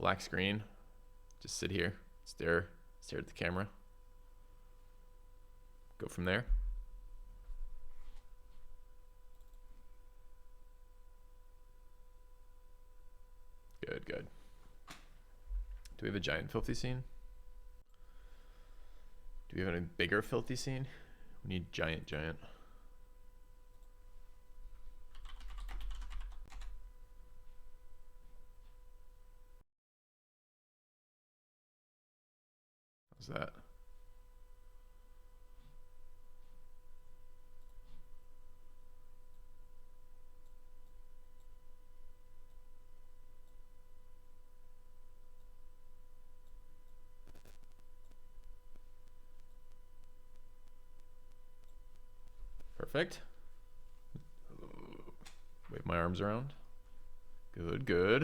Black screen. Just sit here, stare at the camera. Go from there. Good, good. Do we have a giant filthy scene? Do we have a bigger filthy scene? We need giant. How's that? Perfect. Wave my arms around. Good, good.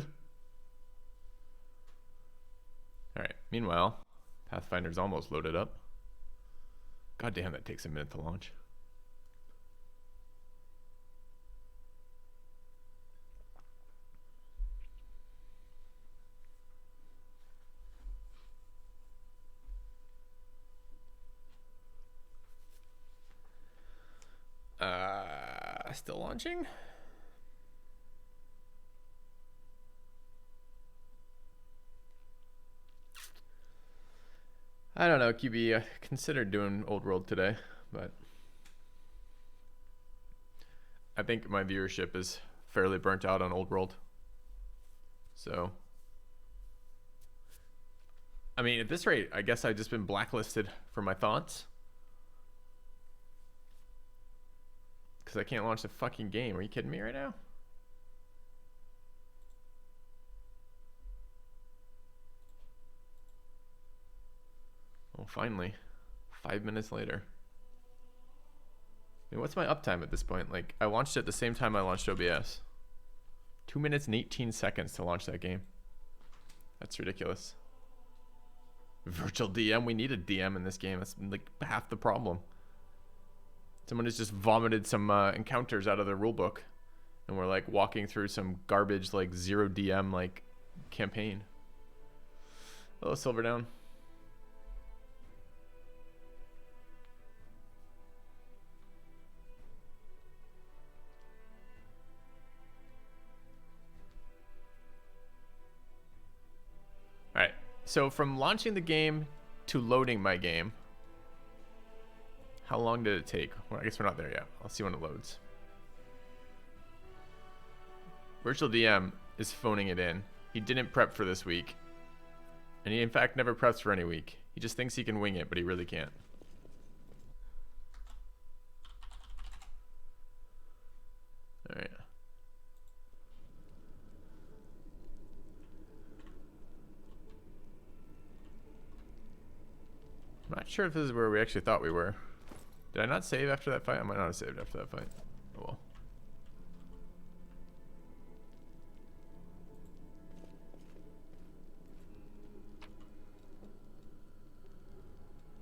All right, meanwhile, Pathfinder's almost loaded up. God damn, that takes a minute to launch. Still launching? I don't know, QB, considered doing Old World today, but I think my viewership is fairly burnt out on Old World. So, I mean, at this rate, I guess I've just been blacklisted for my thoughts. Because I can't launch the fucking game. Are you kidding me right now? Oh, finally. 5 minutes later. I mean, what's my uptime at this point? Like, I launched it at the same time I launched OBS. 2 minutes and 18 seconds to launch that game. That's ridiculous. Virtual DM? We need a DM in this game. That's like half the problem. Someone has just vomited some encounters out of their rulebook, and we're like walking through some garbage like 0 DM like campaign. Hello, Silverdown. All right. So from launching the game to loading my game, how long did it take? Well, I guess we're not there yet. I'll see when it loads. Virtual DM is phoning it in. He didn't prep for this week. And he, in fact, never preps for any week. He just thinks he can wing it, but he really can't. All right. I'm not sure if this is where we actually thought we were. Did I not save after that fight? I might not have saved after that fight. Oh well.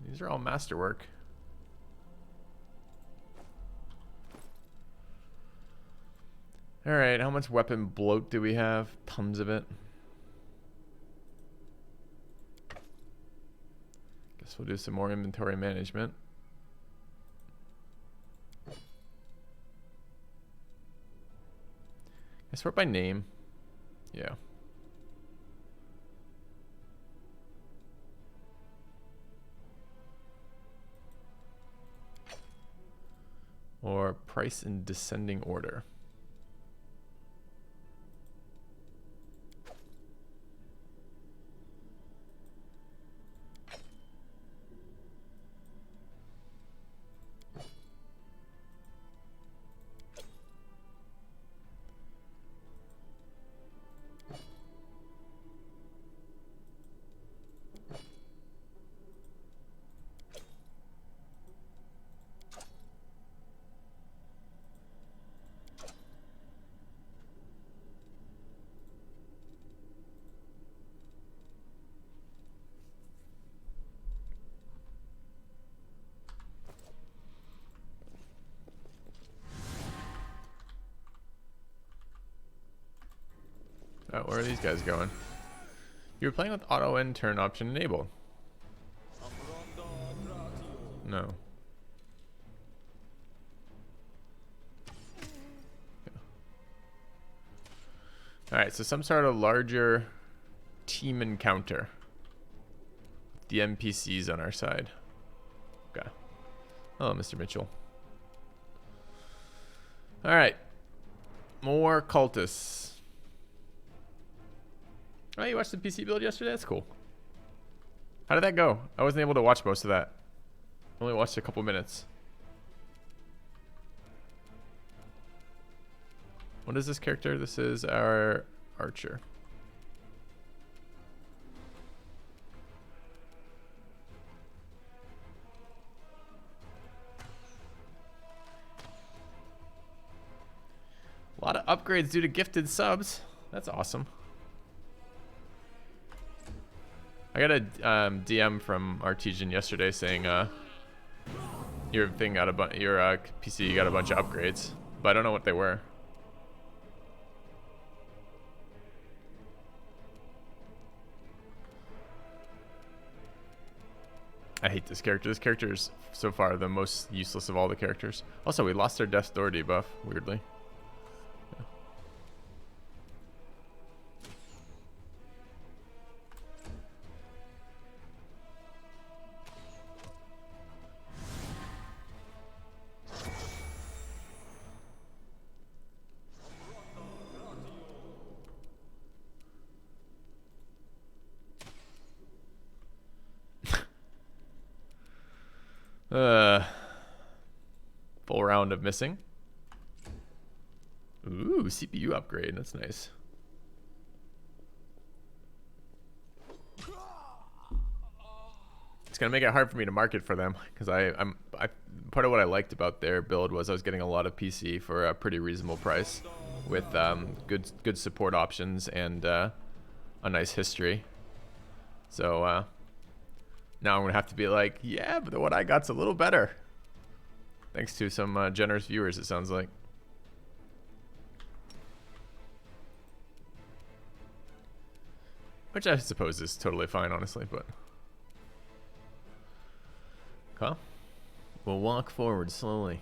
These are all masterwork. Alright, how much weapon bloat do we have? Tons of it. Guess we'll do some more inventory management. I sort by name. Yeah. Or price in descending order. Oh, where are these guys going? You were playing with auto end turn option enabled. No. Alright, so some sort of larger team encounter. The NPCs on our side. Okay. Hello, Mr. Mitchell. Alright. More cultists. Oh, you watched the PC build yesterday? That's cool. How did that go? I wasn't able to watch most of that. I only watched a couple minutes. What is this character? This is our archer. A lot of upgrades due to gifted subs. That's awesome. I got a DM from Artesian yesterday saying your thing got your PC got a bunch of upgrades, but I don't know what they were. I hate this character. This character is so far the most useless of all the characters. Also, we lost our Death's Door debuff, weirdly. Full round of missing. Ooh, CPU upgrade. That's nice. It's gonna make it hard for me to market for them because part of what I liked about their build was I was getting a lot of PC for a pretty reasonable price with good support options and a nice history. So now I'm gonna have to be like, yeah, but what I got's a little better. Thanks to some generous viewers, it sounds like. Which I suppose is totally fine, honestly, but... Okay. We'll walk forward slowly.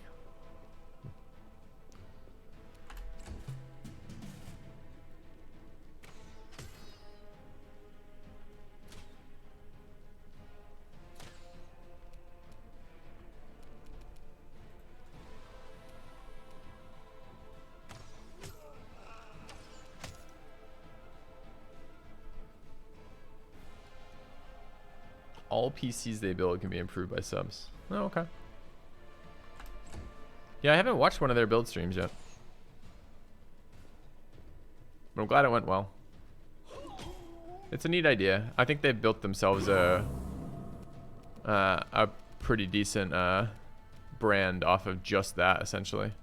All PCs they build can be improved by subs. Oh, okay. Yeah, I haven't watched one of their build streams yet. But I'm glad it went well. It's a neat idea. I think they've built themselves a pretty decent brand off of just that, essentially.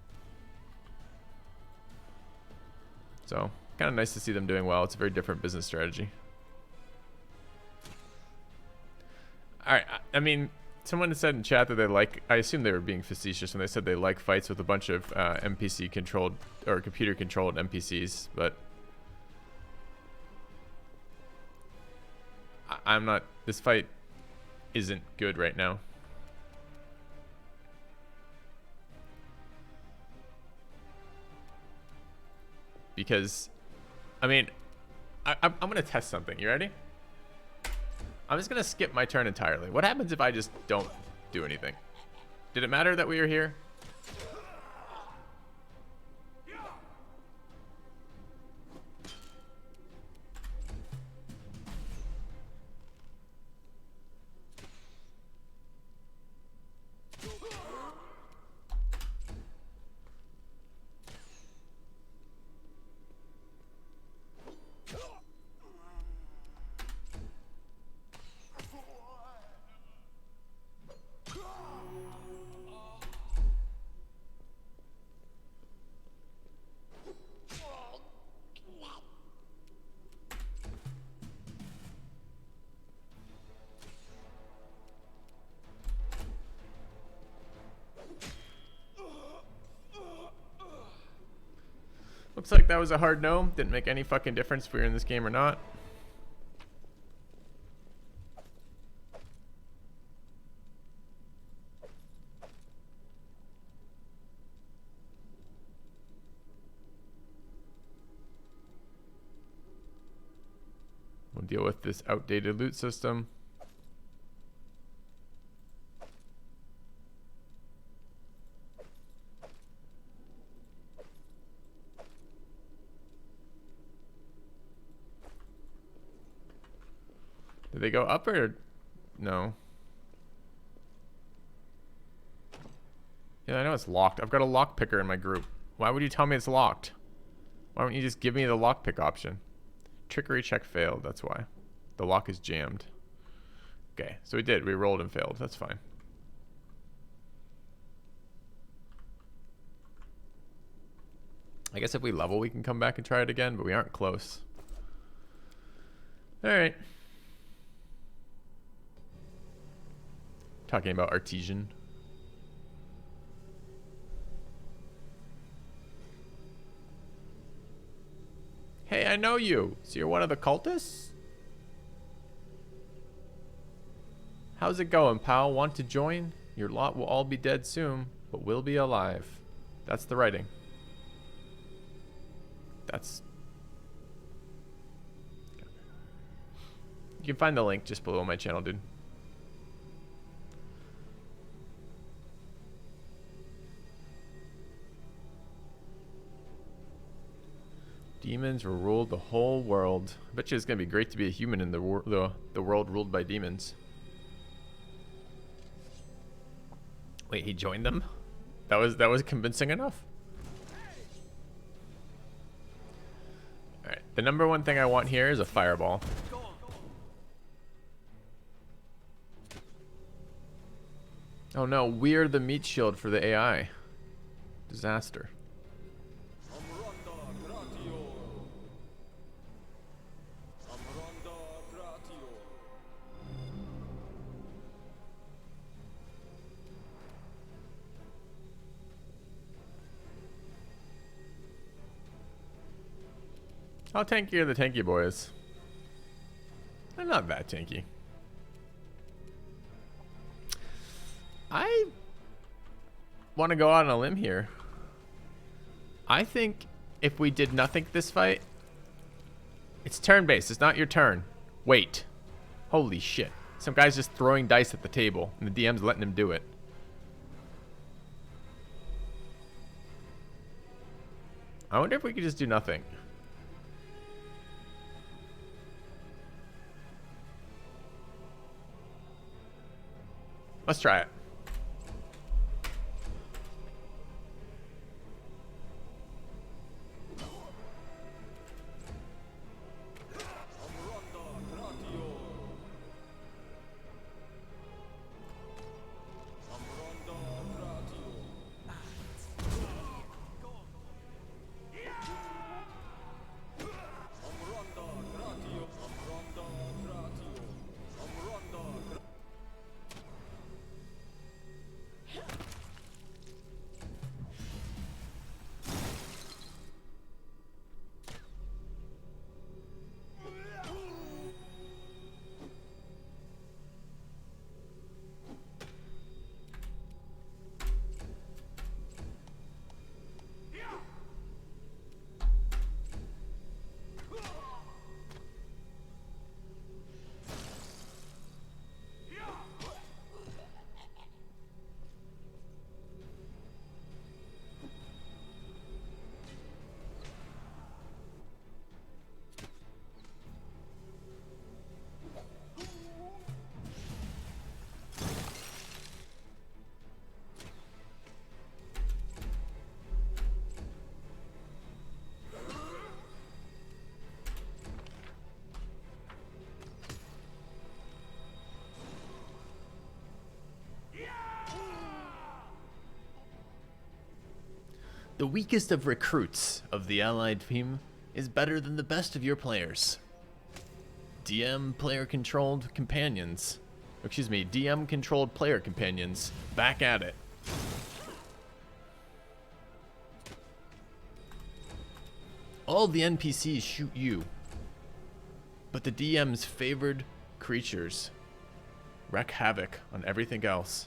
So, kind of nice to see them doing well. It's a very different business strategy. Alright, I mean, someone said in chat that they like, I assume they were being facetious when they said they like fights with a bunch of NPC controlled or computer controlled NPCs, but I'm not, this fight isn't good right now. Because, I mean, I'm going to test something. You ready? I'm just going to skip my turn entirely. What happens if I just don't do anything? Did it matter that we were here? Looks like that was a hard no. Didn't make any fucking difference if we were in this game or not. We'll deal with this outdated loot system. Did they go up or no? Yeah, I know it's locked. I've got a lock picker in my group. Why would you tell me it's locked? Why don't you just give me the lockpick option? Trickery check failed, that's why. The lock is jammed. Okay, so we did. We rolled and failed. That's fine. I guess if we level, we can come back and try it again, but we aren't close. All right. Talking about artesian. Hey, I know you. So you're one of the cultists? How's it going, pal? Want to join? Your lot will all be dead soon, but we'll be alive. That's the writing. That's... You can find the link just below my channel, dude. Demons will rule the whole world. I bet you it's gonna be great to be a human in the world ruled by demons. Wait, he joined them? That was convincing enough? Alright, the number one thing I want here is a fireball. Oh no, we're the meat shield for the AI. Disaster. How tanky are the tanky boys? They're not that tanky. I want to go out on a limb here. I think if we did nothing this fight, it's turn-based. It's not your turn. Wait. Holy shit. Some guy's just throwing dice at the table, and the DM's letting him do it. I wonder if we could just do nothing. Let's try it. The weakest of recruits of the allied team is better than the best of your players. DM player-controlled companions. Excuse me, DM-controlled player companions. Back at it. All the NPCs shoot you, but the DM's favored creatures wreak havoc on everything else.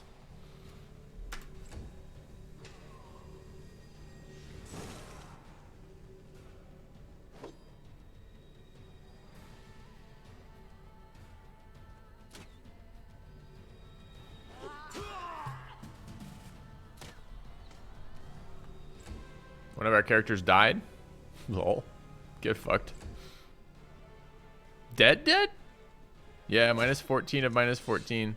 One of our characters died. Lol. Get fucked. Dead? Yeah, minus 14 of minus 14.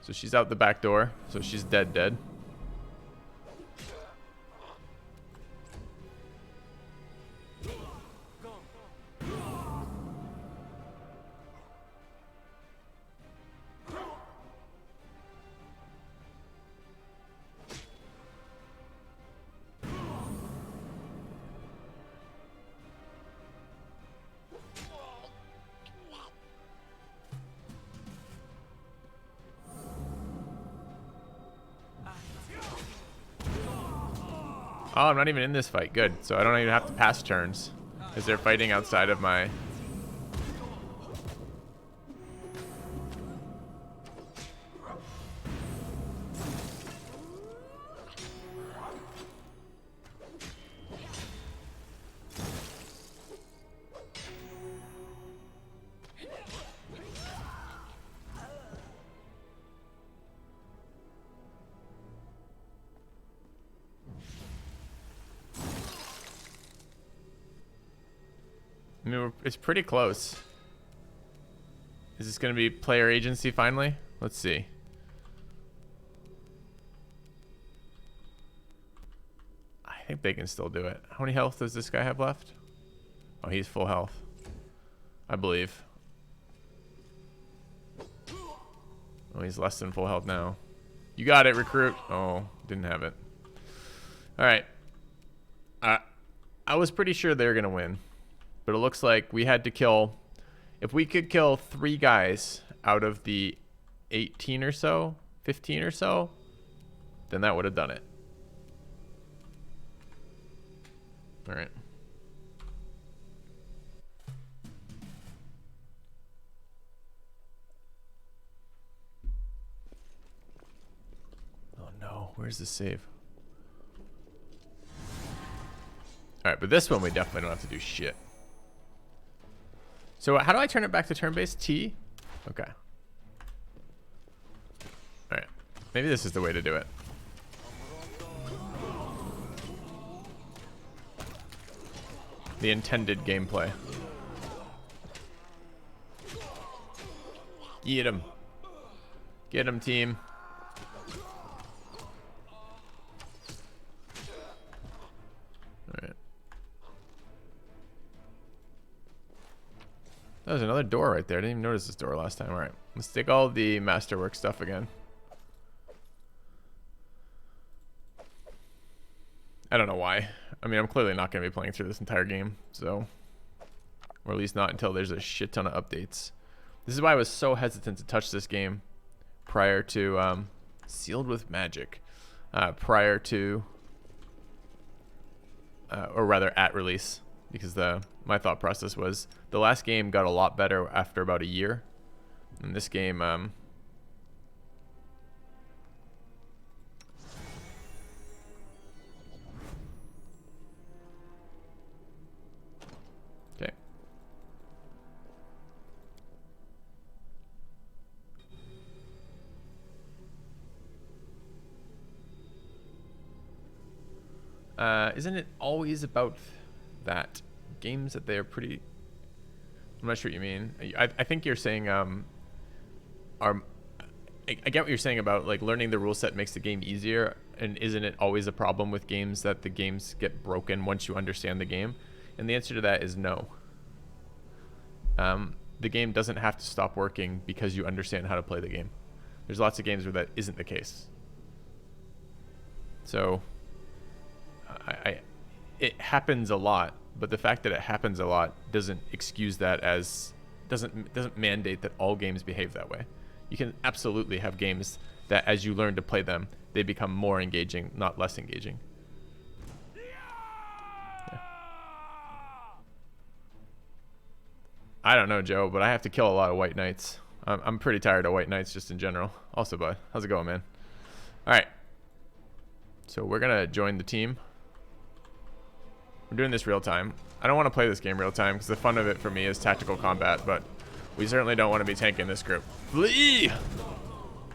So she's out the back door. So she's dead. Oh, I'm not even in this fight. Good. So I don't even have to pass turns. Because they're fighting outside of my... I mean, it's pretty close. Is this going to be player agency finally? Let's see. I think they can still do it. How many health does this guy have left? Oh, he's full health. I believe. Oh, he's less than full health now. You got it, recruit. Oh, didn't have it. All right. I was pretty sure they were going to win. But it looks like we had to kill... If we could kill 3 guys out of the 18 or so, 15 or so, then that would have done it. All right. Oh no, where's the save? All right, but this one we definitely don't have to do shit. So how do I turn it back to turn-based? T? Okay. Alright. Maybe this is the way to do it. The intended gameplay. Get him. Get him, team. Alright. Oh, there's another door right there. I didn't even notice this door last time. All right, let's take all the masterwork stuff again. I don't know why. I mean, I'm clearly not going to be playing through this entire game, so... Or at least not until there's a shit ton of updates. This is why I was so hesitant to touch this game prior to... Sealed with Magic. Prior to... or rather, at release. Because my thought process was the last game got a lot better after about a year. And this game... Okay. Isn't it always about that? Games that they are pretty... I'm not sure what you mean. I think you're saying... I get what you're saying about like learning the rule set makes the game easier, and isn't it always a problem with games that the games get broken once you understand the game? And the answer to that is no. The game doesn't have to stop working because you understand how to play the game. There's lots of games where that isn't the case. So it happens a lot, but the fact that it happens a lot doesn't excuse that as doesn't mandate that all games behave that way. You can absolutely have games that as you learn to play them, they become more engaging, not less engaging. Yeah. I don't know, Joe, but I have to kill a lot of white knights. I'm pretty tired of white knights just in general. Also, bud, how's it going, man? All right. So we're going to join the team. We're doing this real time. I don't want to play this game real time because the fun of it for me is tactical combat, but we certainly don't want to be tanking this group. Flee!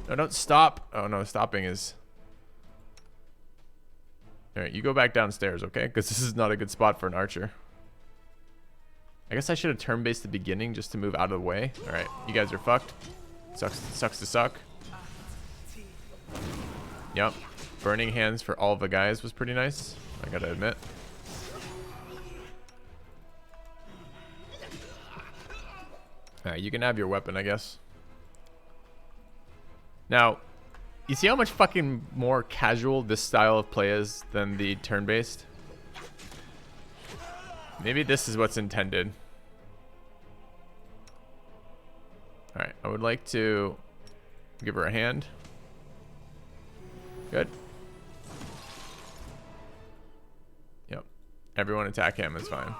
No, don't stop. Oh, no, stopping is... All right, you go back downstairs, okay? Because this is not a good spot for an archer. I guess I should have turn-based the beginning just to move out of the way. All right, you guys are fucked. Sucks to suck. Yep. Burning hands for all the guys was pretty nice, I gotta admit. Alright, you can have your weapon, I guess. Now, you see how much fucking more casual this style of play is than the turn-based? Maybe this is what's intended. Alright, I would like to give her a hand. Good. Yep. Everyone attack him is fine.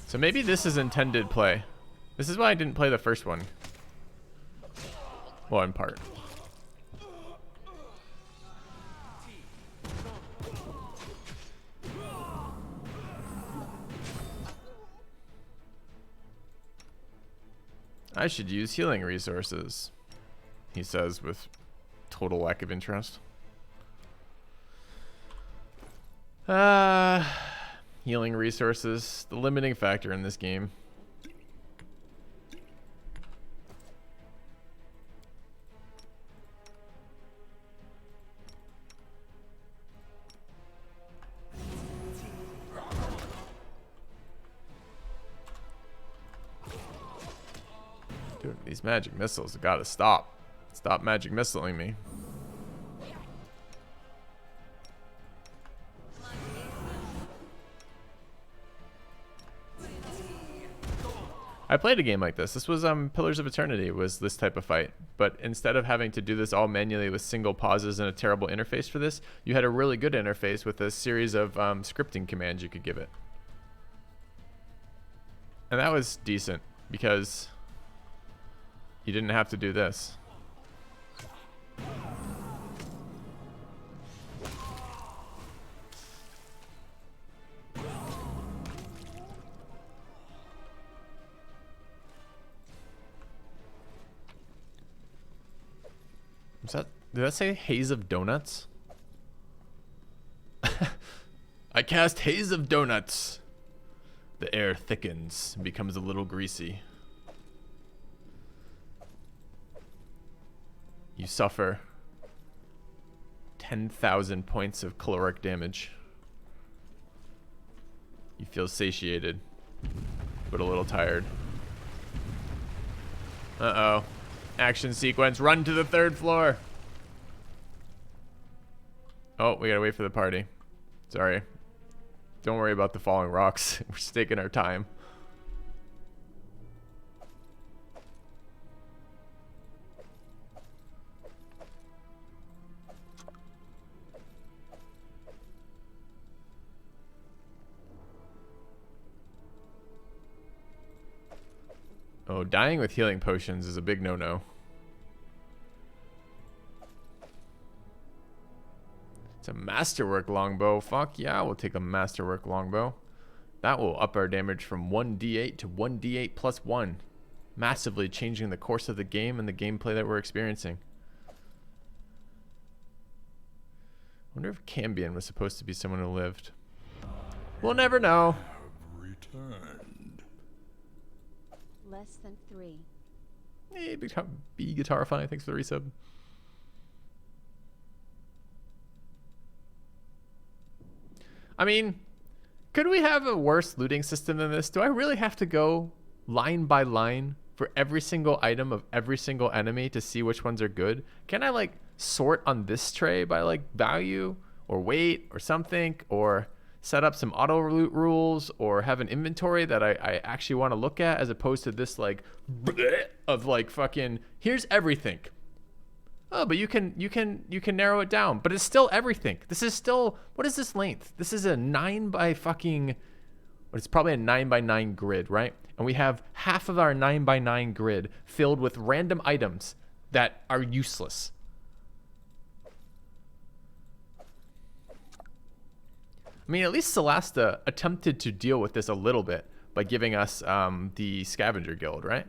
So maybe this is intended play. This is why I didn't play the first one. Well, in part. I should use healing resources, he says with total lack of interest. Healing resources, the limiting factor in this game. Dude, these magic missiles have got to stop. Stop magic missiling me. I played a game like this. This was Pillars of Eternity was this type of fight. But instead of having to do this all manually with single pauses and a terrible interface for this, you had a really good interface with a series of scripting commands you could give it. And that was decent because you didn't have to do this. Did that say haze of donuts? I cast haze of donuts. The air thickens, becomes a little greasy. You suffer 10,000 points of caloric damage. You feel satiated, but a little tired. Uh-oh. Action sequence, run to the 3rd floor. Oh, we gotta wait for the party. Sorry. Don't worry about the falling rocks. We're just taking our time. Oh, dying with healing potions is a big no-no. It's a masterwork longbow. Fuck yeah, we'll take a masterwork longbow. That will up our damage from 1d8 to 1d8 plus 1. Massively changing the course of the game and the gameplay that we're experiencing. I wonder if Cambion was supposed to be someone who lived. We'll never know. Returned. Less than 3. Hey, B Guitarify, thanks for the resub. I mean, could we have a worse looting system than this? Do I really have to go line by line for every single item of every single enemy to see which ones are good? Can I like sort on this tray by like value or weight or something, or set up some auto loot rules, or have an inventory that I actually want to look at, as opposed to this like of like fucking here's everything. Oh, but you can narrow it down, but it's still everything. This is still, what is this length? This is a 9 by fucking, it's probably a 9 by 9 grid, right? And we have half of our 9 by 9 grid filled with random items that are useless. I mean, at least Celasta attempted to deal with this a little bit by giving us the scavenger guild, right?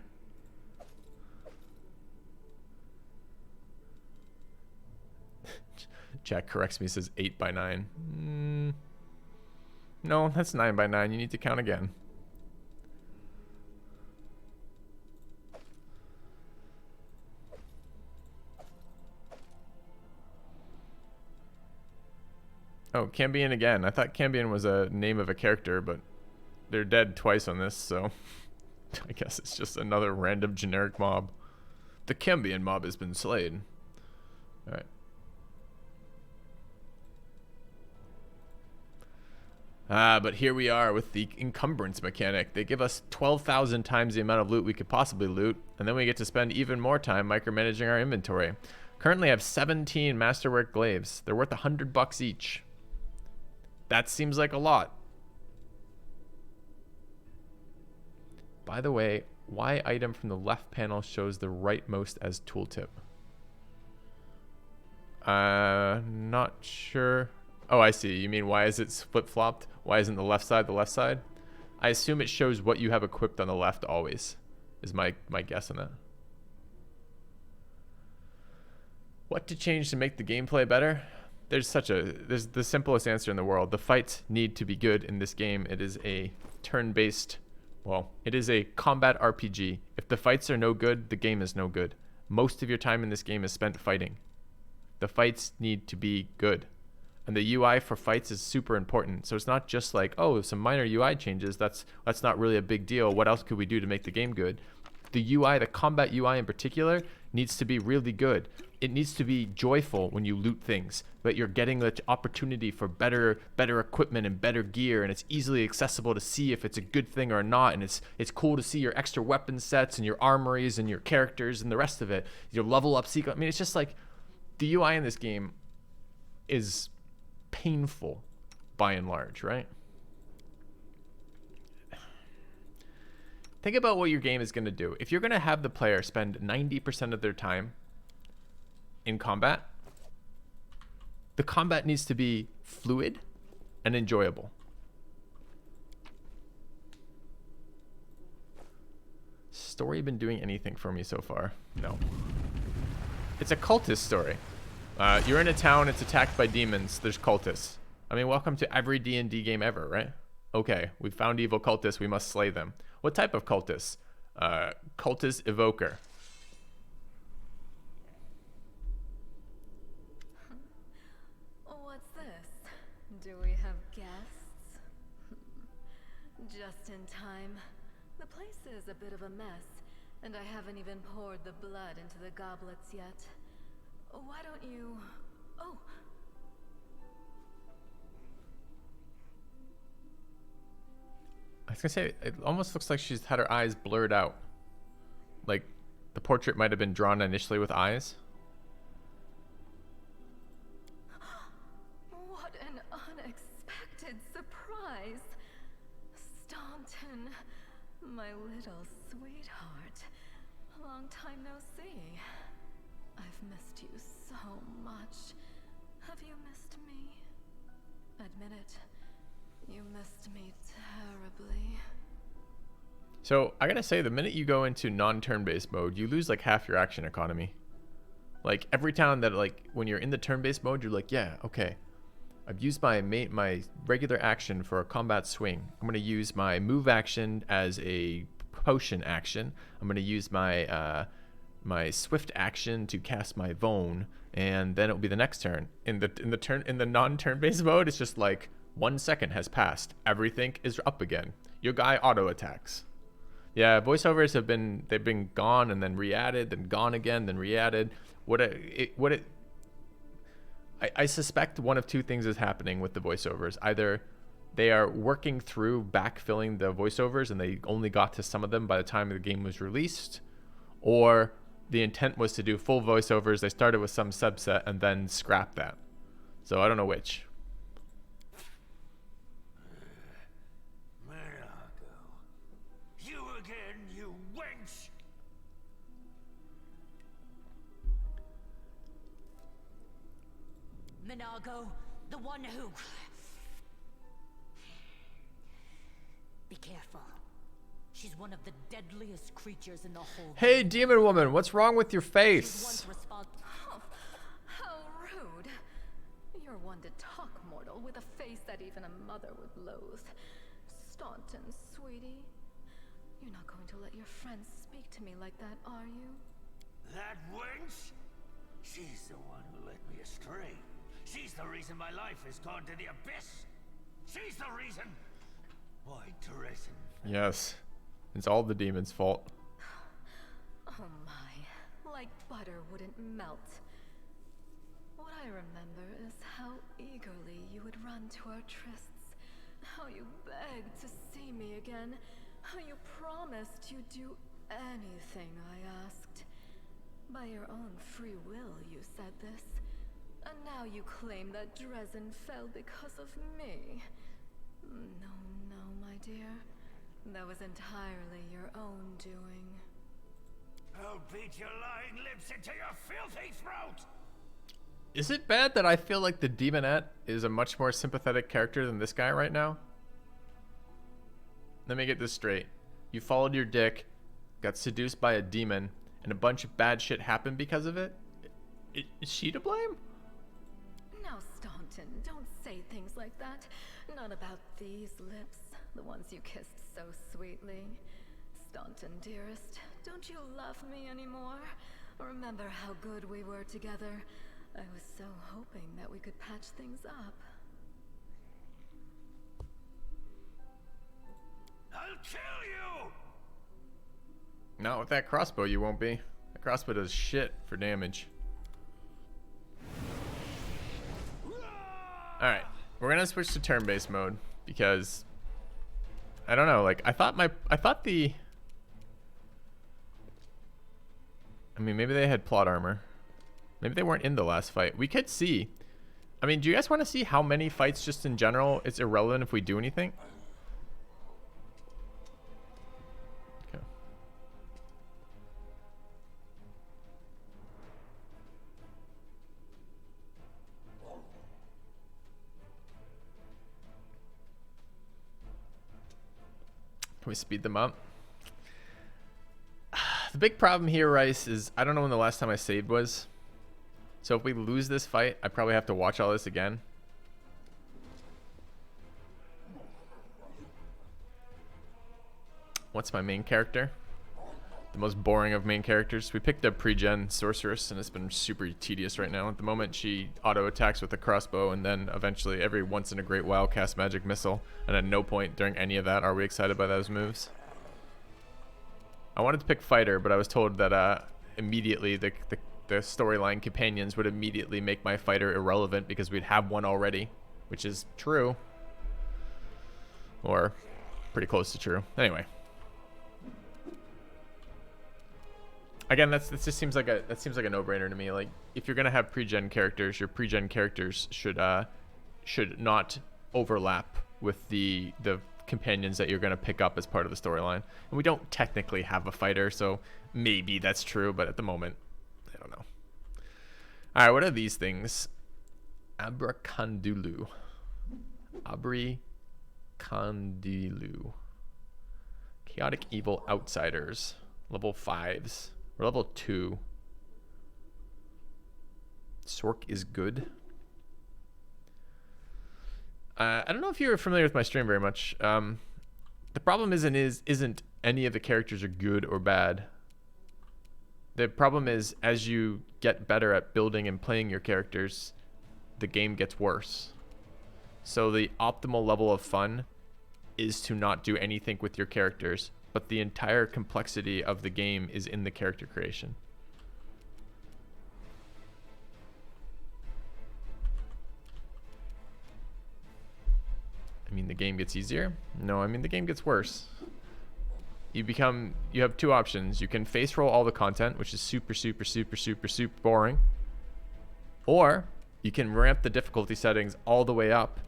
Jack corrects me, says 8 by 9. No, that's 9 by 9. You need to count again. Oh, Cambion again. I thought Cambion was a name of a character, but they're dead twice on this, so I guess it's just another random generic mob. The Cambion mob has been slain. Alright. But here we are with the encumbrance mechanic. They give us 12,000 times the amount of loot we could possibly loot, and then we get to spend even more time micromanaging our inventory. Currently I have 17 masterwork glaives. They're worth $100 each. That seems like a lot. By the way, why item from the left panel shows the rightmost as tooltip? Not sure. Oh, I see. You mean why is it flip-flopped? Why isn't the left side the left side? I assume it shows what you have equipped on the left always, is my guess on that. What to change to make the gameplay better? There's the simplest answer in the world. The fights need to be good in this game. It is a turn-based, well, it is a combat RPG. If the fights are no good, the game is no good. Most of your time in this game is spent fighting. The fights need to be good. And the UI for fights is super important. So it's not just like, oh, some minor UI changes. That's not really a big deal. What else could we do to make the game good? The UI, the combat UI in particular, needs to be really good. It needs to be joyful when you loot things, that you're getting the opportunity for better equipment and better gear, and it's easily accessible to see if it's a good thing or not, and it's cool to see your extra weapon sets and your armories and your characters and the rest of it. Your level up sequence. I mean, it's just like the UI in this game is painful by and large, right? Think about what your game is going to do. If you're going to have the player spend 90% of their time in combat, the combat needs to be fluid and enjoyable. Story been doing anything for me so far? No. It's a cultist story. You're in a town, it's attacked by demons, there's cultists. I mean, welcome to every D&D game ever, right? Okay, we found evil cultists, we must slay them. What type of cultist? Cultist evoker. What's this? Do we have guests? Just in time. The place is a bit of a mess, and I haven't even poured the blood into the goblets yet. Why don't you... Oh! I was gonna say, it almost looks like she's had her eyes blurred out. Like, the portrait might have been drawn initially with eyes. What an unexpected surprise! Staunton, my little sweetheart. Long time no see. I've missed you so much. Have you missed me? Admit it. You missed me terribly. So, I gotta say, the minute you go into non-turn-based mode, you lose like half your action economy. Like, every time that, like, when you're in the turn-based mode, you're like, yeah, okay. I've used my regular action for a combat swing. I'm gonna use my move action as a potion action. I'm gonna use my my swift action to cast my Vone, and then it'll be the next turn. In the non-turn-based mode, it's just like 1 second has passed. Everything is up again. Your guy auto attacks. Yeah, voiceovers they've been gone and then re-added, then gone again, then re-added. I suspect one of two things is happening with the voiceovers. Either they are working through backfilling the voiceovers and they only got to some of them by the time the game was released, or the intent was to do full voiceovers. They started with some subset and then scrapped that. So I don't know which. You again, you wench! Minago, the one who... Be careful. She's one of the deadliest creatures in the whole Hey, game. demon woman, what's wrong with your She's face? once responsible. How rude. You're one to talk, mortal, with a face that even a mother would loathe. Staunton, sweetie. You're not going to let your friends speak to me like that, are you? That wench? She's the one who led me astray. She's the reason my life has gone to the abyss. She's the reason why Dresden. Yes. It's all the demon's fault. Oh my, like butter wouldn't melt. What I remember is how eagerly you would run to our trysts, how you begged to see me again, how you promised you'd do anything I asked. By your own free will, you said this. And now you claim that Dresden fell because of me. No, no, my dear. That was entirely your own doing. I'll beat your lying lips into your filthy throat! Is it bad that I feel like the demonette is a much more sympathetic character than this guy right now? Let me get this straight. You followed your dick, got seduced by a demon, and a bunch of bad shit happened because of it? Is she to blame? Now, Staunton, don't say things like that. Not about these lips, the ones you kissed so sweetly. Staunton, dearest, don't you love me anymore? Remember how good we were together? I was so hoping that we could patch things up. I'll kill you! Not with that crossbow, you won't be. The crossbow does shit for damage. Alright, we're gonna switch to turn-based mode because I don't know, like I thought I mean, maybe they had plot armor. Maybe they weren't in the last fight. We could see. I mean, do you guys want to see how many fights just in general it's irrelevant if we do anything? Okay. Can we speed them up? The big problem here, Rice, is I don't know when the last time I saved was. So if we lose this fight, I probably have to watch all this again. What's my main character? The most boring of main characters. We picked up pre-gen sorceress, and it's been super tedious right now. At the moment, she auto-attacks with a crossbow, and then eventually every once in a great while casts magic missile. And at no point during any of that are we excited by those moves. I wanted to pick fighter, but I was told that immediately the storyline companions would immediately make my fighter irrelevant because we'd have one already, which is true, or pretty close to true. Anyway, again, that just seems like a no-brainer to me. Like, if you're gonna have pre-gen characters, your pre-gen characters should not overlap with the companions that you're going to pick up as part of the storyline. And we don't technically have a fighter, so maybe that's true, but at the moment, I don't know. All right, what are these things? Abracandulu. Abricandilu. Chaotic Evil Outsiders. Level 5s. We're level 2. Sork is good. I don't know if you're familiar with my stream very much. The problem isn't any of the characters are good or bad. The problem is, as you get better at building and playing your characters, the game gets worse. So the optimal level of fun is to not do anything with your characters, but the entire complexity of the game is in the character creation. I mean, the game gets easier? No, I mean, the game gets worse. You have two options. You can face roll all the content, which is super boring. Or you can ramp the difficulty settings all the way up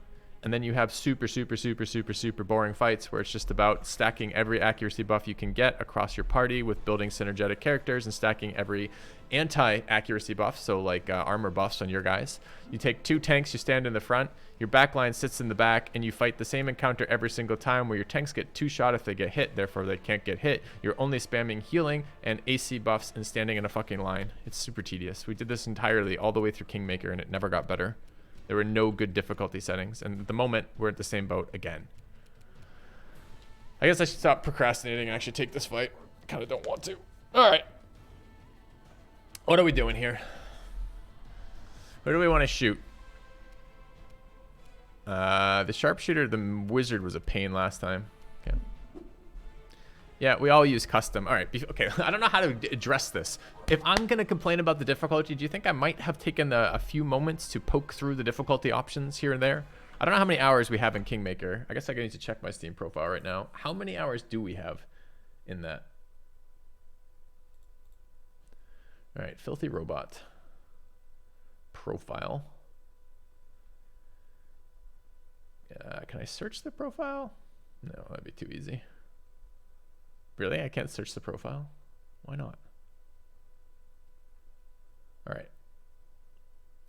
And then you have super, super, super, super, super boring fights where it's just about stacking every accuracy buff you can get across your party with building synergetic characters and stacking every anti-accuracy buff, so like armor buffs on your guys. You take 2 tanks, you stand in the front, your backline sits in the back, and you fight the same encounter every single time where your tanks get 2 shot if they get hit, therefore they can't get hit. You're only spamming healing and AC buffs and standing in a fucking line. It's super tedious. We did this entirely all the way through Kingmaker and it never got better. There were no good difficulty settings, and at the moment, we're at the same boat again. I guess I should stop procrastinating and actually take this fight. I kind of don't want to. All right. What are we doing here? Where do we want to shoot? The sharpshooter, the wizard was a pain last time. Okay. Yeah, we all use custom. All right, okay. I don't know how to address this. If I'm going to complain about the difficulty, do you think I might have taken a few moments to poke through the difficulty options here and there? I don't know how many hours we have in Kingmaker. I guess I need to check my Steam profile right now. How many hours do we have in that? All right, Filthy Robot. Profile. Can I search the profile? No, that'd be too easy. Really? I can't search the profile? Why not? All right.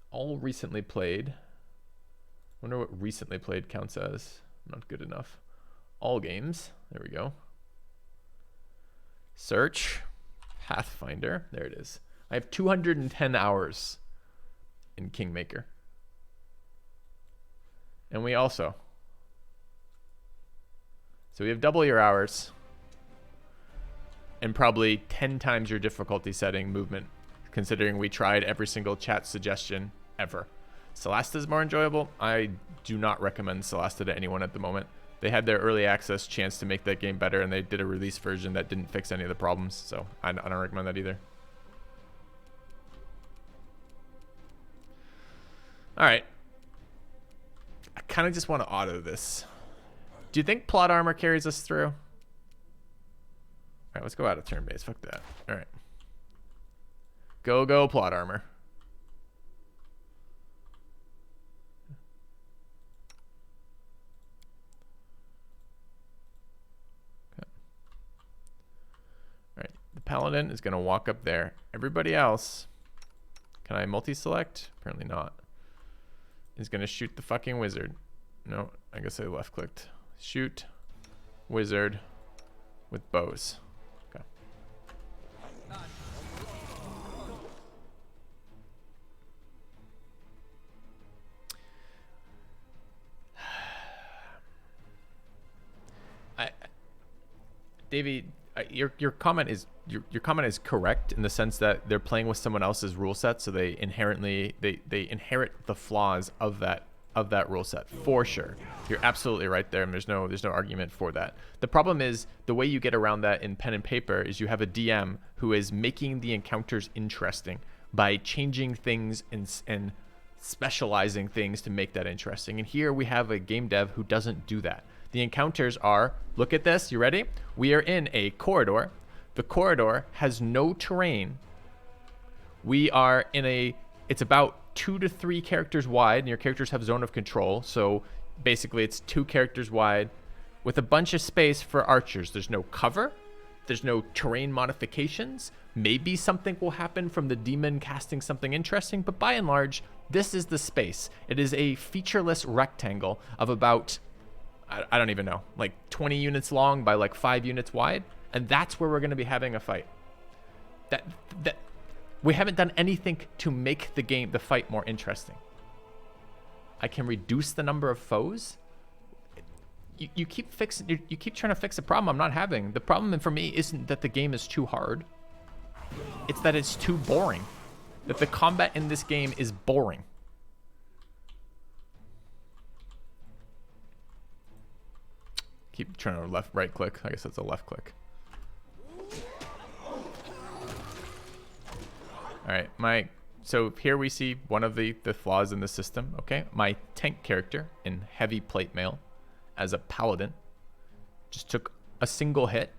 All recently played. Wonder what recently played counts as. Not good enough. All games. There we go. Search. Pathfinder. There it is. I have 210 hours in Kingmaker. And we also. So we have double your hours. And probably 10 times your difficulty setting movement, considering we tried every single chat suggestion ever. Celeste is more enjoyable. I do not recommend Celeste to anyone at the moment. They had their early access chance to make that game better, and they did a release version that didn't fix any of the problems, so I don't recommend that either. All right. I kind of just want to auto this. Do you think plot armor carries us through? All right, let's go out of turn base. Fuck that. All right. Go plot armor. Okay. All right. The paladin is going to walk up there. Everybody else, can I multi-select? Apparently not. Is going to shoot the fucking wizard. No, I guess I left-clicked. Shoot wizard with bows. Davey, your comment is your comment is correct in the sense that they're playing with someone else's rule set, so they inherently they inherit the flaws of that rule set for sure. You're absolutely right there, and there's no argument for that. The problem is the way you get around that in pen and paper is you have a DM who is making the encounters interesting by changing things and specializing things to make that interesting. And here we have a game dev who doesn't do that. The encounters are, look at this, you ready? We are in a corridor. The corridor has no terrain. We are in it's about 2 to 3 characters wide, and your characters have zone of control. So basically it's 2 characters wide with a bunch of space for archers. There's no cover. There's no terrain modifications. Maybe something will happen from the demon casting something interesting, but by and large, this is the space. It is a featureless rectangle of about, I don't even know, like 20 units long by like 5 units wide. And that's where we're going to be having a fight. That we haven't done anything to make the fight more interesting. I can reduce the number of foes. You keep trying to fix a problem I'm not having. The problem for me isn't that the game is too hard. It's that it's too boring. That the combat in this game is boring. Keep trying to right click. I guess that's a left click. All right, so here we see one of the flaws in the system. Okay, my tank character in heavy plate mail as a paladin just took a single hit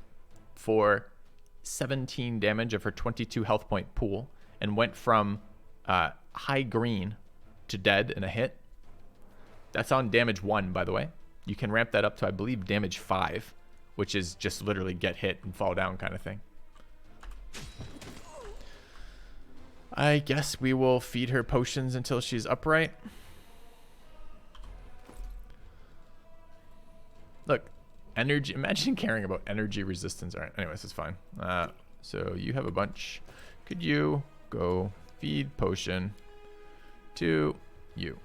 for 17 damage of her 22 health point pool and went from high green to dead in a hit. That's on damage 1, by the way. You can ramp that up to, I believe, damage 5, which is just literally get hit and fall down kind of thing. I guess we will feed her potions until she's upright. Look, energy. Imagine caring about energy resistance. All right, anyways, it's fine. So you have a bunch. Could you go feed potion to you?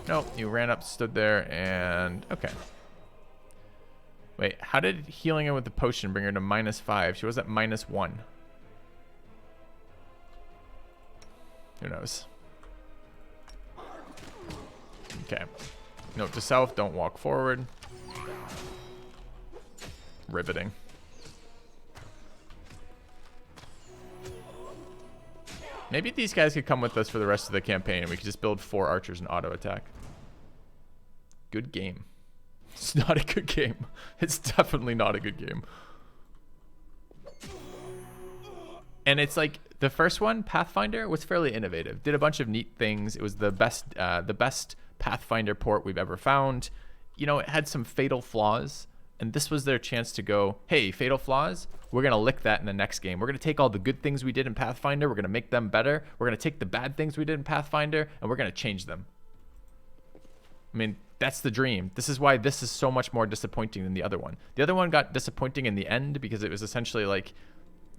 Nope, you ran up, stood there, and okay. Wait, how did healing her with the potion bring her to -5? She was at -1. Who knows? Okay. Note to self, don't walk forward. Riveting. Maybe these guys could come with us for the rest of the campaign and we could just build 4 archers and auto attack. Good game. It's not a good game. It's definitely not a good game. And it's like the first one, Pathfinder, was fairly innovative. Did a bunch of neat things. It was the best Pathfinder port we've ever found. You know, it had some fatal flaws, and this was their chance to go, hey, fatal flaws, we're going to lick that in the next game. We're going to take all the good things we did in Pathfinder, we're going to make them better. We're going to take the bad things we did in Pathfinder, and we're going to change them. I mean, that's the dream. This is why this is so much more disappointing than the other one. The other one got disappointing in the end because it was essentially like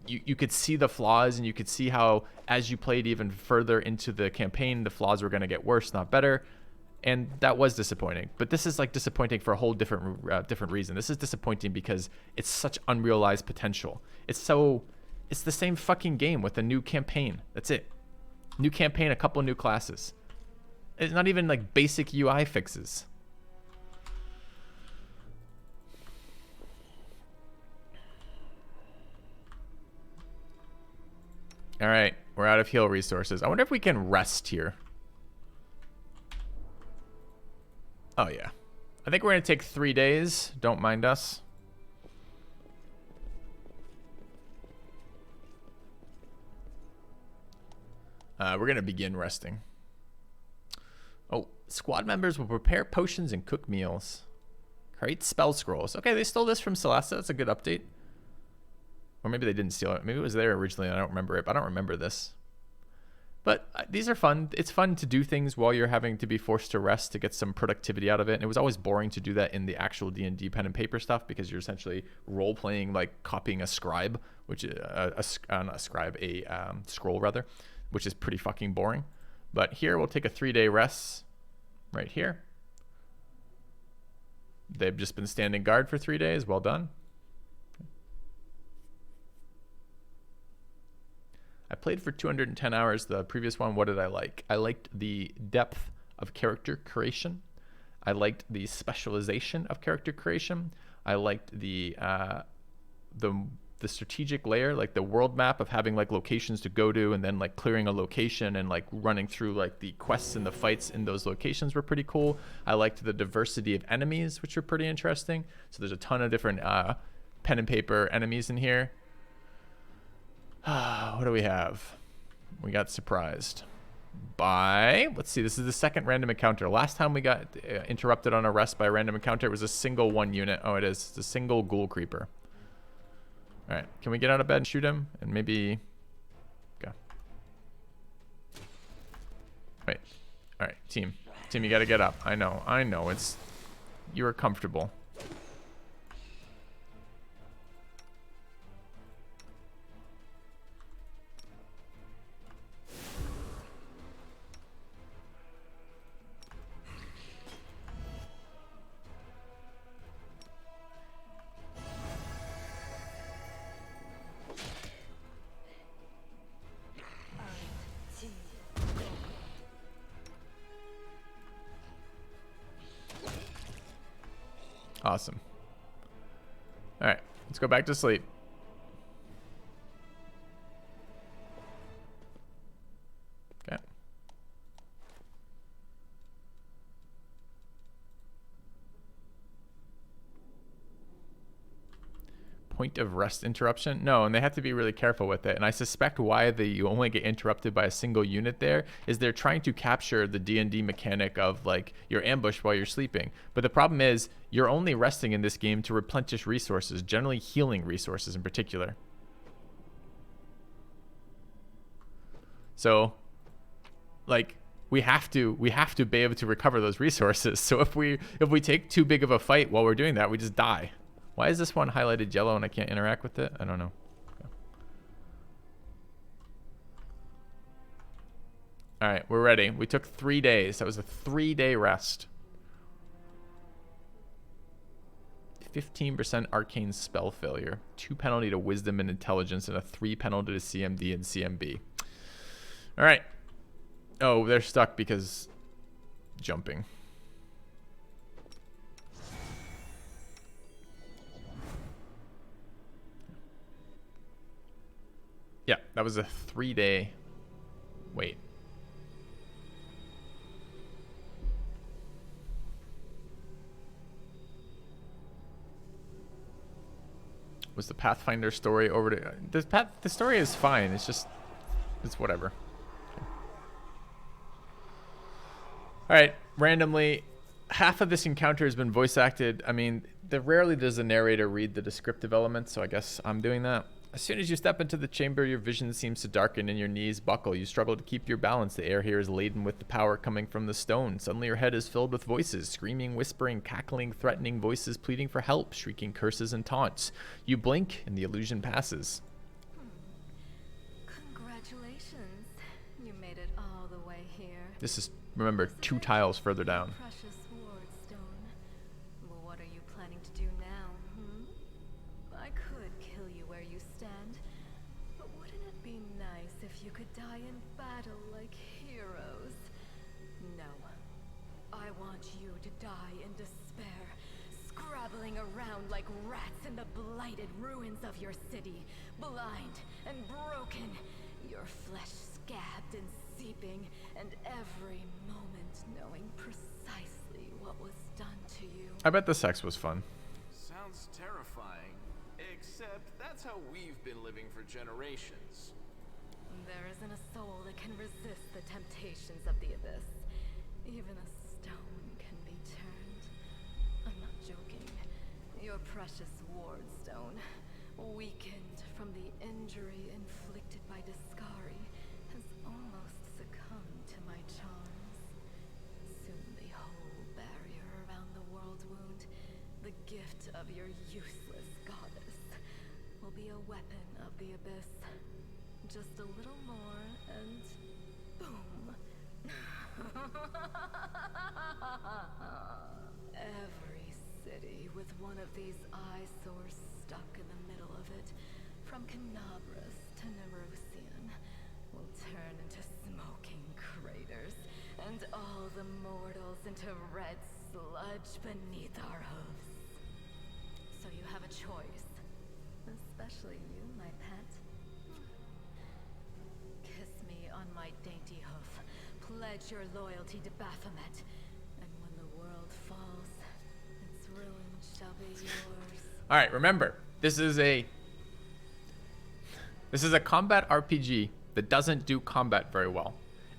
you could see the flaws, and you could see how as you played even further into the campaign, the flaws were going to get worse, not better. And that was disappointing. But this is like disappointing for a whole different reason. This is disappointing because it's such unrealized potential. It's the same fucking game with a new campaign. That's it. New campaign, a couple new classes. It's not even like basic UI fixes. All right, we're out of heal resources. I wonder if we can rest here. Oh, yeah. I think we're going to take 3 days. Don't mind us. We're going to begin resting. Oh, squad members will prepare potions and cook meals. Create spell scrolls. Okay, they stole this from Celeste. That's a good update. Or maybe they didn't steal it. Maybe it was there originally and I don't remember it. But I don't remember this. But these are fun. It's fun to do things while you're having to be forced to rest to get some productivity out of it. And it was always boring to do that in the actual D&D pen and paper stuff because you're essentially role-playing, like copying a scribe, which is not a scribe, a scroll rather, which is pretty fucking boring. But here we'll take a 3-day rest right here. They've just been standing guard for 3 days. Well done. I played for 210 hours. The previous one, what did I like? I liked the depth of character creation. I liked the specialization of character creation. I liked the strategic layer, like the world map of having like locations to go to and then like clearing a location and like running through like the quests and the fights in those locations were pretty cool. I liked the diversity of enemies, which were pretty interesting. So there's a ton of different pen and paper enemies in here. What do we have? We got surprised by, let's see, this is the second random encounter. Last time we got interrupted on a rest by a random encounter, it was a single 1 unit. Oh, it is. It's a single ghoul creeper. All right, can we get out of bed and shoot him? And maybe, okay. Wait, all right, team, you gotta get up. I know, it's, you are comfortable. Awesome. All right, let's go back to sleep. Okay. point of rest interruption? No, and they have to be really careful with it. And I suspect why you only get interrupted by a single unit there is they're trying to capture the D&D mechanic of like your ambush while you're sleeping. But the problem is you're only resting in this game to replenish resources, generally healing resources in particular. So like we have to be able to recover those resources. So if we take too big of a fight while we're doing that, we just die. Why is this one highlighted yellow and I can't interact with it? I don't know. Okay. All right, we're ready. We took 3 days. That was a 3-day rest. 15% arcane spell failure, 2 penalty to wisdom and intelligence, and a 3 penalty to CMD and CMB. All right. Oh, they're stuck because jumping. Yeah, that was a 3-day wait. Was the Pathfinder story over to the story is fine. It's just it's whatever. All right, randomly, half of this encounter has been voice acted. I mean, rarely does the narrator read the descriptive elements, so I guess I'm doing that. As soon as you step into the chamber, your vision seems to darken and your knees buckle. You struggle to keep your balance. The air here is laden with the power coming from the stone. Suddenly your head is filled with voices, screaming, whispering, cackling, threatening voices, pleading for help, shrieking curses and taunts. You blink and the illusion passes. Congratulations. You made it all the way here. This is, remember, 2 tiles further down. Precious wardstone. Well, what are you planning to do now? I could kill you where you stand, but wouldn't it be nice if you could die in battle like heroes? No. I want you to die in despair, scrabbling around like rats in the blighted ruins of your city, blind and broken, your flesh scabbed and seeping, and every moment knowing precisely what was done to you. I bet the sex was fun. Sounds terrifying, except that's how we've been living for generations. There isn't a soul that can resist the temptations of the abyss. Even a stone can be turned. I'm not joking. Your precious wardstone, weakened from the injury inflicted by Discari, has almost succumbed to my charms. Soon the whole barrier around the world wound, the gift of your useless goddess, will be a weapon of the abyss. Just a little more and boom. Every city with one of these eyesores stuck in the middle of it, from Canabras to Nerusian, will turn into smoking craters, and all the mortals into red sludge beneath our hooves. So you have a choice, especially you, my pet. Kiss me on my dainty hoof, pledge your loyalty to Baphomet, and when the world falls, its ruin shall be yours. All right, remember, this is a combat RPG that doesn't do combat very well.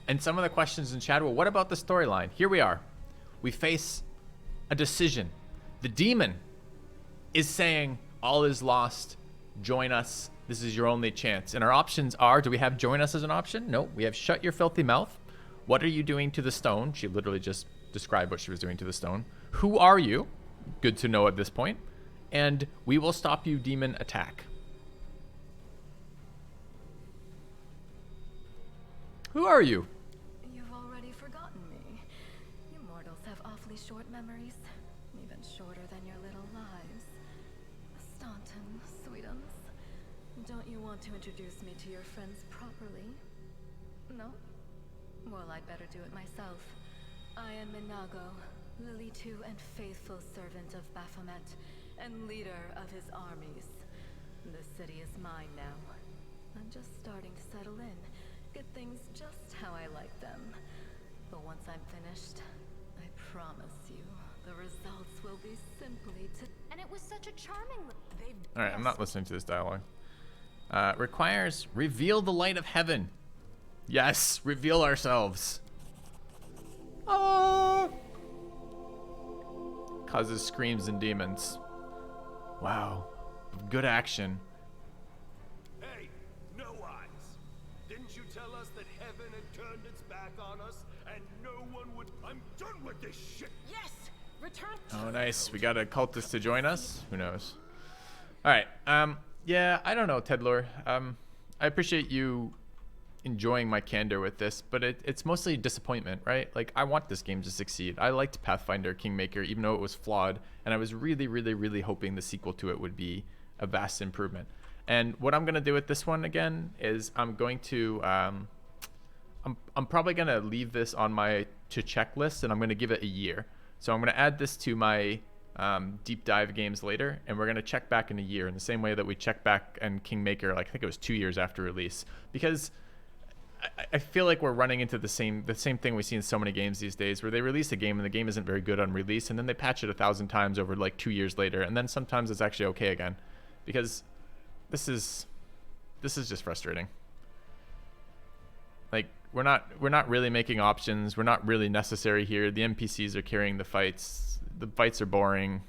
And some of the questions in chat were, what about the storyline? Here we are. We face a decision. The demon is saying, all is lost, join us, this is your only chance. And our options are, do we have join us as an option? No, we have shut your filthy mouth. What are you doing to the stone? She literally just described what she was doing to the stone. Who are you? Good to know at this point. And we will stop you, demon, attack. Who are you? You've already forgotten me. You mortals have awfully short memories, even shorter than your little lives. Staunton, sweetums, don't you want to introduce me to your friends properly? No? Well, I'd better do it myself. I am Minago, Lily-2 and faithful servant of Baphomet, and leader of his armies. The city is mine now. I'm just starting to settle in, get things just how I like them. But once I'm finished, I promise you, the results will be simply to. And it was such a charming. All right, I'm not listening to this dialogue. Requires reveal the light of heaven. Yes, reveal ourselves. Oh. Causes screams and demons. Wow, good action. Hey, no eyes. Didn't you tell us that heaven had turned its back on us and no one would? I'm done with this shit. Yes! Return. Oh, nice. We got a cultist to join us. Who knows? All right. Yeah, I don't know, Tedlor. I appreciate you enjoying my candor with this, but it's mostly disappointment, right? Like, I want this game to succeed. I liked Pathfinder Kingmaker, even though it was flawed, and I was really, really, really hoping the sequel to it would be a vast improvement. And what I'm gonna do with this one again is I'm going to I'm probably gonna leave this on my to check list, and I'm gonna give it a year. So I'm gonna add this to my deep dive games later, and we're gonna check back in a year in the same way that we check back in Kingmaker, like I think it was 2 years after release, because I feel like we're running into the same thing we see in so many games these days, where they release a game and the game isn't very good on release, and then they patch it 1,000 times over like 2 years later, and then sometimes it's actually okay again, because this is just frustrating. Like, we're not really making options. We're not really necessary here. The NPCs are carrying the fights. The fights are boring.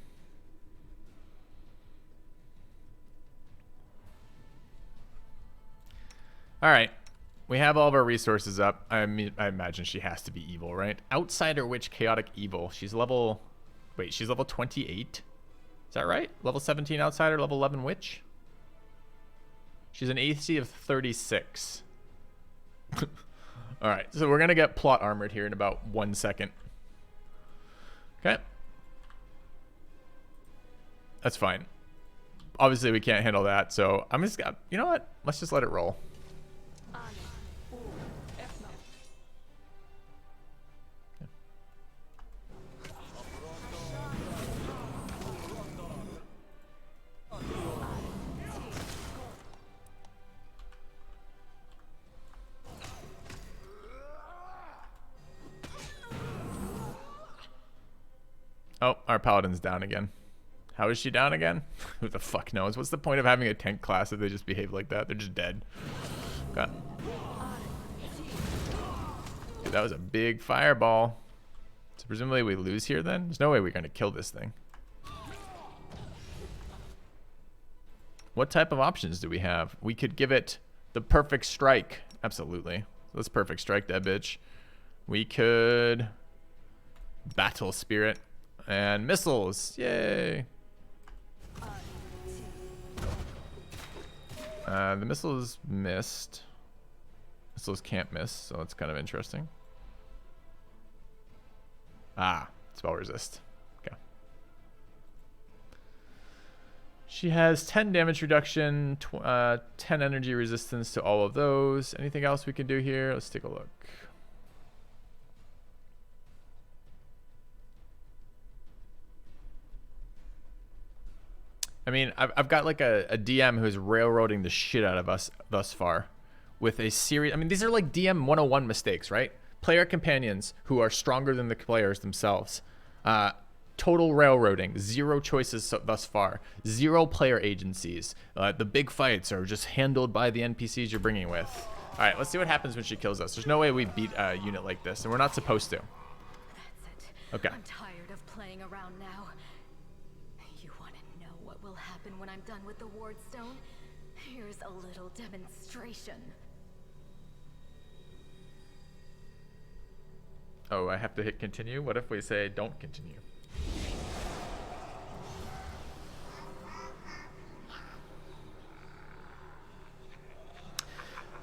All right. We have all of our resources up. I mean, I imagine she has to be evil, right? Outsider Witch Chaotic Evil. She's level 28. Is that right? Level 17 Outsider, level 11 Witch. She's an AC of 36. All right, so we're gonna get plot armored here in about 1 second. Okay. That's fine. Obviously, we can't handle that, so I'm just gonna, you know what? Let's just let it roll. Oh, our paladin's down again. How is she down again? Who the fuck knows? What's the point of having a tank class if they just behave like that? They're just dead. Okay. Dude, that was a big fireball. So presumably we lose here then? There's no way we're going to kill this thing. What type of options do we have? We could give it the perfect strike. Absolutely. Let's perfect strike that bitch. We could battle spirit. And missiles, yay! The missiles missed. Missiles can't miss, so that's kind of interesting. Ah, spell resist. Okay. She has 10 damage reduction, 10 energy resistance to all of those. Anything else we can do here? Let's take a look. I mean, I've got like a DM who's railroading the shit out of us thus far with a series. I mean, these are like DM 101 mistakes, right? Player companions who are stronger than the players themselves. Total railroading. 0 choices thus far. 0 player agencies. The big fights are just handled by the NPCs you're bringing with. All right, let's see what happens when she kills us. There's no way we beat a unit like this, and we're not supposed to. That's it. Okay. I'm tired of playing around now. You want to know what will happen when I'm done with the ward stone? Here's a little demonstration. Oh, I have to hit continue? What if we say don't continue?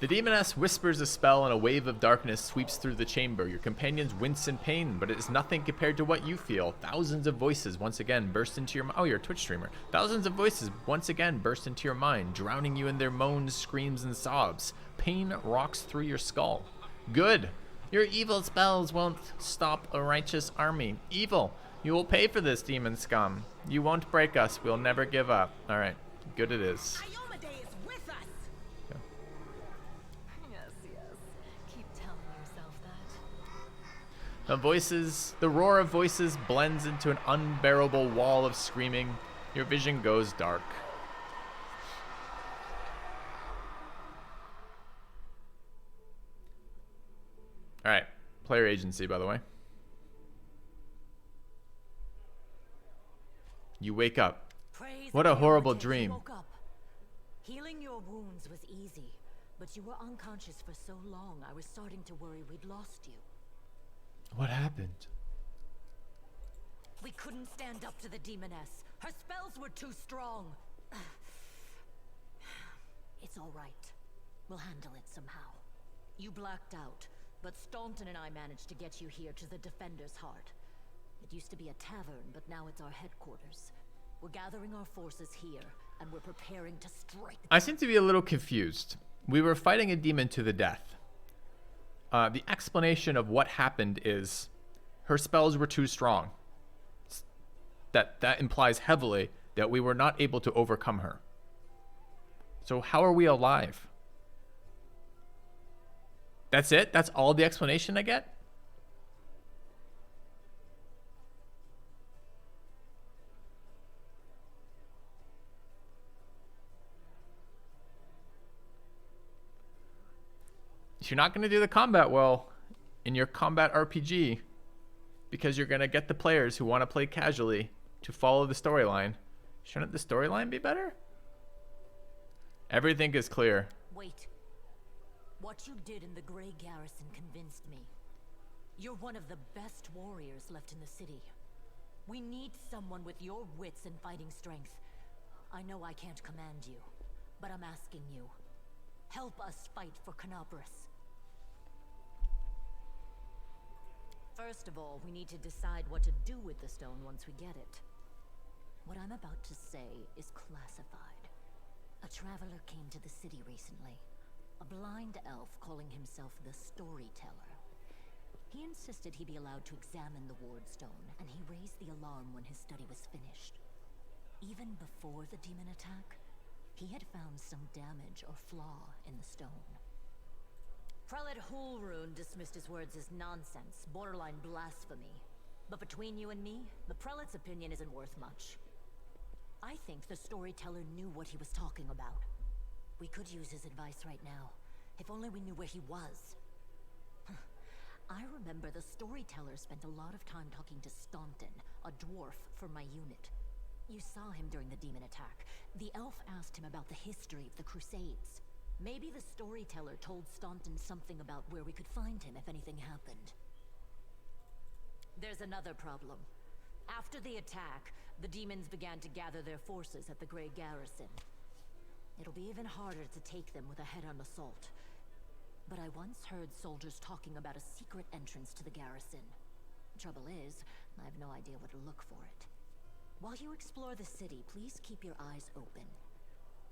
The demoness whispers a spell and a wave of darkness sweeps through the chamber. Your companions wince in pain, but it is nothing compared to what you feel. Thousands of voices once again burst into your mind. Oh, you're a Twitch streamer. Thousands of voices once again burst into your mind, drowning you in their moans, screams, and sobs. Pain rocks through your skull. Good. Your evil spells won't stop a righteous army. Evil. You will pay for this, demon scum. You won't break us. We'll never give up. All right. Good it is. Iomade is with us. Yes, yes. Keep telling yourself that. The roar of voices blends into an unbearable wall of screaming. Your vision goes dark. All right, player agency, by the way. You wake up. Praise What a the horrible heritage, you dream. woke up. Healing your wounds was easy, but you were unconscious for so long, I was starting to worry we'd lost you. What happened? We couldn't stand up to the demoness. Her spells were too strong. It's all right. We'll handle it somehow. You blacked out, but Staunton and I managed to get you here to the Defender's Heart. It used to be a tavern, but now it's our headquarters. We're gathering our forces here, and we're preparing to strike. I seem to be a little confused. We were fighting a demon to the death. The explanation of what happened is her spells were too strong. That implies heavily that we were not able to overcome her. So how are we alive? That's it? That's all the explanation I get? If you're not going to do the combat well in your combat RPG, because you're going to get the players who want to play casually to follow the storyline, shouldn't the storyline be better? Everything is clear. Wait. What you did in the Grey Garrison convinced me. You're one of the best warriors left in the city. We need someone with your wits and fighting strength. I know I can't command you, but I'm asking you. Help us fight for Canobris. First of all, we need to decide what to do with the stone once we get it. What I'm about to say is classified. A traveler came to the city recently. A blind elf calling himself the Storyteller. He insisted he be allowed to examine the ward stone, and he raised the alarm when his study was finished. Even before the demon attack, he had found some damage or flaw in the stone. Prelate Hulrune dismissed his words as nonsense, borderline blasphemy. But between you and me, the prelate's opinion isn't worth much. I think the storyteller knew what he was talking about. We could use his advice right now, if only we knew where he was. I remember the storyteller spent a lot of time talking to Staunton, a dwarf from my unit. You saw him during the demon attack. The elf asked him about the history of the Crusades. Maybe the storyteller told Staunton something about where we could find him if anything happened. There's another problem. After the attack, the demons began to gather their forces at the Grey Garrison. It'll be even harder to take them with a head-on assault. But I once heard soldiers talking about a secret entrance to the garrison. Trouble is, I have no idea where to look for it. While you explore the city, please keep your eyes open.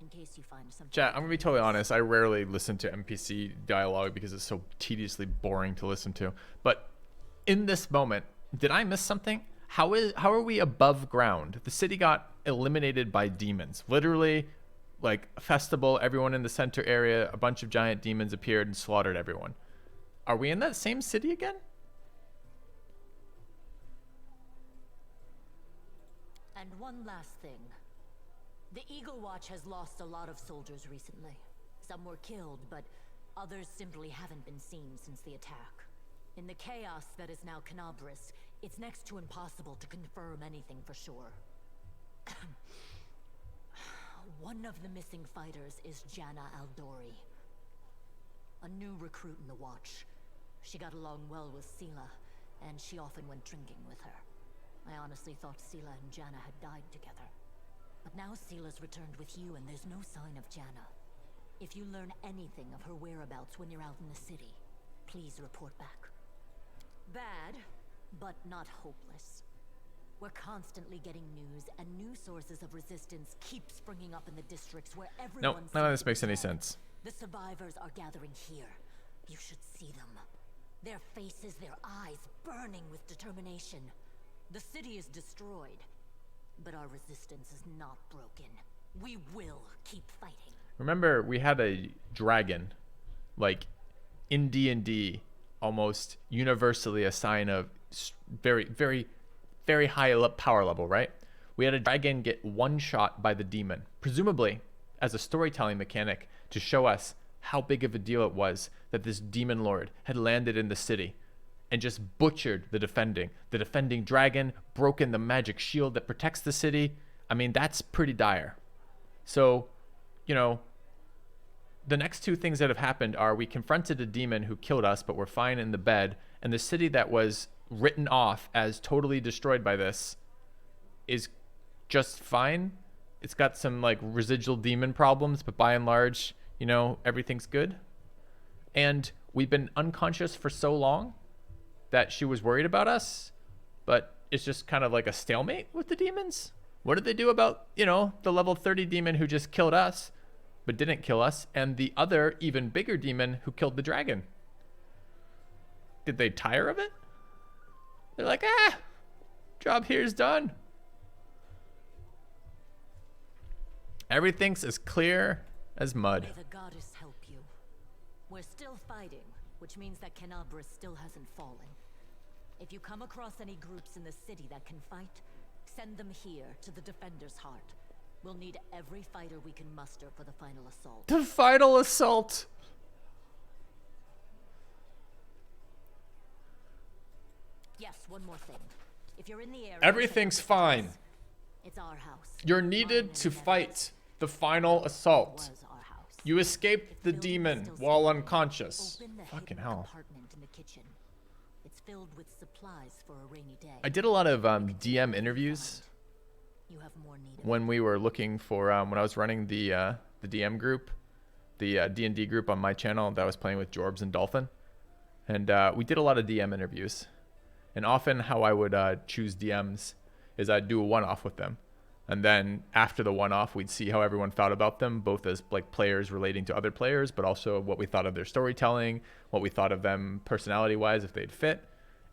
In case you find something. Chat, I'm gonna be totally honest. I rarely listen to NPC dialogue because it's so tediously boring to listen to. But in this moment, did I miss something? How are we above ground? The city got eliminated by demons. Literally, like a festival, everyone in the center area, a bunch of giant demons appeared and slaughtered everyone. Are we in that same city again? And one last thing. The Eagle Watch has lost a lot of soldiers recently. Some were killed, but others simply haven't been seen since the attack. In the chaos that is now Canobris, it's next to impossible to confirm anything for sure. One of the missing fighters is Janna Aldori. A new recruit in the Watch. She got along well with Sela, and she often went drinking with her. I honestly thought Sela and Janna had died together. But now Sela's returned with you, and there's no sign of Janna. If you learn anything of her whereabouts when you're out in the city, please report back. Bad, but not hopeless. We're constantly getting news, and new sources of resistance keep springing up in the districts where everyone. Nope, none of this makes any sense. The survivors are gathering here. You should see them. Their faces, their eyes burning with determination. The city is destroyed. But our resistance is not broken. We will keep fighting. Remember, we had a dragon, like in D&D, almost universally a sign of very, very, very high power level, right? We had a dragon get one shot by the demon, presumably as a storytelling mechanic to show us how big of a deal it was that this demon lord had landed in the city and just butchered the defending dragon, broken the magic shield that protects the city. I mean, that's pretty dire. So, you know, the next two things that have happened are we confronted a demon who killed us, but we're fine in the bed, and the city that was written off as totally destroyed by this is just fine. It's got some like residual demon problems, but by and large, you know, everything's good. And we've been unconscious for so long that she was worried about us, but it's just kind of like a stalemate with the demons. What did they do about, you know, the level 30 demon who just killed us, but didn't kill us, and the other even bigger demon who killed the dragon? Did they tire of it? They're like, job here's done. Everything's as clear as mud. May the goddess help you. We're still fighting, which means that Canabra still hasn't fallen. If you come across any groups in the city that can fight, send them here to the Defender's Heart. We'll need every fighter we can muster for the final assault. The final assault. Yes, one more thing. If you're in the area, Everything's fine. It's our house. You're needed to fight the final assault. Was our house. You escaped the demon while unconscious. Open the Fucking hidden hell. compartment in the kitchen. It's filled with supplies for a rainy day. I did a lot of DM interviews You have more needed. when we were looking for when I was running the DM group, the D&D group on my channel that I was playing with Jorbs and Dolphin, and we did a lot of DM interviews. And often how I would choose DMs is I'd do a one-off with them, and then after the one-off we'd see how everyone felt about them, both as like players relating to other players, but also what we thought of their storytelling, what we thought of them personality-wise, if they'd fit.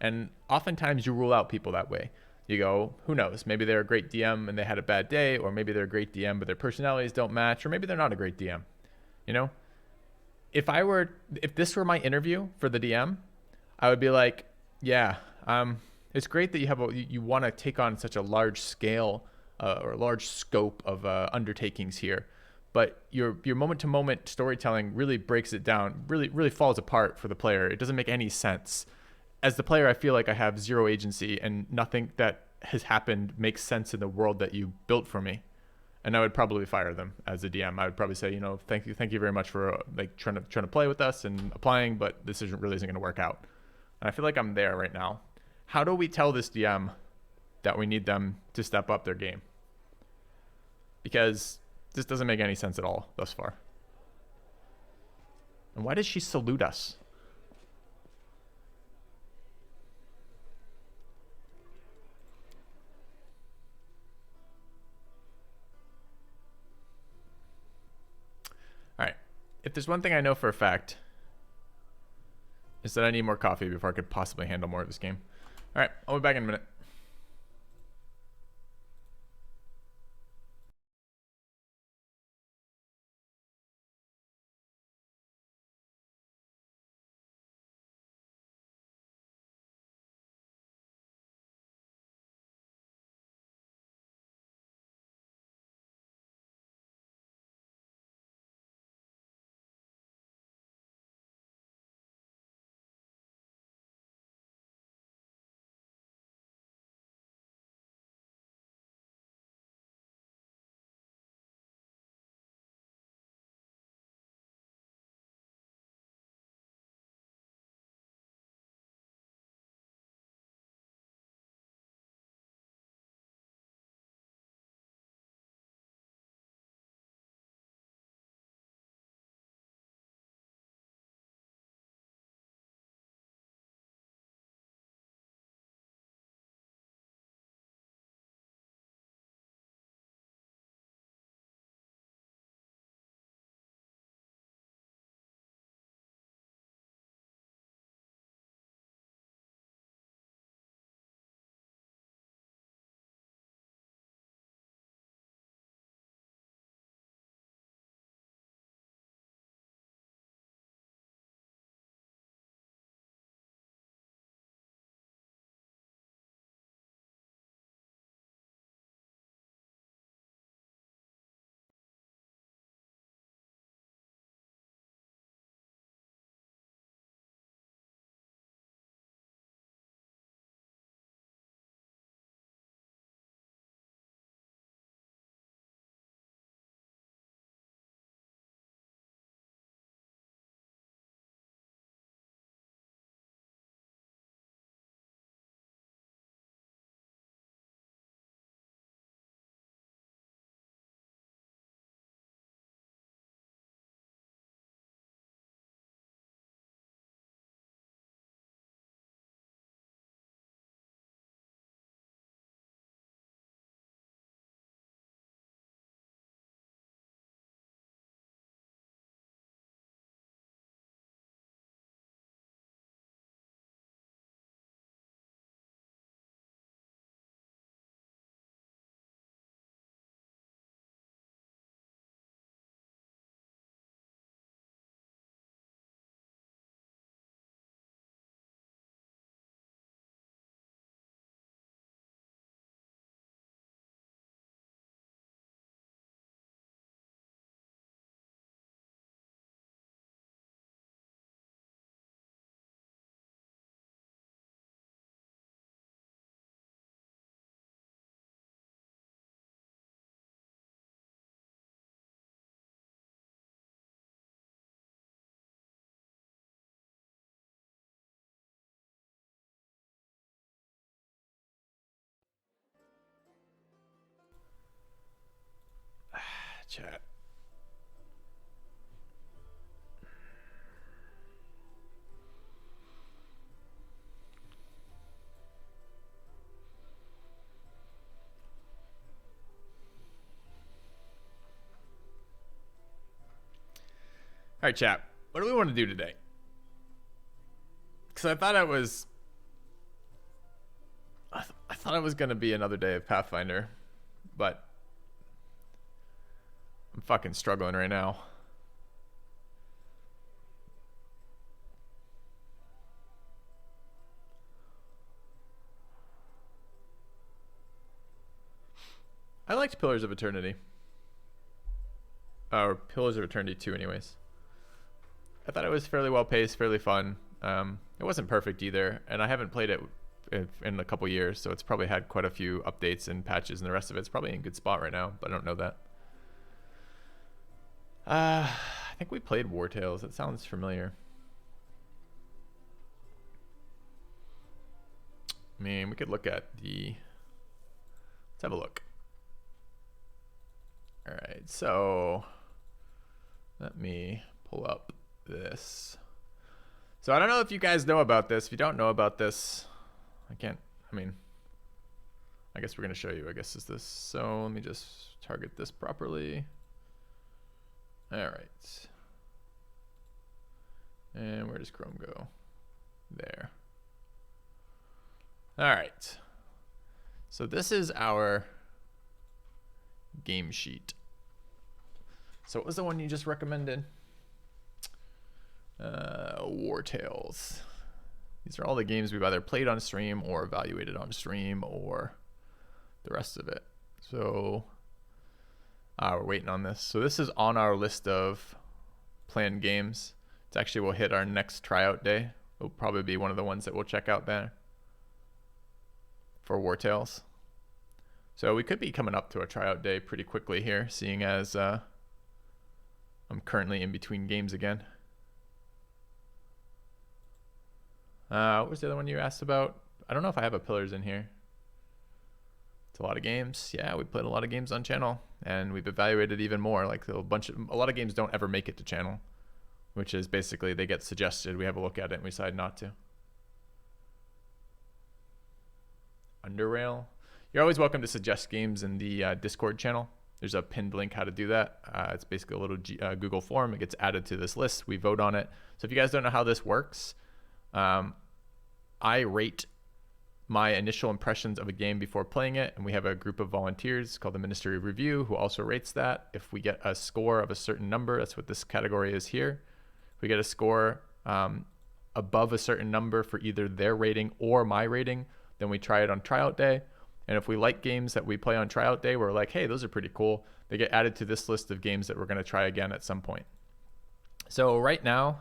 And oftentimes you rule out people that way. You go, who knows? Maybe they're a great DM and they had a bad day, or maybe they're a great DM but their personalities don't match, or maybe they're not a great DM. You know, if this were my interview for the DM, I would be like, yeah, it's great that you want to take on such a large scale or large scope of undertakings here, but your moment-to-moment storytelling really breaks it down, really falls apart for the player. It doesn't make any sense. As the player, I feel like I have zero agency, and nothing that has happened makes sense in the world that you built for me. And I would probably fire them as a DM. I would probably say, you know, thank you very much for like trying to play with us and applying, but this isn't going to work out. And I feel like I'm there right now. How do we tell this DM that we need them to step up their game? Because this doesn't make any sense at all thus far. And why does she salute us? All right. If there's one thing I know for a fact, is that I need more coffee before I could possibly handle more of this game. All right, I'll be back in a minute. Chat. All right, chat. What do we want to do today? Because I thought I thought it was going to be another day of Pathfinder, but I'm fucking struggling right now. I liked Pillars of Eternity. Or Pillars of Eternity 2 anyways. I thought it was fairly well paced, fairly fun. It wasn't perfect either, and I haven't played it in a couple years, so it's probably had quite a few updates and patches, and the rest of it's probably in a good spot right now, but I don't know that. I think we played War Tales. That sounds familiar. I mean, we could look at the... Let's have a look. All right, so let me pull up this. So I don't know if you guys know about this. If you don't know about this, I guess we're going to show you. I guess is this. So let me just target this properly. All right. And where does Chrome go? There. All right. So this is our game sheet. So what was the one you just recommended? War Tales. These are all the games we've either played on stream or evaluated on stream or the rest of it. So we're waiting on this. So this is on our list of planned games. It's actually will hit our next tryout day. It'll probably be one of the ones that we'll check out there for War Tales. So we could be coming up to a tryout day pretty quickly here, seeing as I'm currently in between games again. What was the other one you asked about? I don't know if I have a Pillars in here. It's a lot of games. Yeah, we played a lot of games on channel, and we've evaluated even more. Like a lot of games don't ever make it to channel, which is basically they get suggested, we have a look at it, and we decide not to. Underrail. You're always welcome to suggest games in the Discord channel. There's a pinned link how to do that. It's basically a little Google form. It gets added to this list. We vote on it. So if you guys don't know how this works, I rate my initial impressions of a game before playing it, and we have a group of volunteers called the Ministry of Review who also rates that. If we get a score of a certain number, that's what this category is here. If we get a score above a certain number for either their rating or my rating, then we try it on tryout day. And if we like games that we play on tryout day, we're like, hey, those are pretty cool. They get added to this list of games that we're going to try again at some point. So right now,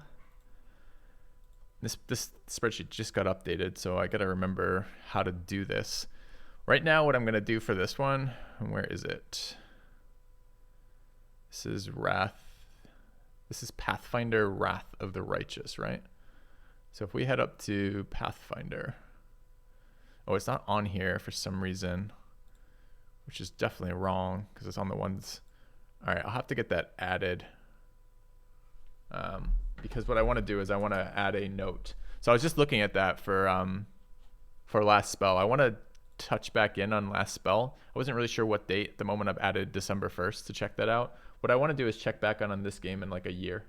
this spreadsheet just got updated, so I got to remember how to do this. Right now, what I'm going to do for this one, where is it? This is This is Pathfinder Wrath of the Righteous, right? So if we head up to Pathfinder... Oh, it's not on here for some reason, which is definitely wrong because it's on the ones. All right, I'll have to get that added because what I want to do is I want to add a note. So I was just looking at that for last spell. I want to touch back in on last spell. I wasn't really sure what date. At the moment I've added December 1st to check that out. What I want to do is check back on this game in like a year.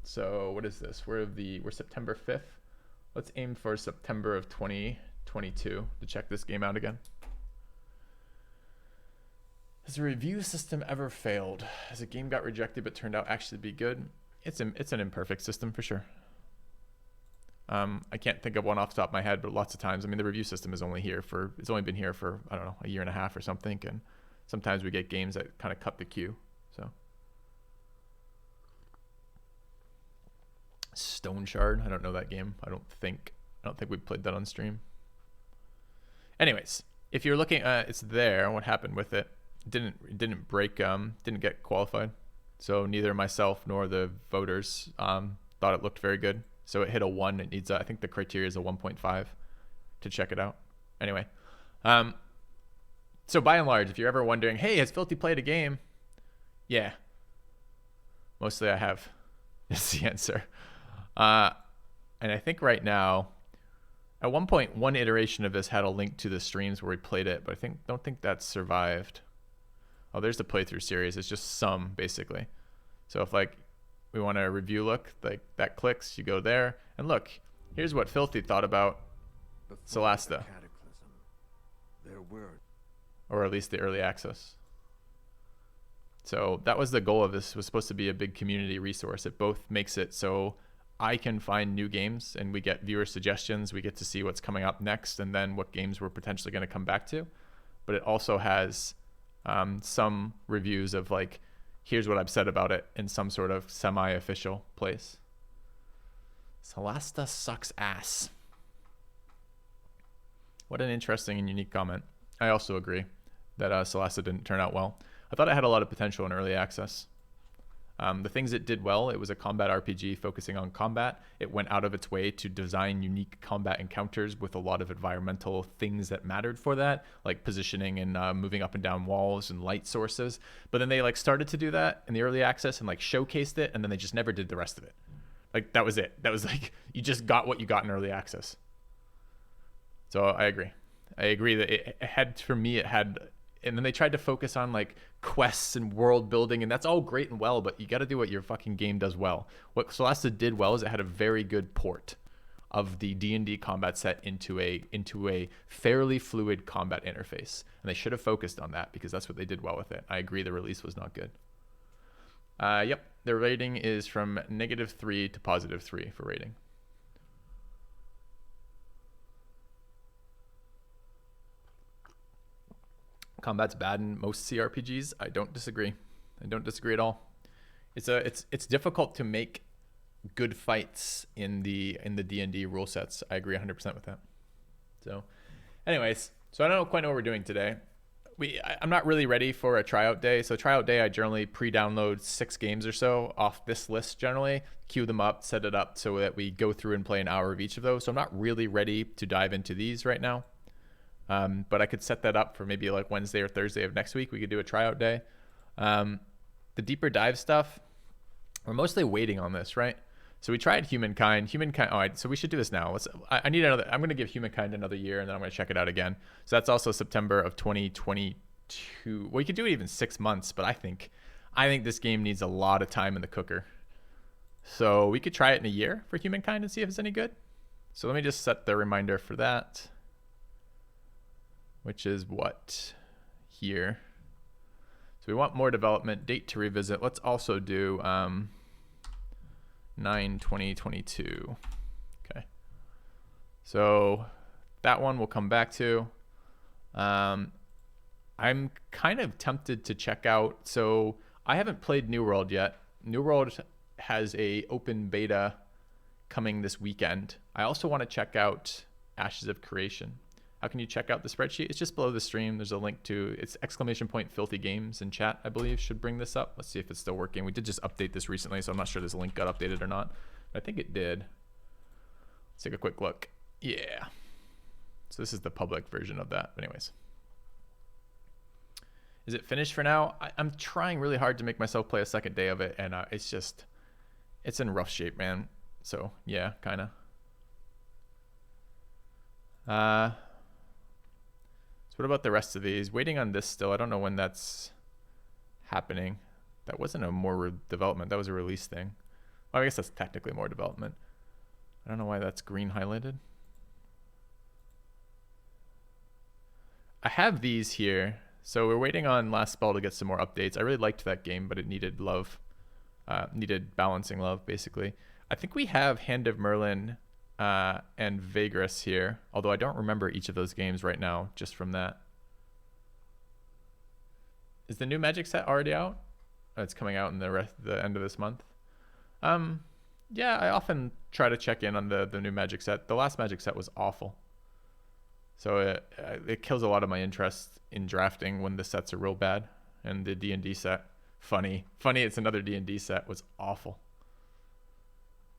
So what is this? We're September 5th. Let's aim for September of 2022 to check this game out again. Has the review system ever failed? Has a game got rejected but turned out actually to be good? It's an imperfect system for sure. I can't think of one off the top of my head, but lots of times, I mean, the review system is only been here for, I don't know, a year and a half or something, and sometimes we get games that kind of cut the queue. So Stone Shard, I don't know that game. I don't think we played that on stream. Anyways, if you're looking it's there, what happened with it? Didn't break, didn't get qualified. So neither myself nor the voters thought it looked very good. So it hit a 1. It needs I think the criteria is a 1.5 to check it out. Anyway, So by and large, if you're ever wondering, hey, has Filthy played a game? Yeah. Mostly I have. Is the answer. And I think right now, at one point, one iteration of this had a link to the streams where we played it, but don't think that's survived. Oh, there's the playthrough series. It's just some, basically. So if like we want a review look, like that clicks, you go there, and look, here's what Filthy thought about Solasta. There were, or at least the early access. So that was the goal of this, was supposed to be a big community resource. It both makes it so I can find new games and we get viewer suggestions. We get to see what's coming up next and then what games we're potentially going to come back to. But it also has some reviews of like, here's what I've said about it in some sort of semi-official place. Solasta sucks ass. What an interesting and unique comment. I also agree that Solasta didn't turn out well. I thought it had a lot of potential in early access. The things it did well, it was a combat RPG focusing on combat. It went out of its way to design unique combat encounters with a lot of environmental things that mattered for that, like positioning and moving up and down walls and light sources. But then they like started to do that in the early access and like showcased it, and then they just never did the rest of it. Like that was it. That was like, you just got what you got in early access. So I agree. I agree that it had, for me, it had, and then they tried to focus on like quests and world building, and that's all great and well, but you got to do what your fucking game does well. What Solasta did well is it had a very good port of the D&D combat set into a fairly fluid combat interface, and they should have focused on that because that's what they did well with it. I agree the release was not good. Yep, their rating is from -3 to +3 for rating. Combat's bad in most CRPGs. I don't disagree. I don't disagree at all. It's difficult to make good fights in the D&D rule sets. I agree 100% with that. So, anyways, so I don't quite know what we're doing today. I'm not really ready for a tryout day. So tryout day, I generally pre-download 6 games or so off this list generally, queue them up, set it up so that we go through and play an hour of each of those. So I'm not really ready to dive into these right now. But I could set that up for maybe like Wednesday or Thursday of next week. We could do a tryout day. The deeper dive stuff, we're mostly waiting on this, right? So we tried Humankind. All right, so we should do this now. I need another. I'm going to give Humankind another year, and then I'm going to check it out again. So that's also September of 2022. Well, you could do it even 6 months, but I think this game needs a lot of time in the cooker. So we could try it in a year for Humankind and see if it's any good. So let me just set the reminder for that, which is what here. So we want more development, date to revisit. Let's also do 9/20/22. Okay. So that one we'll come back to. I'm kind of tempted to check out. So I haven't played New World yet. New World has a open beta coming this weekend. I also want to check out Ashes of Creation. How can you check out the spreadsheet? It's just below the stream. There's a link to, it's !Filthy Games in chat, I believe, should bring this up. Let's see if it's still working. We did just update this recently, so I'm not sure this link got updated or not. But I think it did. Let's take a quick look. Yeah. So this is the public version of that. But anyways. Is it finished for now? I'm trying really hard to make myself play a second day of it, and it's in rough shape, man. So yeah, kind of. What about the rest of these? Waiting on this still. I don't know when that's happening. That wasn't a more development. That was a release thing. Well, I guess that's technically more development. I don't know why that's green highlighted. I have these here. So we're waiting on Last Spell to get some more updates. I really liked that game, but it needed love. Needed balancing love, basically. I think we have Hand of Merlin and Vagrus here, although I don't remember each of those games right now just from that. Is the new Magic set already out? Oh, it's coming out in the end of this month. Yeah, I often try to check in on the new Magic set. The last Magic set was awful, so it kills a lot of my interest in drafting when the sets are real bad. And the D&D set, funny it's another D&D set, was awful.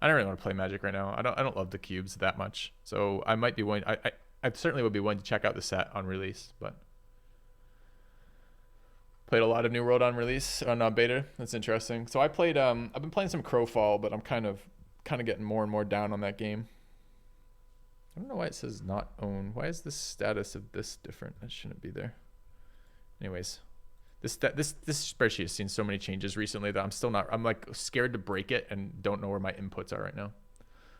I don't really want to play Magic right now. I don't love the cubes that much. So I might be willing. I certainly would be willing to check out the set on release, but Played a lot of New World on release on beta. That's interesting. So I played. I've been playing some Crowfall, but I'm kind of getting more and more down on that game. I don't know why it says not owned. Why is the status of this different? That shouldn't be there. Anyways, this spreadsheet has seen so many changes recently that I'm still not. I'm like scared to break it and don't know where my inputs are right now.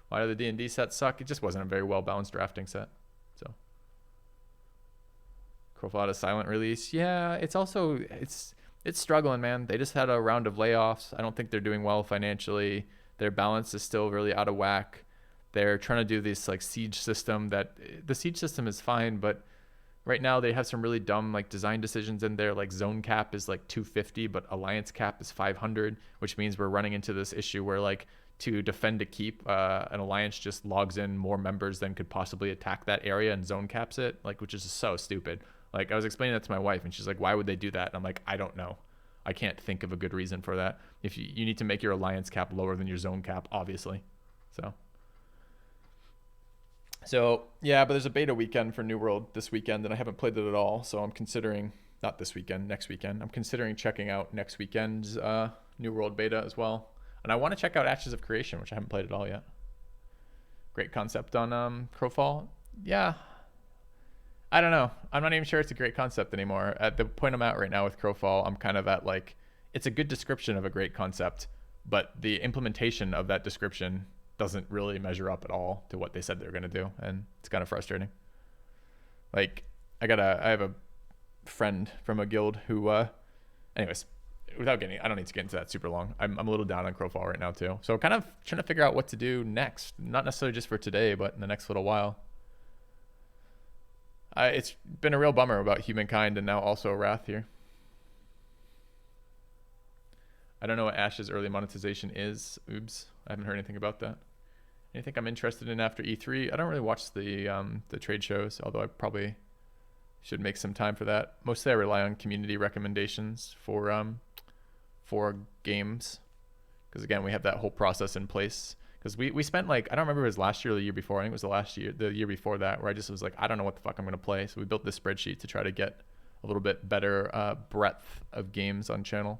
Why do the D&D sets suck? It just wasn't a very well balanced drafting set. So. Crowfall had a silent release. Yeah, it's also it's struggling, man. They just had a round of layoffs. I don't think they're doing well financially. Their balance is still really out of whack. They're trying to do this like siege system that the siege system is fine, but right now they have some really dumb like design decisions in there. Like zone cap is like 250, but alliance cap is 500, which means we're running into this issue where like to defend a keep, an alliance just logs in more members than could possibly attack that area and zone caps it, like, which is just so stupid. Like, I was explaining that to my wife, and she's like, why would they do that? And I'm like, I don't know. I can't think of a good reason for that. If you need to make your alliance cap lower than your zone cap, obviously. So yeah, but there's a beta weekend for New World this weekend, and I haven't played it at all. So I'm considering, not this weekend, next weekend. I'm considering checking out next weekend's New World beta as well. And I want to check out Ashes of Creation, which I haven't played at all yet. Great concept on Crowfall. Yeah. I don't know. I'm not even sure it's a great concept anymore. At the point I'm at right now with Crowfall, I'm kind of at like, it's a good description of a great concept, but the implementation of that description doesn't really measure up at all to what they said they were going to do. And it's kind of frustrating. Like I have a friend from a guild who, anyways, without getting, I don't need to get into that super long. I'm a little down on Crowfall right now too. So kind of trying to figure out what to do next, not necessarily just for today, but in the next little while. It's been a real bummer about Humankind and now also Wrath here. I don't know what Ash's early monetization is. Oops, I haven't heard anything about that. Anything I'm interested in after E3? I don't really watch the trade shows, although I probably should make some time for that. Mostly I rely on community recommendations for games, because again, we have that whole process in place. Because we spent like, I don't remember if it was last year or the year before. I think it was the year before that, where I just was like, I don't know what the fuck I'm going to play. So we built this spreadsheet to try to get a little bit better breadth of games on channel.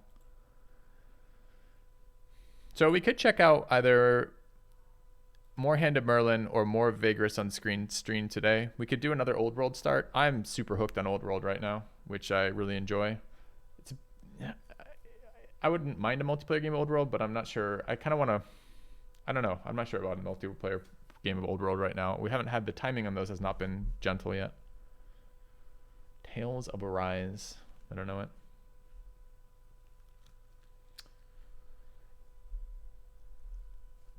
So we could check out either more Hand of Merlin or more Vigorous on stream today. We could do another Old World start. I'm super hooked on Old World right now, which I really enjoy. I wouldn't mind a multiplayer game of Old World, but I'm not sure. I kind of want to, I don't know. I'm not sure about a multiplayer game of Old World right now. We haven't had, the timing on those has not been gentle yet. Tales of Arise. I don't know it.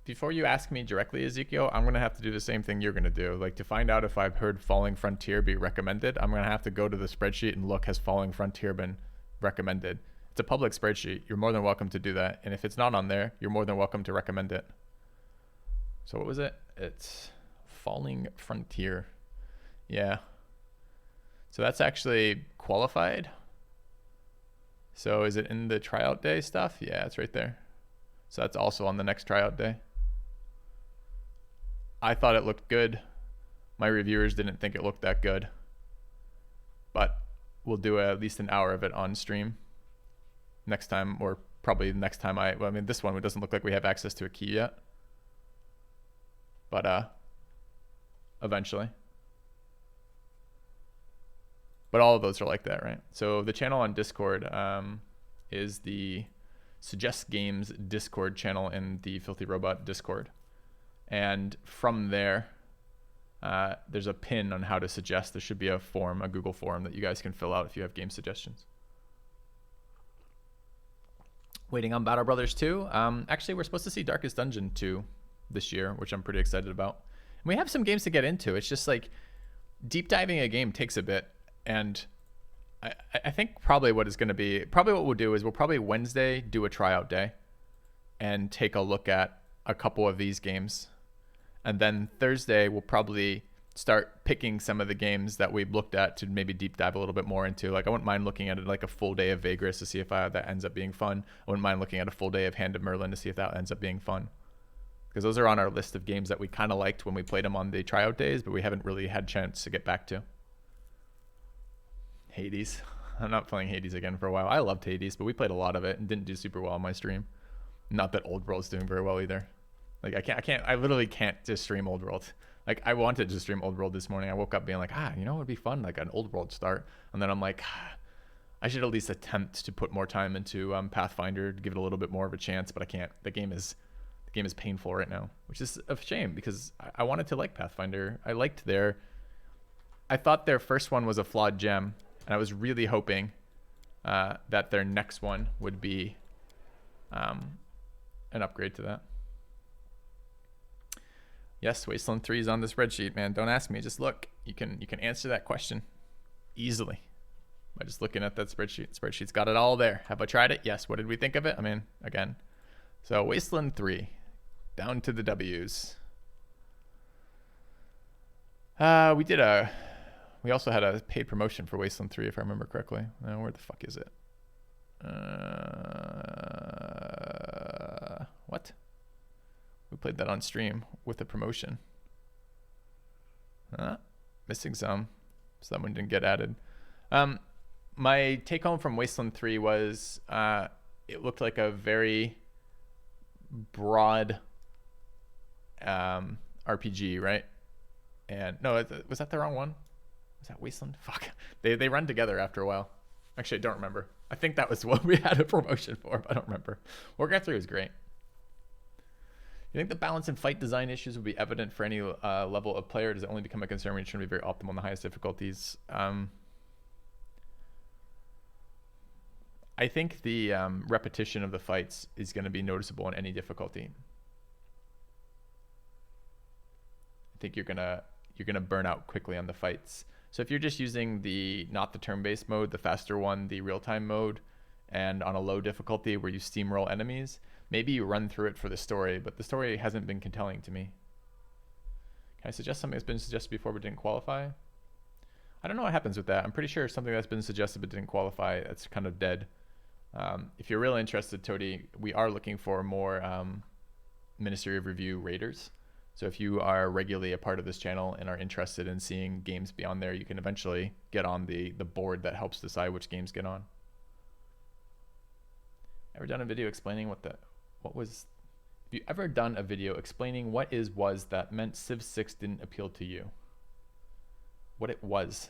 Before you ask me directly, Ezekiel, I'm going to have to do the same thing you're going to do. Like, to find out if I've heard Falling Frontier be recommended, I'm going to have to go to the spreadsheet and look, has Falling Frontier been recommended? It's a public spreadsheet. You're more than welcome to do that. And if it's not on there, you're more than welcome to recommend it. So what was it? It's Falling Frontier. Yeah. So that's actually qualified. So is it in the tryout day stuff? Yeah, it's right there. So that's also on the next tryout day. I thought it looked good. My reviewers didn't think it looked that good. But we'll do at least an hour of it on stream next time, or probably the next time I mean, this one, it doesn't look like we have access to a key yet. But eventually. But all of those are like that, right? So the channel on Discord is the Suggest Games Discord channel in the Filthy Robot Discord. And from there, there's a pin on how to suggest. There should be a form, a Google form that you guys can fill out if you have game suggestions. Waiting on Battle Brothers 2. Actually, we're supposed to see Darkest Dungeon 2 this year, which I'm pretty excited about. And we have some games to get into. It's just like deep diving a game takes a bit. And I think probably what we'll do is we'll probably Wednesday do a tryout day and take a look at a couple of these games. And then Thursday, we'll probably start picking some of the games that we've looked at to maybe deep dive a little bit more into. Like, I wouldn't mind looking at it like a full day of Vagrant to see if that ends up being fun. I wouldn't mind looking at a full day of Hand of Merlin to see if that ends up being fun. Because those are on our list of games that we kind of liked when we played them on the tryout days, but we haven't really had a chance to get back to. Hades. I'm not playing Hades again for a while. I loved Hades, but we played a lot of it and didn't do super well on my stream. Not that Old World's doing very well either. Like I literally can't just stream Old World. Like I wanted to stream Old World this morning. I woke up being like, you know, it'd be fun, like an Old World start. And then I'm like, I should at least attempt to put more time into Pathfinder to give it a little bit more of a chance, but I can't. The game is painful right now, which is a shame because I wanted to like Pathfinder. I thought their first one was a flawed gem, and I was really hoping that their next one would be an upgrade to that. Yes, Wasteland 3 is on the spreadsheet, man. Don't ask me. Just look. You can answer that question easily by just looking at that spreadsheet. Spreadsheet's got it all there. Have I tried it? Yes. What did we think of it? I mean, again. So Wasteland 3, down to the W's. We also had a paid promotion for Wasteland 3, if I remember correctly. Where the fuck is it? What? We played that on stream with a promotion. Missing some. Someone didn't get added. My take home from Wasteland 3 was it looked like a very broad RPG, right? And no, was that the wrong one? Was that Wasteland? Fuck. They run together after a while. Actually, I don't remember. I think that was what we had a promotion for, but I don't remember. Warcraft 3 was great. You think the balance and fight design issues would be evident for any level of player? Does it only become a concern when it's trying to be very optimal in the highest difficulties? I think the repetition of the fights is going to be noticeable in any difficulty. I think you're gonna burn out quickly on the fights. So if you're just using not the turn-based mode, the faster one, the real-time mode, and on a low difficulty where you steamroll enemies, maybe you run through it for the story, but the story hasn't been compelling to me. Can I suggest something that's been suggested before but didn't qualify? I don't know what happens with that. I'm pretty sure something that's been suggested but didn't qualify, that's kind of dead. If you're really interested, Toady, we are looking for more Ministry of Review raiders. So if you are regularly a part of this channel and are interested in seeing games beyond there, you can eventually get on the board that helps decide which games get on. Ever done a video explaining have you ever done a video explaining what was that meant Civ 6 didn't appeal to you? What it was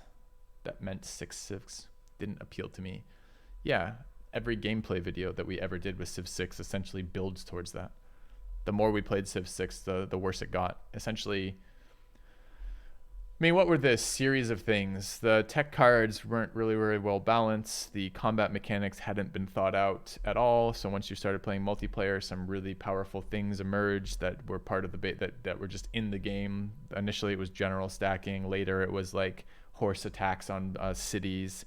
that meant Civ 6 didn't appeal to me? Yeah, every gameplay video that we ever did with Civ 6 essentially builds towards that. The more we played Civ 6, the worse it got. Essentially, I mean, what were the series of things? The tech cards weren't really very well balanced. The combat mechanics hadn't been thought out at all. So once you started playing multiplayer, some really powerful things emerged that were part of the that were just in the game. Initially, it was general stacking. Later, it was like horse attacks on cities.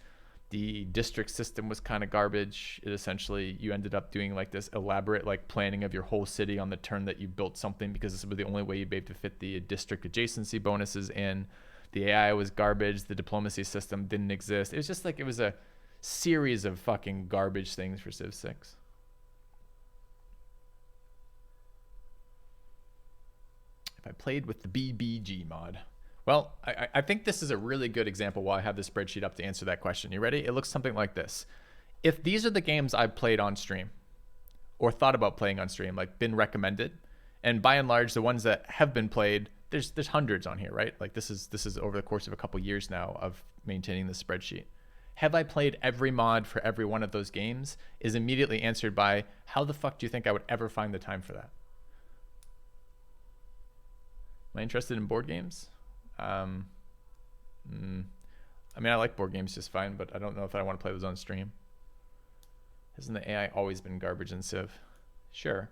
The district system was kind of garbage. It essentially, you ended up doing like this elaborate like planning of your whole city on the turn that you built something, because this was the only way you'd be able to fit the district adjacency bonuses in. The AI was garbage. The diplomacy system didn't exist. It was just like, it was a series of fucking garbage things for Civ 6. If I played with the BBG mod. Well, I think this is a really good example why I have this spreadsheet up to answer that question. You ready? It looks something like this. If these are the games I've played on stream or thought about playing on stream, like been recommended, and by and large, the ones that have been played, there's hundreds on here, right? Like this is over the course of a couple years now of maintaining the spreadsheet. Have I played every mod for every one of those games is immediately answered by, how the fuck do you think I would ever find the time for that? Am I interested in board games? I mean, I like board games just fine, but I don't know if I want to play those on stream. Hasn't the AI always been garbage in Civ? Sure.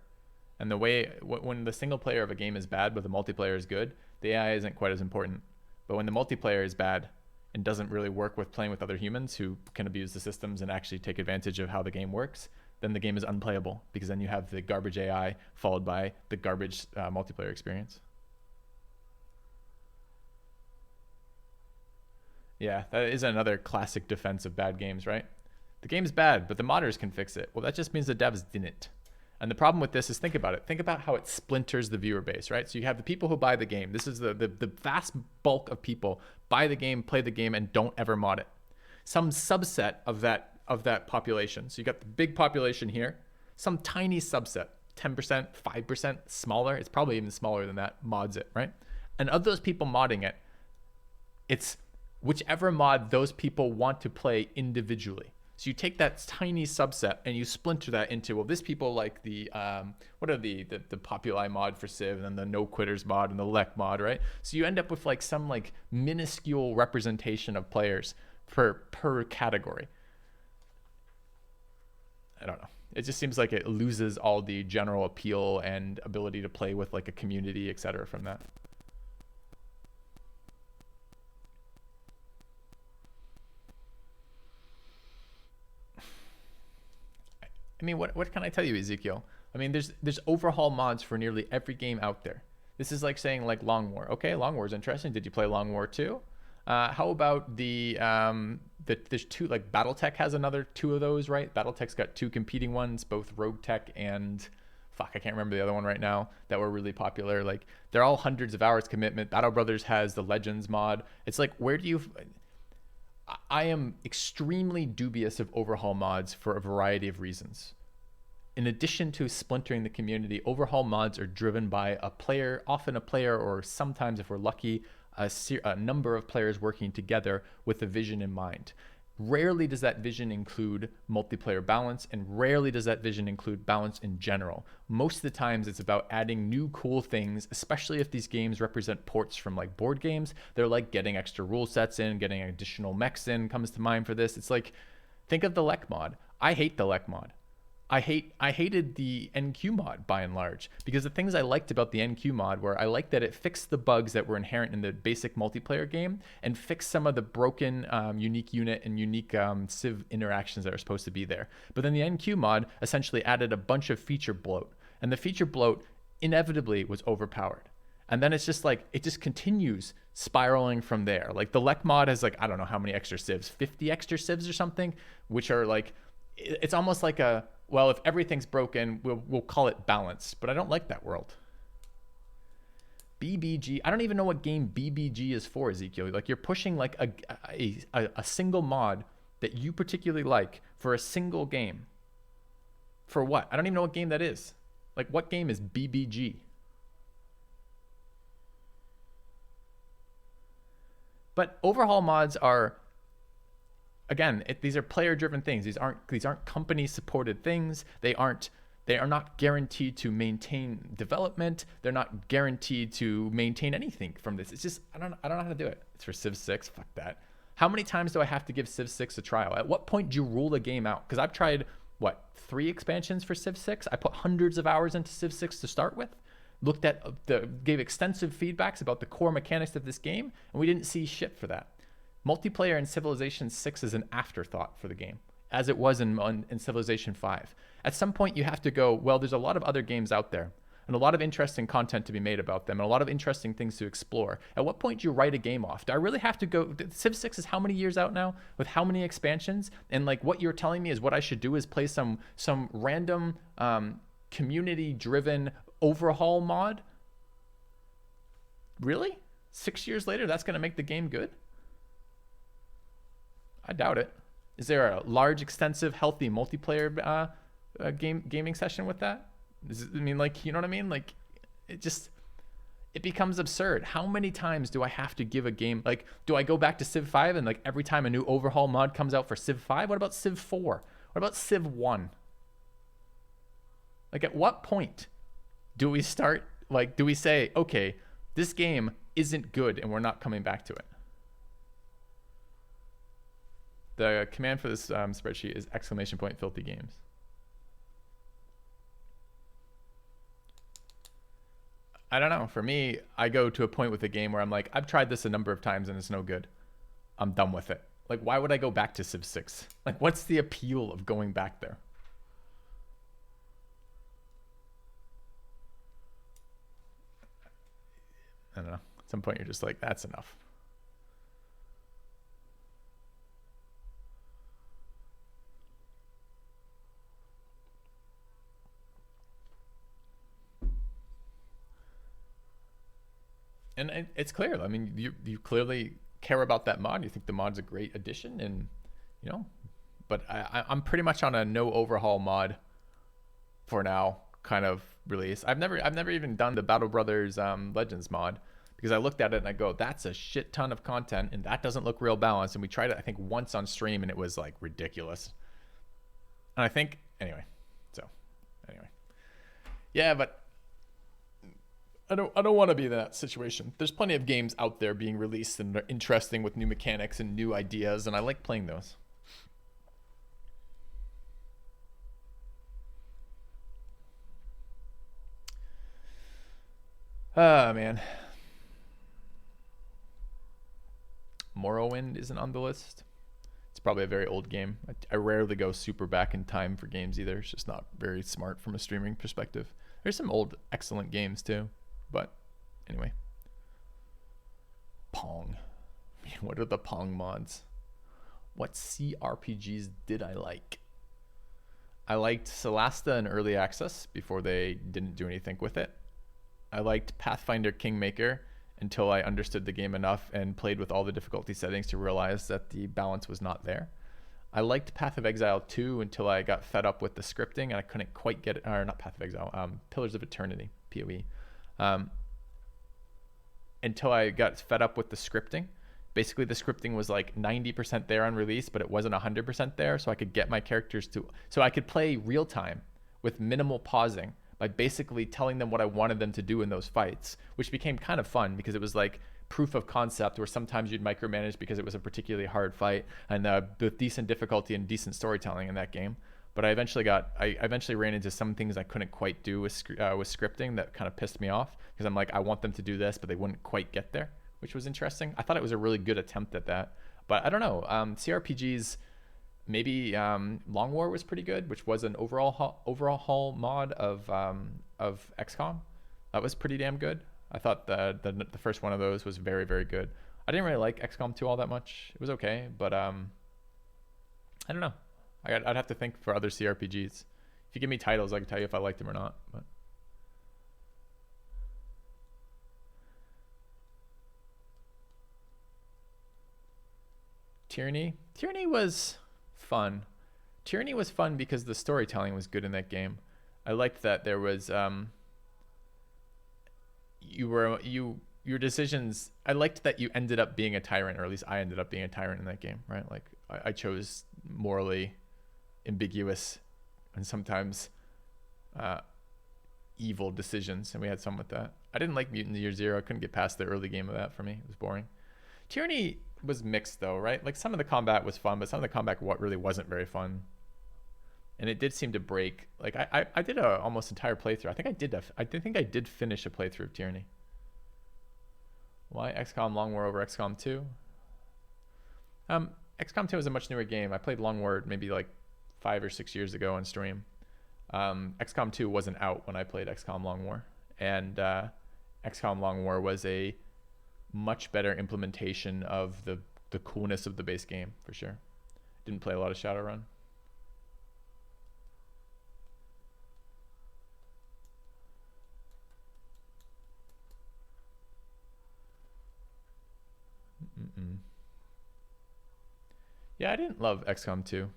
And the way, when the single player of a game is bad but the multiplayer is good, the AI isn't quite as important. But when the multiplayer is bad and doesn't really work with playing with other humans who can abuse the systems and actually take advantage of how the game works, then the game is unplayable, because then you have the garbage AI followed by the garbage multiplayer experience. Yeah, that is another classic defense of bad games, right? The game's bad, but the modders can fix it. Well, that just means the devs didn't. And the problem with this is, think about it. Think about how it splinters the viewer base, right? So you have the people who buy the game. This is the vast bulk of people buy the game, play the game, and don't ever mod it. some subset of that population. So you got the big population here, some tiny subset, 10%, 5%, smaller. It's probably even smaller than that, mods it, right? And of those people modding it, it's whichever mod those people want to play individually. So you take that tiny subset and you splinter that into, well, this people like the, what are the Populi mod for Civ, and then the No Quitters mod and the Lek mod, right? So you end up with like some like minuscule representation of players per category. I don't know. It just seems like it loses all the general appeal and ability to play with like a community, etc. from that. I mean, what can I tell you, Ezekiel? I mean, there's overhaul mods for nearly every game out there. This is like saying like Long War. Okay, Long War is interesting. Did you play Long War 2? How about there's two, like BattleTech has another 2 of those, right? BattleTech's got 2 competing ones, both Rogue Tech and I can't remember the other one right now, that were really popular. Like they're all hundreds of hours commitment. Battle Brothers has the Legends mod. It's like, where do you... I am extremely dubious of overhaul mods for a variety of reasons. In addition to splintering the community, overhaul mods are driven by a player, often a player, or sometimes, if we're lucky, a number of players working together with a vision in mind. Rarely does that vision include multiplayer balance, and rarely does that vision include balance in general. Most of the times it's about adding new cool things, especially if these games represent ports from like board games. They're like getting extra rule sets in, getting additional mechs in comes to mind for this. It's like, think of the Lek mod. I hate the Lek mod. I hated the NQ mod by and large, because the things I liked about the NQ mod were I liked that it fixed the bugs that were inherent in the basic multiplayer game and fixed some of the broken unique unit and unique Civ interactions that are supposed to be there. But then the NQ mod essentially added a bunch of feature bloat, and the feature bloat inevitably was overpowered. And then it's just like, it just continues spiraling from there. Like the Lek mod has like, I don't know how many extra civs, 50 extra civs or something, which are like, it's almost like a, well, if everything's broken, we'll call it balanced. But I don't like that world. BBG, I don't even know what game BBG is for, Ezekiel. Like you're pushing like a single mod that you particularly like for a single game. For what? I don't even know what game that is. Like what game is BBG? But overhaul mods are, again, these are player-driven things. These aren't company-supported things. They are not guaranteed to maintain development. They're not guaranteed to maintain anything from this. It's just I don't know how to do it. It's for Civ 6. Fuck that. How many times do I have to give Civ 6 a trial? At what point do you rule a game out? Because I've tried 3 expansions for Civ 6. I put hundreds of hours into Civ 6 to start with. Looked at gave extensive feedbacks about the core mechanics of this game, and we didn't see shit for that. Multiplayer in Civilization 6 is an afterthought for the game, as it was in Civilization 5. At some point, you have to go, well, there's a lot of other games out there, and a lot of interesting content to be made about them, and a lot of interesting things to explore. At what point do you write a game off? Do I really have to go? Civ 6 is how many years out now, with how many expansions? And like what you're telling me is what I should do is play some random community-driven overhaul mod? Really? 6 years later, that's going to make the game good? I doubt it. Is there a large, extensive, healthy multiplayer gaming session with that? I mean, like, you know what I mean? Like, it becomes absurd. How many times do I have to give a game? Like, do I go back to Civ 5 and like every time a new overhaul mod comes out for Civ 5? What about Civ 4? What about Civ 1? Like, at what point do we start, like, do we say, okay, this game isn't good and we're not coming back to it? The command for this spreadsheet is !filthy games. I don't know. For me, I go to a point with a game where I'm like, I've tried this a number of times and it's no good. I'm done with it. Like, why would I go back to Civ 6? Like, what's the appeal of going back there? I don't know. At some point, you're just like, that's enough. And it's clear. I mean, you clearly care about that mod. You think the mod's a great addition, and you know. But I'm pretty much on a no overhaul mod for now kind of release. I've never even done the Battle Brothers Legends mod because I looked at it and I go, that's a shit ton of content and that doesn't look real balanced. And we tried it, I think, once on stream and it was like ridiculous. And I think anyway. Yeah, but I don't want to be in that situation. There's plenty of games out there being released and they're interesting with new mechanics and new ideas, and I like playing those. Ah, man. Morrowind isn't on the list. It's probably a very old game. I rarely go super back in time for games either. It's just not very smart from a streaming perspective. There's some old excellent games too, but anyway. Pong. What are the Pong mods? What CRPGs did I like? I liked Solasta in early access before they didn't do anything with it. I liked Pathfinder Kingmaker until I understood the game enough and played with all the difficulty settings to realize that the balance was not there. I liked Path of Exile 2 until I got fed up with the scripting and I couldn't quite get it, or not Path of Exile, Pillars of Eternity, PoE. Until I got fed up with the scripting. Basically, the scripting was like 90% there on release, but it wasn't 100% there, so I could get my characters to... So I could play real time with minimal pausing by basically telling them what I wanted them to do in those fights, which became kind of fun because it was like proof of concept where sometimes you'd micromanage because it was a particularly hard fight and with decent difficulty and decent storytelling in that game. But I eventually ran into some things I couldn't quite do with scripting that kind of pissed me off because I'm like, I want them to do this, but they wouldn't quite get there, which was interesting. I thought it was a really good attempt at that, but I don't know. CRPGs, maybe Long War was pretty good, which was an overhaul mod of XCOM. That was pretty damn good. I thought the first one of those was very, very good. I didn't really like XCOM 2 all that much. It was okay, but I don't know. I'd have to think for other CRPGs. If you give me titles, I can tell you if I liked them or not. But Tyranny was fun. Tyranny was fun because the storytelling was good in that game. I liked that there was your decisions. I liked that you ended up being a tyrant, or at least I ended up being a tyrant in that game, right? Like I chose morally ambiguous and sometimes evil decisions, and we had some with that. I didn't like Mutant Year Zero. I couldn't get past the early game of that for me. It was boring. Tyranny was mixed though, right? Like some of the combat was fun, but some of the combat really wasn't very fun. And it did seem to break. Like I did a almost entire playthrough. I think I did finish a playthrough of Tyranny. Why XCOM Long War over XCOM 2? XCOM 2 is a much newer game. I played Long War maybe like 5 or 6 years ago on stream. XCOM 2 wasn't out when I played XCOM Long War, and XCOM Long War was a much better implementation of the coolness of the base game for sure. Didn't play a lot of Shadowrun. Yeah, I didn't love XCOM 2. And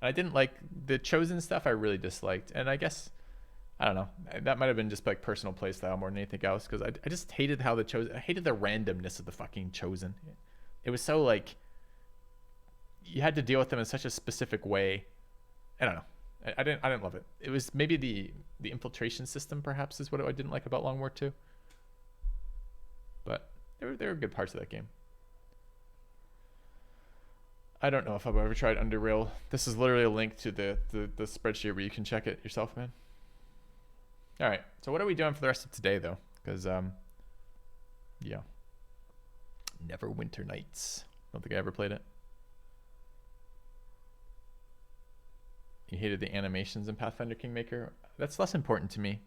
I didn't like the Chosen stuff. I really disliked, and I guess I don't know. That might have been just like personal playstyle more than anything else, because I just hated how the Chosen. I hated the randomness of the fucking Chosen. It was so like you had to deal with them in such a specific way. I don't know. I didn't love it. It was maybe the infiltration system perhaps is what I didn't like about Long War 2. But there were good parts of that game. I don't know if I've ever tried Underrail. This is literally a link to the spreadsheet where you can check it yourself, man. All right. So what are we doing for the rest of today, though? Because, yeah. Neverwinter Nights. Don't think I ever played it. You hated the animations in Pathfinder Kingmaker? That's less important to me.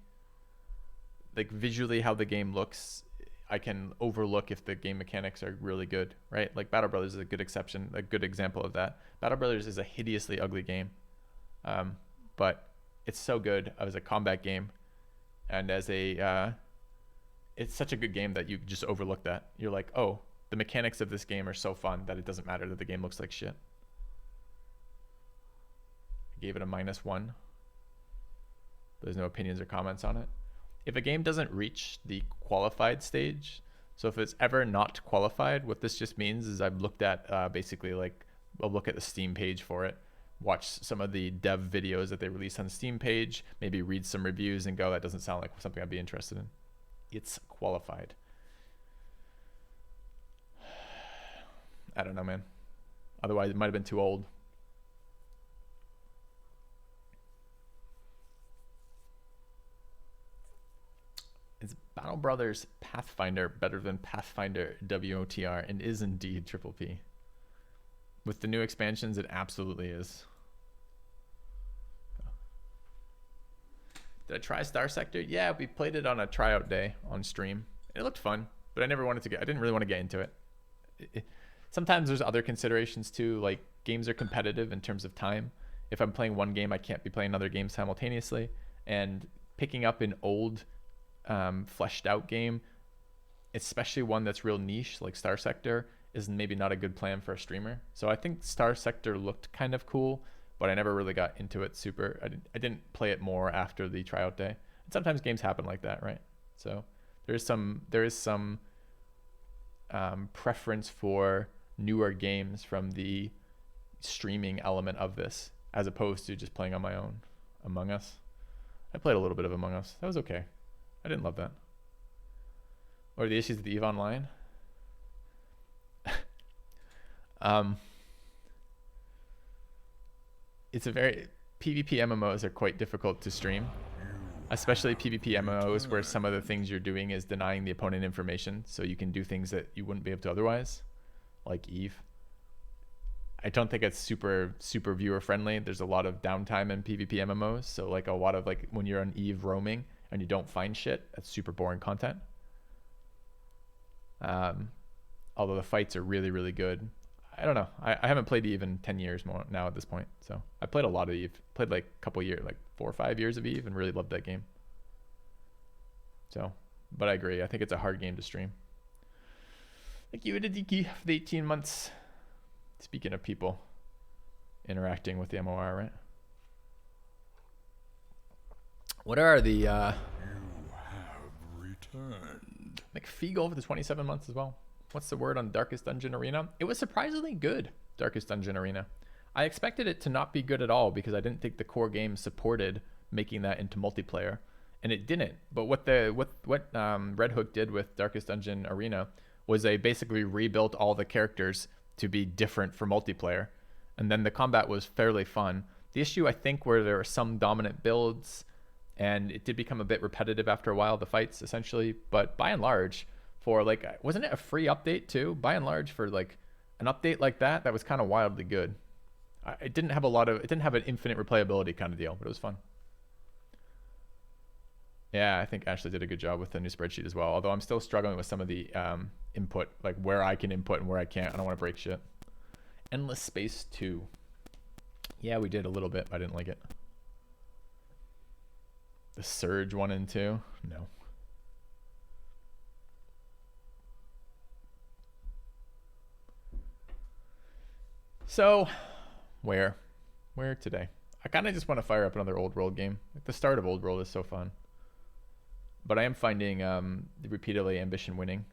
Like, visually how the game looks, I can overlook if the game mechanics are really good, right? Like Battle Brothers is a good example of that. Battle Brothers is a hideously ugly game, but it's so good as a combat game, and as it's such a good game that you just overlook that. You're like, oh, the mechanics of this game are so fun that it doesn't matter that the game looks like shit. I gave it a -1. There's no opinions or comments on it. If a game doesn't reach the qualified stage, so if it's ever not qualified, what this just means is I've looked at basically like I'll look at the Steam page for it, watch some of the dev videos that they release on the Steam page, maybe read some reviews and go, that doesn't sound like something I'd be interested in. It's qualified. I don't know, man. Otherwise, it might have been too old. Is Battle Brothers Pathfinder better than Pathfinder WOTR? And is indeed Triple P. With the new expansions, it absolutely is. Did I try Star Sector? Yeah, we played it on a tryout day on stream. It looked fun, but I didn't really want to get into it. Sometimes there's other considerations too, like games are competitive in terms of time. If I'm playing one game, I can't be playing another game simultaneously. And picking up an old, fleshed out game, especially one that's real niche like Star Sector, is maybe not a good plan for a streamer. So I think Star Sector looked kind of cool, but I never really got into it super. I didn't play it more after the tryout day. And sometimes games happen like that, right? So there is some preference for newer games from the streaming element of this, as opposed to just playing on my own. Among Us. I played a little bit of Among Us. That was okay. I didn't love that. Or the issues with EVE Online. It's a very PvP MMOs are quite difficult to stream, especially PvP MMOs where some of the things you're doing is denying the opponent information, so you can do things that you wouldn't be able to otherwise, like EVE. I don't think it's super viewer friendly. There's a lot of downtime in PvP MMOs, so like a lot of like when you're on EVE roaming and you don't find shit, that's super boring content. Although the fights are really, really good. I don't know. I haven't played EVE in 10 years more now at this point. So I played a lot of EVE. Played like a couple years, like 4 or 5 years of EVE, and really loved that game. So, but I agree. I think it's a hard game to stream. Thank you, Idadiki, for the 18 months. Speaking of people interacting with the MOR, right? What are the... You have returned. McFeagle for the 27 months as well. What's the word on Darkest Dungeon Arena? It was surprisingly good, Darkest Dungeon Arena. I expected it to not be good at all because I didn't think the core game supported making that into multiplayer, and it didn't. But what Red Hook did with Darkest Dungeon Arena was they basically rebuilt all the characters to be different for multiplayer, and then the combat was fairly fun. The issue, I think, where there are some dominant builds, and it did become a bit repetitive after a while, the fights essentially, but by and large, for like, wasn't it a free update too? By and large, for like an update like that, that was kind of wildly good. It didn't have an infinite replayability kind of deal, but it was fun. Yeah, I think Ashley did a good job with the new spreadsheet as well. Although I'm still struggling with some of the input, like where I can input and where I can't. I don't want to break shit. Endless Space 2. Yeah, we did a little bit, but I didn't like it. The Surge 1 and 2? No. So, where today? I kind of just want to fire up another Old World game. Like the start of Old World is so fun. But I am finding repeatedly ambition winning.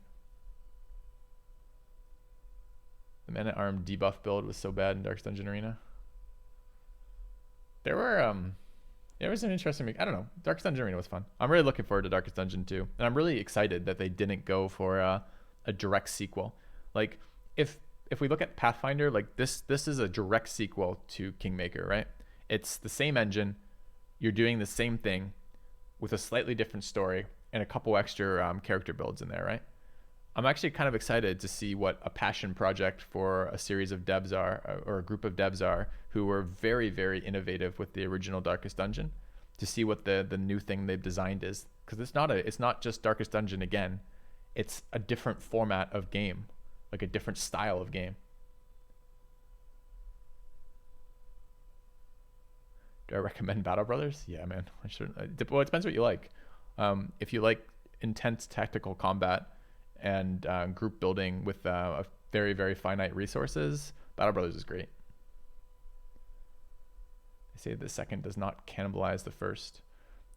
The Man-at-Arm debuff build was so bad in Darkest Dungeon Arena. There was an interesting... I don't know. Darkest Dungeon Arena was fun. I'm really looking forward to Darkest Dungeon 2. And I'm really excited that they didn't go for a direct sequel. Like, if we look at Pathfinder, like this is a direct sequel to Kingmaker, right? It's the same engine. You're doing the same thing with a slightly different story and a couple extra character builds in there, right? I'm actually kind of excited to see what a passion project for a series of devs are, or a group of devs are, who were very, very innovative with the original Darkest Dungeon, to see what the new thing they've designed is. Because it's not just Darkest Dungeon again. It's a different format of game, like a different style of game. Do I recommend Battle Brothers? Yeah, man. I should. Well, it depends what you like. If you like intense tactical combat and group building with a very, very finite resources, Battle Brothers is great. say the second does not cannibalize the first.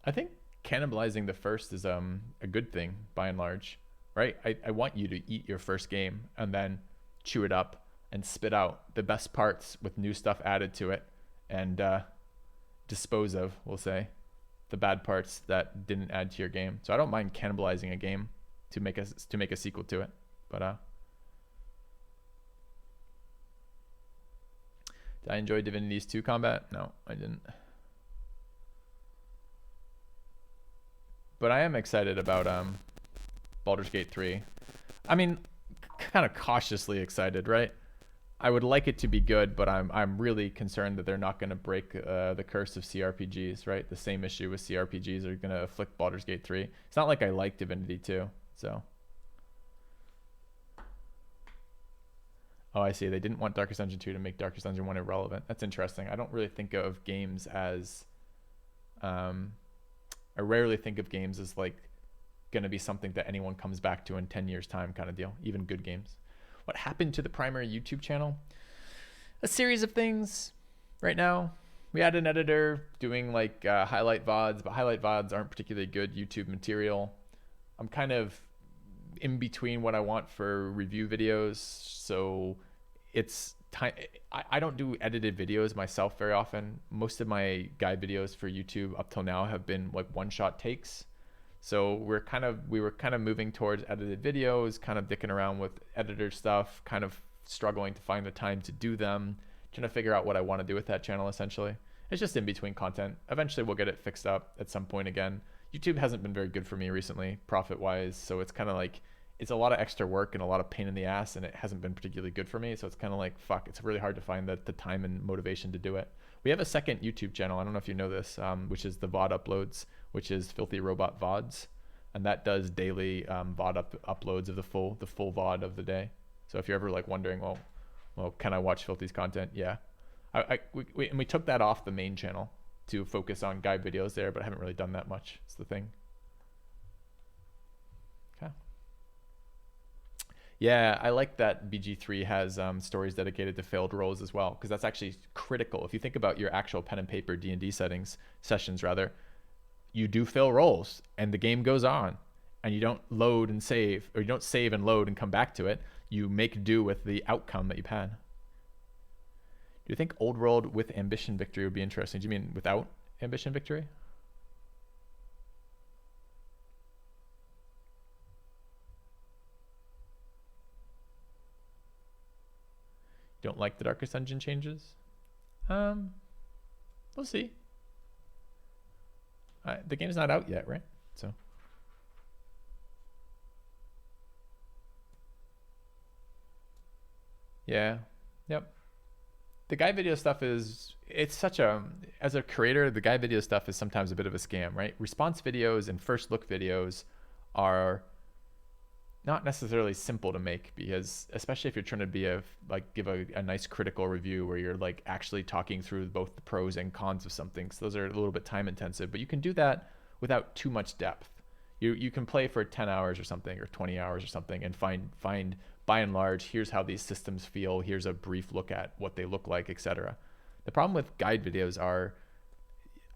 I think cannibalizing the first is a good thing by and large, right? I want you to eat your first game and then chew it up and spit out the best parts with new stuff added to it, and dispose of, we'll say, the bad parts that didn't add to your game. So I don't mind cannibalizing a game to make a sequel to it. But did I enjoy Divinity's 2 combat? No, I didn't. But I am excited about Baldur's Gate 3. I mean, kind of cautiously excited, right? I would like it to be good, but I'm really concerned that they're not going to break the curse of CRPGs, right? The same issue with CRPGs are going to afflict Baldur's Gate 3. It's not like I like Divinity 2, so. Oh, I see. They didn't want Darkest Dungeon 2 to make Darkest Dungeon 1 irrelevant. That's interesting. I don't really think of games as... I rarely think of games as like going to be something that anyone comes back to in 10 years time kind of deal, even good games. What happened to the primary YouTube channel? A series of things right now. We had an editor doing like highlight VODs, but highlight VODs aren't particularly good YouTube material. I'm kind of in between what I want for review videos. So it's time. I don't do edited videos myself very often. Most of my guide videos for YouTube up till now have been like one-shot takes. So we were kind of moving towards edited videos, kind of dicking around with editor stuff, kind of struggling to find the time to do them, trying to figure out what I want to do with that channel essentially. It's just in between content. Eventually we'll get it fixed up at some point again. YouTube hasn't been very good for me recently, profit-wise, so it's kind of like, it's a lot of extra work and a lot of pain in the ass, and it hasn't been particularly good for me. So it's kind of like, fuck, it's really hard to find the time and motivation to do it. We have a second YouTube channel. I don't know if you know this, which is the VOD uploads, which is Filthy Robot VODs. And that does daily VOD uploads of the full VOD of the day. So if you're ever like wondering, well, can I watch Filthy's content? Yeah. We took that off the main channel to focus on guide videos there, but I haven't really done that much. It's the thing. Okay. Yeah, I like that BG3 has stories dedicated to failed roles as well, because that's actually critical. If you think about your actual pen and paper D&D sessions, you do fail rolls and the game goes on, and you don't load and save, or you don't save and load and come back to it. You make do with the outcome that you've had. Do you think Old World with Ambition Victory would be interesting? Do you mean without Ambition Victory? Don't like the Darkest Dungeon changes? We'll see. The game's not out yet, right? So. Yeah. Yep. The guide video stuff is, it's such a, as a creator, the guide video stuff is sometimes a bit of a scam, right? Response videos and first look videos are not necessarily simple to make, because especially if you're trying to give a nice critical review where you're like actually talking through both the pros and cons of something. So those are a little bit time intensive, but you can do that without too much depth. You can play for 10 hours or something, or 20 hours or something, and find by and large, here's how these systems feel, here's a brief look at what they look like, etc. The problem with guide videos are,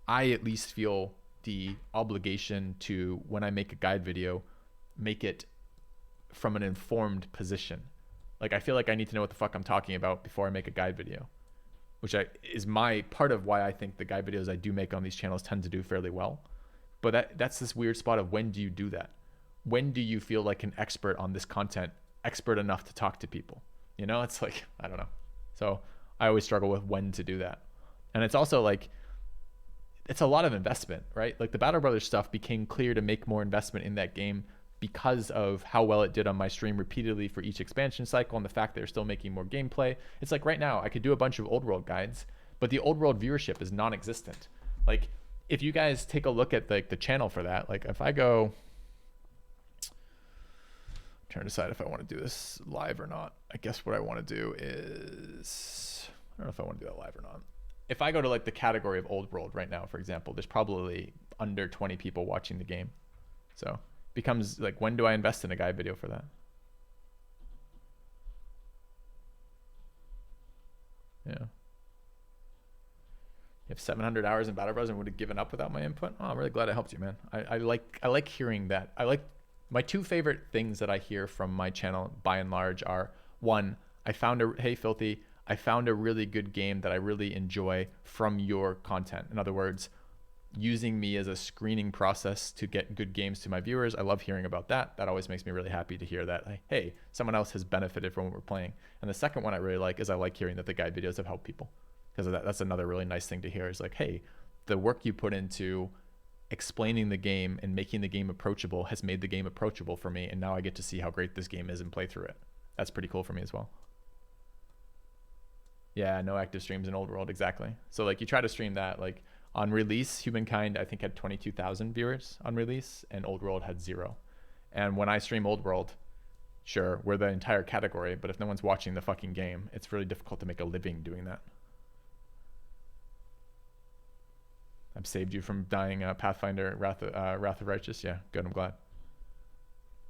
I at least feel the obligation to, when I make a guide video, make it from an informed position. Like, I feel like I need to know what the fuck I'm talking about before I make a guide video, which is my part of why I think the guide videos I do make on these channels tend to do fairly well. But that's this weird spot of, when do you do that? When do you feel like an expert on this content, expert enough to talk to people? You know, it's like, I don't know. So I always struggle with when to do that. And it's also like, it's a lot of investment, right? Like the Battle Brothers stuff became clear to make more investment in that game because of how well it did on my stream repeatedly for each expansion cycle, and the fact they're still making more gameplay. It's like right now I could do a bunch of Old World guides, but the Old World viewership is non-existent. Like, if you guys take a look at like the channel for that, like if I go, I'm trying to decide if I want to do this live or not. I guess what I want to do is, I don't know if I want to do that live or not. If I go to like the category of Old World right now, for example, there's probably under 20 people watching the game. So it becomes like, when do I invest in a guide video for that? You have 700 hours in Battle Bros and would have given up without my input. Oh, I'm really glad I helped you, man. I like hearing that. I like my two favorite things that I hear from my channel by and large are, one, hey Filthy, I found a really good game that I really enjoy from your content. In other words, using me as a screening process to get good games to my viewers. I love hearing about that. That always makes me really happy to hear that, like, hey, someone else has benefited from what we're playing. And the second one I really like is I like hearing that the guide videos have helped people, because of that. That's another really nice thing to hear, is like, hey, the work you put into explaining the game and making the game approachable has made the game approachable for me, and now I get to see how great this game is and play through it. That's pretty cool for me as well. Yeah, no active streams in Old World, exactly. So like you try to stream that, like on release, Humankind I think had 22,000 viewers on release, and Old World had 0. And when I stream Old World, sure, we're the entire category, but if no one's watching the fucking game, it's really difficult to make a living doing that. I've saved you from dying, Pathfinder, Wrath of Righteous. Yeah, good, I'm glad.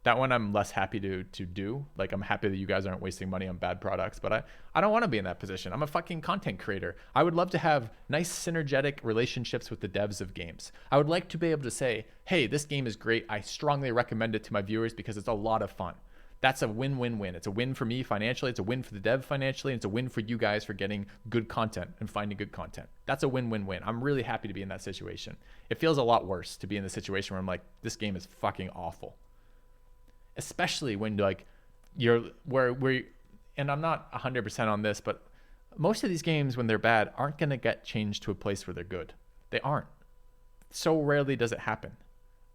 That one I'm less happy to do. Like, I'm happy that you guys aren't wasting money on bad products, but I don't want to be in that position. I'm a fucking content creator. I would love to have nice synergetic relationships with the devs of games. I would like to be able to say, hey, this game is great. I strongly recommend it to my viewers because it's a lot of fun. That's a win-win-win. It's a win for me financially. It's a win for the dev financially. And it's a win for you guys for getting good content and finding good content. That's a win-win-win. I'm really happy to be in that situation. It feels a lot worse to be in the situation where I'm like, this game is fucking awful. Especially when like and I'm not 100% on this, but most of these games when they're bad aren't going to get changed to a place where they're good. They aren't. So rarely does it happen.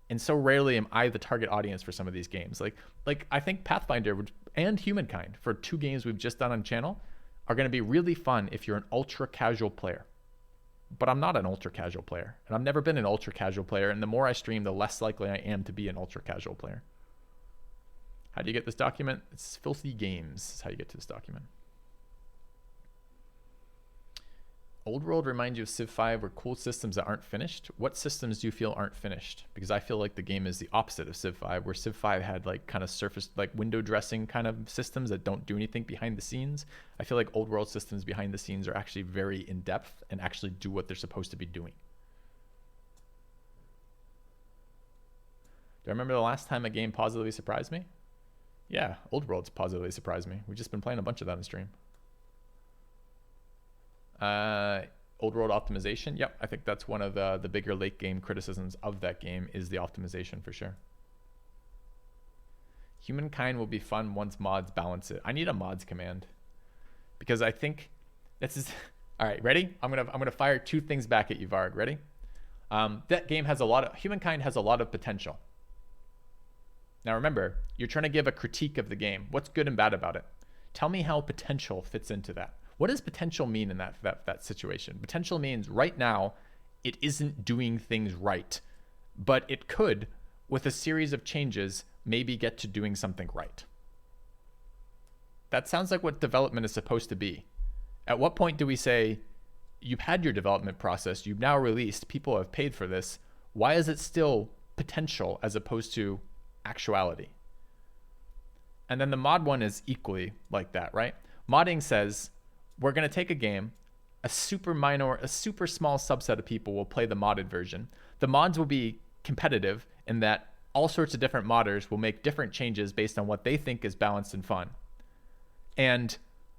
And so rarely am I the target audience for some of these games. Like I think Pathfinder and Humankind, for 2 games we've just done on channel, are going to be really fun if you're an ultra casual player. But I'm not an ultra casual player, and I've never been an ultra casual player. And the more I stream, the less likely I am to be an ultra casual player. How do you get this document? It's Filthy Games. That's how you get to this document. Old World reminds you of Civ 5 or cool systems that aren't finished. What systems do you feel aren't finished? Because I feel like the game is the opposite of Civ 5, where Civ 5 had like kind of surface, like window dressing kind of systems that don't do anything behind the scenes. I feel like Old World systems behind the scenes are actually very in depth and actually do what they're supposed to be doing. Do I remember the last time a game positively surprised me? Yeah, Old World's positively surprised me. We've just been playing a bunch of that on stream. Old World optimization. Yep, I think that's one of the bigger late game criticisms of that game is the optimization for sure. Humankind will be fun once mods balance it. I need a mods command because I think this is all right. Ready? I'm gonna fire 2 things back at you, Varg. Ready? That game has Humankind has a lot of potential. Now remember, you're trying to give a critique of the game. What's good and bad about it? Tell me how potential fits into that. What does potential mean in that situation? Potential means right now, it isn't doing things right, but it could, with a series of changes, maybe get to doing something right. That sounds like what development is supposed to be. At what point do we say, you've had your development process, you've now released, people have paid for this, why is it still potential as opposed to actuality? And then the mod one is equally like that, right? Modding says, we're going to take a game, a super small subset of people will play the modded version. The mods will be competitive in that all sorts of different modders will make different changes based on what they think is balanced and fun. And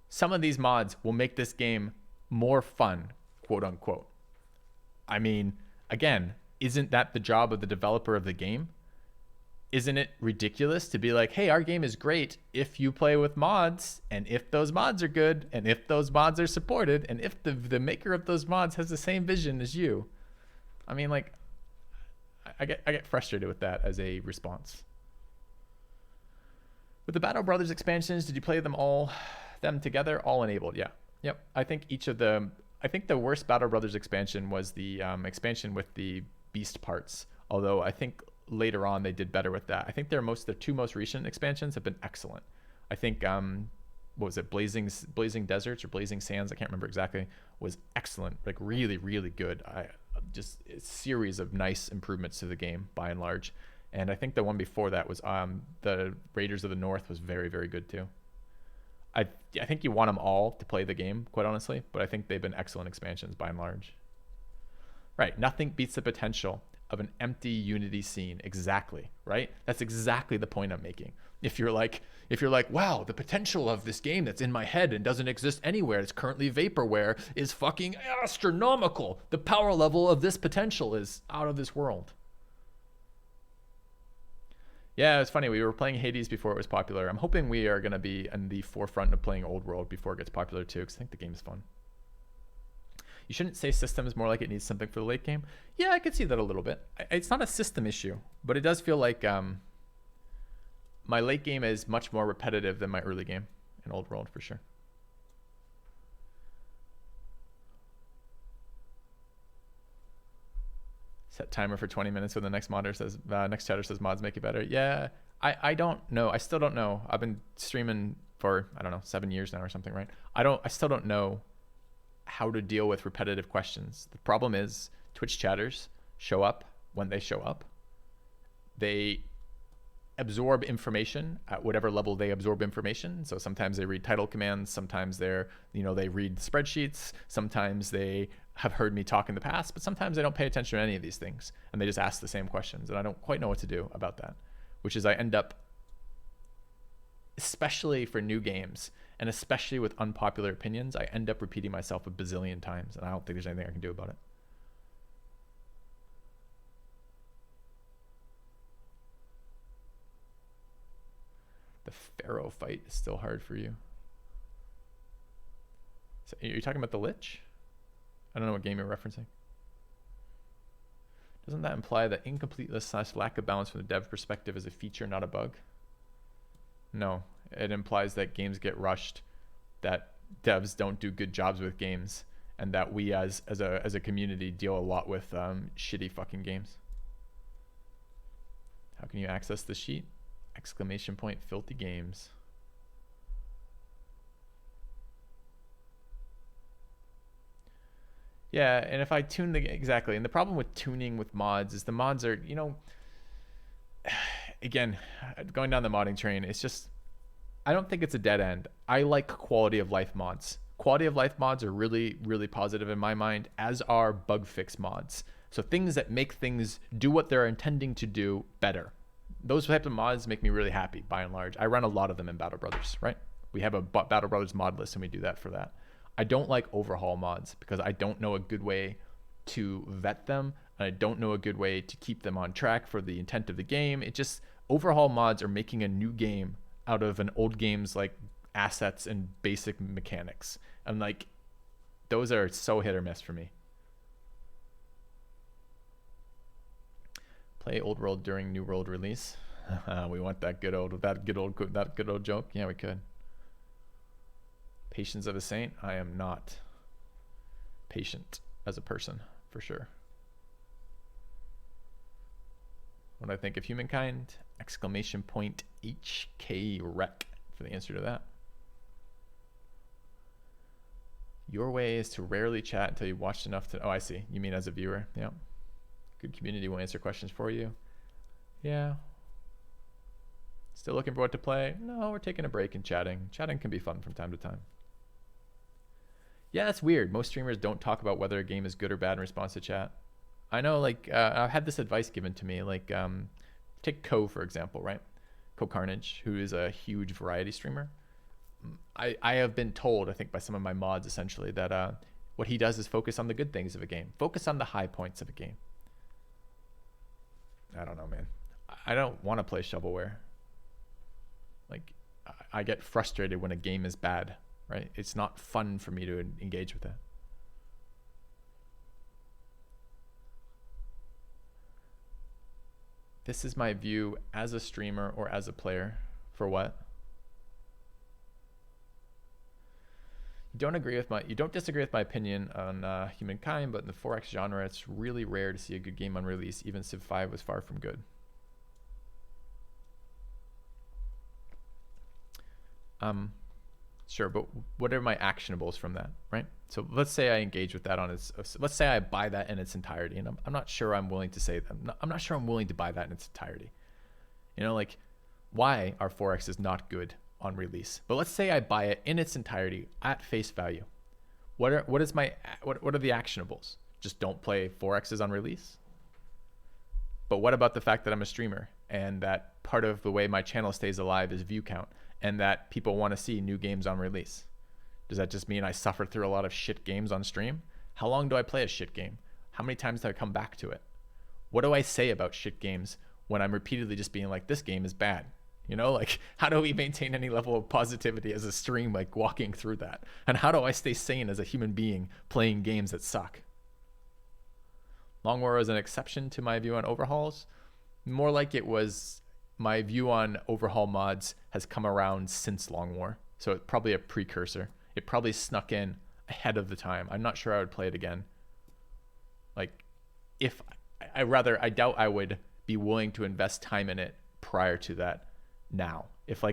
some of these mods will make this game more fun, quote unquote. I mean, again, isn't that the job of the developer of the game? Isn't it ridiculous to be like, hey, our game is great if you play with mods, and if those mods are good, and if those mods are supported, and if the maker of those mods has the same vision as you? I mean, like, I get frustrated with that as a response. With the Battle Brothers expansions, did you play them together, all enabled? Yeah. Yep. I think the worst Battle Brothers expansion was the expansion with the beast parts, although I think later on they did better with that. I think their 2 most recent expansions have been excellent. I think what was it, Blazing Deserts or Blazing Sands, I can't remember exactly, was excellent, like really, really good. Just a series of nice improvements to the game by and large. And I think the one before that was the Raiders of the North was very, very good too. I think you want them all to play the game, quite honestly, but I think they've been excellent expansions by and large. Right. Nothing beats the potential of an empty Unity scene. Exactly. Right. That's exactly the point I'm making. If you're like, wow, the potential of this game that's in my head and doesn't exist anywhere, it's currently vaporware, is fucking astronomical. The power level of this potential is out of this world. Yeah, it's funny. We were playing Hades before it was popular. I'm hoping we are going to be in the forefront of playing Old World before it gets popular too, because I think the game is fun. You shouldn't say systems, more like it needs something for the late game. Yeah, I could see that a little bit. It's not a system issue, but it does feel like my late game is much more repetitive than my early game in Old World for sure. Set timer for 20 minutes when the next modder says, next chatter says mods make it better. Yeah, I don't know. I still don't know. I've been streaming for, I don't know, 7 years now or something, right? I still don't know how to deal with repetitive questions. The problem is Twitch chatters show up when they show up. They absorb information at whatever level they absorb information. So sometimes they read title commands, sometimes they read spreadsheets, sometimes they have heard me talk in the past, but sometimes they don't pay attention to any of these things and they just ask the same questions. And I don't quite know what to do about that, which is I end up, especially for new games and especially with unpopular opinions, I end up repeating myself a bazillion times and I don't think there's anything I can do about it. The Pharaoh fight is still hard for you. So you're talking about the Lich? I don't know what game you're referencing. Doesn't that imply that incompleteness / lack of balance from the dev perspective is a feature, not a bug? No, it implies that games get rushed, that devs don't do good jobs with games, and that we as a community deal a lot with shitty fucking games. How can you access the sheet? ! Filthy games. Yeah, and if I tune exactly, and the problem with tuning with mods is the mods are, again, going down the modding train, it's just, I don't think it's a dead end. I like quality of life mods. Quality of life mods are really, really positive in my mind, as are bug fix mods. So things that make things do what they're intending to do better. Those types of mods make me really happy, by and large. I run a lot of them in Battle Brothers, right? We have a Battle Brothers mod list, and we do that for that. I don't like overhaul mods because I don't know a good way to vet them, and I don't know a good way to keep them on track for the intent of the game. It just, overhaul mods are making a new game out of an old game's like assets and basic mechanics. And like, those are so hit or miss for me. Play Old World during New World release. We want that good old joke. Yeah, we could. Patience of a saint. I am not patient as a person, for sure. What do I think of humankind? ! HK rec for the answer to that. Your way is to rarely chat until you've watched enough to... Oh, I see. You mean as a viewer? Yeah. Good community will answer questions for you. Yeah. Still looking for what to play? No, we're taking a break and chatting. Chatting can be fun from time to time. Yeah, that's weird. Most streamers don't talk about whether a game is good or bad in response to chat. I know, like, I've had this advice given to me. Like, take Ko, for example, right? Ko Carnage, who is a huge variety streamer. I have been told, I think by some of my mods, essentially, that what he does is focus on the good things of a game. Focus on the high points of a game. I don't know, man. I don't want to play shovelware. Like, I get frustrated when a game is bad, right? It's not fun for me to engage with it. This is my view as a streamer or as a player. For what? You don't disagree with my opinion on humankind, but in the 4X genre, it's really rare to see a good game on release. Even Civ 5 was far from good. Sure, but what are my actionables from that, right? So let's say I engage with that on its, let's say I buy that in its entirety, and I'm not sure I'm willing to say that. I'm not sure I'm willing to buy that in its entirety. You know, like, why are 4X is not good on release? But let's say I buy it in its entirety at face value. What are the actionables? just don't play 4Xs on release. But what about the fact that I'm a streamer and that part of the way my channel stays alive is view count, and that people want to see new games on release? Does that just mean I suffer through a lot of shit games on stream? How long do I play a shit game? How many times do I come back to it? What do I say about shit games when I'm repeatedly just being like, this game is bad? You know, like, how do we maintain any level of positivity as a stream, like walking through that? And how do I stay sane as a human being playing games that suck? Long War is an exception to my view on overhauls. More like it was my view on overhaul mods has come around since Long War. So it's probably a precursor. It probably snuck in ahead of the time. I'm not sure I would play it again. Like, if I doubt I would be willing to invest time in it prior to that now. If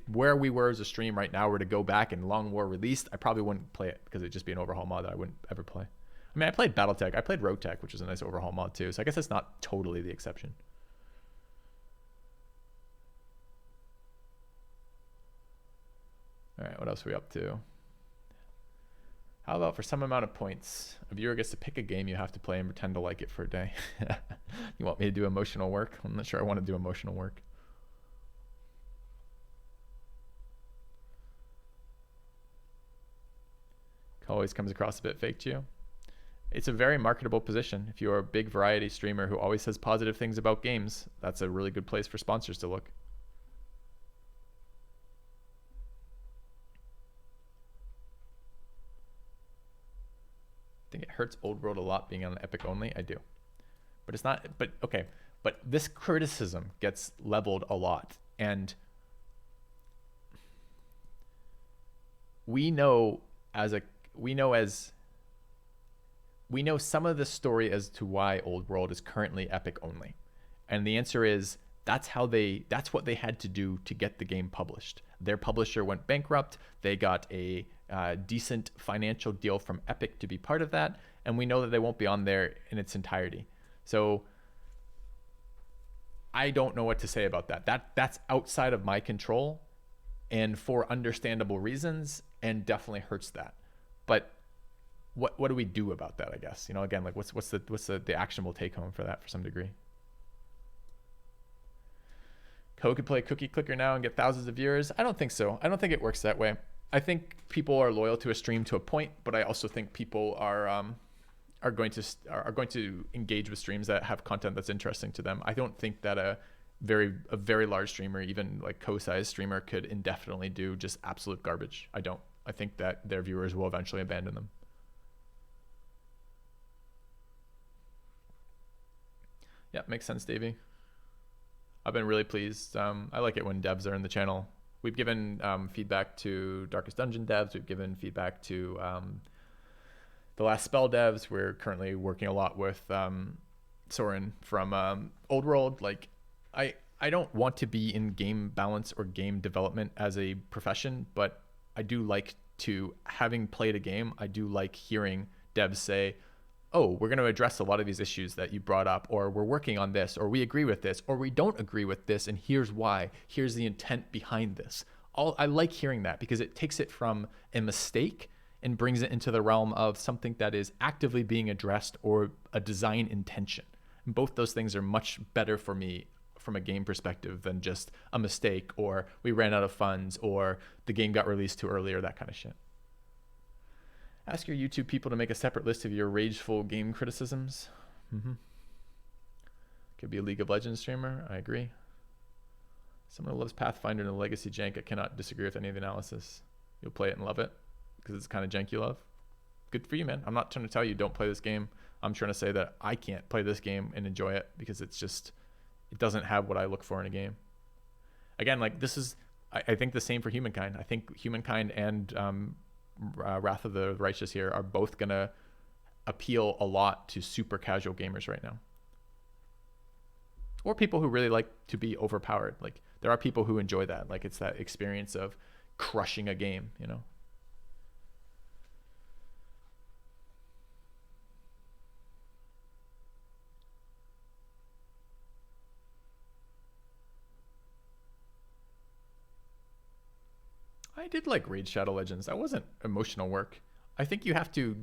where we were as a stream right now were to go back and Long War released, I probably wouldn't play it because it'd just be an overhaul mod that I wouldn't ever play. I mean, I played Battletech. I played Road Tech, which is a nice overhaul mod too. So I guess that's not totally the exception. All right, what else are we up to? How about for some amount of points, a viewer gets to pick a game you have to play and pretend to like it for a day? You want me to do emotional work? I'm not sure I want to do emotional work. Always comes across a bit fake to you. It's a very marketable position. If you're a big variety streamer who always says positive things about games, that's a really good place for sponsors to look. I think it hurts Old World a lot being on Epic only. I do. But it's not, but okay. But this criticism gets leveled a lot. And we know some of the story as to why Old World is currently Epic only. And the answer is that's what they had to do to get the game published. Their publisher went bankrupt. They got a decent financial deal from Epic to be part of that. And we know that they won't be on there in its entirety. So I don't know what to say about that. That's outside of my control and for understandable reasons, and definitely hurts that. But what do we do about that, I guess? You know, again, like what's the actionable take home for that for some degree? Ko could play Cookie Clicker now and get thousands of viewers. I don't think so. I don't think it works that way. I think people are loyal to a stream to a point, but I also think people are going to engage with streams that have content that's interesting to them. I don't think that a very large streamer, even like Ko-sized streamer, could indefinitely do just absolute garbage. I don't. I think that their viewers will eventually abandon them. Yeah, makes sense, Davey. I've been really pleased. I like it when devs are in the channel. We've given feedback to Darkest Dungeon devs. We've given feedback to The Last Spell devs. We're currently working a lot with Soren from Old World. Like, I don't want to be in game balance or game development as a profession, but I do like to, having played a game, I do like hearing devs say, oh, we're going to address a lot of these issues that you brought up, or we're working on this, or we agree with this, or we don't agree with this, and here's why. Here's the intent behind this. I like hearing that because it takes it from a mistake and brings it into the realm of something that is actively being addressed or a design intention. And both those things are much better for me from a game perspective than just a mistake, or we ran out of funds, or the game got released too early, or that kind of shit. Ask your YouTube people to make a separate list of your rageful game criticisms. Could be a League of Legends streamer. I agree. Someone who loves Pathfinder and the legacy jank, I cannot disagree with any of the analysis. You'll play it and love it because it's kind of jank you love. Good for you, man. I'm not trying to tell you don't play this game. I'm trying to say that I can't play this game and enjoy it because it's just, it doesn't have what I look for in a game. Again, like this is, I think the same for Humankind. I think Humankind and Wrath of the Righteous here are both gonna appeal a lot to super casual gamers right now, or people who really like to be overpowered. Like there are people who enjoy that, like it's that experience of crushing a game, you know. I did like Raid Shadow Legends. That wasn't emotional work. I think you have to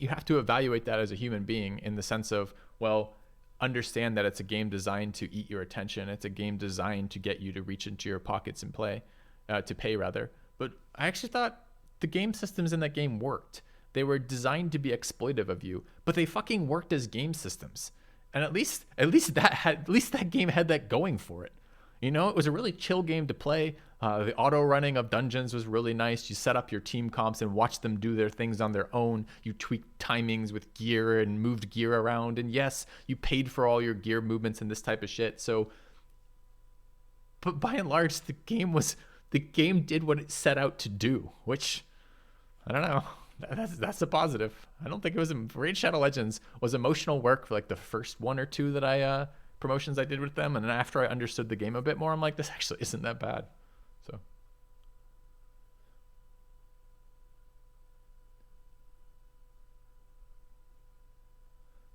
you have to evaluate that as a human being in the sense of, well, understand that it's a game designed to eat your attention. It's a game designed to get you to reach into your pockets and to pay rather. But I actually thought the game systems in that game worked. They were designed to be exploitive of you, but they fucking worked as game systems. And at least that game had that going for it. You know, it was a really chill game to play. The auto running of dungeons was really nice. You set up your team comps and watch them do their things on their own. You tweaked timings with gear and moved gear around. And yes, you paid for all your gear movements and this type of shit. So, but by and large, the game did what it set out to do, which, I don't know. That's a positive. I don't think it was Raid Shadow Legends was emotional work for like the first one or two that promotions I did with them, and then after I understood the game a bit more, I'm like, this actually isn't that bad. So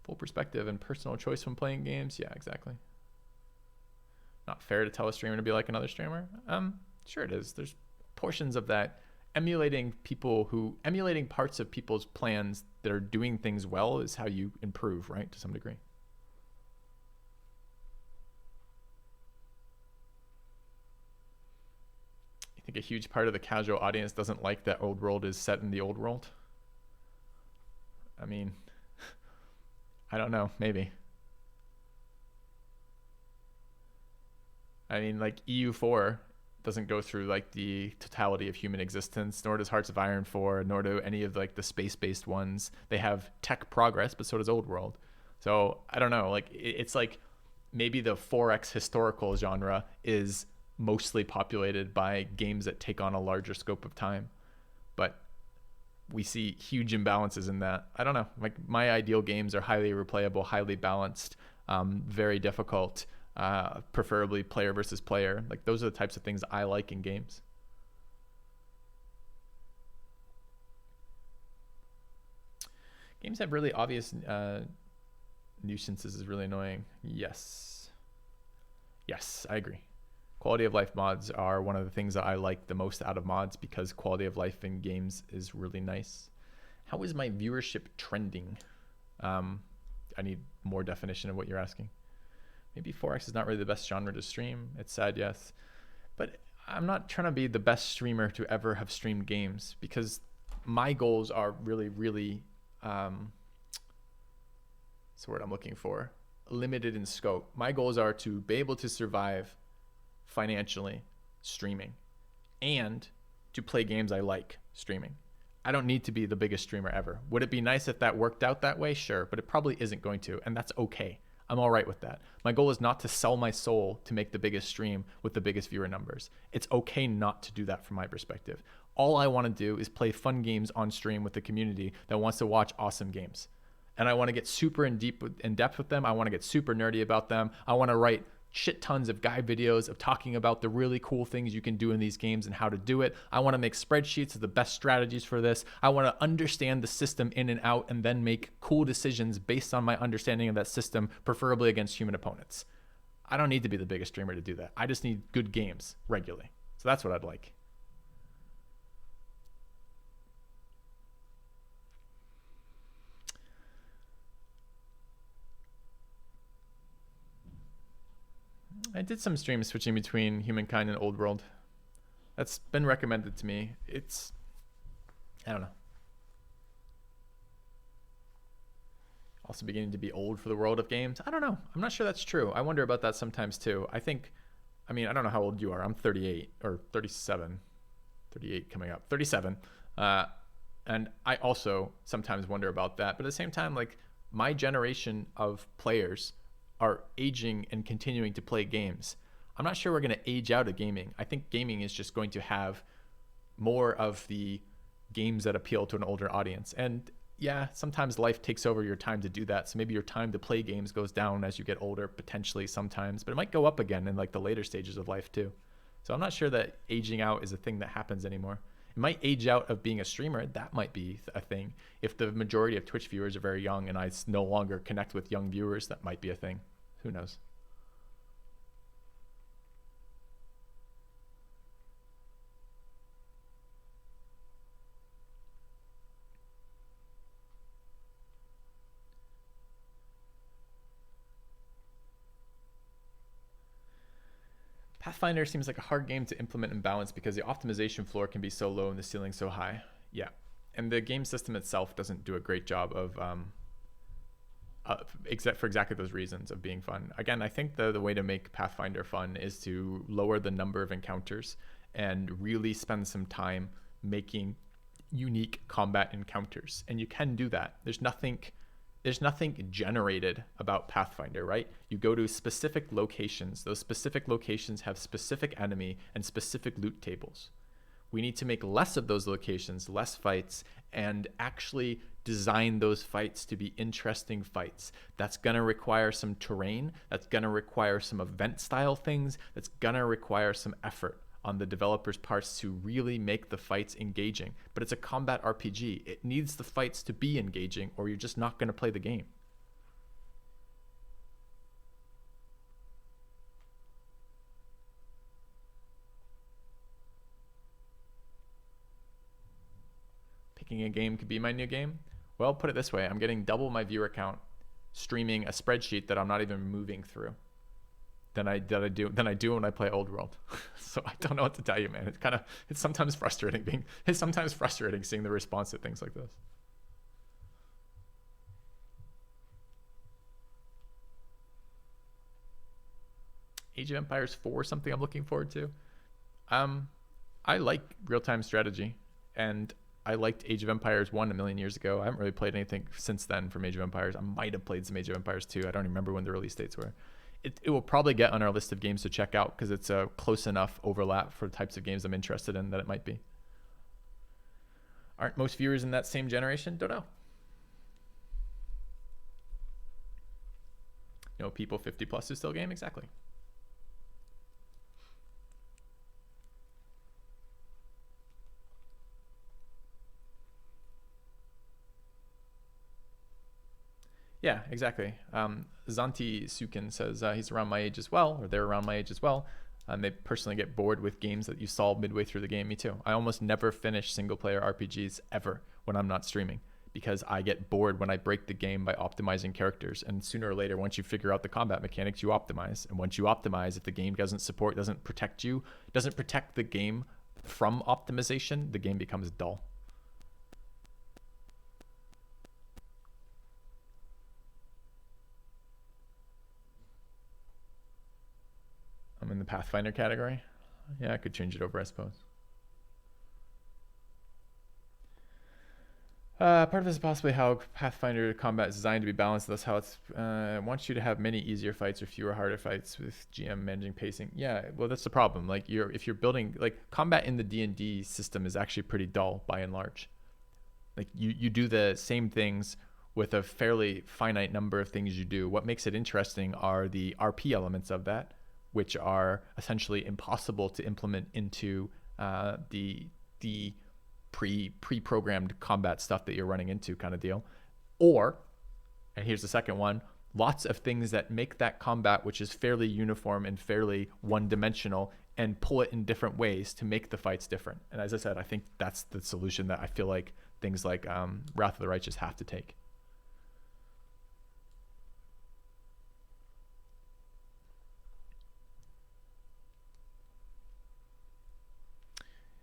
full perspective and personal choice when playing games. Yeah, exactly. Not fair to tell a streamer to be like another streamer. Sure it is. There's portions of that. Emulating parts of people's plans that are doing things well is how you improve, right? To some degree. You think a huge part of the casual audience doesn't like that old world is set in the old world? I mean, I don't know, maybe. I mean, like EU4 doesn't go through like the totality of human existence, nor does Hearts of Iron 4, nor do any of like the space-based ones. They have tech progress, but so does Old World. So I don't know, like it's like maybe the 4X historical genre is mostly populated by games that take on a larger scope of time, but we see huge imbalances in that. I don't know, like my ideal games are highly replayable, highly balanced, very difficult, preferably player versus player. Like those are the types of things I like in games. Games have really obvious nuisances is really annoying. Yes, I agree. Quality of life mods are one of the things that I like the most out of mods because quality of life in games is really nice. How is my viewership trending? I need more definition of what you're asking. Maybe 4X is not really the best genre to stream. It's sad, yes. But I'm not trying to be the best streamer to ever have streamed games because my goals are really, really, that's the word I'm looking for, limited in scope. My goals are to be able to survive financially streaming and to play games I like streaming. I don't need to be the biggest streamer ever. Would it be nice if that worked out that way? Sure, but it probably isn't going to, and that's okay. I'm all right with that. My goal is not to sell my soul to make the biggest stream with the biggest viewer numbers. It's okay not to do that from my perspective. All I want to do is play fun games on stream with the community that wants to watch awesome games. And I want to get super in depth with them. I want to get super nerdy about them. I want to write shit tons of guide videos of talking about the really cool things you can do in these games and how to do it. I want to make spreadsheets of the best strategies for this. I want to understand the system in and out and then make cool decisions based on my understanding of that system, preferably against human opponents. I don't need to be the biggest streamer to do that. I just need good games regularly. So that's what I'd like. I did some streams switching between Humankind and Old World. That's been recommended to me. I don't know. Also beginning to be old for the world of games. I don't know. I'm not sure that's true. I wonder about that sometimes too. I don't know how old you are. I'm 38 or 37. 38 coming up. 37. And I also sometimes wonder about that. But at the same time, like my generation of players are aging and continuing to play games. I'm not sure we're going to age out of gaming. I think gaming is just going to have more of the games that appeal to an older audience. And yeah, sometimes life takes over your time to do that. So maybe your time to play games goes down as you get older, potentially sometimes, but it might go up again in like the later stages of life too. So I'm not sure that aging out is a thing that happens anymore. It might age out of being a streamer. That might be a thing. If the majority of Twitch viewers are very young and I no longer connect with young viewers, that might be a thing. Who knows? Pathfinder seems like a hard game to implement and balance because the optimization floor can be so low and the ceiling so high. Yeah, and the game system itself doesn't do a great job of except for exactly those reasons of being fun. Again, I think the way to make Pathfinder fun is to lower the number of encounters and really spend some time making unique combat encounters. And you can do that. There's nothing generated about Pathfinder, right? You go to specific locations. Those specific locations have specific enemy and specific loot tables. We need to make less of those locations, less fights, and actually design those fights to be interesting fights. That's going to require some terrain. That's going to require some event style things. That's going to require some effort on the developers' parts to really make the fights engaging. But it's a combat RPG. It needs the fights to be engaging, or you're just not going to play the game. Picking a game could be my new game. Well, put it this way, I'm getting double my viewer count streaming a spreadsheet that I'm not even moving through than I do when I play Old World. So I don't know what to tell you, man. It's sometimes frustrating seeing the response to things like this. Age of Empires 4 something I'm looking forward to. I like real-time strategy, and I liked Age of Empires 1 a million years ago. I haven't really played anything since then from Age of Empires. I might have played some Age of Empires 2. I don't remember when the release dates were. It will probably get on our list of games to check out because it's a close enough overlap for the types of games I'm interested in that it might be. Aren't most viewers in that same generation? Don't know. You know, people 50 plus who still game? Exactly. Yeah, exactly. Zanti Sukin says he's around my age as well, or they're around my age as well. They personally get bored with games that you solve midway through the game. Me too. I almost never finish single-player RPGs ever when I'm not streaming because I get bored when I break the game by optimizing characters. And sooner or later, once you figure out the combat mechanics, you optimize. And once you optimize, if the game doesn't protect the game from optimization, the game becomes dull. I'm in the Pathfinder category. Yeah, I could change it over, I suppose. Part of this is possibly how Pathfinder combat is designed to be balanced. That's how it wants you to have many easier fights or fewer harder fights with GM managing pacing. Yeah, well, that's the problem. Like if you're building, like combat in the D&D system is actually pretty dull by and large. Like you do the same things with a fairly finite number of things you do. What makes it interesting are the RP elements of that, which are essentially impossible to implement into the pre-programmed combat stuff that you're running into kind of deal. Or, and here's the second one, lots of things that make that combat, which is fairly uniform and fairly one-dimensional, and pull it in different ways to make the fights different. And as I said, I think that's the solution that I feel like things like Wrath of the Righteous have to take.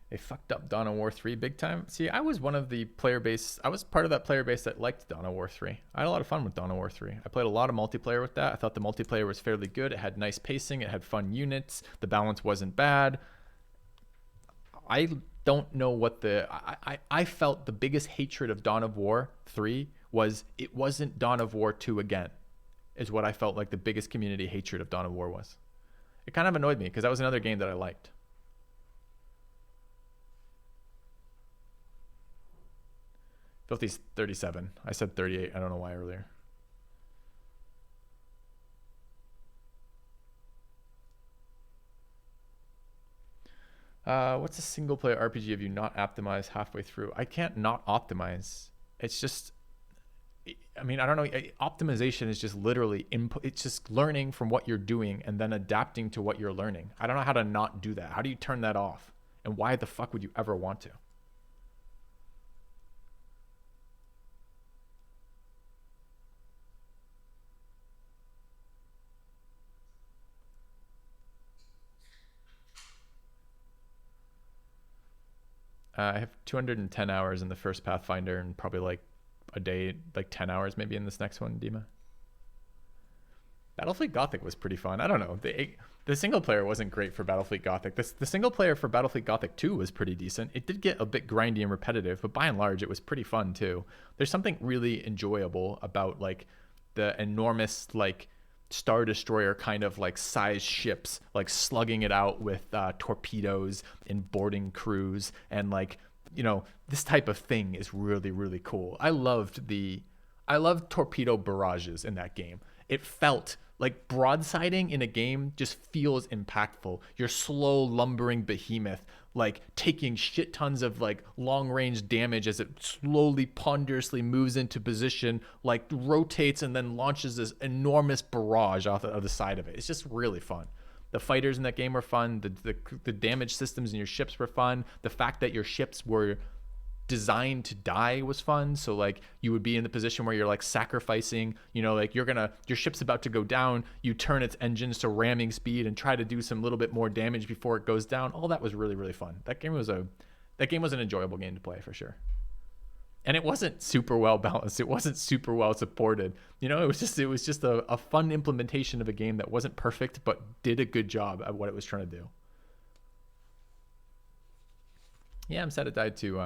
They fucked up Dawn of War 3 big time. See, I was part of that player base that liked Dawn of War 3. I had a lot of fun with Dawn of War 3. I played a lot of multiplayer with that. I thought the multiplayer was fairly good. It had nice pacing. It had fun units. The balance wasn't bad. I don't know what I felt the biggest hatred of Dawn of War 3 was it wasn't Dawn of War 2 again, is what I felt like the biggest community hatred of Dawn of War was. It kind of annoyed me because that was another game that I liked. Filthy's 37. I said 38. I don't know why earlier. What's a single player RPG if you not optimize halfway through? I can't not optimize. It's just, I mean, I don't know. Optimization is just literally input. It's just learning from what you're doing and then adapting to what you're learning. I don't know how to not do that. How do you turn that off? And why the fuck would you ever want to? I have 210 hours in the first Pathfinder and probably like a day, like 10 hours maybe in this next one, Dima. Battlefleet Gothic was pretty fun. I don't know. The single player wasn't great for Battlefleet Gothic. The single player for Battlefleet Gothic 2 was pretty decent. It did get a bit grindy and repetitive, but by and large, it was pretty fun too. There's something really enjoyable about like the enormous like Star Destroyer kind of like size ships, like slugging it out with torpedoes and boarding crews, and like, you know, this type of thing is really, really cool. I loved torpedo barrages in that game. It felt like broadsiding in a game just feels impactful. Your slow lumbering behemoth, like taking shit tons of like long range damage as it slowly ponderously moves into position, like rotates and then launches this enormous barrage off the other side of it. It's just really fun. The fighters in that game were fun. The damage systems in your ships were fun. The fact that your ships were designed to die was fun. So like you would be in the position where you're like sacrificing, you know, like your ship's about to go down, you turn its engines to ramming speed and try to do some little bit more damage before it goes down. All that was really, really fun. That game was an enjoyable game to play for sure. And it wasn't super well balanced. It wasn't super well supported. You know, it was just a fun implementation of a game that wasn't perfect but did a good job at what it was trying to do. Yeah, I'm sad it died too,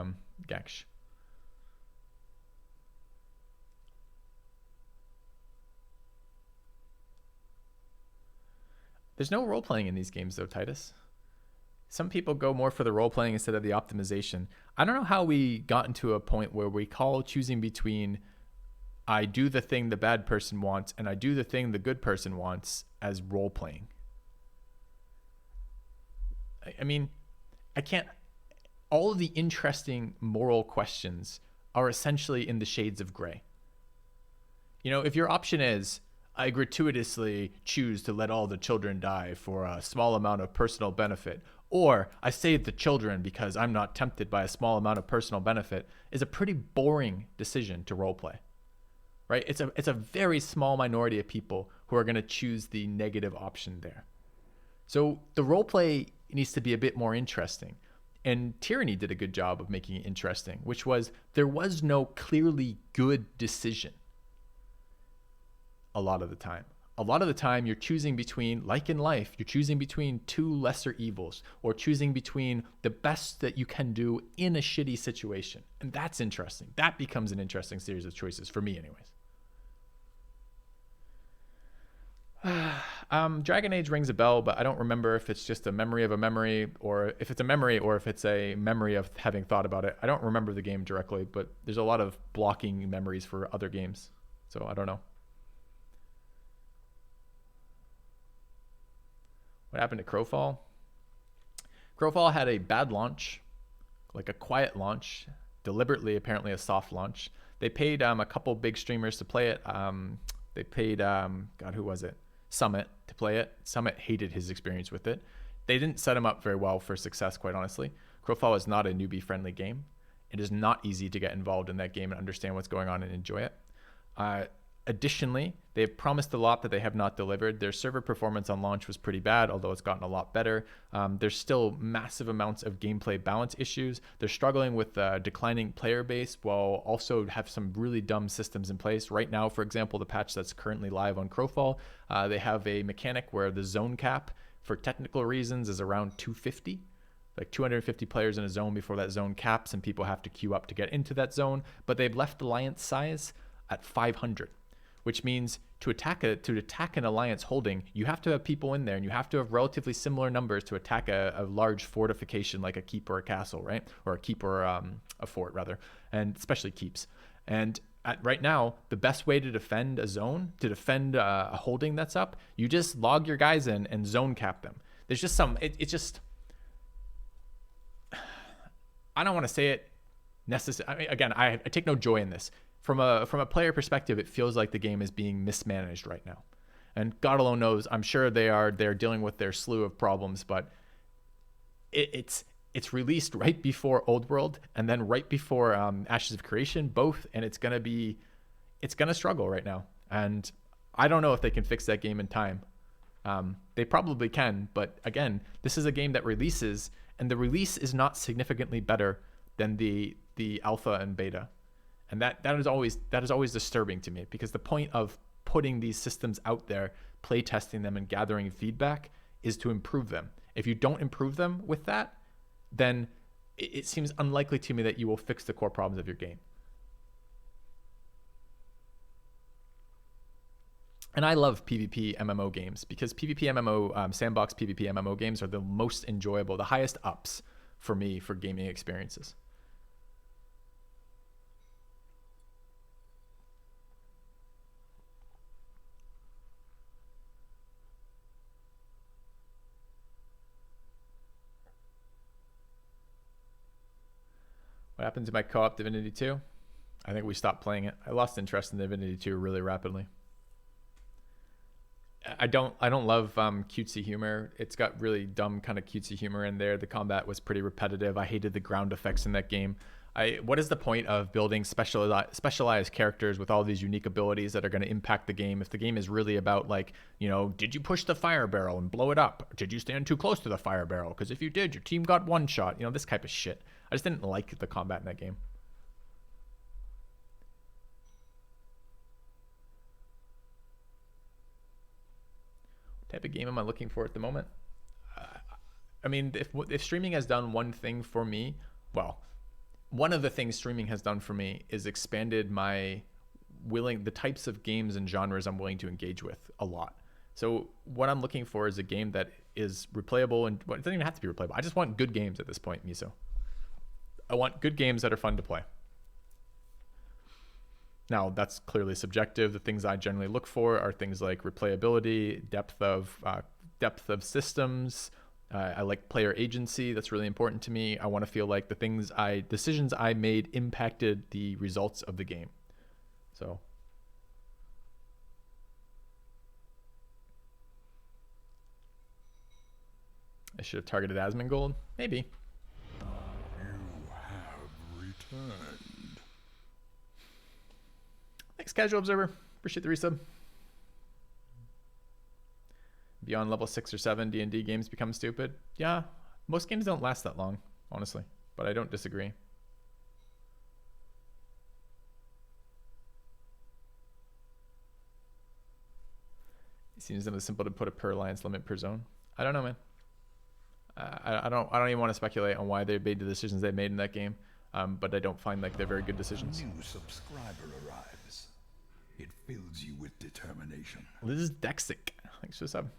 Gaksh. There's no role-playing in these games though, Titus. Some people go more for the role-playing instead of the optimization. I don't know how we got into a point where we call choosing between I do the thing the bad person wants and I do the thing the good person wants as role-playing. I mean, I can't... All of the interesting moral questions are essentially in the shades of gray. You know, if your option is, I gratuitously choose to let all the children die for a small amount of personal benefit, or I save the children because I'm not tempted by a small amount of personal benefit, is a pretty boring decision to roleplay, right? It's a very small minority of people who are going to choose the negative option there. So the roleplay needs to be a bit more interesting. And Tyranny did a good job of making it interesting, which was there was no clearly good decision a lot of the time. A lot of the time you're choosing between, like in life, you're choosing between two lesser evils or choosing between the best that you can do in a shitty situation. And that's interesting. That becomes an interesting series of choices for me anyways. Dragon Age rings a bell, but I don't remember if it's just a memory of a memory or if it's a memory or if it's a memory of having thought about it. I don't remember the game directly, but there's a lot of blocking memories for other games. So I don't know. What happened to Crowfall? Crowfall had a bad launch, like a quiet launch, deliberately apparently a soft launch. They paid a couple big streamers to play it. They paid, God, who was it? Summit to play it. Summit hated his experience with it. They didn't set him up very well for success, quite honestly. Crowfall is not a newbie-friendly game. It is not easy to get involved in that game and understand what's going on and enjoy it. Additionally, they have promised a lot that they have not delivered. Their server performance on launch was pretty bad, although it's gotten a lot better. There's still massive amounts of gameplay balance issues. They're struggling with declining player base while also have some really dumb systems in place. Right now, for example, the patch that's currently live on Crowfall, they have a mechanic where the zone cap, for technical reasons, is around 250. Like 250 players in a zone before that zone caps, and people have to queue up to get into that zone. But they've left alliance size at 500. Which means to attack an alliance holding, you have to have people in there and you have to have relatively similar numbers to attack a large fortification like a keep or a castle, right? Or a keep or a fort rather, and especially keeps. And right now, the best way to defend a zone, to defend a holding that's up, you just log your guys in and zone cap them. There's just it's just, I don't want to say it necessarily. I mean, again, I take no joy in this. From a player perspective, it feels like the game is being mismanaged right now. And God alone knows, I'm sure they're dealing with their slew of problems, but it's released right before Old World and then right before Ashes of Creation, both, and it's gonna struggle right now. And I don't know if they can fix that game in time. They probably can, but again, this is a game that releases, and the release is not significantly better than the alpha and beta. And that is always disturbing to me, because the point of putting these systems out there, play testing them and gathering feedback, is to improve them. If you don't improve them with that, then it seems unlikely to me that you will fix the core problems of your game. And I love PvP MMO games, because PvP MMO, sandbox PvP MMO games are the most enjoyable, the highest ups for me for gaming experiences. What happened to my co-op Divinity 2? I think we stopped playing it. I lost interest in Divinity 2 really rapidly. I don't love cutesy humor. It's got really dumb kind of cutesy humor in there. The combat was pretty repetitive. I hated the ground effects in that game. What is the point of building specialized characters with all these unique abilities that are going to impact the game if the game is really about, like, you know, did you push the fire barrel and blow it up? Did you stand too close to the fire barrel? Because if you did, your team got one shot. You know, this type of shit. I just didn't like the combat in that game. What type of game am I looking for at the moment? I mean, if streaming has done one thing for me, well, one of the things streaming has done for me is expanded the types of games and genres I'm willing to engage with a lot. So what I'm looking for is a game that is replayable, and it doesn't even have to be replayable. I just want good games at this point, Miso. I want good games that are fun to play. Now, that's clearly subjective. The things I generally look for are things like replayability, depth of systems. I like player agency. That's really important to me. I want to feel like the decisions I made impacted the results of the game. So I should have targeted Asmongold. Maybe. You have returned. Thanks, Casual Observer. Appreciate the resub. Beyond level 6 or 7, D&D games become stupid. Yeah, most games don't last that long, honestly, but I don't disagree. It seems them as simple to put a per alliance limit per zone. I don't know, man. I don't even want to speculate on why they made the decisions they made in that game, but I don't find like they're very good decisions. A new subscriber arrives. It fills you with determination. Liz Dexic, thanks for the sub.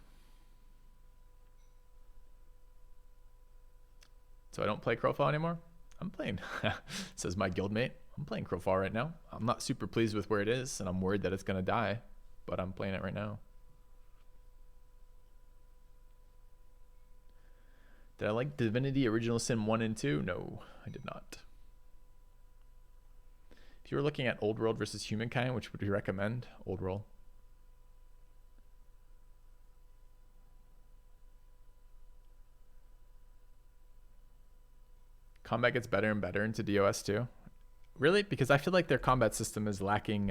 So I don't play Crowfall anymore? I'm playing, says my guildmate. I'm playing Crowfall right now. I'm not super pleased with where it is, and I'm worried that it's going to die, but I'm playing it right now. Did I like Divinity Original Sin 1 and 2? No, I did not. If you were looking at Old World versus Humankind, which would you recommend? Old World. Combat gets better and better into DOS too. Really? Because I feel like their combat system is lacking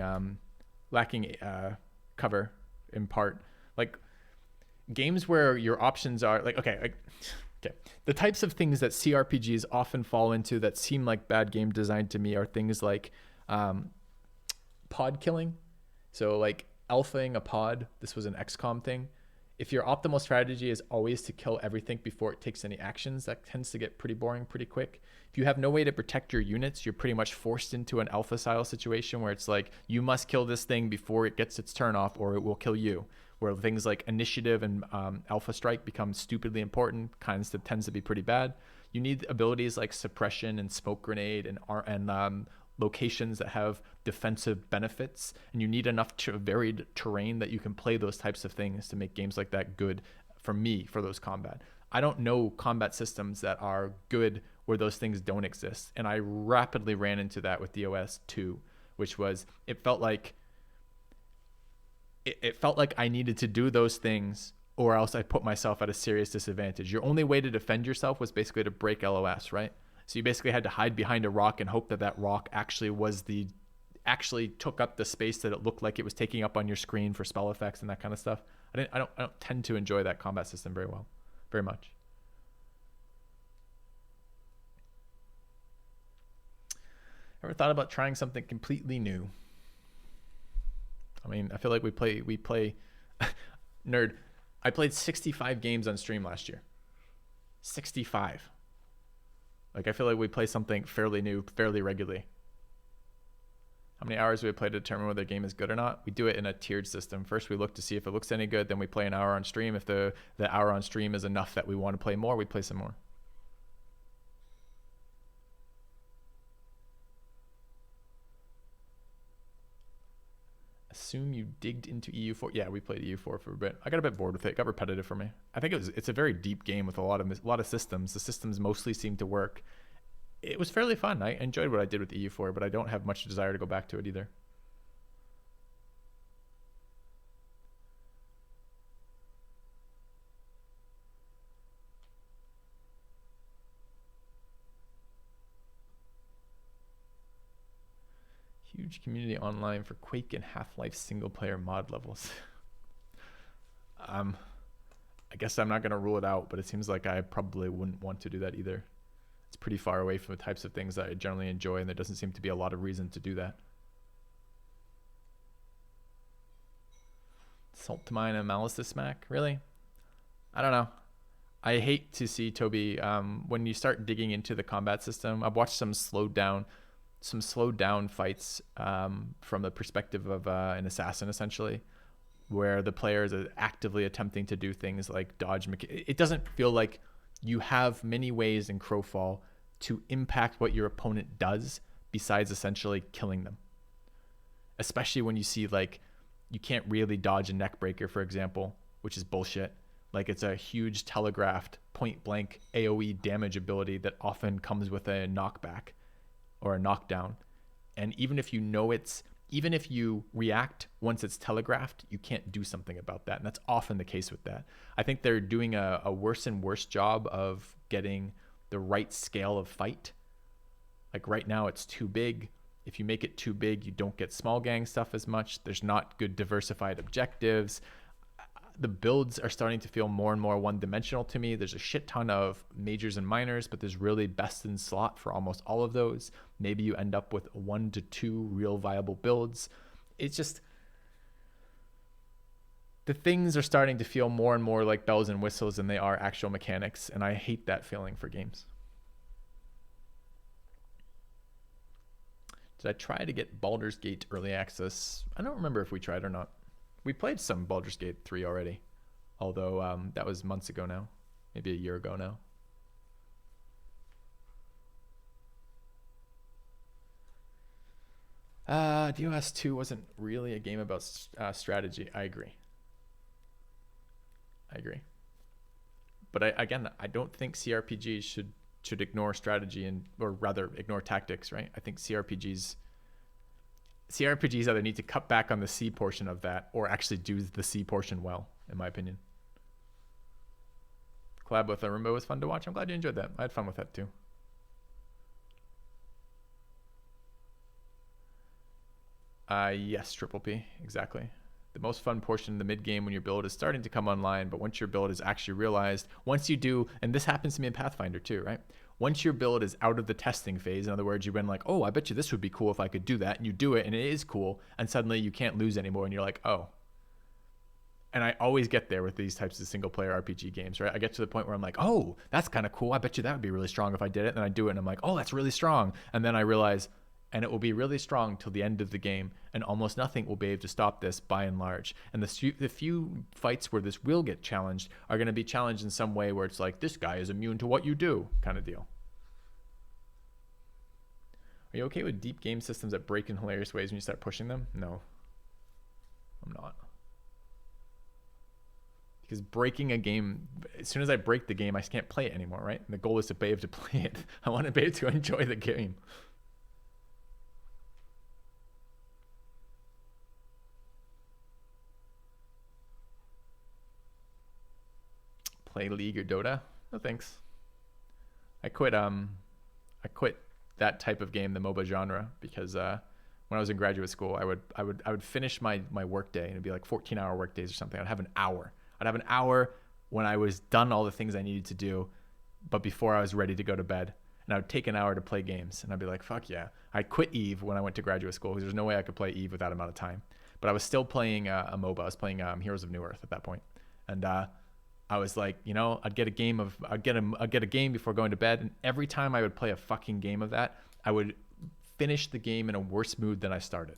cover in part. Like games where your options are like, okay. The types of things that CRPGs often fall into that seem like bad game design to me are things like pod killing. So like alphaing a pod. This was an XCOM thing. If your optimal strategy is always to kill everything before it takes any actions, that tends to get pretty boring pretty quick. If you have no way to protect your units, you're pretty much forced into an alpha style situation where it's like, you must kill this thing before it gets its turn off or it will kill you. Where things like initiative and alpha strike become stupidly important, tends to be pretty bad. You need abilities like suppression and smoke grenade and locations that have defensive benefits, and you need enough varied terrain that you can play those types of things to make games like that good for me for those combat. I don't know combat systems that are good where those things don't exist, and I rapidly ran into that with DOS 2, which was it felt like I needed to do those things or else I put myself at a serious disadvantage. Your only way to defend yourself was basically to break LOS, right? So you basically had to hide behind a rock and hope that that rock actually took up the space that it looked like it was taking up on your screen for spell effects and that kind of stuff. I don't tend to enjoy that combat system very much. Ever thought about trying something completely new? I mean, I feel like we play nerd. I played 65 games on stream last year. 65. Like, I feel like we play something fairly new, fairly regularly. How many hours do we play to determine whether a game is good or not? We do it in a tiered system. First, we look to see if it looks any good. Then we play an hour on stream. If the hour on stream is enough that we want to play more, we play some more. Assume you digged into EU4. Yeah, we played EU4 for a bit. I got a bit bored with it. It got repetitive for me. I think it's a very deep game with a lot of systems. The systems mostly seem to work. It was fairly fun. I enjoyed what I did with EU4, but I don't have much desire to go back to it either. Huge community online for Quake and Half-Life single-player mod levels. I guess I'm not going to rule it out, but it seems like I probably wouldn't want to do that either. It's pretty far away from the types of things that I generally enjoy, and there doesn't seem to be a lot of reason to do that. Salt to mine and malice to smack? Really? I don't know. I hate to see, Toby, when you start digging into the combat system. I've watched some slowed down fights from the perspective of an assassin, essentially, where the players are actively attempting to do things like dodge. It doesn't feel like you have many ways in Crowfall to impact what your opponent does besides essentially killing them. Especially when you see, like, you can't really dodge a neck breaker, for example, which is bullshit. Like, it's a huge telegraphed point blank AoE damage ability that often comes with a knockback or a knockdown. And even if you react once it's telegraphed, you can't do something about that. And that's often the case with that. I think they're doing a worse and worse job of getting the right scale of fight. Like, right now it's too big. If you make it too big, you don't get small gang stuff as much. There's not good diversified objectives. The builds are starting to feel more and more one-dimensional to me. There's a shit ton of majors and minors, but there's really best in slot for almost all of those. Maybe you end up with 1 to 2 real viable builds. It's just, the things are starting to feel more and more like bells and whistles than they are actual mechanics, and I hate that feeling for games. Did I try to get Baldur's Gate early access? I don't remember if we tried or not. We played some Baldur's Gate 3 already, although that was months ago now, maybe a year ago now. DOS 2 wasn't really a game about strategy. I agree. But I don't think CRPGs should ignore strategy or rather ignore tactics, right? I think CRPGs either need to cut back on the C portion of that or actually do the C portion well, in my opinion. Collab with Arumbo was fun to watch. I'm glad you enjoyed that. I had fun with that too. Yes, Triple P, exactly. The most fun portion in the mid game when your build is starting to come online, but once your build is actually realized, once you do, and this happens to me in Pathfinder too, right? Once your build is out of the testing phase, in other words, you've been like, oh, I bet you this would be cool if I could do that, and you do it, and it is cool, and suddenly you can't lose anymore, and you're like, oh. And I always get there with these types of single-player RPG games, right? I get to the point where I'm like, oh, that's kind of cool. I bet you that would be really strong if I did it, and then I do it, and I'm like, oh, that's really strong. And then I realize, and it will be really strong till the end of the game, and almost nothing will be able to stop this by and large. And the few fights where this will get challenged are going to be challenged in some way where it's like, this guy is immune to what you do, kind of deal. Are you okay with deep game systems that break in hilarious ways when you start pushing them? No, I'm not. Because breaking a game, as soon as I break the game, I can't play it anymore, right? And the goal is to be able to play it. I want to be able to enjoy the game. Play League or Dota? No thanks. I quit that type of game, the MOBA genre, because when I was in graduate school, I would finish my work day, and it'd be like 14-hour work days or something. I'd have an hour when I was done all the things I needed to do, but before I was ready to go to bed. and I would take an hour to play games, and I'd be like, fuck yeah. I quit Eve when I went to graduate school because there's no way I could play Eve with that amount of time. But I was still playing a MOBA. I was playing Heroes of New Earth at that point, and I was like, you know, I'd get a game before going to bed, and every time I would play a fucking game of that, I would finish the game in a worse mood than I started.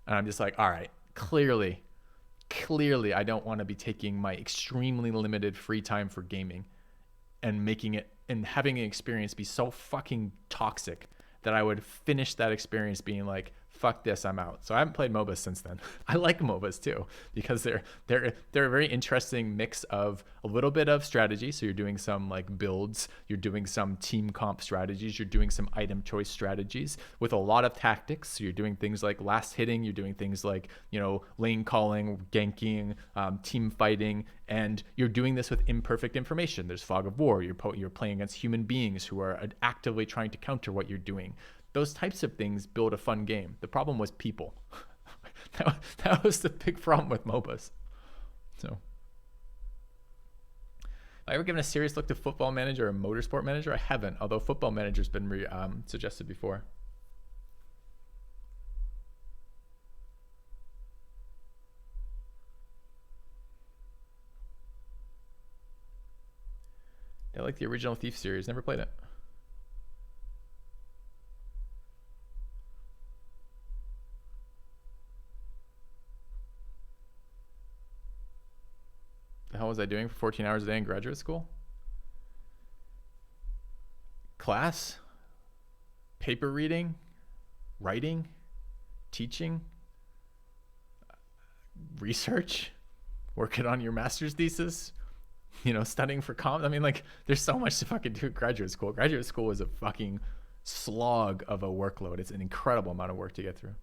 And I'm just like, all right, clearly I don't want to be taking my extremely limited free time for gaming and making it and having an experience be so fucking toxic that I would finish that experience being like, fuck this, I'm out. So I haven't played MOBAs since then. I like MOBAs too because they're a very interesting mix of a little bit of strategy. So you're doing some like builds, you're doing some team comp strategies, you're doing some item choice strategies with a lot of tactics. So you're doing things like last hitting, you're doing things like, you know, lane calling, ganking, team fighting, and you're doing this with imperfect information. There's fog of war. You're playing against human beings who are actively trying to counter what you're doing. Those types of things build a fun game. The problem was people. that was the big problem with MOBAs. So, have I ever given a serious look to Football Manager or Motorsport Manager? I haven't, although Football Manager's been suggested before. I like the original Thief series. Never played it. The hell was I doing for 14 hours a day in graduate school? Class, paper reading, writing, teaching, research, working on your master's thesis, you know, studying for I mean, like, there's so much to fucking do at graduate school. Graduate school is a fucking slog of a workload. It's an incredible amount of work to get through.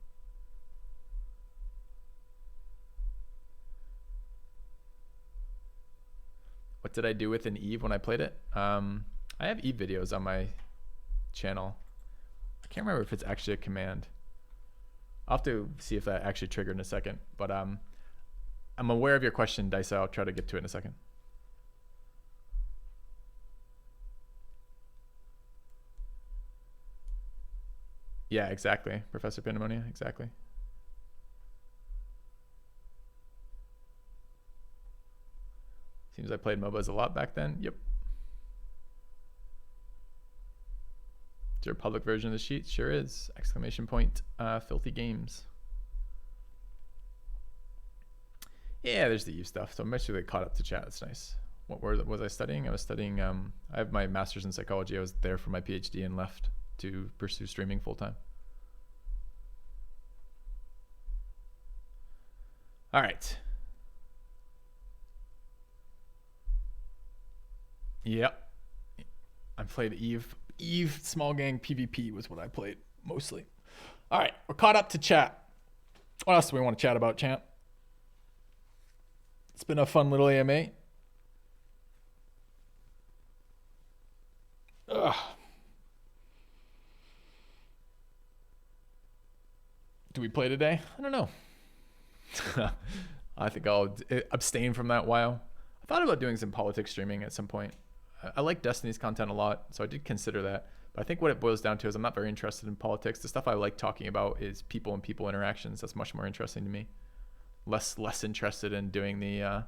What did I do with an Eve when I played it? I have Eve videos on my channel. I can't remember if it's actually a command. I'll have to see if that actually triggered in a second. But I'm aware of your question, Dice. I'll try to get to it in a second. Yeah, exactly. Professor Pandemonium, exactly. Seems I played MOBAs a lot back then. Yep. Is there a public version of the sheet? Sure is. Exclamation point, filthy games. Yeah, there's the Eve stuff. So I'm actually caught up to chat. That's nice. What was I studying? I was studying, I have my master's in psychology. I was there for my PhD and left to pursue streaming full time. All right. Yep. I played Eve. Eve Small Gang PvP was what I played mostly. All right, we're caught up to chat. What else do we want to chat about, champ? It's been a fun little AMA. Ugh. Do we play today? I don't know. I think I'll abstain from that while. I thought about doing some politics streaming at some point. I like Destiny's content a lot, so I did consider that. But I think what it boils down to is I'm not very interested in politics. The stuff I like talking about is people and people interactions. That's much more interesting to me. Less interested in doing the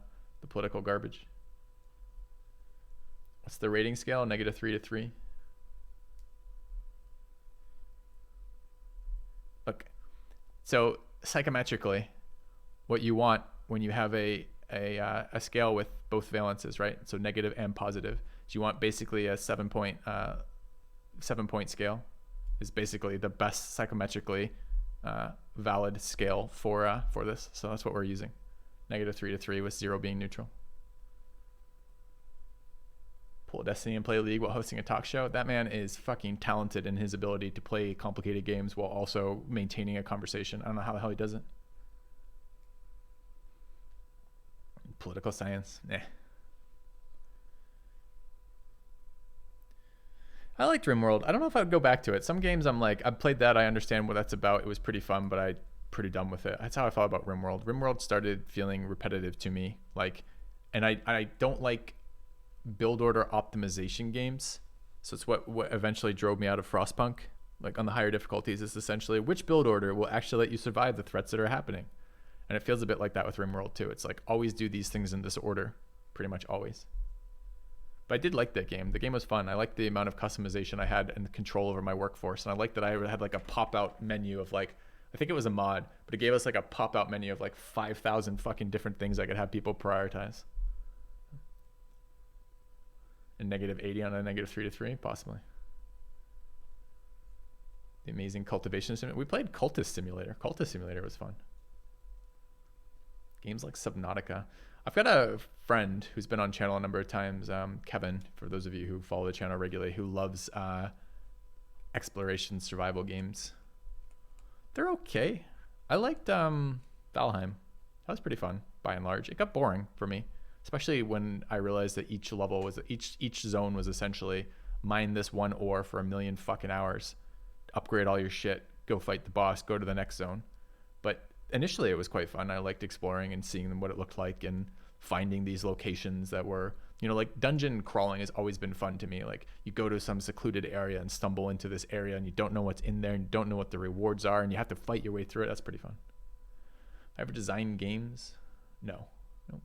political garbage. What's the rating scale? -3 to 3. Look, so psychometrically, what you want when you have a scale with both valences, right? So negative and positive. So you want basically a 7-point scale is basically the best psychometrically valid scale for this. So that's what we're using. -3 to 3 with 0 being neutral. Pull Destiny and play League while hosting a talk show. That man is fucking talented in his ability to play complicated games while also maintaining a conversation. I don't know how the hell he does it. Political science. I liked RimWorld. I don't know if I'd go back to it. Some games I'm like, I've played that. I understand what that's about. It was pretty fun, but I'm pretty done with it. That's how I felt about RimWorld. RimWorld started feeling repetitive to me. Like, and I don't like build order optimization games So it's what eventually drove me out of Frostpunk. Like on the higher difficulties, is essentially which build order will actually let you survive the threats that are happening. And it feels a bit like that with RimWorld too. It's like always do these things in this order, pretty much always. But I did like that game. The game was fun. I liked the amount of customization I had and control over my workforce. And I liked that I had like a pop-out menu of like, I think it was a mod, but it gave us like a pop-out menu of like 5,000 fucking different things I could have people prioritize. And -80 on a -3 to 3, possibly. The amazing cultivation simulator. We played Cultist Simulator. Cultist Simulator was fun. Games like Subnautica. I've got a friend who's been on channel a number of times, Kevin, for those of you who follow the channel regularly, who loves exploration survival games. They're okay. I liked Valheim. That was pretty fun, by and large. It got boring for me, especially when I realized that each level was each zone was essentially mine this one ore for 1,000,000 fucking hours, upgrade all your shit, go fight the boss, go to the next zone. But initially it was quite fun. I liked exploring and seeing what it looked like and finding these locations that were, you know, like dungeon crawling has always been fun to me. Like you go to some secluded area and stumble into this area and you don't know what's in there and you don't know what the rewards are and you have to fight your way through it. That's pretty fun. I ever designed games? No. Nope.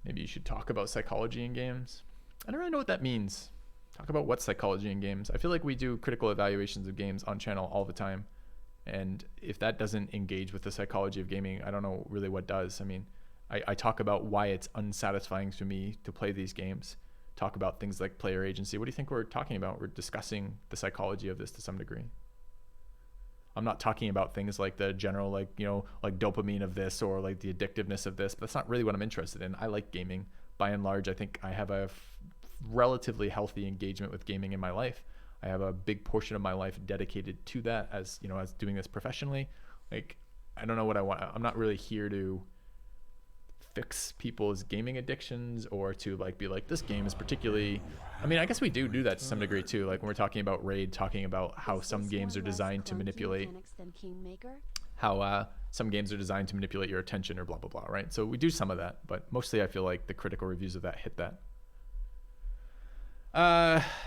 Maybe you should talk about psychology in games. I don't really know what that means. Talk about what psychology in games. I feel like we do critical evaluations of games on channel all the time. And if that doesn't engage with the psychology of gaming, I don't know really what does. I mean, I talk about why it's unsatisfying to me to play these games. Talk about things like player agency. What do you think we're talking about? We're discussing the psychology of this to some degree. I'm not talking about things like the general, like, you know, like dopamine of this or like the addictiveness of this. But that's not really what I'm interested in. I like gaming. By and large, I think I have a relatively healthy engagement with gaming in my life. I have a big portion of my life dedicated to that, as you know, as doing this professionally. Like, I don't know what I want. I'm not really here to fix people's gaming addictions or to like be like, this game is particularly, I mean, I guess we do that to some degree too. Like when we're talking about Raid, talking about how some games are designed to manipulate, how some games are designed to manipulate your attention or blah, blah, blah, right? So we do some of that, but mostly I feel like the critical reviews of that hit that.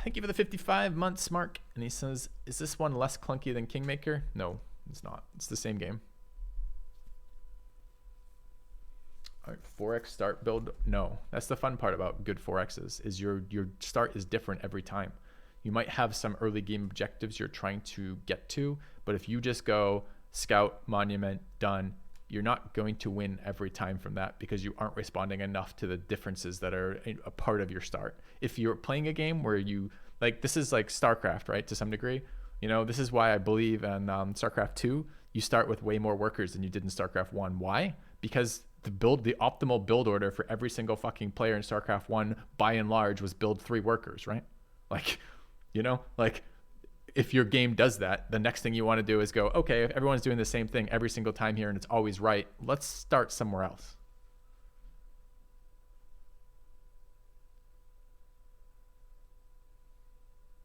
Thank you for the 55 months, Mark. And he says, is this one less clunky than Kingmaker? No, it's not. It's the same game. All right, 4x start build. No, that's the fun part about good 4x's is your start is different every time. You might have some early game objectives you're trying to get to, but if you just go scout, monument, done, you're not going to win every time from that because you aren't responding enough to the differences that are a part of your start. If you're playing a game where you, like, this is like StarCraft, right? To some degree, you know, this is why I believe in StarCraft 2, you start with way more workers than you did in StarCraft 1. Why? Because the optimal build order for every single fucking player in StarCraft 1, by and large, was build 3 workers, right? Like, you know, like, if your game does that, the next thing you want to do is go, okay, if everyone's doing the same thing every single time here and it's always right, let's start somewhere else.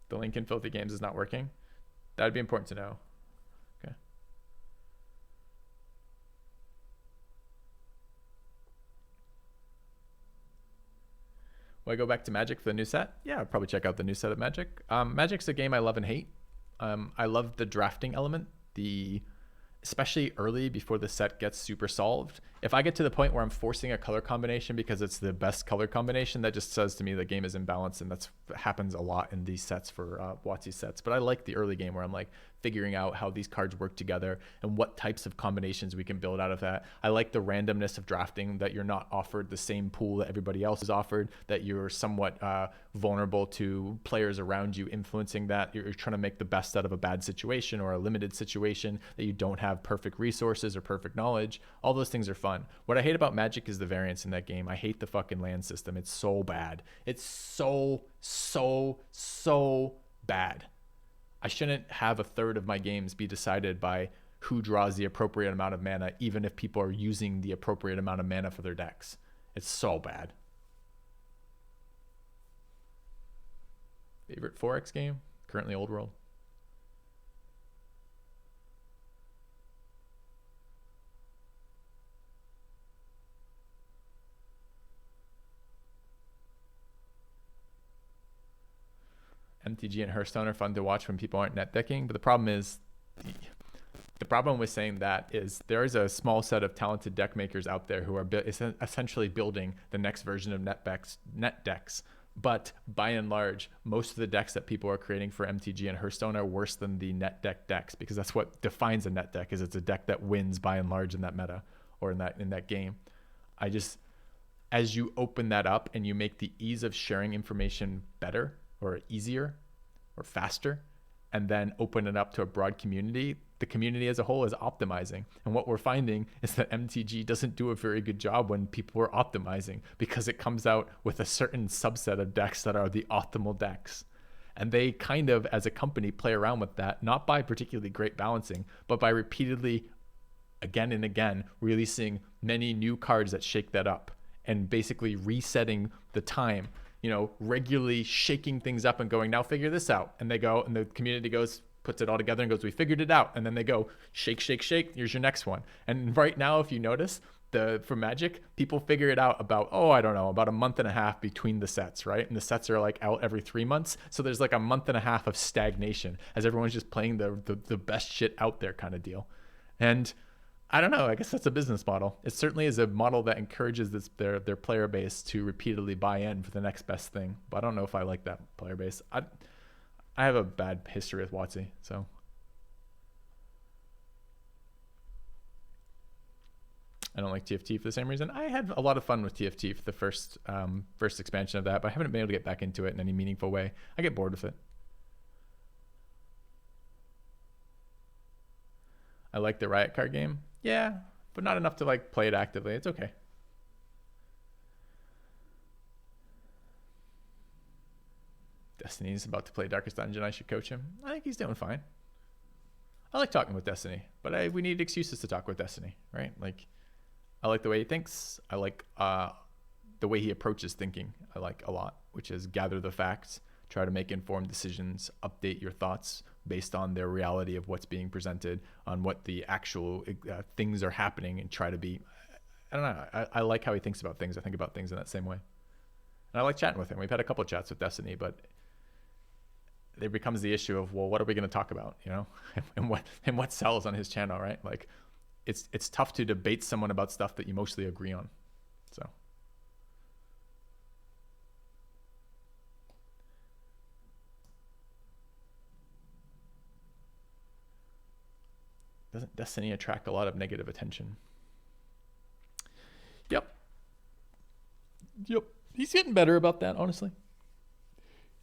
The link in Filthy Games is not working. That would be important to know. Okay. Will I go back to Magic for the new set? Yeah, I'll probably check out the new set of Magic. Magic's a game I love and hate. I love the drafting element, especially early before the set gets super solved. If I get to the point where I'm forcing a color combination because it's the best color combination, that just says to me the game is imbalanced, and that happens a lot in these sets for WotC sets. But I like the early game where I'm like figuring out how these cards work together and what types of combinations we can build out of that. I like the randomness of drafting, that you're not offered the same pool that everybody else is offered, that you're somewhat vulnerable to players around you influencing that. You're trying to make the best out of a bad situation or a limited situation, that you don't have perfect resources or perfect knowledge. All those things are fun. What I hate about Magic is the variance in that game. I hate the fucking land system. It's so bad. It's so bad. I shouldn't have a third of my games be decided by who draws the appropriate amount of mana, even if people are using the appropriate amount of mana for their decks. It's so bad. Favorite 4X game? Currently Old World. MTG and Hearthstone are fun to watch when people aren't net decking, but the problem is, the problem with saying that is there is a small set of talented deck makers out there who are essentially building the next version of net decks. But by and large, most of the decks that people are creating for MTG and Hearthstone are worse than the net deck decks, because that's what defines a net deck, is it's a deck that wins by and large in that meta or in that game. As you open that up and you make the ease of sharing information better or easier or faster, and then open it up to a broad community, the community as a whole is optimizing. And what we're finding is that MTG doesn't do a very good job when people are optimizing, because it comes out with a certain subset of decks that are the optimal decks. And they kind of, as a company, play around with that, not by particularly great balancing, but by repeatedly, again and again, releasing many new cards that shake that up and basically resetting the time, regularly shaking things up and going, now figure this out. And they go, and the community goes, puts it all together and goes, we figured it out. And then they go, shake, shake, shake, here's your next one. And right now, if you notice, for Magic, people figure it out about a month and a half between the sets, right? And the sets are like out every 3 months. So there's like a month and a half of stagnation as everyone's just playing the best shit out there kind of deal. And I don't know, I guess that's a business model. It certainly is a model that encourages their player base to repeatedly buy in for the next best thing. But I don't know if I like that player base. I have a bad history with WotC, so. I don't like TFT for the same reason. I had a lot of fun with TFT for the first expansion of that, but I haven't been able to get back into it in any meaningful way. I get bored with it. I like the Riot card game. Yeah, but not enough to like play it actively. It's okay. Destiny's about to play Darkest Dungeon. I should coach him. I think he's doing fine. I like talking with Destiny, but we need excuses to talk with Destiny, right? Like, I like the way he thinks. I like the way he approaches thinking. I like a lot, which is gather the facts, try to make informed decisions, update your thoughts based on their reality of what's being presented, on what the actual things are happening, and try to be, I don't know, I like how he thinks about things. I think about things in that same way. And I like chatting with him. We've had a couple of chats with Destiny, but there becomes the issue of, well, what are we going to talk about, and what sells on his channel, right? Like, it's tough to debate someone about stuff that you mostly agree on. So. Doesn't Destiny attract a lot of negative attention? Yep. He's getting better about that, honestly.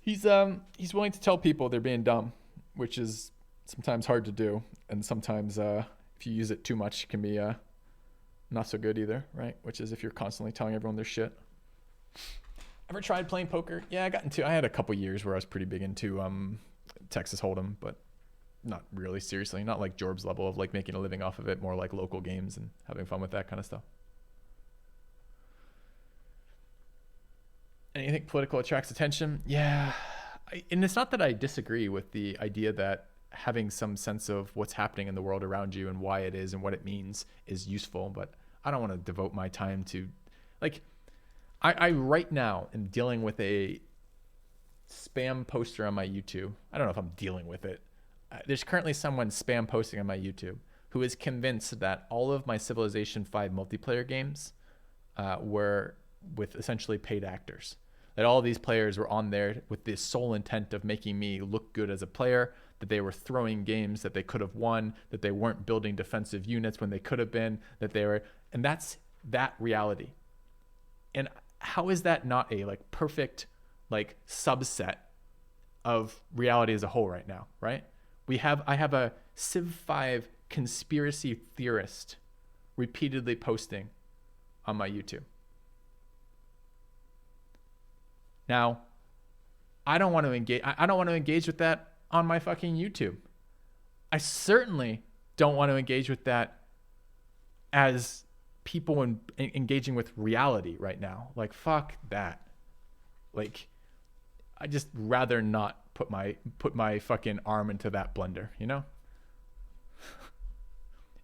He's willing to tell people they're being dumb, which is sometimes hard to do, and sometimes if you use it too much, it can be not so good either, right? Which is if you're constantly telling everyone their shit. Ever tried playing poker? Yeah, I had a couple years where I was pretty big into Texas Hold'em, but not really seriously, not like Jorb's level of like making a living off of it, more like local games and having fun with that kind of stuff. And you think political attracts attention? Yeah. And it's not that I disagree with the idea that having some sense of what's happening in the world around you and why it is and what it means is useful, but I don't want to devote my time to, like, I right now am dealing with a spam poster on my YouTube. I don't know if I'm dealing with it. There's currently someone spam posting on my YouTube who is convinced that all of my Civilization 5 multiplayer games were with essentially paid actors. That all of these players were on there with the sole intent of making me look good as a player, that they were throwing games that they could have won, that they weren't building defensive units when they could have been, that they were, and that's that reality. And how is that not a like perfect like subset of reality as a whole right now, right? I have a Civ 5 conspiracy theorist repeatedly posting on my YouTube. Now, I don't want to engage with that on my fucking YouTube. I certainly don't want to engage with that as people engaging with reality right now. Like, fuck that. Like, I just rather not put my fucking arm into that blender,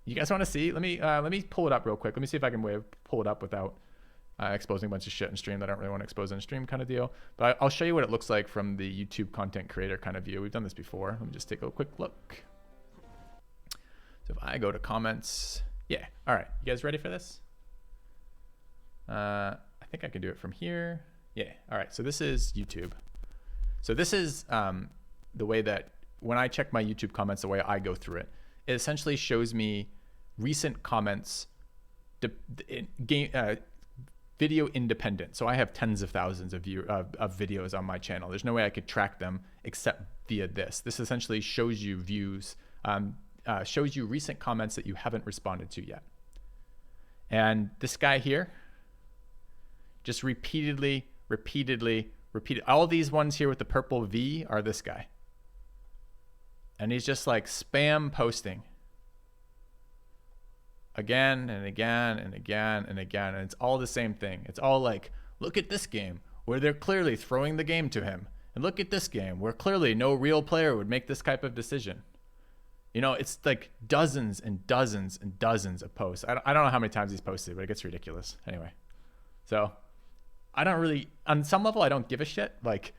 You guys want to see? Let me pull it up real quick. Let me see if I can pull it up without exposing a bunch of shit in stream that I don't really want to expose in stream kind of deal. But I'll show you what it looks like from the YouTube content creator kind of view. We've done this before. Let me just take a quick look. So if I go to comments, yeah. All right, you guys ready for this? I think I can do it from here. Yeah. All right. So this is YouTube. So this is the way that when I check my YouTube comments, the way I go through it, it essentially shows me recent comments, video independent. So I have tens of thousands of videos on my channel. There's no way I could track them except via this. This essentially shows you views, shows you recent comments that you haven't responded to yet. And this guy here, just repeated. All these ones here with the purple V are this guy. And he's just like spam posting again and again and again and again. And it's all the same thing. It's all like, look at this game where they're clearly throwing the game to him. And look at this game where clearly no real player would make this type of decision. You know, it's like dozens and dozens and dozens of posts. I don't know how many times he's posted, but it gets ridiculous. Anyway, so I don't really, on some level, I don't give a shit. Like,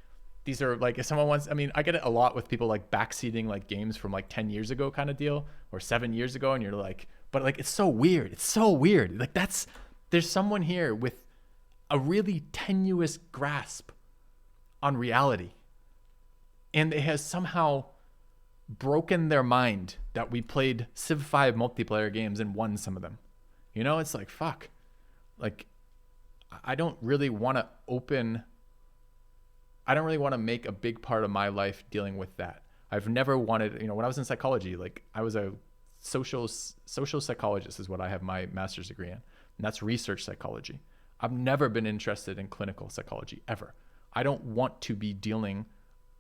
these are like, if someone wants, I mean, I get it a lot with people like backseating like games from like 10 years ago kind of deal, or 7 years ago. And you're like, but like, it's so weird. It's so weird. Like there's someone here with a really tenuous grasp on reality. And it has somehow broken their mind that we played Civ 5 multiplayer games and won some of them. You know, it's like, fuck. Like, I don't really want to make a big part of my life dealing with that. I've never wanted, you know, when I was in psychology, like I was a social psychologist is what I have my master's degree in. And that's research psychology. I've never been interested in clinical psychology ever. I don't want to be dealing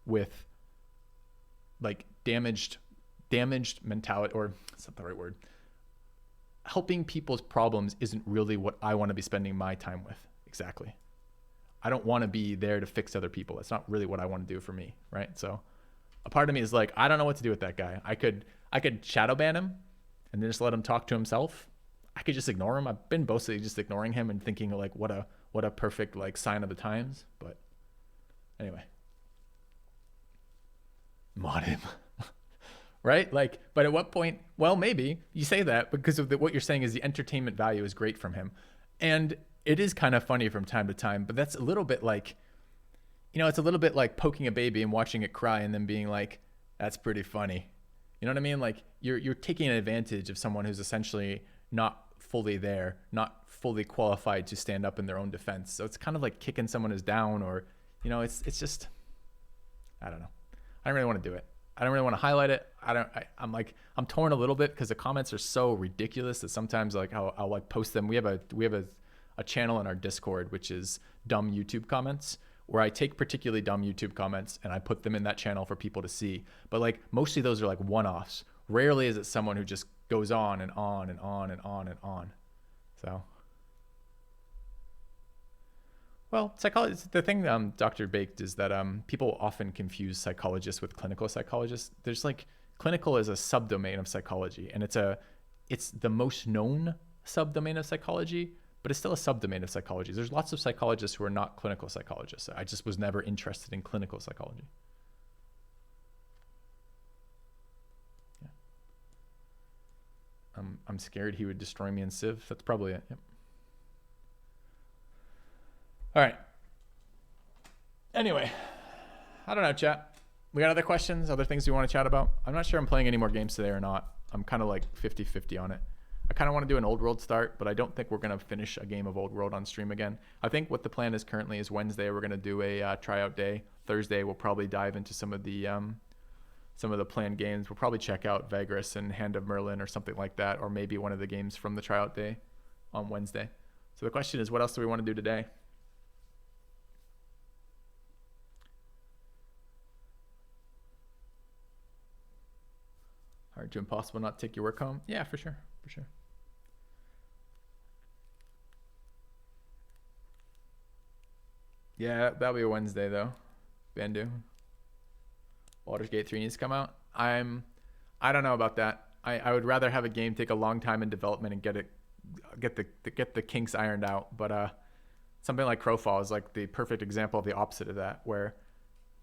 with like damaged mentality, or it's not the right word. Helping people's problems isn't really what I want to be spending my time with. Exactly. I don't want to be there to fix other people. That's not really what I want to do for me, right? So a part of me is like, I don't know what to do with that guy. I could shadow ban him and then just let him talk to himself. I could just ignore him. I've been mostly just ignoring him and thinking like, what a perfect like sign of the times. But anyway, mod him. Right? Like, but at what point, well, maybe you say that because of what you're saying is the entertainment value is great from him. And it is kind of funny from time to time, but that's a little bit like, you know, it's a little bit like poking a baby and watching it cry and then being like, that's pretty funny. You know what I mean? Like you're taking advantage of someone who's essentially not fully there, not fully qualified to stand up in their own defense. So it's kind of like kicking someone who's down, or, you know, it's just, I don't know. I don't really want to do it. I don't really want to highlight it. I'm torn a little bit because the comments are so ridiculous that sometimes like I'll like post them. We have a channel in our Discord, which is dumb YouTube comments, where I take particularly dumb YouTube comments and I put them in that channel for people to see. But like mostly those are like one-offs. Rarely is it someone who just goes on and on and on and on and on. So, well, psychology. The thing, Dr. Baked, is that people often confuse psychologists with clinical psychologists. There's like clinical is a subdomain of psychology, and it's the most known subdomain of psychology, but it's still a subdomain of psychology. There's lots of psychologists who are not clinical psychologists. I just was never interested in clinical psychology. Yeah. I'm scared he would destroy me in Civ. That's probably it. Yep. All right. Anyway, I don't know, chat. We got other questions, other things we want to chat about? I'm not sure I'm playing any more games today or not. I'm kind of like 50-50 on it. I kind of want to do an Old World start, but I don't think we're going to finish a game of Old World on stream again. I think what the plan is currently is Wednesday we're going to do a tryout day. Thursday we'll probably dive into some of the planned games. We'll probably check out Vagris and Hand of Merlin or something like that, or maybe one of the games from the tryout day on Wednesday. So the question is, what else do we want to do today? Hard to impossible not take your work home? Yeah, for sure. For sure. Yeah, that'll be a Wednesday though. Bandu. Baldur's Gate 3 needs to come out. I don't know about that. I would rather have a game take a long time in development and get the kinks ironed out. But Something like Crowfall is like the perfect example of the opposite of that, where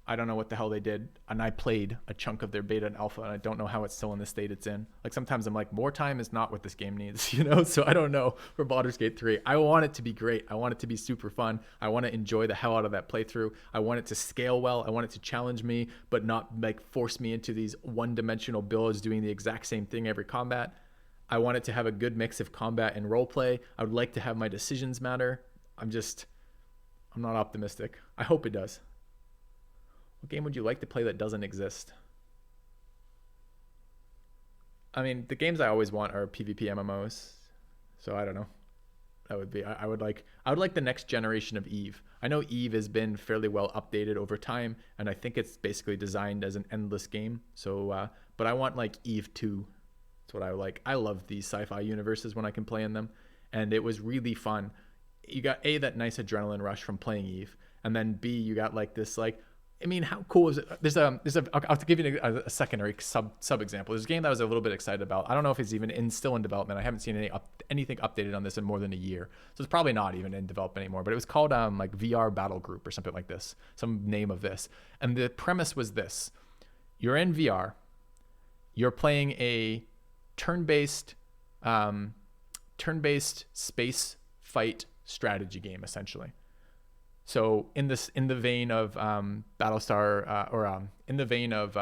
I don't know what the hell they did, and I played a chunk of their beta and alpha, and I don't know how it's still in the state it's in. Like, sometimes I'm like, more time is not what this game needs, you know? So I don't know for Baldur's Gate 3. I want it to be great. I want it to be super fun. I want to enjoy the hell out of that playthrough. I want it to scale well. I want it to challenge me, but not like force me into these one-dimensional builds doing the exact same thing every combat. I want it to have a good mix of combat and roleplay. I would like to have my decisions matter. I'm not optimistic. I hope it does. What game would you like to play that doesn't exist? I mean, the games I always want are PvP MMOs. So I don't know. That would be, I would like the next generation of Eve. I know Eve has been fairly well updated over time, and I think it's basically designed as an endless game. So, but I want like Eve 2. That's what I like. I love these sci-fi universes when I can play in them, and it was really fun. You got that nice adrenaline rush from playing Eve, and then B, you got like this like, I mean, how cool is it? I'll give you a secondary sub example. There's a game that I was a little bit excited about. I don't know if it's even still in development. I haven't seen anything updated on this in more than a year, so it's probably not even in development anymore. But it was called like VR Battle Group or something like this, some name of this. And the premise was this: you're in VR, you're playing a turn-based space fight strategy game, essentially. So in the vein of Battlestar, in the vein of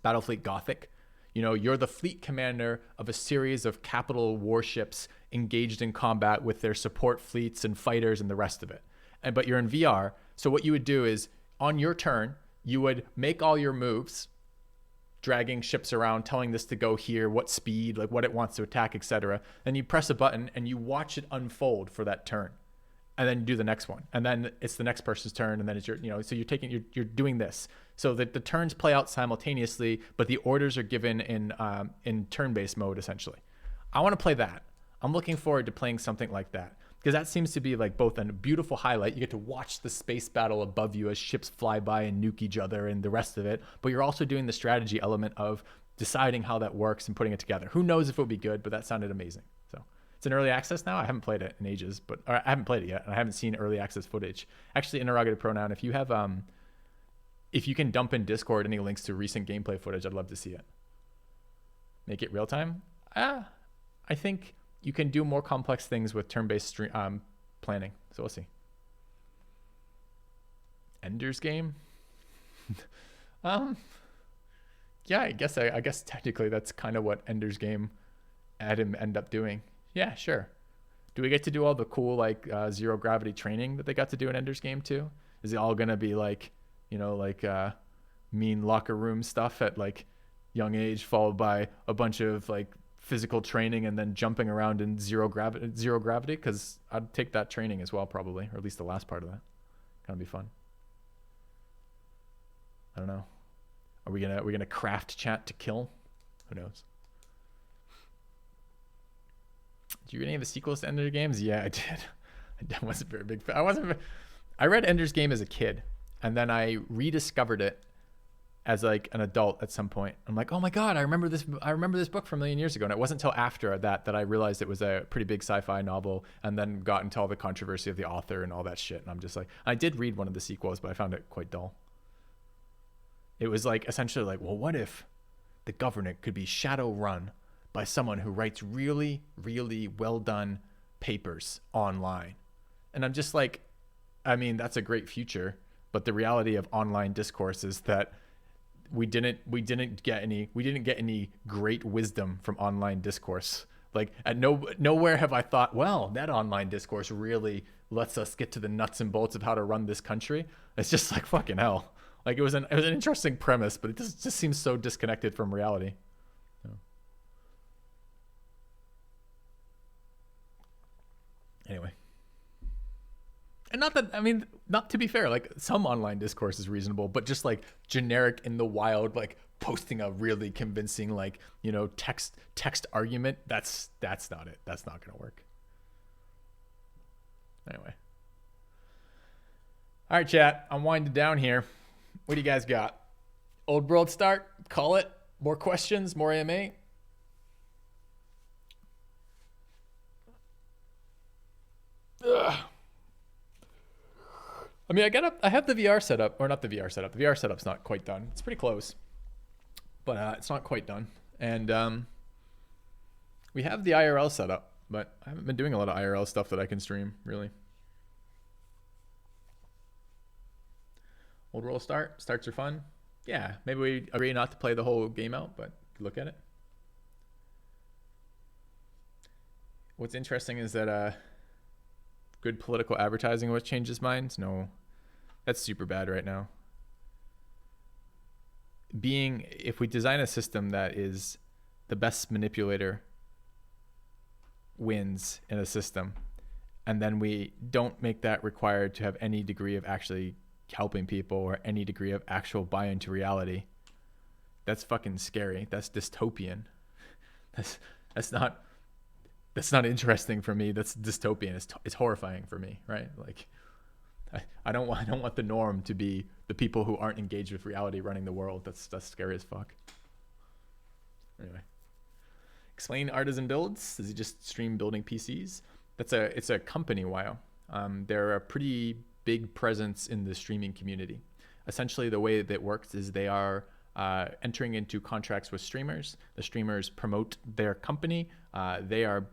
Battlefleet Gothic, you know, you're the fleet commander of a series of capital warships engaged in combat with their support fleets and fighters and the rest of it. But you're in VR, so what you would do is on your turn, you would make all your moves, dragging ships around, telling this to go here, what speed, like what it wants to attack, etc. Then you press a button and you watch it unfold for that turn. And then you do the next one, and then it's the next person's turn, and then it's your, you know, so you're doing this, so that the turns play out simultaneously, but the orders are given in turn-based mode essentially. I want to play that. I'm looking forward to playing something like that, because that seems to be like both a beautiful highlight. You get to watch the space battle above you as ships fly by and nuke each other and the rest of it, but you're also doing the strategy element of deciding how that works and putting it together. Who knows if it'll be good, but that sounded amazing. So. It's in early access now. I haven't played it in ages, but I haven't played it yet, and I haven't seen early access footage. Actually, interrogative pronoun. If you have, if you can dump in Discord any links to recent gameplay footage, I'd love to see it. Make it real time. I think you can do more complex things with turn-based planning. So we'll see. Ender's Game. Yeah, I guess technically that's kind of what Ender's Game had him end up doing. Yeah, sure. Do we get to do all the cool like zero gravity training that they got to do in Ender's Game too? Is it all gonna be like, you know, like mean locker room stuff at like young age, followed by a bunch of like physical training and then jumping around in zero gravity? Because I'd take that training as well, probably, or at least the last part of that. Gonna be fun. I don't know. Are we gonna craft chat to kill? Who knows? Did you read any of the sequels to Ender's Games? Yeah, I did. I wasn't very big fan. I read Ender's Game as a kid, and then I rediscovered it as like an adult at some point. I'm like, oh my god, I remember this book from a million years ago. And it wasn't until after that I realized it was a pretty big sci-fi novel, and then got into all the controversy of the author and all that shit. And I'm just like, I did read one of the sequels, but I found it quite dull. It was like essentially like, well, what if the government could be shadow run by someone who writes really, really well done papers online? And I'm just like, I mean, that's a great future, but the reality of online discourse is that we didn't get any great wisdom from online discourse. Like nowhere have I thought, well, that online discourse really lets us get to the nuts and bolts of how to run this country. It's just like fucking hell. Like it was an interesting premise, but it just seems so disconnected from reality. Anyway. And not to be fair, like some online discourse is reasonable, but just like generic in the wild, like posting a really convincing, like, you know, text argument, that's not it. That's not going to work. Anyway. All right, chat, I'm winding down here. What do you guys got? Old world start? Call it? More questions? More AMA? Ugh. I mean, I have the VR setup, or not the VR setup. The VR setup's not quite done. It's pretty close, but it's not quite done. And we have the IRL setup, but I haven't been doing a lot of IRL stuff that I can stream, really. Old world starts are fun. Yeah, maybe we agree not to play the whole game out, but look at it. What's interesting is that good political advertising what changes minds. No, that's super bad right now. If we design a system that is the best manipulator wins in a system, and then we don't make that required to have any degree of actually helping people or any degree of actual buy into reality, that's fucking scary. That's dystopian. That's not interesting for me. That's dystopian. It's horrifying for me, right? Like, I don't want the norm to be the people who aren't engaged with reality running the world. That's scary as fuck. Anyway, explain artisan builds. Does he just stream building PCs? It's a company. Wow, they're a pretty big presence in the streaming community. Essentially, the way that it works is they are entering into contracts with streamers. The streamers promote their company. They are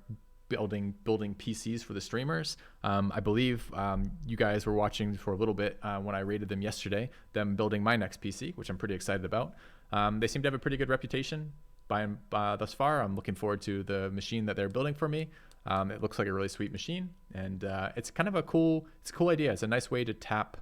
building PCs for the streamers. I believe you guys were watching for a little bit when I rated them yesterday, them building my next PC, which I'm pretty excited about. They seem to have a pretty good reputation thus far. I'm looking forward to the machine that they're building for me. It looks like a really sweet machine, and it's kind of a cool idea. It's a nice way to tap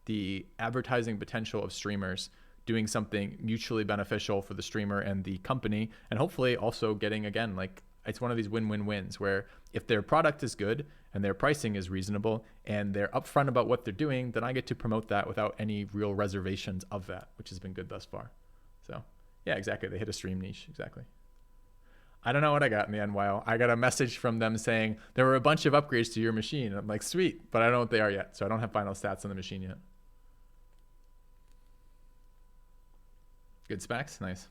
the advertising potential of streamers, doing something mutually beneficial for the streamer and the company, and hopefully also getting, again, like, it's one of these win-win-wins where if their product is good and their pricing is reasonable and they're upfront about what they're doing, then I get to promote that without any real reservations of that, which has been good thus far. So yeah, exactly. They hit a stream niche. Exactly. I don't know what I got in the end. Wow. I got a message from them saying there were a bunch of upgrades to your machine. I'm like, sweet, but I don't know what they are yet. So I don't have final stats on the machine yet. Good specs. Nice.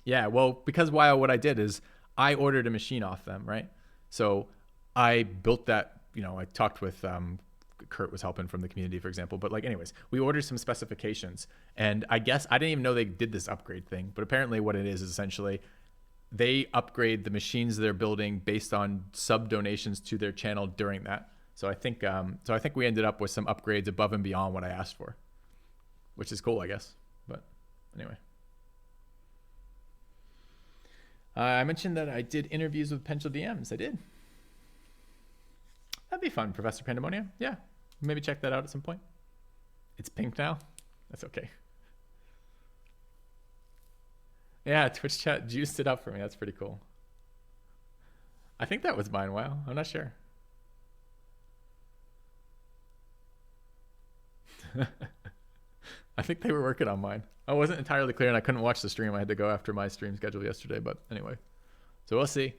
Yeah. Well, because what I did is I ordered a machine off them, right? So I built that, I talked with, Kurt was helping from the community, for example. But like, anyways, we ordered some specifications, and I guess I didn't even know they did this upgrade thing, but apparently what it is essentially they upgrade the machines they're building based on sub donations to their channel during that. So I think we ended up with some upgrades above and beyond what I asked for, which is cool, I guess. But anyway. I mentioned that I did interviews with potential DMs. I did. That'd be fun, Professor Pandemonium. Yeah, maybe check that out at some point. It's pink now. That's okay. Yeah, Twitch chat juiced it up for me. That's pretty cool. I think that was mine. Wow, I'm not sure. I think they were working on mine. I wasn't entirely clear and I couldn't watch the stream. I had to go after my stream schedule yesterday, but anyway. So we'll see.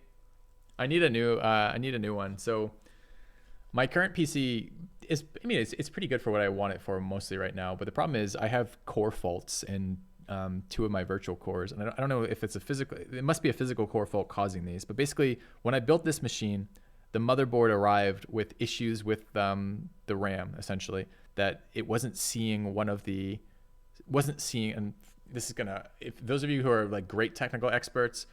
I need a new one. So my current PC is, it's pretty good for what I want it for mostly right now, but the problem is I have core faults in 2 of my virtual cores, and I don't know if it must be a physical core fault causing these, but basically when I built this machine, the motherboard arrived with issues with the RAM, essentially, that it wasn't seeing and this is if those of you who are like great technical experts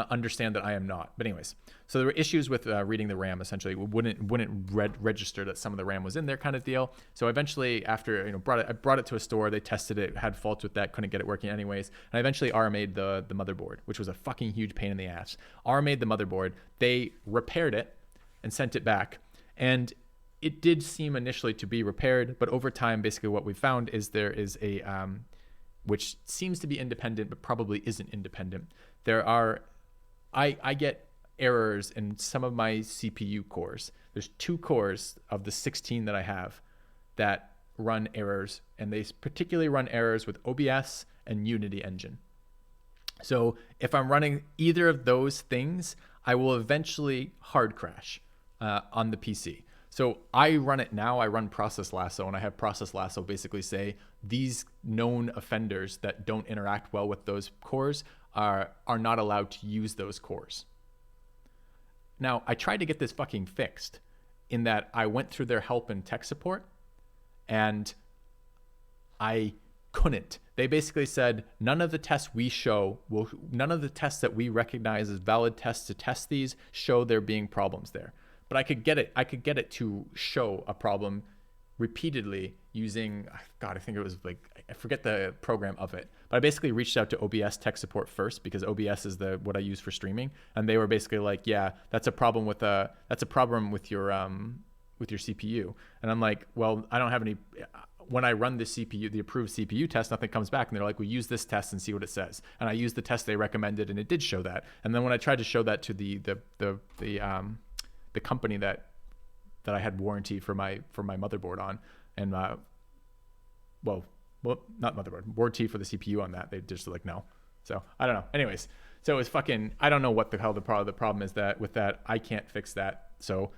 understand that I am not. But anyways, so there were issues with reading the RAM. Essentially, it wouldn't register that some of the RAM was in there, kind of deal. So eventually, after I brought it to a store, they tested it, had faults with that, couldn't get it working anyways, and I eventually RMA'd the motherboard, which was a fucking huge pain in the ass. RMA'd the motherboard, they repaired it and sent it back, and it did seem initially to be repaired, but over time, basically what we found is there is a which seems to be independent, but probably isn't independent. I get errors in some of my CPU cores. There's 2 cores of the 16 that I have that run errors, and they particularly run errors with OBS and Unity Engine. So if I'm running either of those things, I will eventually hard crash on the PC. So I run it now. I run Process Lasso, and I have Process Lasso basically say these known offenders that don't interact well with those cores are not allowed to use those cores. Now, I tried to get this fucking fixed in that I went through their help and tech support, and I couldn't. They basically said none of the tests none of the tests that we recognize as valid tests to test these show there being problems there. But I could get it to show a problem repeatedly using, God, I think it was like, I forget the program of it, but I basically reached out to OBS tech support first, because OBS is what I use for streaming, and they were basically like, yeah, that's a problem with your CPU. And I'm like, well, I don't have any. When I run the approved CPU test, nothing comes back. And they're like, well, use this test and see what it says. And I used the test they recommended, and it did show that. And then when I tried to show that to the company that I had warranty for my motherboard on, and well, not motherboard, warranty for the CPU on that, they just like, no. So I don't know. Anyways, so it was fucking, I don't know what the hell the problem is that with that, I can't fix that. So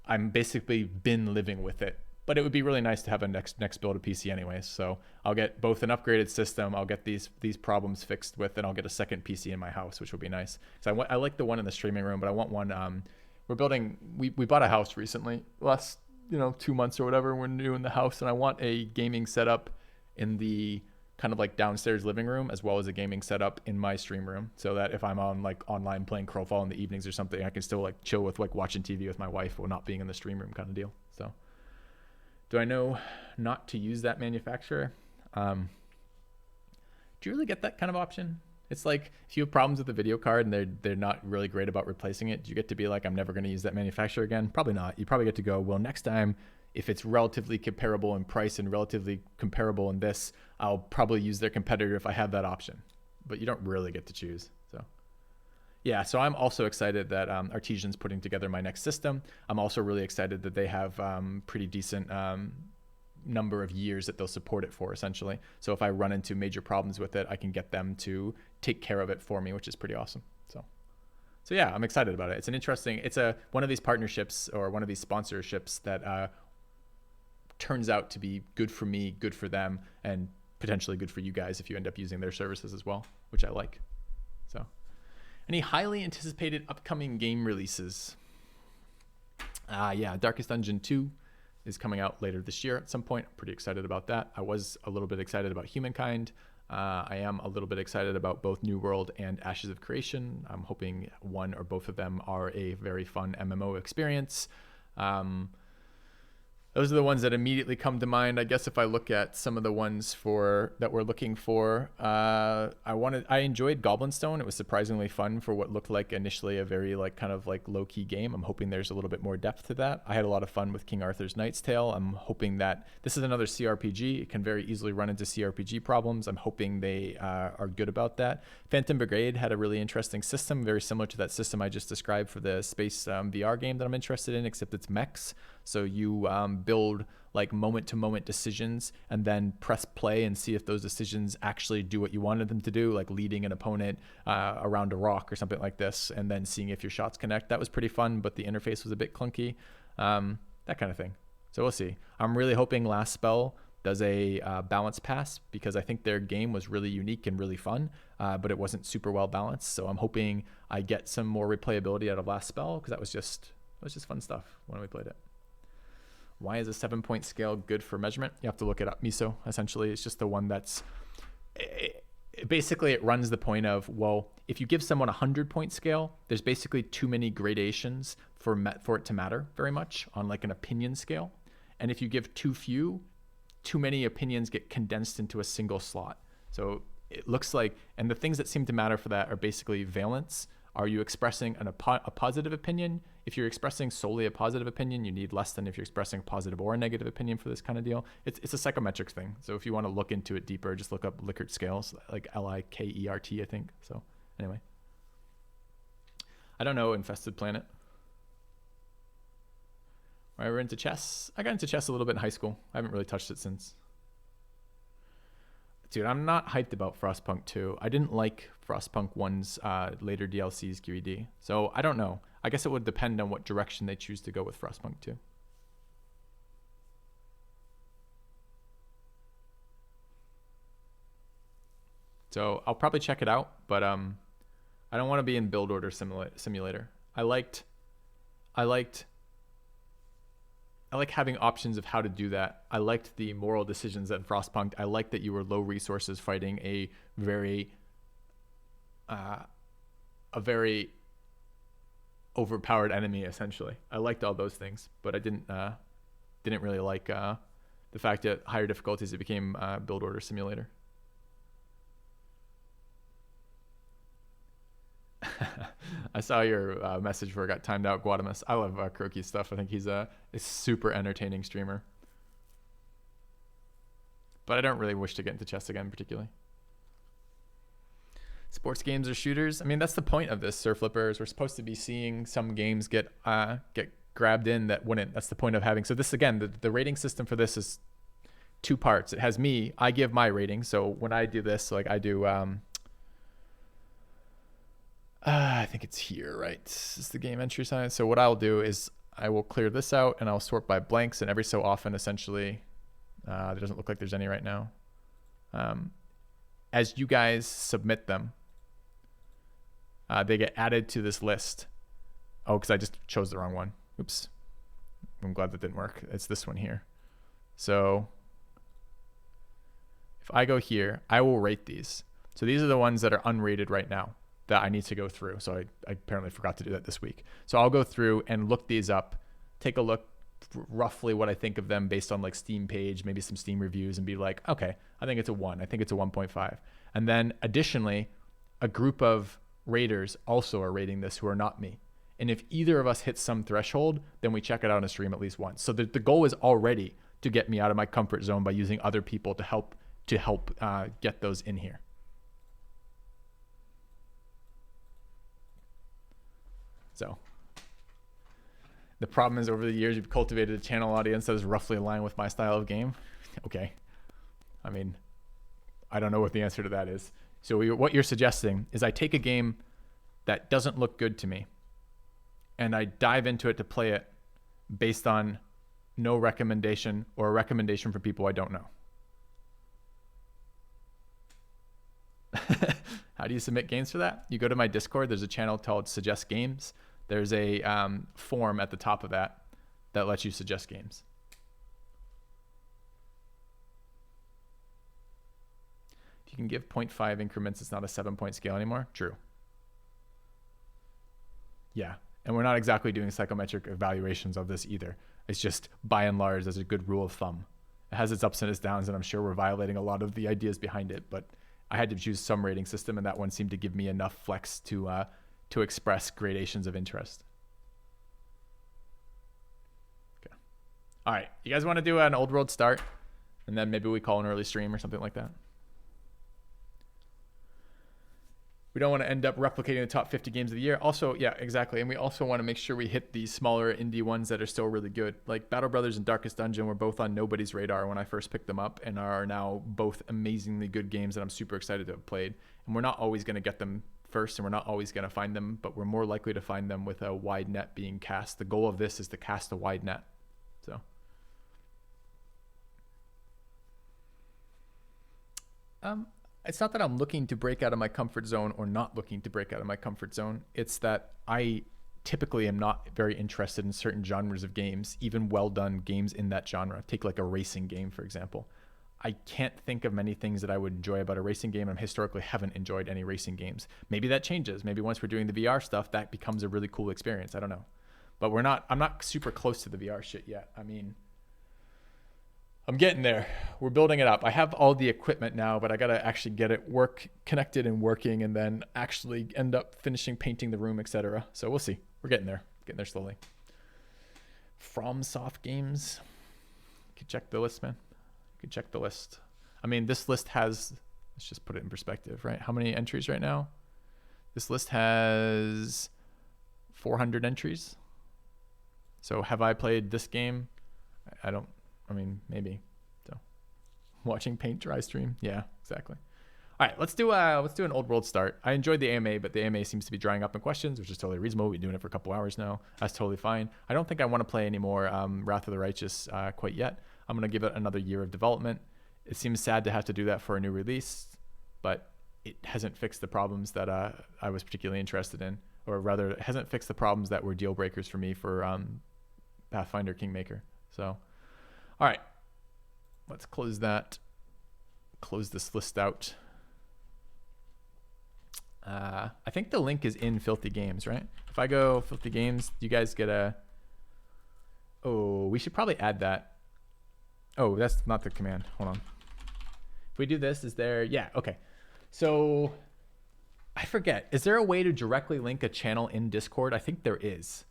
I'm basically been living with it. But it would be really nice to have a next build of PC anyways. So I'll get both an upgraded system, I'll get these problems fixed with, and I'll get a second PC in my house, which will be nice. So I like the one in the streaming room, but I want one. We're building. We bought a house recently, last 2 months or whatever. We're new in the house, and I want a gaming setup in the kind of like downstairs living room, as well as a gaming setup in my stream room, so that if I'm on like online playing Crowfall in the evenings or something, I can still like chill with like watching TV with my wife while not being in the stream room kind of deal. So. Do I know not to use that manufacturer? Do you really get that kind of option? It's like if you have problems with the video card and they're not really great about replacing it, do you get to be like, I'm never going to use that manufacturer again? Probably not. You probably get to go, well, next time, if it's relatively comparable in price and relatively comparable in this, I'll probably use their competitor if I have that option. But you don't really get to choose. So. Yeah, so I'm also excited that Artesian's putting together my next system. I'm also really excited that they have pretty decent number of years that they'll support it for, essentially. So if I run into major problems with it, I can get them to take care of it for me, which is pretty awesome. So yeah, I'm excited about it. It's an interesting, one of these partnerships or one of these sponsorships that turns out to be good for me, good for them, and potentially good for you guys if you end up using their services as well, which I like. So. Any highly anticipated upcoming game releases? Yeah, Darkest Dungeon 2 is coming out later this year at some point. I'm pretty excited about that. I was a little bit excited about Humankind. I am a little bit excited about both New World and Ashes of Creation. I'm hoping one or both of them are a very fun MMO experience. Those are the ones that immediately come to mind. I guess if I look at some of the ones that we're looking for, I enjoyed Goblin Stone. It was surprisingly fun for what looked like initially a very like kind of like low key game. I'm hoping there's a little bit more depth to that. I had a lot of fun with King Arthur's Knight's Tale. I'm hoping that this is another CRPG. It can very easily run into CRPG problems. I'm hoping they are good about that. Phantom Brigade had a really interesting system, very similar to that system I just described for the space VR game that I'm interested in, except it's mechs. So you build like moment-to-moment decisions and then press play and see if those decisions actually do what you wanted them to do, like leading an opponent around a rock or something like this, and then seeing if your shots connect. That was pretty fun, but the interface was a bit clunky, that kind of thing. So we'll see. I'm really hoping Last Spell does a balance pass, because I think their game was really unique and really fun, but it wasn't super well balanced. So I'm hoping I get some more replayability out of Last Spell, because that was just fun stuff when we played it. Why is a 7-point scale good for measurement? You have to look it up. MISO, essentially, it's just the one that's... Basically, it runs the point of, well, if you give someone a 100-point scale, there's basically too many gradations for it to matter very much on like an opinion scale. And if you give too few, too many opinions get condensed into a single slot. So it looks like... And the things that seem to matter for that are basically valence. Are you expressing a positive opinion? If you're expressing solely a positive opinion, you need less than if you're expressing a positive or a negative opinion for this kind of deal. It's a psychometrics thing. So if you want to look into it deeper, just look up Likert scales, like Likert, I think. So anyway. I don't know, Infested Planet. Right, we're into chess. I got into chess a little bit in high school. I haven't really touched it since. Dude, I'm not hyped about Frostpunk 2. I didn't like Frostpunk 1's later DLCs QED. So I don't know. I guess it would depend on what direction they choose to go with Frostpunk 2. So I'll probably check it out, but I don't want to be in build order simulator. I liked like having options of how to do that. I liked the moral decisions at Frostpunk. I liked that you were low resources fighting a very overpowered enemy, essentially. I liked all those things, but I didn't really like the fact that higher difficulties it became build order simulator. I saw your message where it got timed out, Guadamus. I love Croaky's stuff. I think he's a super entertaining streamer. But I don't really wish to get into chess again, particularly. Sports games or shooters? I mean, that's the point of this, Sir Flipper, is we're supposed to be seeing some games get grabbed in that wouldn't. That's the point of having. So this, again, the rating system for this is 2 parts. It has me. I give my rating. So when I do this, like I do... I think it's here, right? This is the game entry sign. So what I'll do is I will clear this out and I'll sort by blanks, and every so often, essentially, there doesn't look like there's any right now. As you guys submit them, they get added to this list. Oh, because I just chose the wrong one. Oops. I'm glad that didn't work. It's this one here. So if I go here, I will rate these. So these are the ones that are unrated right now that I need to go through. So I apparently forgot to do that this week. So I'll go through and look these up, take a look roughly what I think of them based on like Steam page, maybe some Steam reviews, and be like, okay, I think it's a 1. I think it's a 1.5. And then additionally, a group of raters also are rating this who are not me. And if either of us hits some threshold, then we check it out on a stream at least once. So the goal is already to get me out of my comfort zone by using other people to help get those in here. So the problem is, over the years, you've cultivated a channel audience that is roughly aligned with my style of game. Okay. I mean, I don't know what the answer to that is. So what you're suggesting is I take a game that doesn't look good to me and I dive into it to play it based on no recommendation or a recommendation for people I don't know. How do you submit games for that? You go to my Discord. There's a channel called Suggest Games. There's a form at the top of that lets you suggest games. If you can give 0.5 increments, it's not a 7-point scale anymore. True. Yeah. And we're not exactly doing psychometric evaluations of this either. It's just, by and large, as a good rule of thumb. It has its ups and its downs, and I'm sure we're violating a lot of the ideas behind it, but I had to choose some rating system, and that one seemed to give me enough flex to express gradations of interest. Okay. All right. You guys want to do an old world start? And then maybe we call an early stream or something like that. We don't want to end up replicating the top 50 games of the year. Also, yeah, exactly. And we also want to make sure we hit these smaller indie ones that are still really good. Like Battle Brothers and Darkest Dungeon were both on nobody's radar when I first picked them up, and are now both amazingly good games that I'm super excited to have played. And we're not always going to get them first, and we're not always going to find them, but we're more likely to find them with a wide net being cast. The goal of this is to cast a wide net. So it's not that I'm looking to break out of my comfort zone or not looking to break out of my comfort zone. It's that I typically am not very interested in certain genres of games, even well done games in that genre. Take like a racing game, for example. I can't think of many things that I would enjoy about a racing game, and historically haven't enjoyed any racing games. Maybe that changes. Maybe once we're doing the VR stuff, that becomes a really cool experience. I don't know. But I'm not super close to the VR shit yet. I mean, I'm getting there. We're building it up. I have all the equipment now, but I got to actually get it connected and working, and then actually end up finishing painting the room, etc. So we'll see. We're getting there slowly. FromSoft games. You can check the list, man. You can check the list. I mean, this list has, let's just put it in perspective, right? How many entries right now? This list has 400 entries. So have I played this game? I mean, maybe. So, watching paint dry stream. Yeah, exactly. All right, let's do an old world start. I enjoyed the AMA, but the AMA seems to be drying up in questions, which is totally reasonable. We've been doing it for a couple hours now. That's totally fine. I don't think I want to play any more Wrath of the Righteous quite yet. I'm going to give it another year of development. It seems sad to have to do that for a new release, but it hasn't fixed the problems that I was particularly interested in, or rather, it hasn't fixed the problems that were deal breakers for me for Pathfinder Kingmaker. So, all right, let's close that. Close this list out. I think the link is in Filthy Games, right? If I go Filthy Games, you guys get a... Oh, we should probably add that. Oh, that's not the command. Hold on. If we do this, is there... Yeah, okay. So I forget. Is there a way to directly link a channel in Discord? I think there is.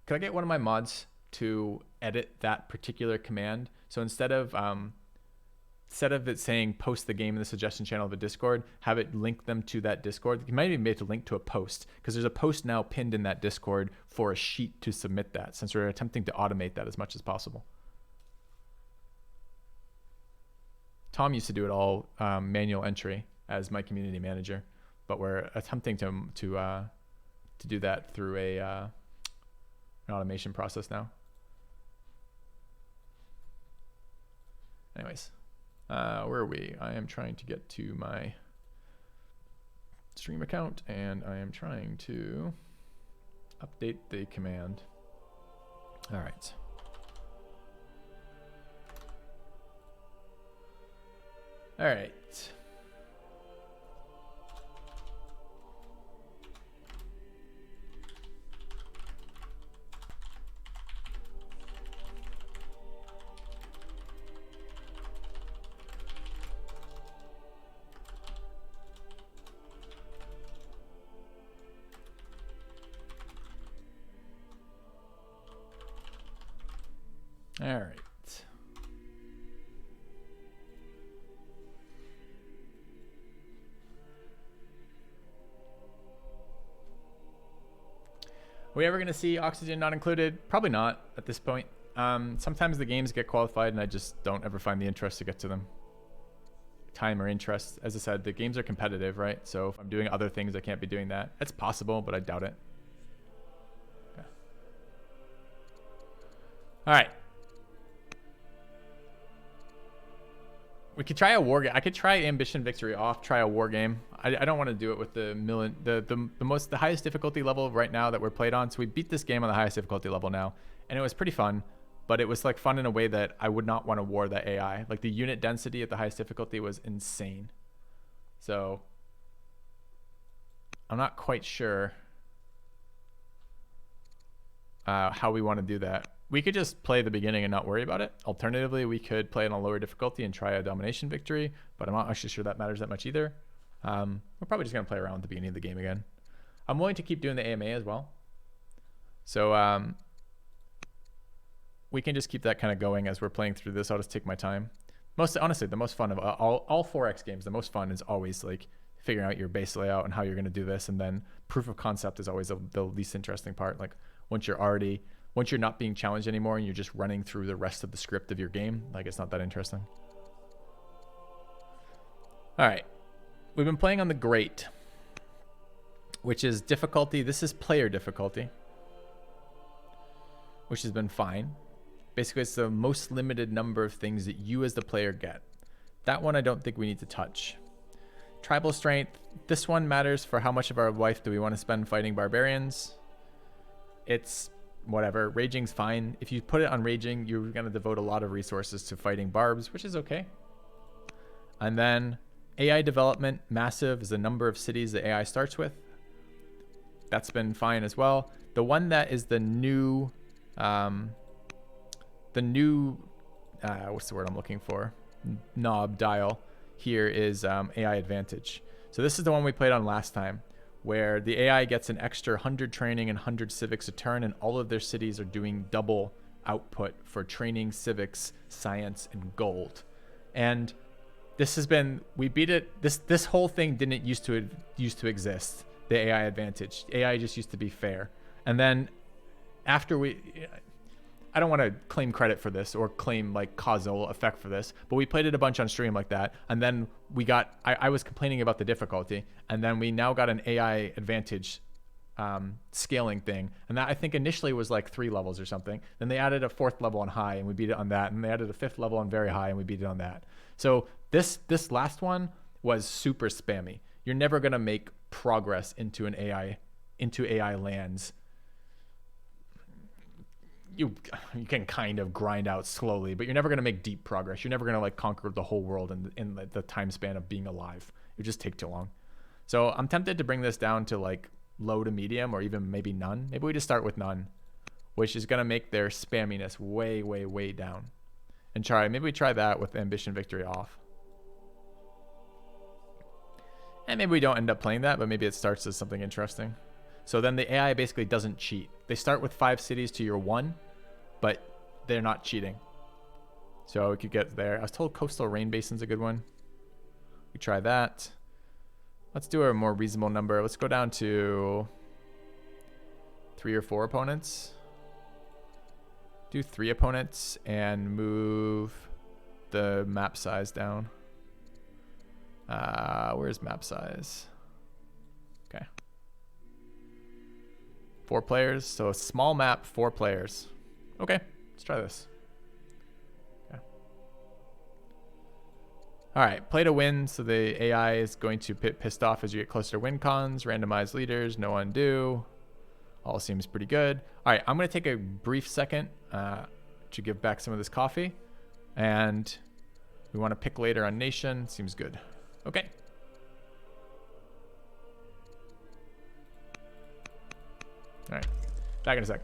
Could I get one of my mods to edit that particular command? So instead of it saying post the game in the suggestion channel of a Discord, have it link them to that Discord. You might even be able to link to a post, because there's a post now pinned in that Discord for a sheet to submit that, since we're attempting to automate that as much as possible. Tom used to do it all manual entry as my community manager, but we're attempting to do that through an automation process now. Anyways. Where are we? I am trying to get to my stream account, and I am trying to update the command. All right. All right. All right. Are we ever going to see oxygen not included? Probably not at this point. Sometimes the games get qualified and I just don't ever find the interest to get to them. Time or interest. As I said, the games are competitive, right? So if I'm doing other things, I can't be doing that. It's possible, but I doubt it. Okay. All right. We could try a war game. I could try Ambition Victory off, try a war game. I don't want to do it with the highest difficulty level right now that we're played on. So we beat this game on the highest difficulty level now, and it was pretty fun, but it was like fun in a way that I would not want to war that AI. Like the unit density at the highest difficulty was insane. So I'm not quite sure how we want to do that. We could just play the beginning and not worry about it. Alternatively, we could play it on a lower difficulty and try a domination victory, but I'm not actually sure that matters that much either. We're probably just going to play around with the beginning of the game again. I'm willing to keep doing the AMA as well. So we can just keep that kind of going as we're playing through this. I'll just take my time. Honestly, the most fun of all 4X games, the most fun is always like figuring out your base layout and how you're going to do this. And then proof of concept is always the least interesting part. Like once you're not being challenged anymore and you're just running through the rest of the script of your game, like it's not that interesting. All right. We've been playing on the Great, which is difficulty. This is player difficulty, which has been fine. Basically, it's the most limited number of things that you as the player get. That one I don't think we need to touch. Tribal strength. This one matters for how much of our life do we want to spend fighting barbarians. It's whatever. Raging's fine. If you put it on raging, you're going to devote a lot of resources to fighting barbs, which is okay. And then AI development, massive is the number of cities that AI starts with. That's been fine as well. The one that is the new what's the word I'm looking for? Knob dial here is AI advantage. So this is the one we played on last time, where the AI gets an extra 100 training and 100 civics a turn, and all of their cities are doing double output for training, civics, science, and gold. And this has been, we beat it. This whole thing didn't used to exist. The AI advantage. AI just used to be fair. And then after I don't want to claim credit for this or claim like causal effect for this, but we played it a bunch on stream like that. And then I was complaining about the difficulty, and then we now got an AI advantage scaling thing. And that I think initially was like 3 levels or something. Then they added a 4th level on high and we beat it on that. And they added a 5th level on very high and we beat it on that. So this last one was super spammy. You're never going to make progress into AI lands you can kind of grind out slowly, but you're never gonna make deep progress. You're never gonna like conquer the whole world in the time span of being alive. It would just take too long. So I'm tempted to bring this down to like low to medium, or even maybe none. Maybe we just start with none, which is gonna make their spamminess way, way, way down. And maybe we try that with ambition victory off. And maybe we don't end up playing that, but maybe it starts as something interesting. So then the AI basically doesn't cheat. They start with 5 cities to your 1, but they're not cheating. So we could get there. I was told Coastal Rain Basin's a good one. We try that. Let's do a more reasonable number. Let's go down to 3 or 4 opponents. Do 3 opponents and move the map size down. Where's map size? Okay. 4 players. So a small map, 4 players. Okay, let's try this. Okay. All right, play to win. So the AI is going to get pissed off as you get closer to win cons. Randomize leaders, no undo. All seems pretty good. All right, I'm going to take a brief second to give back some of this coffee. And we want to pick later on nation. Seems good. Okay. All right, back in a sec.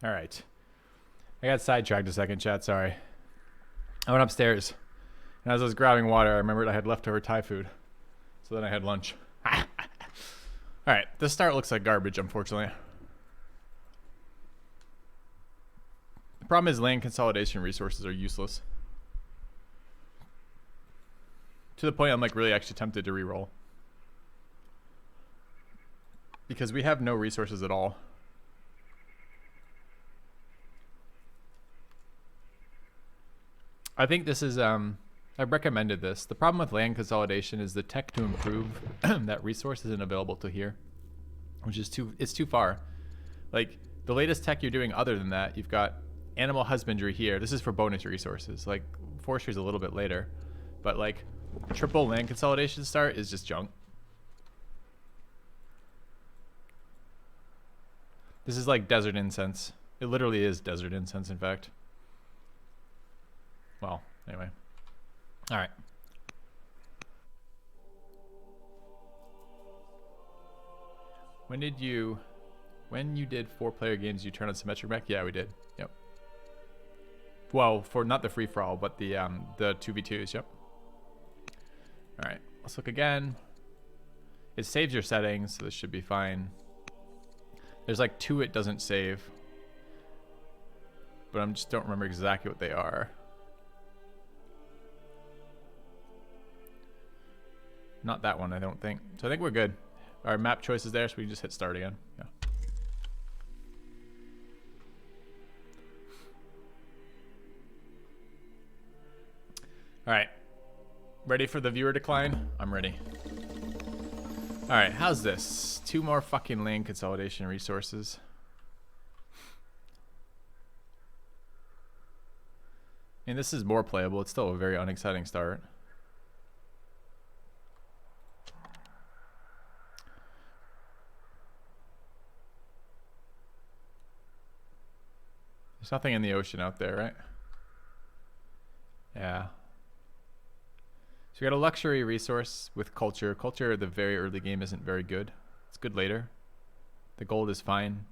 All right. I got sidetracked a second, chat. Sorry. I went upstairs. And as I was grabbing water, I remembered I had leftover Thai food. So then I had lunch. All right. This start looks like garbage, unfortunately. The problem is land consolidation resources are useless. To the point I'm like really actually tempted to reroll. Because we have no resources at all. I think this is, I've recommended this. The problem with land consolidation is the tech to improve that resource isn't available to here. Which is it's too far. Like, the latest tech you're doing other than that, you've got animal husbandry here. This is for bonus resources. Like, forestry is a little bit later. But like, triple land consolidation start is just junk. This is like desert incense. It literally is desert incense, in fact. Well, anyway. All right. When you did 4-player games, you turn on symmetric mech? Yeah, we did. Yep. Well, for not the free-for-all, but the 2v2s, yep. All right, let's look again. It saves your settings, so this should be fine. There's like 2 it doesn't save. But I just don't remember exactly what they are. Not that one, I don't think. So I think we're good. Our map choice is there, so we can just hit start again. Yeah. All right. Ready for the viewer decline? I'm ready. All right, how's this? 2 more fucking land consolidation resources. And this is more playable. It's still a very unexciting start. There's nothing in the ocean out there, right? Yeah. So we got a luxury resource with culture. Culture at the very early game isn't very good. It's good later. The gold is fine.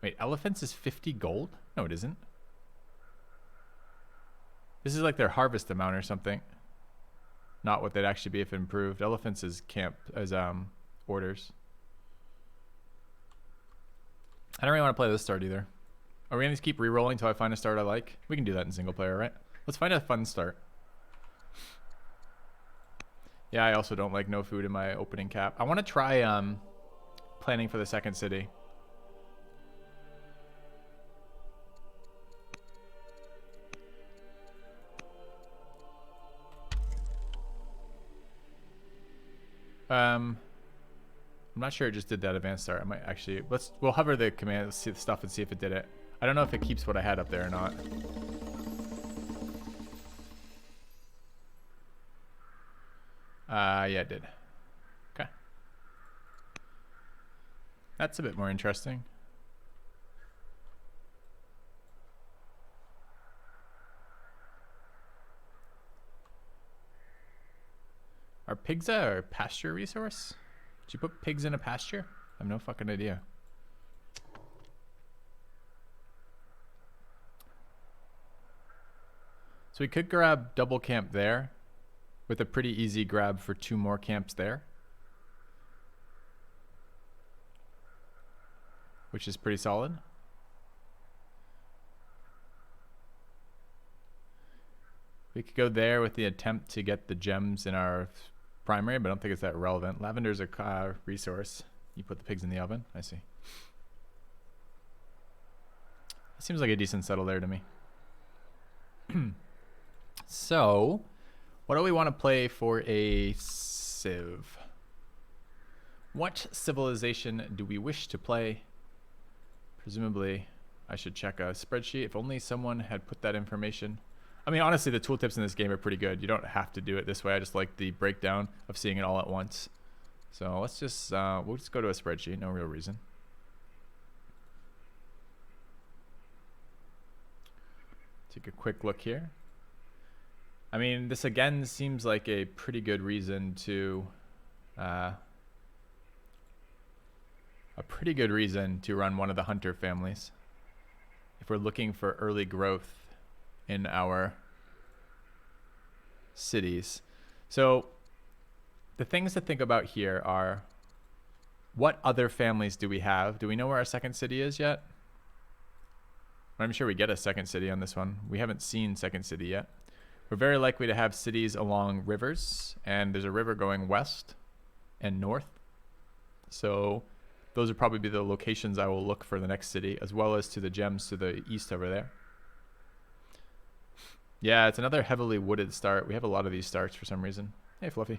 Wait, elephants is 50 gold? No, it isn't. This is like their harvest amount or something. Not what they'd actually be if improved. Elephants is camp as orders. I don't really want to play this start either. Are we going to keep re-rolling until I find a start I like? We can do that in single player, right? Let's find a fun start. Yeah, I also don't like no food in my opening cap. I want to try planning for the second city. I'm not sure it just did that advanced start. I might actually we'll hover the command, see the stuff, and see if it did it. I don't know if it keeps what I had up there or not. Yeah, it did. Okay. That's a bit more interesting. Are pigs a pasture resource? Did you put pigs in a pasture? I have no fucking idea. So we could grab double camp there with a pretty easy grab for 2 more camps there, which is pretty solid. We could go there with the attempt to get the gems in our primary, but I don't think it's that relevant. Lavender's a resource. You put the pigs in the oven. I see. It seems like a decent settle there to me. So, what do we want to play for a civ? What civilization do we wish to play? Presumably, I should check a spreadsheet. If only someone had put that information. I mean, honestly, the tooltips in this game are pretty good. You don't have to do it this way. I just like the breakdown of seeing it all at once. So let's just, we'll just go to a spreadsheet. No real reason. Take a quick look here. I mean, this again seems like a pretty good reason to a pretty good reason to run one of the hunter families if we're looking for early growth in our cities. So the things to think about here are, what other families do we have? Do we know where our second city is yet? I'm sure we get a second city on this one. We haven't seen second city yet. We're very likely to have cities along rivers, and there's a river going west and north. So those would probably be the locations I will look for the next city, as well as to the gems to the east over there. Yeah, it's another heavily wooded start. We have a lot of these starts for some reason. Hey, Fluffy.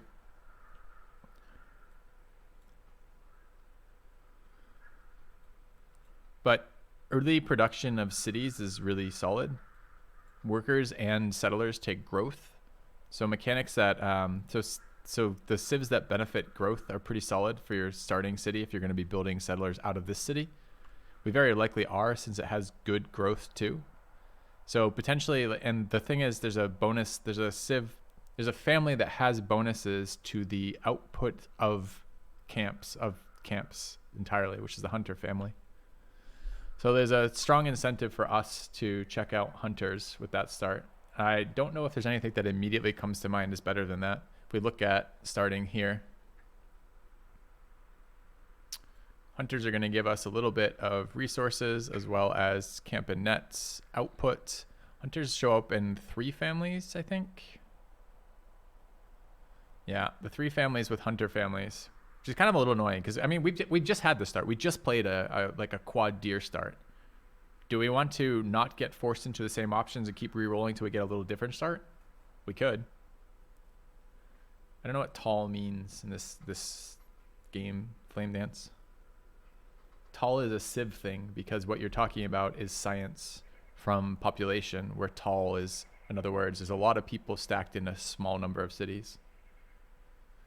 But early production of cities is really solid. Workers and settlers take growth. So mechanics that, so the civs that benefit growth are pretty solid for your starting city if you're going to be building settlers out of this city. We very likely are, since it has good growth too. So potentially, and the thing is, there's a bonus, there's a family that has bonuses to the output of camps entirely, which is the hunter family. So there's a strong incentive for us to check out hunters with that start. I don't know if there's anything that immediately comes to mind is better than that. If we look at starting here, hunters are going to give us a little bit of resources as well as camp and nets output. Hunters show up in 3 families, I think. Yeah, the 3 families with hunter families, which is kind of a little annoying because, I mean, we just had the start. We just played a quad deer start. Do we want to not get forced into the same options and keep re-rolling till we get a little different start? We could. I don't know what tall means in this game, Flame Dance. Tall is a civ thing because what you're talking about is science from population, where tall is, in other words, there's a lot of people stacked in a small number of cities.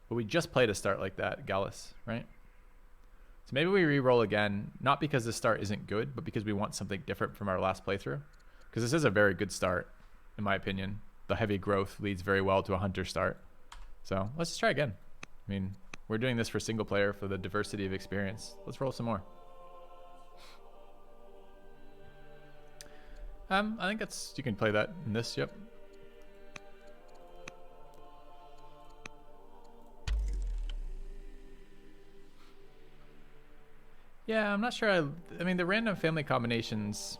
But we just played a start like that, Gallus, right? So maybe we re-roll again, not because the start isn't good, but because we want something different from our last playthrough. Because this is a very good start, in my opinion. The heavy growth leads very well to a hunter start. So let's just try again. I mean, we're doing this for single player for the diversity of experience. Let's roll some more. I think that's, you can play that in this, yep. Yeah, I'm not sure. I mean, the random family combinations,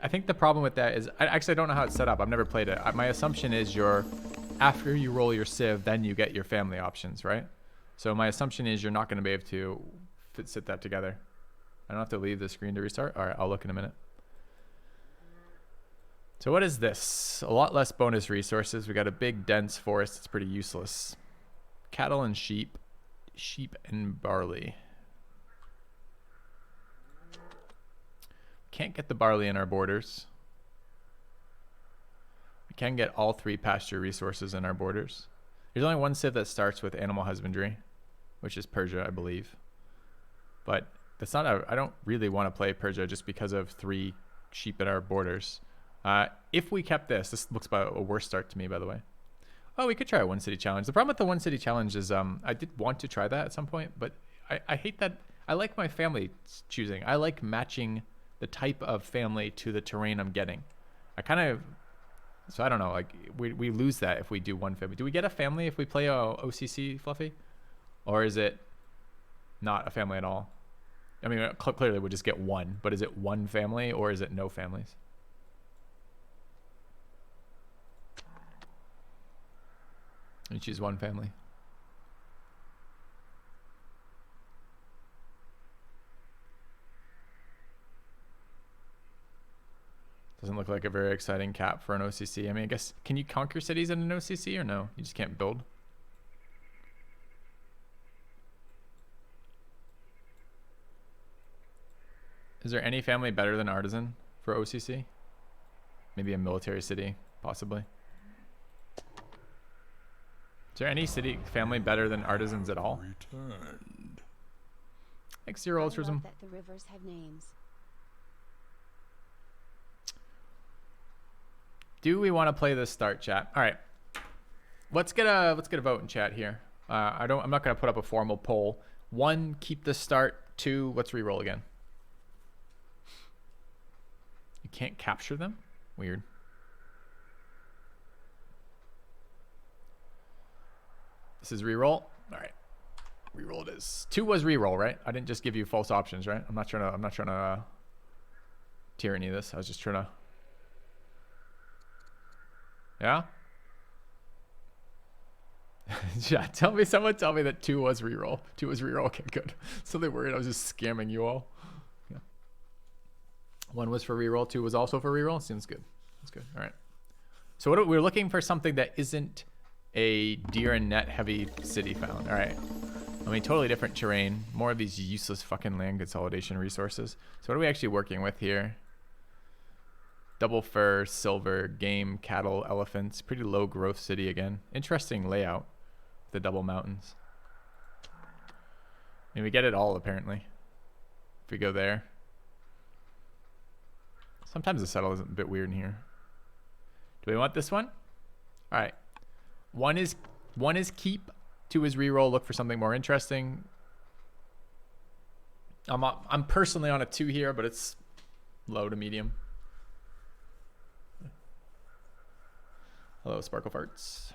I think the problem with that is, I don't know how it's set up. I've never played it. My assumption is after you roll your civ, then you get your family options, right? So my assumption is you're not going to be able to sit that together. I don't have to leave the screen to restart. All right, I'll look in a minute. So what is this? A lot less bonus resources. We got a big dense forest. It's pretty useless. Cattle and sheep. Sheep and barley. Can't get the barley in our borders. We can get all 3 pasture resources in our borders. There's only one civ that starts with animal husbandry, which is Persia, I believe. But that's not I don't really want to play Persia just because of 3 sheep in our borders. If we kept this looks about a worse start to me, by the way. Oh, we could try a 1 city challenge. The problem with the 1 city challenge is I did want to try that at some point, but I hate that. I like my family choosing. I like matching the type of family to the terrain I'm getting. So I don't know, like we lose that if we do 1 family. Do we get a family if we play a OCC, Fluffy? Or is it not a family at all? I mean, clearly we'll just get 1, but is it 1 family or is it no families? You choose 1 family. Doesn't look like a very exciting cap for an OCC. I mean, I guess, can you conquer cities in an OCC or no? You just can't build? Is there any family better than artisan for OCC? Maybe a military city, possibly. Is there any city family better than artisans at all? Returned. Thanks, Zero I love Altruism. that the rivers have names. Do we want to play this start, chat? All right, let's get a vote in chat here. I'm not going to put up a formal poll. 1, keep the start. 2. Let's re-roll again. You can't capture them? Weird. This is re-roll. All right. Re-roll it is. 2 was re-roll, right? I didn't just give you false options, right? I'm not trying to tyranny this. I was just trying to. Yeah? Yeah, someone tell me that 2 was re-roll. 2 was re-roll. Okay, good. So they worried I was just scamming you all. Yeah. 1 was for re-roll. 2 was also for re-roll. Seems good. That's good. All right. So we're looking for something that isn't a deer and net heavy city found. All right. I mean, totally different terrain. More of these useless fucking land consolidation resources. So what are we actually working with here? Double fur, silver, game, cattle, elephants. Pretty low growth city again. Interesting layout. The double mountains. I mean, we get it all apparently. If we go there. Sometimes the settle is a bit weird in here. Do we want this one? All right. 1 is keep. 2 is reroll. Look for something more interesting. I'm personally on a 2 here, but it's low to medium. Hello, Sparkle Farts.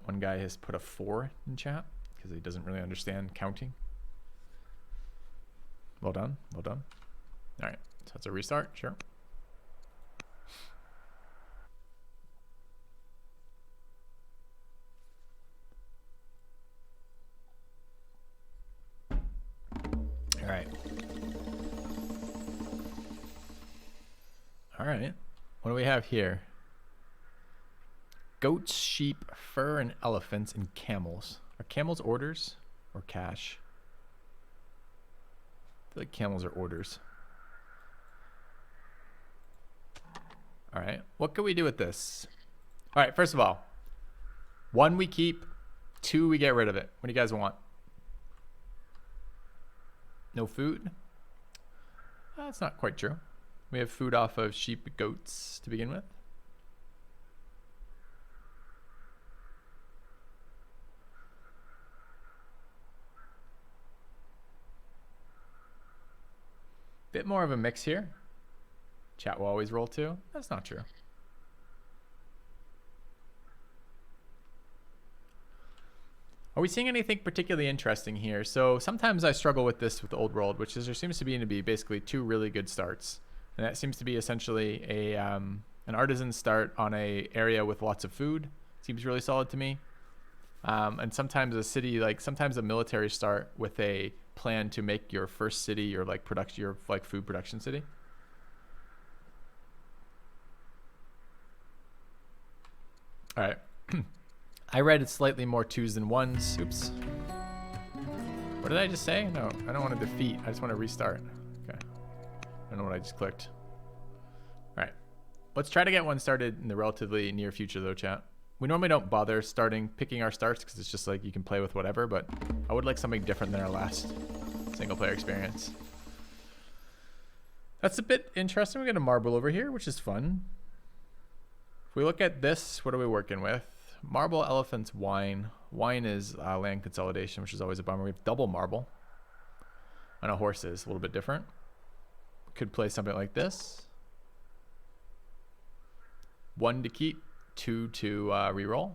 One guy has put a 4 in chat because he doesn't really understand counting. Well done. Well done. All right. So that's a restart. Sure. All right. All right. What do we have here? Goats, sheep, fur, and elephants, and camels. Are camels orders or cash? I feel like camels are orders. All right. What can we do with this? All right. First of all, 1 we keep, 2 we get rid of it. What do you guys want? No food? That's not quite true. We have food off of sheep, goats to begin with. Bit more of a mix here. Chat will always roll 2. That's not true. Are we seeing anything particularly interesting here? So sometimes I struggle with this with the old world, which is there seems to be basically 2 really good starts. And that seems to be essentially an artisan start on a area with lots of food. Seems really solid to me. And sometimes a city, like sometimes a military start with a plan to make your first city your like production, your like food production city. All right. I read slightly more 2s than 1s. Oops. What did I just say? No, I don't want to defeat. I just want to restart. Okay. I don't know what I just clicked. All right. Let's try to get 1 started in the relatively near future though, chat. We normally don't bother picking our starts because it's just like you can play with whatever, but I would like something different than our last single player experience. That's a bit interesting. We got a marble over here, which is fun. If we look at this, what are we working with? Marble, elephants, wine. Wine is land consolidation, which is always a bummer. We have double marble. And a horse is a little bit different. Could play something like this. 1 to keep, 2 to reroll.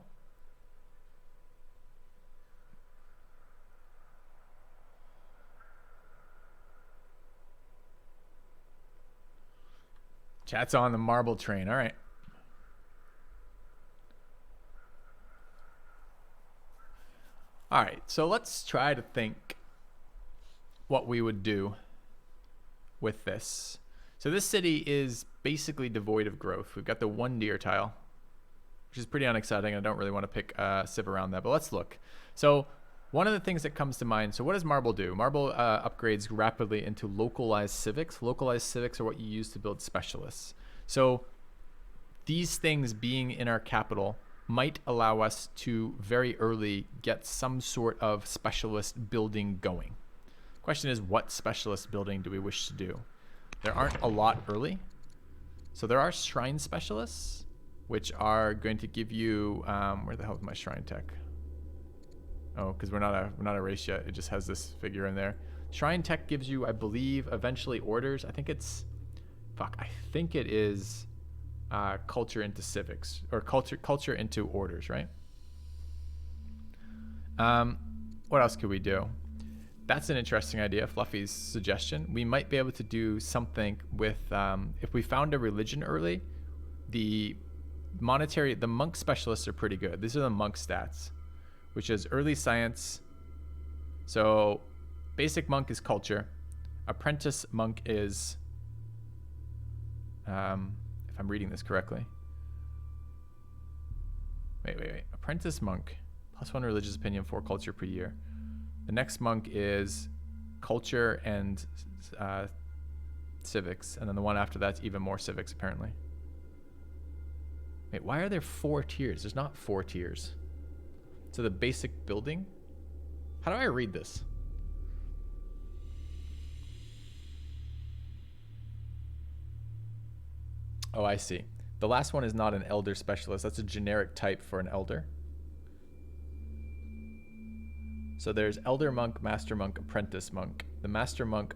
Chat's on the marble train. All right. All right, so let's try to think what we would do with this. So this city is basically devoid of growth. We've got the 1 deer tile, which is pretty unexciting. I don't really want to pick a civ around that, but let's look. So one of the things that comes to mind, so what does marble do? Marble upgrades rapidly into localized civics. Localized civics are what you use to build specialists. So these things being in our capital might allow us to very early get some sort of specialist building going. Question is, what specialist building do we wish to do? There aren't a lot early. So there are shrine specialists, which are going to give you, where the hell is my shrine tech? Oh, because we're not a race yet. It just has this figure in there. Shrine tech gives you, I believe, eventually orders. I think it's, fuck. I think it is culture into civics, or culture into orders, right? What else could we do? That's an interesting idea, Fluffy's suggestion. We might be able to do something with, if we found a religion early, the monk specialists are pretty good. These are the monk stats, which is early science. So basic monk is culture. Apprentice monk is, if I'm reading this correctly. Wait. Apprentice monk, +1 religious opinion, 4 culture per year. The next monk is culture and civics. And then the one after that's even more civics, apparently. Wait, why are there 4 tiers? There's not 4 tiers. So the basic building? How do I read this? Oh, I see. The last one is not an elder specialist. That's a generic type for an elder. So there's elder monk, master monk, apprentice monk. The master monk,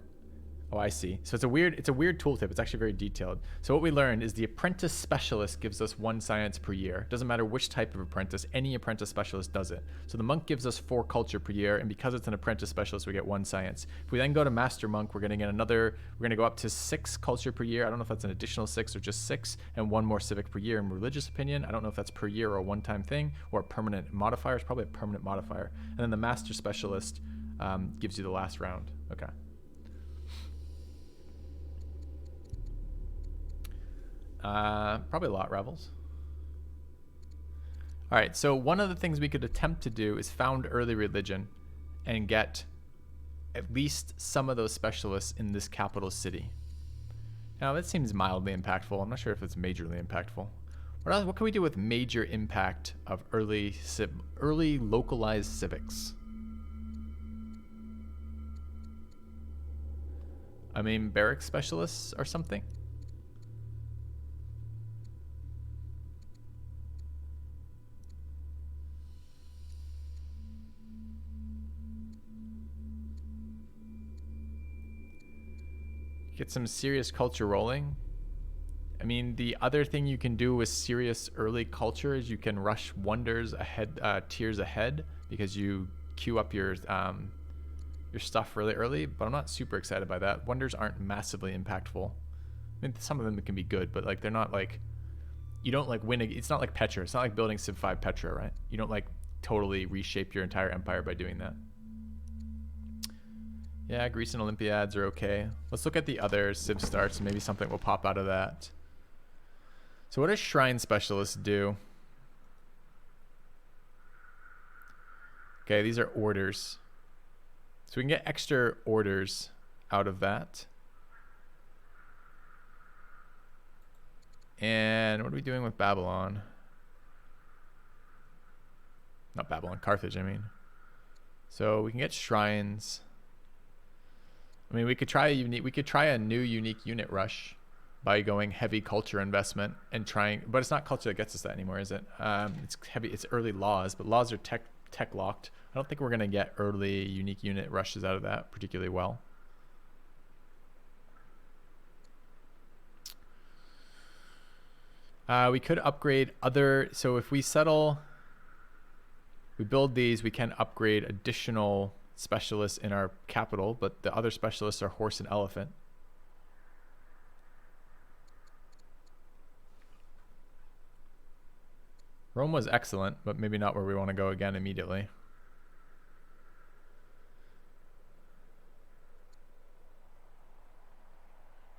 oh, I see. So it's a weird tooltip. It's actually very detailed. So what we learned is the apprentice specialist gives us 1 science per year. Doesn't matter which type of apprentice, any apprentice specialist does it. So the monk gives us 4 culture per year, and because it's an apprentice specialist, we get 1 science. If we then go to master monk, we're going to go up to 6 culture per year. I don't know if that's an additional 6 or just 6, and 1 more civic per year in religious opinion. I don't know if that's per year or a one-time thing or a permanent modifier. It's probably a permanent modifier. And then the master specialist gives you the last round. Okay. Probably lot revels. All right, so one of the things we could attempt to do is found early religion and get at least some of those specialists in this capital city. Now that seems mildly impactful. I'm not sure if it's majorly impactful. What can we do with major impact of early localized civics? I mean, barrack specialists or something. Get some serious culture rolling. I mean, the other thing you can do with serious early culture is you can rush wonders ahead, tiers ahead, because you queue up your stuff really early. But I'm not super excited by that. Wonders aren't massively impactful. I mean, some of them can be good, but like they're not like, you don't like win. It's not like Petra. It's not like building Civ 5 Petra, right? You don't like totally reshape your entire empire by doing that. Yeah, Greece and Olympiads are okay. Let's look at the other Civ starts and maybe something will pop out of that. So what does Shrine Specialist do? Okay, these are orders. So we can get extra orders out of that. And what are we doing with Babylon? Not Babylon, Carthage, I mean. So we can get shrines. I mean, we could try a new unique unit rush by going heavy culture investment and trying, but it's not culture that gets us that anymore, is it? It's early laws, but laws are tech locked. I don't think we're gonna get early unique unit rushes out of that particularly well. We could upgrade other, so if we build these, we can upgrade additional specialists in our capital, but the other specialists are horse and elephant. Rome was excellent, but maybe not where we want to go again immediately.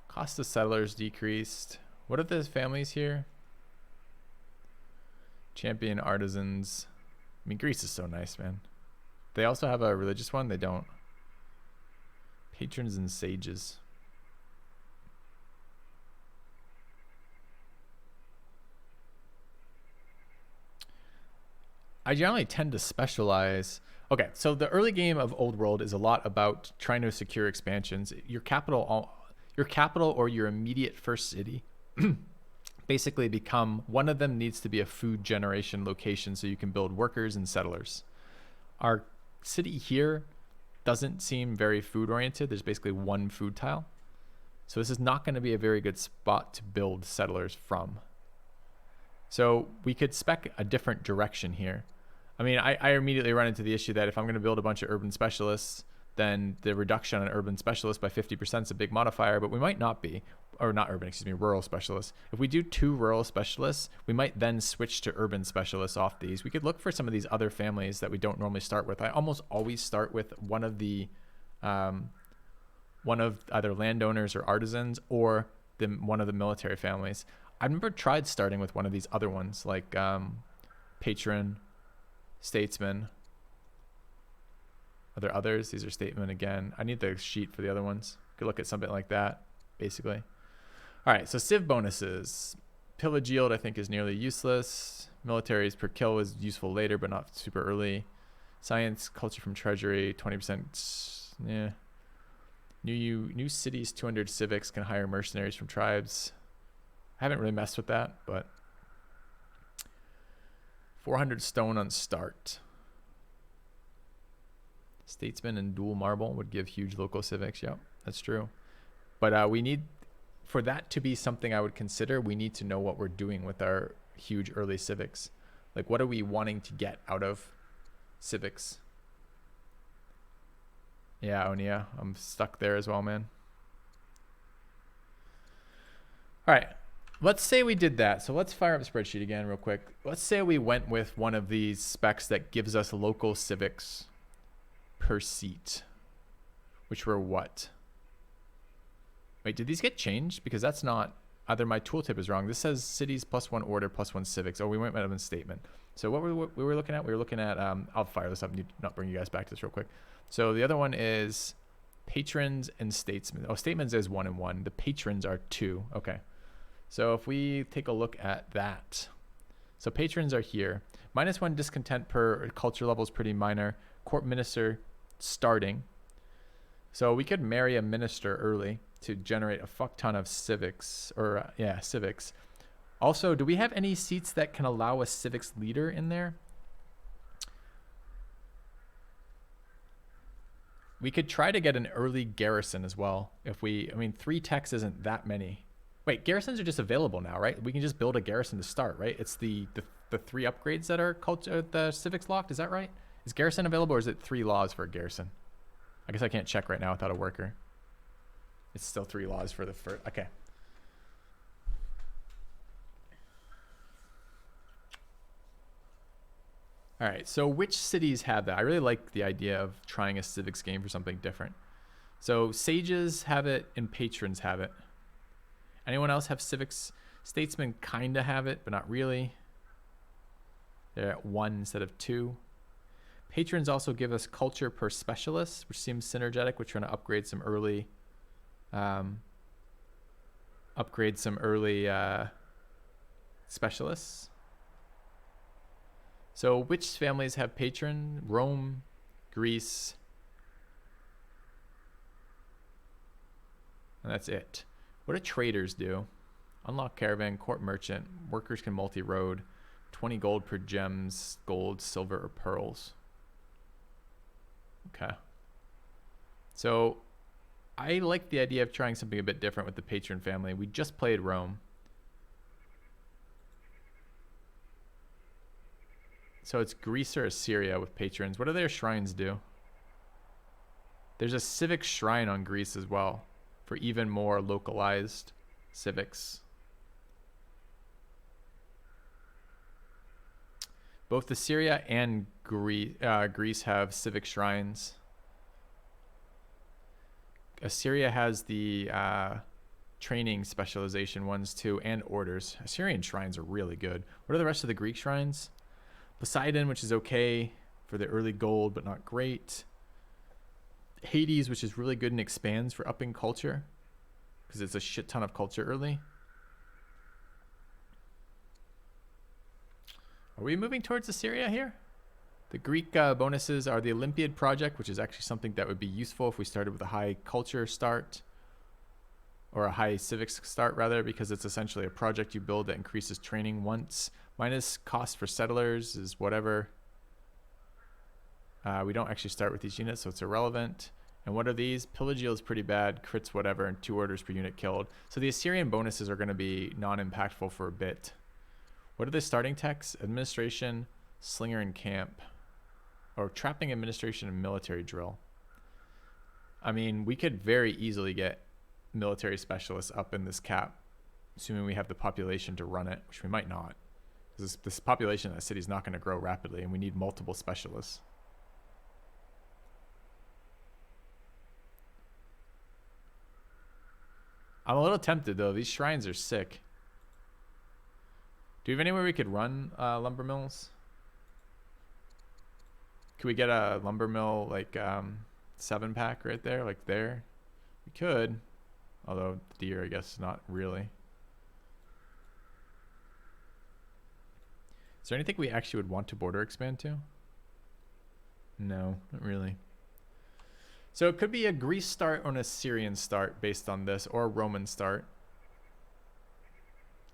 Cost of settlers decreased. What are the families here? Champion artisans. I mean, Greece is so nice, man. They also have a religious one? They don't. Patrons and sages. I generally tend to specialize. Okay, so the early game of Old World is a lot about trying to secure expansions. Your capital or your immediate first city basically become, one of them needs to be a food generation location so you can build workers and settlers. Our city here doesn't seem very food oriented. There's basically one food tile. So this is not going to be a very good spot to build settlers from. So we could spec a different direction here. I mean, I immediately run into the issue that if I'm going to build a bunch of urban specialists, then the reduction on urban specialists by 50% is a big modifier, but we might not be, or not urban, excuse me, rural specialists. If we do 2 rural specialists, we might then switch to urban specialists off these. We could look for some of these other families that we don't normally start with. I almost always start with one of either landowners or artisans or one of the military families. I remember tried starting with one of these other ones like patron, statesman. Are there others? These are statesmen again. I need the sheet for the other ones. Could look at something like that, basically. All right, so civ bonuses. Pillage yield, I think, is nearly useless. Militaries per kill is useful later, but not super early. Science, culture from treasury, 20%. Yeah. New cities, 200 civics can hire mercenaries from tribes. I haven't really messed with that, but 400 stone on start. Statesman and dual marble would give huge local civics. Yep, that's true. But we need, for that to be something I would consider, we need to know what we're doing with our huge early civics. Like, what are we wanting to get out of civics? Yeah, Onia, I'm stuck there as well, man. All right, let's say we did that. So let's fire up the spreadsheet again real quick. Let's say we went with one of these specs that gives us local civics per seat, which were what? Wait, did these get changed? Because that's not, either my tooltip is wrong. This says cities +1 order +1 civics. Oh, we went with a statement. So what we were looking at? We were looking at, I'll fire this up and not bring you guys back to this real quick. So the other one is patrons and statesmen. Oh, statesmen is 1 and 1. The patrons are 2. Okay. So if we take a look at that. So patrons are here. -1 discontent per culture level is pretty minor. Court minister starting. So we could marry a minister early to generate a fuck ton of civics, or civics. Also, do we have any seats that can allow a civics leader in there? We could try to get an early garrison as well. If we, I mean, 3 techs isn't that many. Wait, garrisons are just available now, right? We can just build a garrison to start, right? It's the 3 upgrades that are the civics locked. Is that right? Is garrison available, or is it 3 laws for a garrison? I guess I can't check right now without a worker. It's still 3 laws for the first. Okay. All right, so which cities have that? I really like the idea of trying a civics game for something different. So sages have it and patrons have it. Anyone else have civics? Statesmen kind of have it, but not really. They're at 1 instead of 2. Patrons also give us culture per specialist, which seems synergetic. We're trying to upgrade some early, specialists. So which families have patron? Rome, Greece, and that's it. What do traders do? Unlock caravan, court merchant, workers can multi-road, 20 gold per gems, gold, silver, or pearls. Okay. So I like the idea of trying something a bit different with the patron family. We just played Rome. So it's Greece or Assyria with patrons. What do their shrines do? There's a civic shrine on Greece as well for even more localized civics. Both Assyria and Greece have civic shrines. Assyria has the training specialization ones too, and orders. Assyrian shrines are really good. What are the rest of the Greek shrines? Poseidon, which is okay for the early gold, but not great. Hades, which is really good and expands for upping culture, because it's a shit ton of culture early. Are we moving towards Assyria here? The Greek bonuses are the Olympiad project, which is actually something that would be useful if we started with a high culture start, or a high civics start rather, because it's essentially a project you build that increases training once. Minus cost for settlers is whatever. We don't actually start with these units, so it's irrelevant. And what are these? Pillage yield is pretty bad, crits whatever, and 2 orders per unit killed. So the Assyrian bonuses are going to be non-impactful for a bit. What are the starting techs? Administration, slinger, and camp. Or trapping, administration, and military drill. I mean, we could very easily get military specialists up in this cap, assuming we have the population to run it, which we might not. Because this population in that city is not going to grow rapidly, and we need multiple specialists. I'm a little tempted, though. These shrines are sick. Do we have anywhere we could run lumber mills? Could we get a lumber mill, like, 7-pack right there? Like there? We could. Although, the deer, I guess, not really. Is there anything we actually would want to border expand to? No, not really. So it could be a Greece start or an Assyrian start based on this, or a Roman start.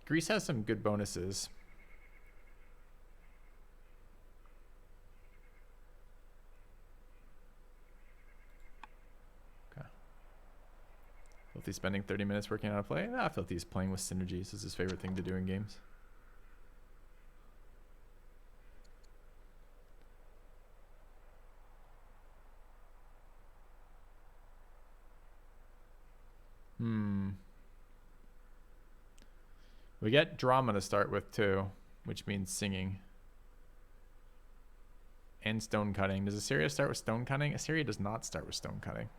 Greece has some good bonuses. Okay. Filthy's spending 30 minutes working on a play. Ah, Filthy's playing with synergies. This is his favorite thing to do in games. We get drama to start with too, which means singing. And stone cutting. Does Assyria start with stone cutting? Assyria does not start with stone cutting.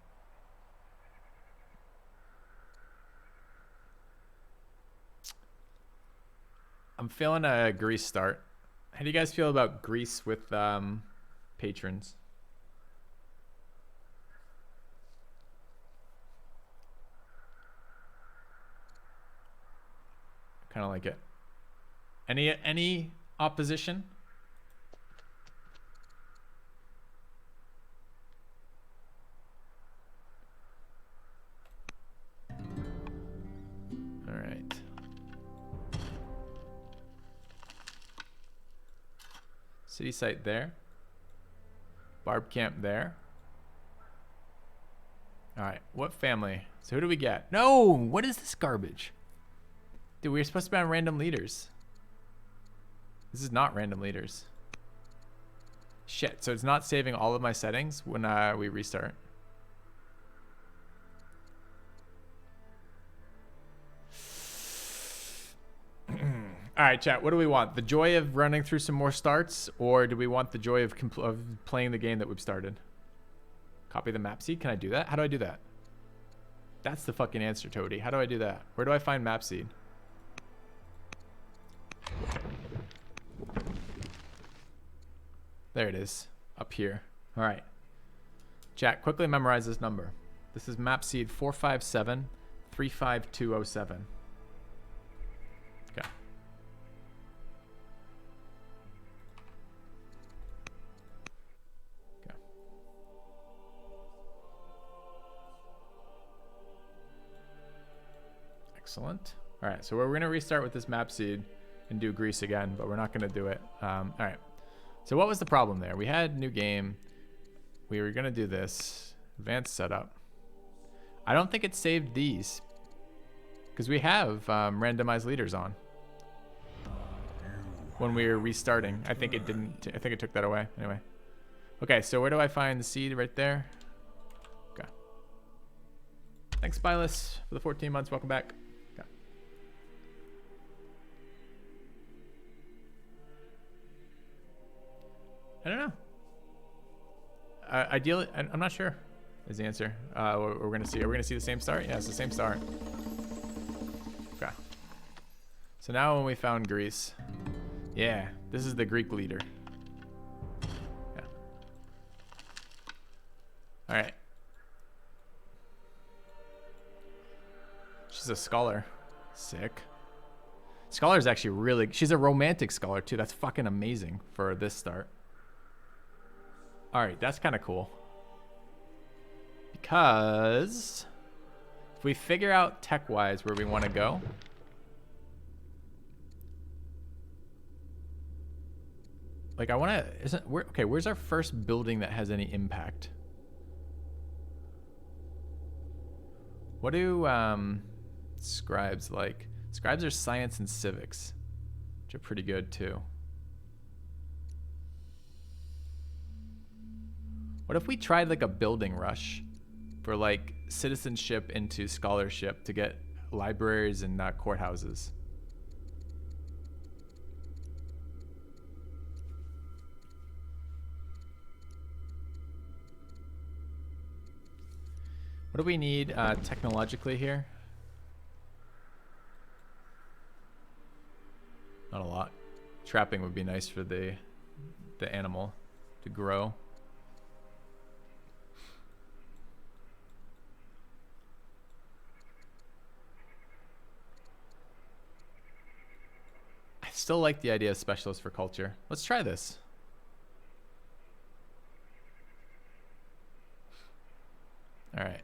I'm feeling a Greece start. How do you guys feel about Greece with patrons? Kind of like it. Any opposition? All right. City site there. Barb camp there. All right. What family? So who do we get? No! What is this garbage? Dude, we were supposed to be on random leaders. This is not random leaders. Shit, so it's not saving all of my settings when we restart. Alright, chat, what do we want? The joy of running through some more starts, or do we want the joy of playing the game that we've started? Copy the map seed? Can I do that? How do I do that? That's the fucking answer, Toady. How do I do that? Where do I find map seed? There it is, up here. All right. Chat, quickly memorize this number. This is map seed 457-35207. Okay. Okay. Excellent. All right, so we're going to restart with this map seed and do Greece again, but we're not going to do it. All right. So what was the problem there? We had new game. We were going to do this. Advanced setup. I don't think it saved these. Because we have randomized leaders on. When we were restarting. I think it didn't. I think it took that away. Anyway. Okay, so where do I find the seed? Right there. Okay. Thanks, Spylus, for the 14 months. Welcome back. Okay. I don't know. Ideally, I'm not sure. Is the answer? We're gonna see. Are we gonna see the same start? Yeah, it's the same start. Okay. So now when we found Greece, yeah, this is the Greek leader. Yeah. All right. She's a scholar. Sick. Scholar is actually really. She's a romantic scholar too. That's fucking amazing for this start. All right, that's kind of cool. Because if we figure out tech-wise where we want to go, Like I want to, okay, where's our first building that has any impact? What do scribes like? Scribes are science and civics, which are pretty good too. What if we tried like a building rush for like citizenship into scholarship to get libraries and courthouses? What do we need technologically here? Not a lot. Trapping would be nice for the animal to grow. I still like the idea of specialists for culture. Let's try this. All right.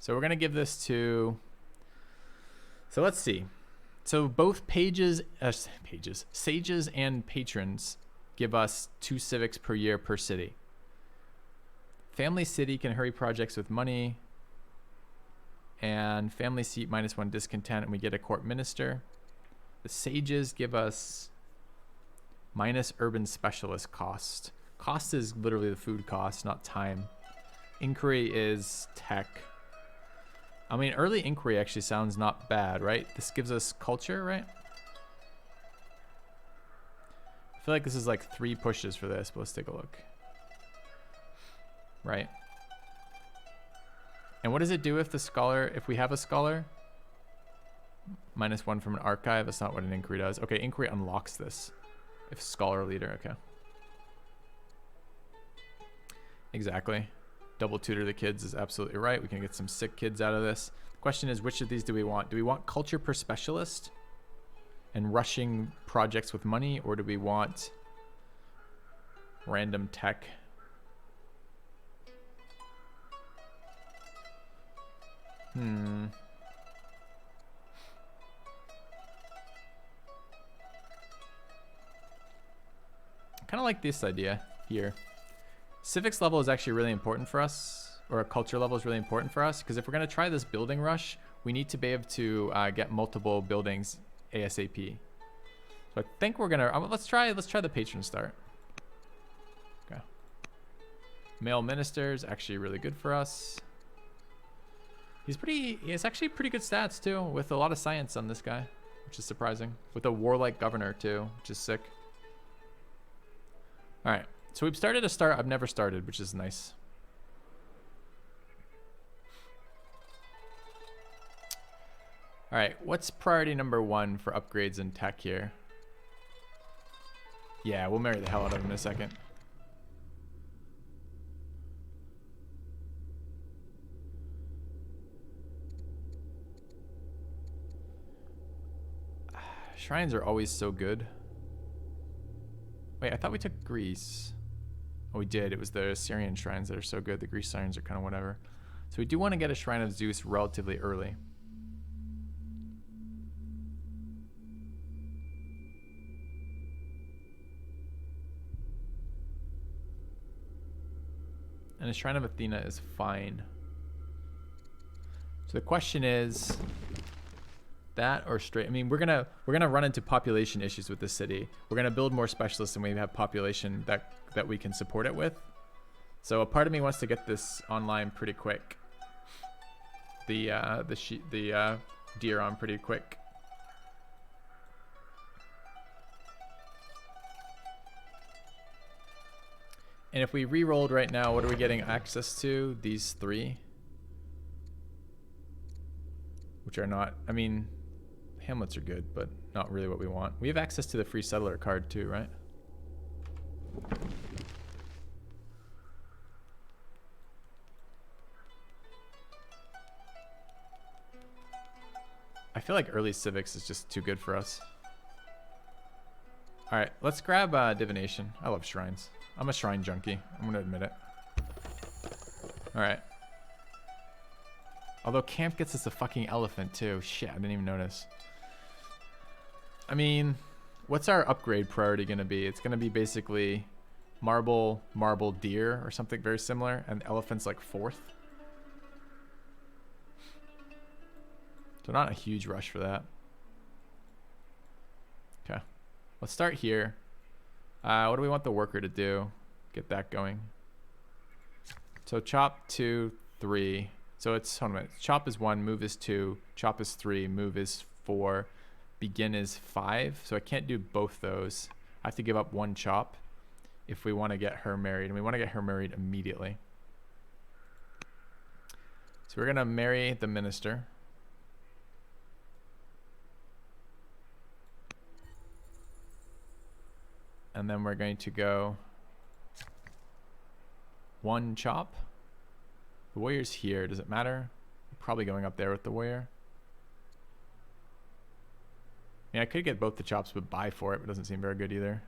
So we're going to give this to, so let's see. So both sages and patrons give us 2 civics per year per city. Family city can hurry projects with money. And family seat -1 discontent, and we get a court minister. The sages give us minus urban specialist cost. Cost is literally the food cost, not time. Inquiry is tech. I mean, early inquiry actually sounds not bad, right? This gives us culture, right? I feel like this is like 3 pushes for this, but let's take a look. Right. And what does it do if the scholar, if we have a scholar? -1 from an archive. That's not what an inquiry does. Okay, inquiry unlocks this. If scholar leader, okay. Exactly. Double tutor the kids is absolutely right. We can get some sick kids out of this. The question is, which of these do we want? Do we want culture per specialist and rushing projects with money, or do we want random tech? Kind of like this idea here. Civics level is actually really important for us, or a culture level is really important for us, because if we're going to try this building rush, we need to be able to get multiple buildings ASAP. So I think we're gonna let's try the patron start. Okay. Male minister is actually really good for us. He has actually pretty good stats too, with a lot of science on this guy, which is surprising. With a warlike governor too, which is sick. All right. So we've started a start I've never started, which is nice. All right, what's priority number 1 for upgrades in tech here? Yeah, we'll marry the hell out of him in a second. Shrines are always so good. Wait, I thought we took Greece. Oh, we did. It was the Syrian shrines that are so good. The Greece shrines are kind of whatever. So we do want to get a Shrine of Zeus relatively early. And a Shrine of Athena is fine. So the question is that or straight. I mean, we're gonna run into population issues with this city. We're gonna build more specialists and we have population that we can support it with. So a part of me wants to get this online pretty quick. The deer on pretty quick. And if we re-rolled right now, what are we getting access to? These 3. Which are not, I mean, hamlets are good, but not really what we want. We have access to the free settler card too, right? I feel like early civics is just too good for us. All right, let's grab divination. I love shrines. I'm a shrine junkie. I'm gonna admit it. All right. Although camp gets us a fucking elephant too. Shit, I didn't even notice. I mean, what's our upgrade priority going to be? It's going to be basically marble, marble, deer, or something very similar, and elephant's like 4th. So not a huge rush for that. Okay, let's start here. What do we want the worker to do? Get that going. So chop 2, 3. So it's, hold on a minute. Chop is 1, move is 2, chop is 3, move is 4, begin is 5. So I can't do both those. I have to give up 1 chop if we want to get her married, and we want to get her married immediately. So we're gonna marry the minister. And then we're going to go 1 chop. The warrior's here. Does it matter? Probably going up there with the warrior. Yeah, I could get both the chops, but buy for it, but it doesn't seem very good either.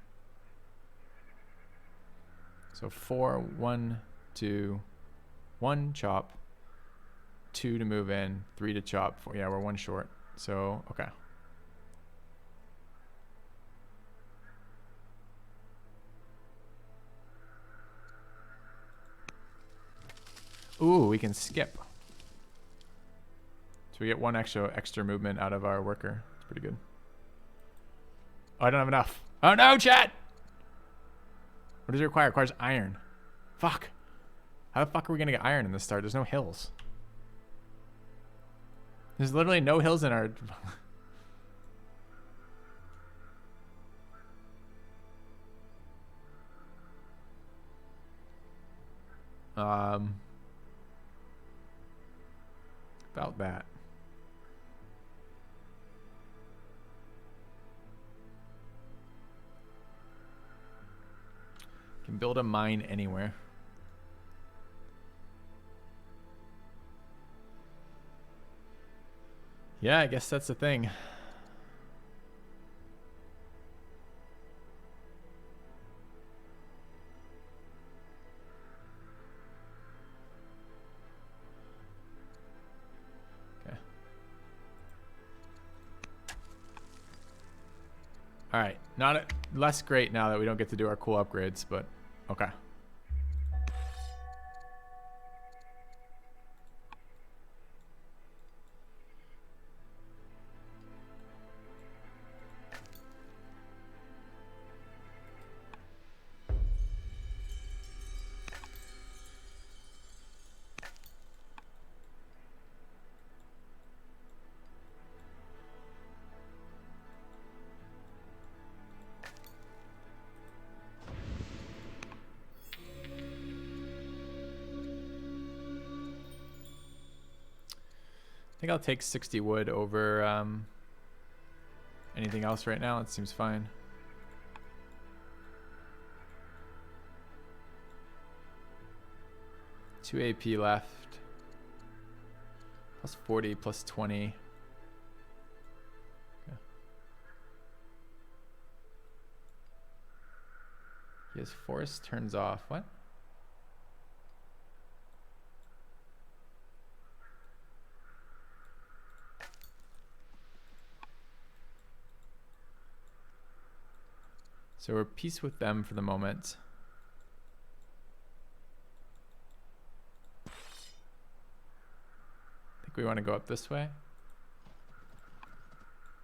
So 4, 1, 2, 1 chop, 2 to move in, 3 to chop. 4, yeah, we're 1 short. So, okay. Ooh, we can skip. So we get 1 extra movement out of our worker. It's pretty good. Oh, I don't have enough. Oh no, chat! What does it require? It requires iron. Fuck. How the fuck are we gonna get iron in this start? There's no hills. There's literally no hills in our... About that. Can build a mine anywhere. Yeah, I guess that's the thing. All right, less great now that we don't get to do our cool upgrades, but okay. I think I'll take 60 wood over anything else right now. It seems fine. Two AP left. Plus 40, plus 20. Okay. He has force turns off. What? So we're peace with them for the moment. I think we want to go up this way. I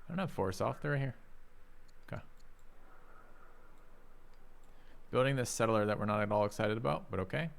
don't have force off. They're right here. Okay. Building this settler that we're not at all excited about, but okay.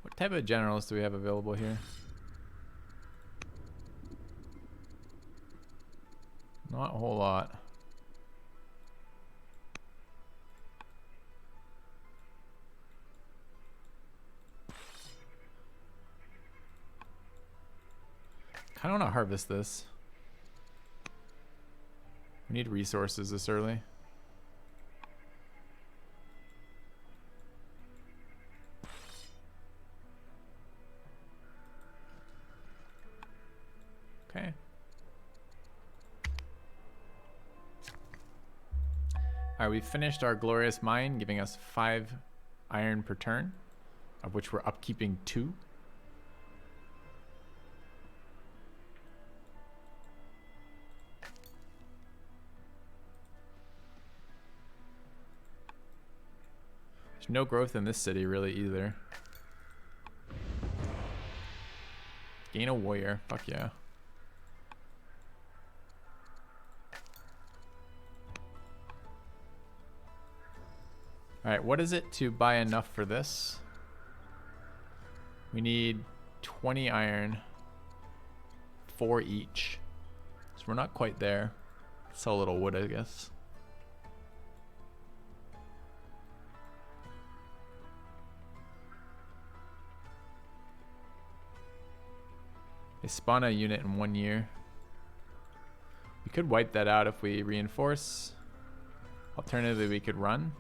What type of generals do we have available here? Not a whole lot. I don't want to harvest this. We need resources this early. Alright, we finished our glorious mine, giving us 5 iron per turn, of which we're upkeeping 2. There's no growth in this city really either. Gain a warrior. Fuck yeah. Alright, what is it to buy enough for this? We need 20 iron. 4 each. So we're not quite there. Sell a little wood, I guess. They spawn a unit in 1 year. We could wipe that out if we reinforce. Alternatively, we could run.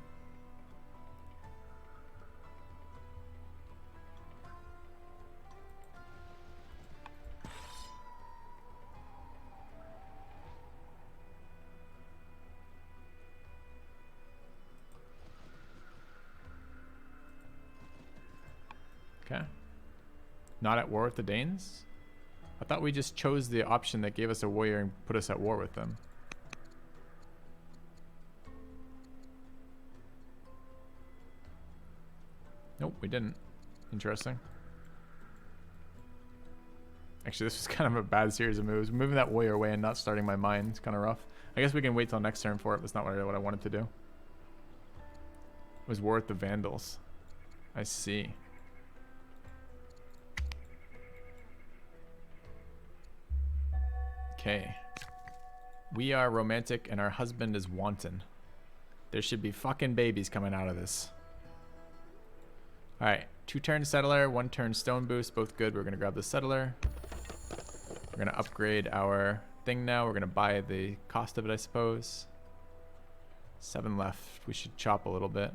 Okay. Not at war with the Danes? I thought we just chose the option that gave us a warrior and put us at war with them. Nope, we didn't. Interesting. Actually, this was kind of a bad series of moves. Moving that warrior away and not starting my mine is kind of rough. I guess we can wait till next turn for it, but it's not what I wanted to do. It was war with the Vandals. I see. Okay. We are romantic and our husband is wanton. There should be fucking babies coming out of this. Alright. 2 turn settler, 1 turn stone boost. Both good. We're going to grab the settler. We're going to upgrade our thing now. We're going to buy the cost of it, I suppose. 7 left. We should chop a little bit.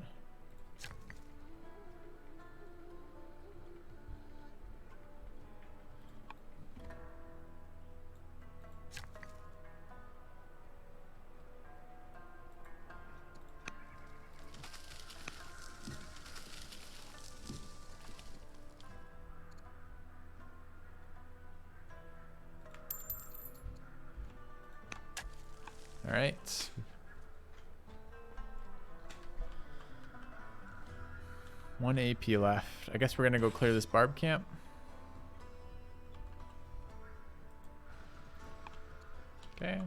All right. One AP left. I guess we're gonna go clear this barb camp. Okay.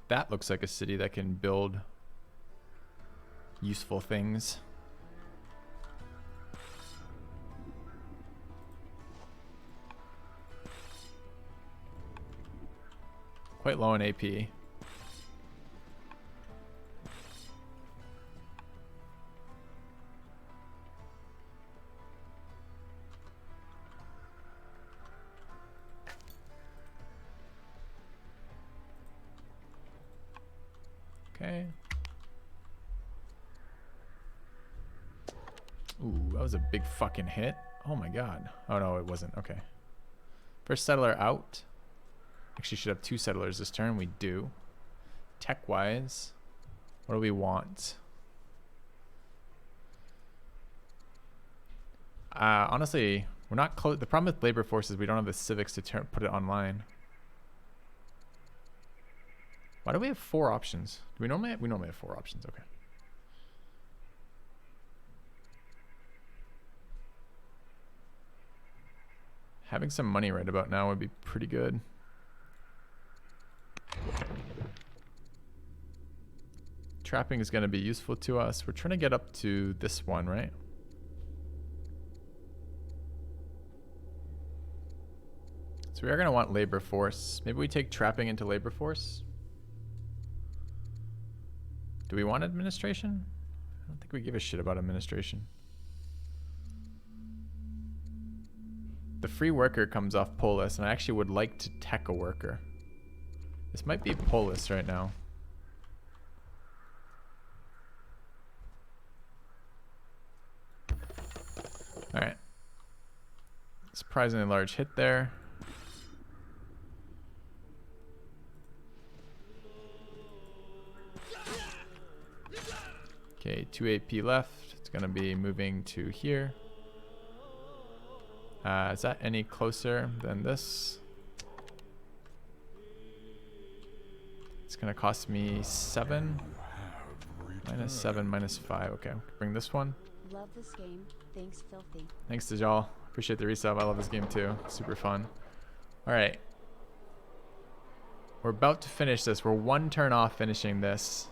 That looks like a city that can build useful things. Quite low in AP. Okay. Ooh, that was a big fucking hit. Oh my god. Oh no, it wasn't. Okay. First settler out. Actually should have 2 settlers this turn. We do. Tech wise, what do we want? Honestly, we're not close. The problem with labor force is we don't have the civics to put it online. Why do we have 4 options? Do we normally have 4 options? Okay. Having some money right about now would be pretty good. Trapping is going to be useful to us. We're trying to get up to this one, right? So we are going to want labor force. Maybe we take trapping into labor force. Do we want administration? I don't think we give a shit about administration. The free worker comes off Polis, and I actually would like to tech a worker. This might be Polis right now. Alright. Surprisingly large hit there. Okay, 2 AP left. It's going to be moving to here. Is that any closer than this? It's going to cost me 7. -7, -5. Okay, bring this one. Love this game. Thanks, Filthy. Thanks to y'all. Appreciate the resub. I love this game too. Super fun. All right. We're about to finish this. We're 1 turn off finishing this.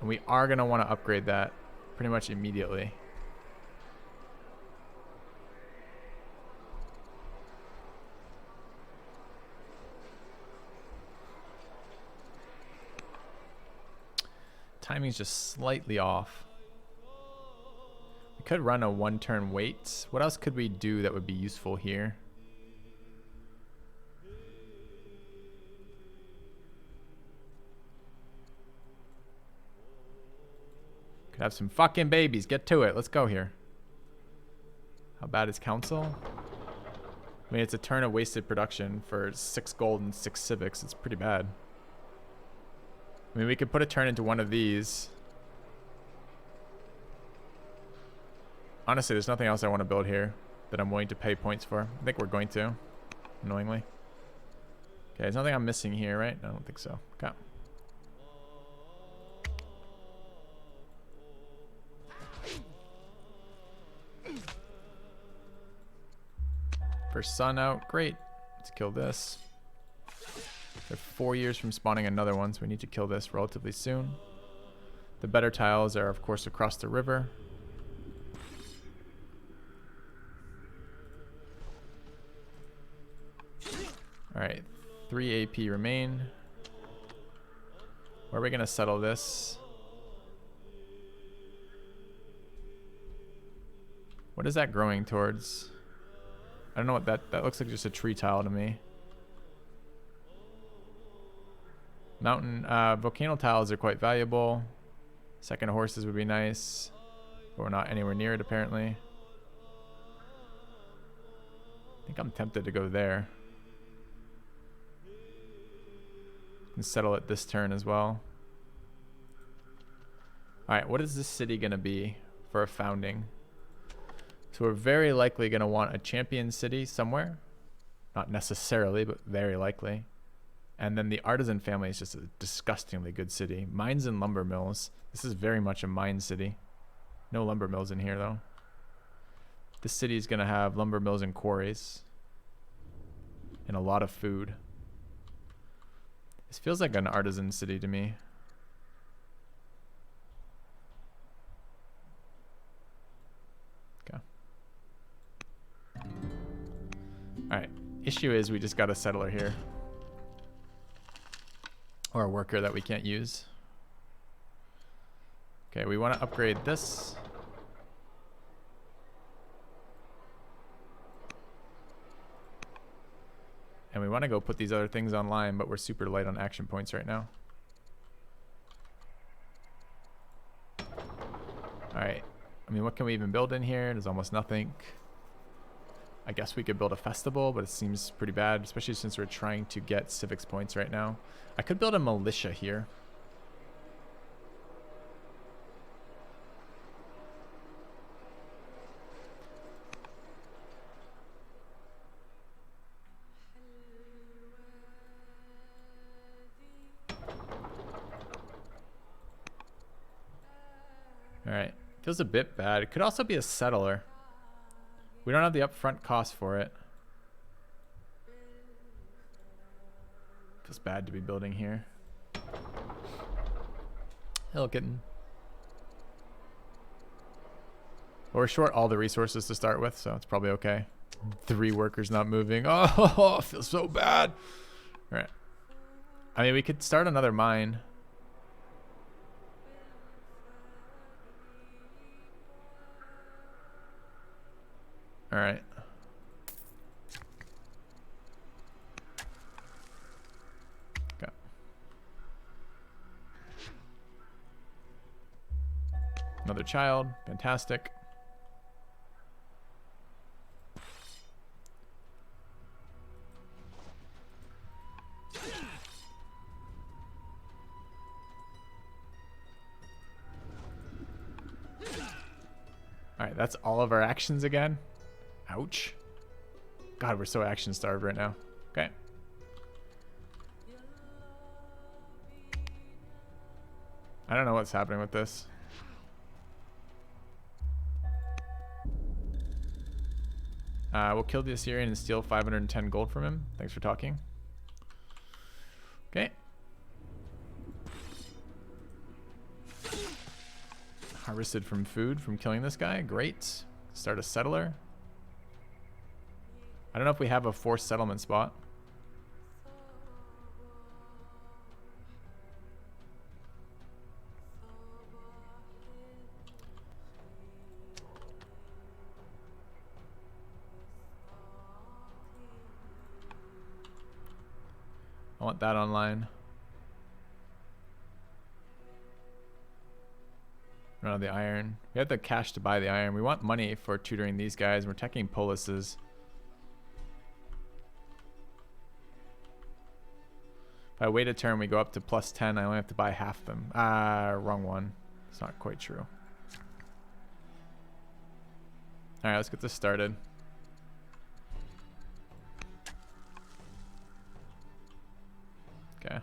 And we are going to want to upgrade that pretty much immediately. Timing's just slightly off. We could run a 1 turn wait. What else could we do that would be useful here? Could have some fucking babies. Get to it. Let's go here. How bad is council? I mean, it's a turn of wasted production for 6 gold and 6 civics. It's pretty bad. I mean, we could put a turn into one of these. Honestly, there's nothing else I want to build here that I'm willing to pay points for. I think we're going to, annoyingly. Okay, there's nothing I'm missing here, right? I don't think so. Okay. First sun out. Great. Let's kill this. They're 4 years from spawning another one, so we need to kill this relatively soon. The better tiles are, of course, across the river. Alright, 3 AP remain. Where are we going to settle this? What is that growing towards? I don't know what that looks like. Just a tree tile to me. Mountain volcano tiles are quite valuable. Second horses would be nice, but we're not anywhere near it apparently. I think I'm tempted to go there and settle it this turn as well. All right, what is this city gonna be for a founding? So we're very likely gonna want a champion city somewhere. Not necessarily, but very likely. And then the artisan family is just a disgustingly good city. Mines and lumber mills. This is very much a mine city. No lumber mills in here though. This city is gonna have lumber mills and quarries. And a lot of food. This feels like an artisan city to me. Okay. Alright. Issue is we just got a settler here. Or a worker that we can't use. Okay, we want to upgrade this. And we want to go put these other things online, but we're super light on action points right now. Alright. I mean, what can we even build in here? There's almost nothing. I guess we could build a festival, but it seems pretty bad, especially since we're trying to get civics points right now. I could build a militia here. Alright, feels a bit bad. It could also be a settler. We don't have the upfront cost for it. Feels bad to be building here. Hello, kitten. Well, we're short all the resources to start with, so it's probably okay. 3 workers not moving. Oh, it feels so bad. All right. I mean, we could start another mine. All right. Okay. Another child. Fantastic. Alright, that's all of our actions again. Ouch. God, we're so action starved right now. Okay. I don't know what's happening with this. We'll kill the Assyrian and steal 510 gold from him. Thanks for talking. Okay. Harvested from food from killing this guy. Great. Start a settler. I don't know if we have a forced settlement spot. I want that online. Run out of the iron. We have the cash to buy the iron. We want money for tutoring these guys. We're teching polises. If I wait a turn, we go up to plus 10. I only have to buy half them. Wrong one. It's not quite true. Alright, let's get this started. Okay.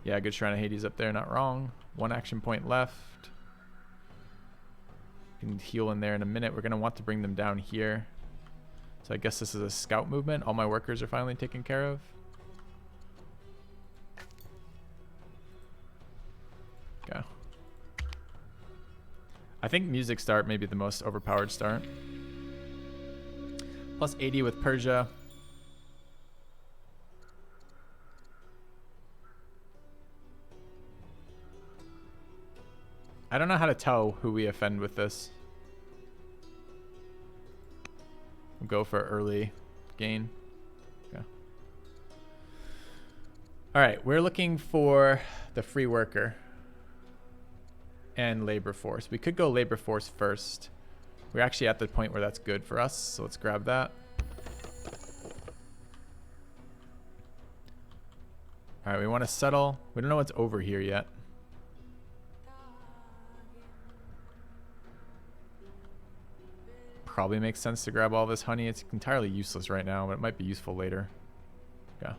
Yeah, good Shrine of Hades up there, not wrong. 1 action point left. Can heal in there in a minute. We're going to want to bring them down here. So I guess this is a scout movement. All my workers are finally taken care of. Okay. I think music start may be the most overpowered start. Plus 80 with Persia. I don't know how to tell who we offend with this. We'll go for early gain. Okay. Alright, we're looking for the free worker and labor force. We could go labor force first. We're actually at the point where that's good for us, so let's grab that. Alright, we want to settle. We don't know what's over here yet. Probably makes sense to grab all this honey. It's entirely useless right now, but it might be useful later. Okay.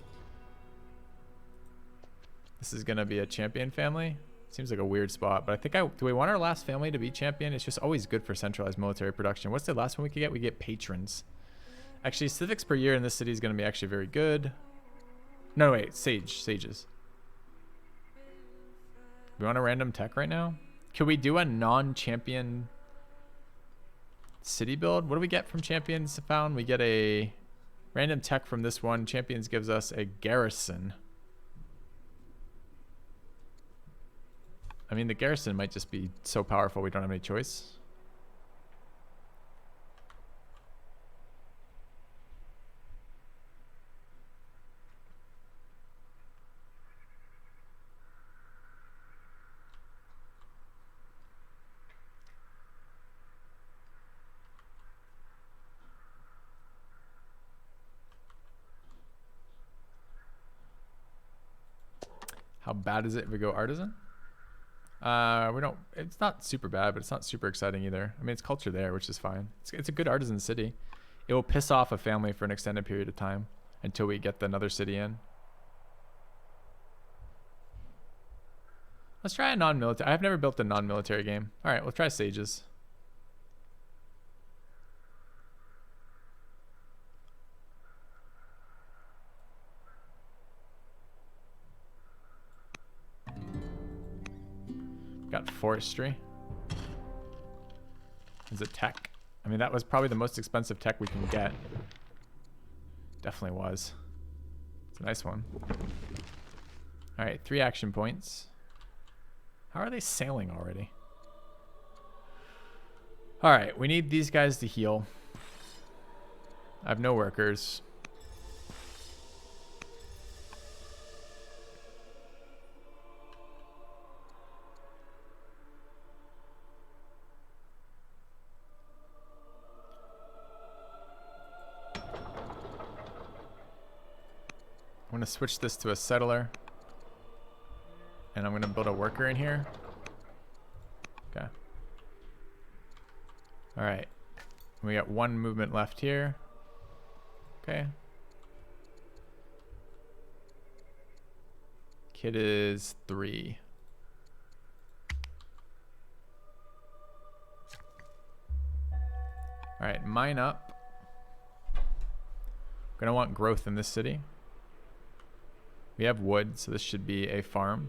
This is going to be a champion family. Seems like a weird spot, but I think do we want our last family to be champion? It's just always good for centralized military production. What's the last one we could get? We get patrons. Actually, civics per year in this city is going to be actually very good. No, wait, sages. We want a random tech right now? Can we do a non-champion city build? What do we get from champions found? We get a random tech from this one. Champions gives us a garrison. I mean, the garrison might just be so powerful we don't have any choice. How bad is it if we go artisan? We don't. It's not super bad, but it's not super exciting either. I mean, it's culture there, which is fine. It's a good artisan city. It will piss off a family for an extended period of time until we get another city in. Let's try a non-military. I've never built a non-military game. All right, we'll try sages. Got forestry. Is it tech? I mean, that was probably the most expensive tech we can get. Definitely was. It's a nice one. All right, 3 action points. How are they sailing already? All right, we need these guys to heal. I have no workers. I'm going to switch this to a settler. And I'm going to build a worker in here. Okay. All right. We got one movement left here. Okay. Kid is 3. All right, mine up. Gonna want growth in this city. We have wood, so this should be a farm.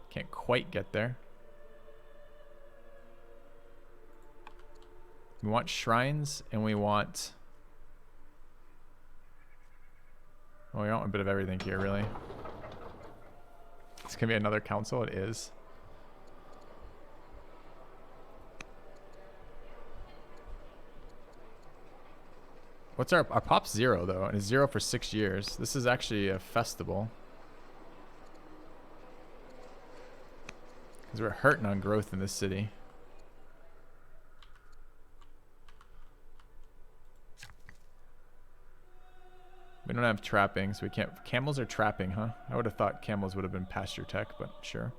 Can't quite get there. We want shrines, and we want... well, we want a bit of everything here, really. It's gonna be another council. It is. What's our pop's 0 though, and it's 0 for 6 years. This is actually a festival. Because we're hurting on growth in this city. We don't have trapping, so we can't. Camels are trapping, huh? I would have thought camels would have been pasture tech, but sure.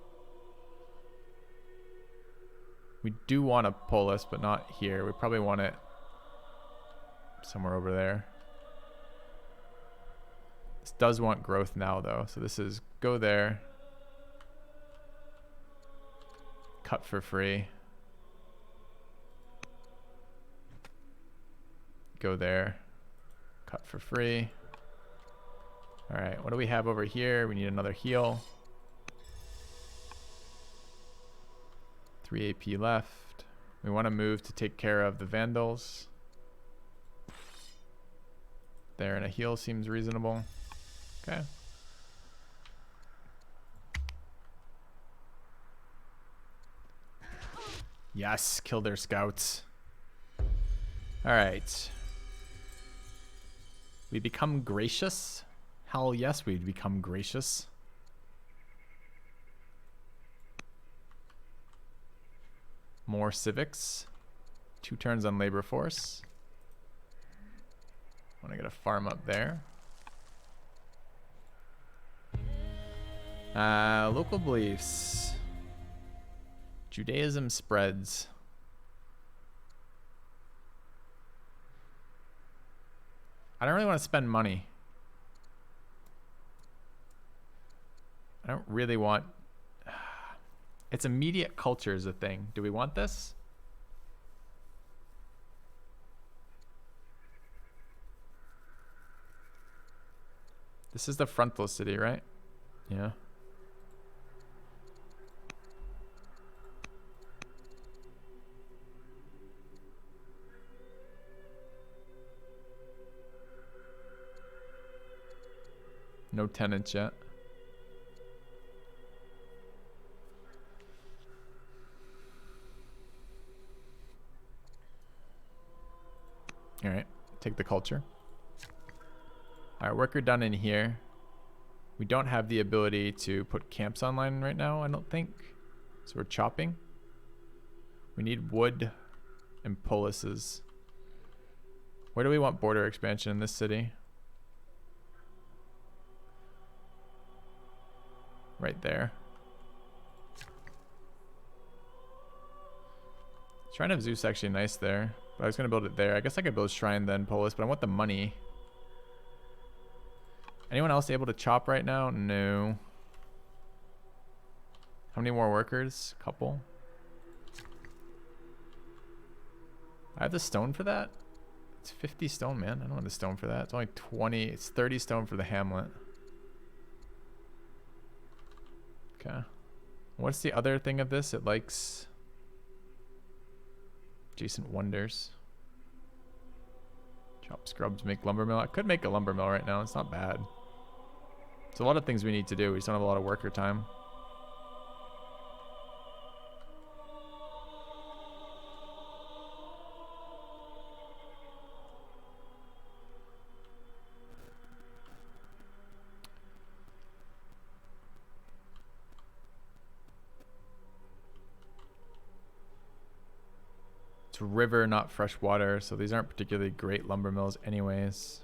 We do want a polis, but not here. We probably want it somewhere over there. This does want growth now, though. So this is go there. Cut for free. Go there. Cut for free. All right, what do we have over here? We need another heal. 3 AP left. We want to move to take care of the vandals. There, and a heal seems reasonable. Okay. Yes, kill their scouts. All right. We become gracious. Hell yes, we'd become gracious. More civics. 2 turns on labor force. Want to get a farm up there. Local beliefs. Judaism spreads. I don't really want to spend money. I don't really want... It's immediate culture is a thing. Do we want this? This is the frontal city, right? Yeah. No tenants yet. All right, take the culture. All right, worker done in here. We don't have the ability to put camps online right now, I don't think. So we're chopping. We need wood and polises. Where do we want border expansion in this city? Right there. Shrine of Zeus actually nice there. But I was going to build it there. I guess I could build Shrine then Polis, but I want the money. Anyone else able to chop right now? No. How many more workers? Couple. I have the stone for that? It's 50 stone, man. I don't want the stone for that. It's only 20. It's 30 stone for the hamlet. Okay. What's the other thing of this? It likes... adjacent wonders. Chop scrubs, make lumber mill. I could make a lumber mill right now. It's not bad. There's a lot of things we need to do. We just don't have a lot of worker time. It's river, not fresh water, so these aren't particularly great lumber mills anyways.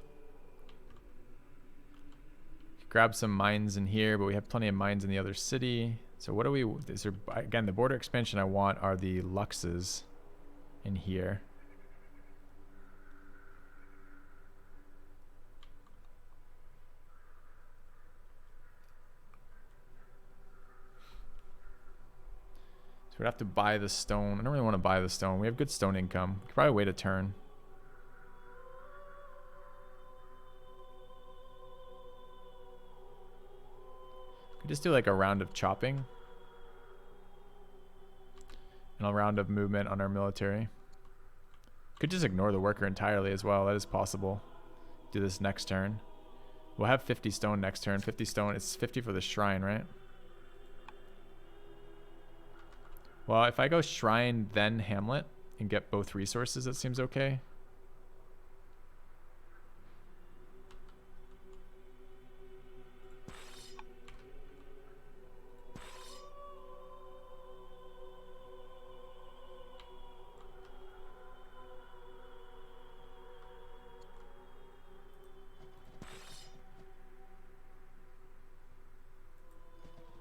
Grab some mines in here, but we have plenty of mines in the other city. So what do we, is there, again, the border expansion I want are the Luxes in here. So we'd have to buy the stone. I don't really want to buy the stone. We have good stone income. We could probably wait a turn. Could just do like a round of chopping. And a round of movement on our military. Could just ignore the worker entirely as well. That is possible. Do this next turn. We'll have 50 stone next turn. 50 stone. It's 50 for the shrine, right? Well, if I go shrine, then Hamlet, and get both resources, that seems okay.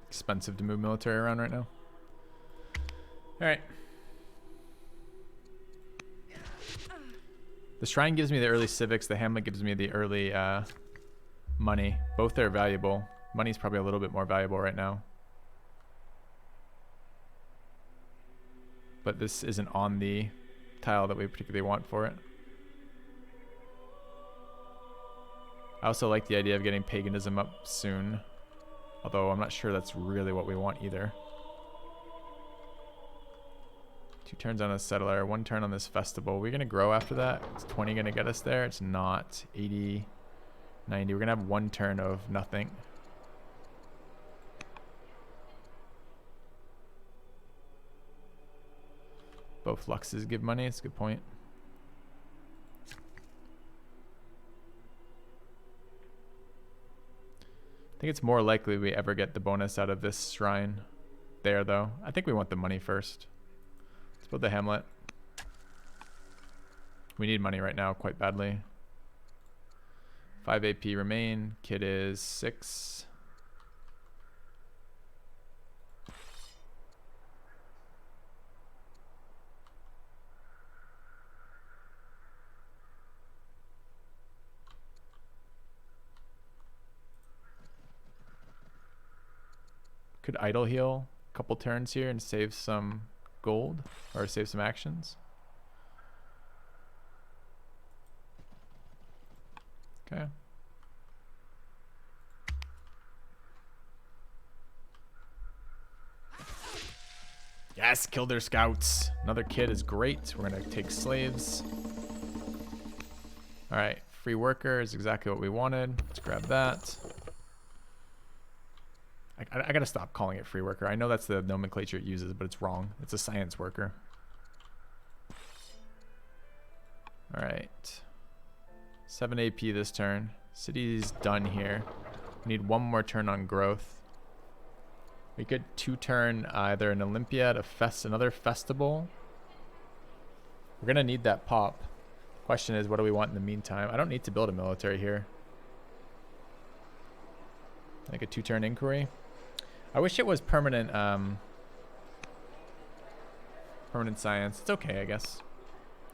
Expensive to move military around right now. All right. The shrine gives me the early civics. The Hamlet gives me the early money. Both are valuable. Money's probably a little bit more valuable right now. But this isn't on the tile that we particularly want for it. I also like the idea of getting paganism up soon. Although I'm not sure that's really what we want either. 2 turns on a settler, 1 turn on this festival. We're going to grow after that. Is 20 going to get us there? It's not. 80, 90. We're going to have 1 turn of nothing. Both Luxes give money. It's a good point. I think it's more likely we ever get the bonus out of this shrine there, though. I think we want the money first. Let's build the Hamlet. We need money right now quite badly. 5 AP remain. Kid is 6. Could idle heal a couple turns here and save some gold or save some actions. Okay. Yes, kill their scouts. Another kid is great. We're gonna take slaves. All right, free worker is exactly what we wanted. Let's grab that. I gotta stop calling it free worker. I know that's the nomenclature it uses, but it's wrong. It's a science worker. All right. 7 AP this turn. City's done here. We need 1 more turn on growth. We could 2 turn either an Olympiad, another festival. We're gonna need that pop. Question is, what do we want in the meantime? I don't need to build a military here. Like a 2 turn inquiry. I wish it was permanent permanent science. It's okay, I guess.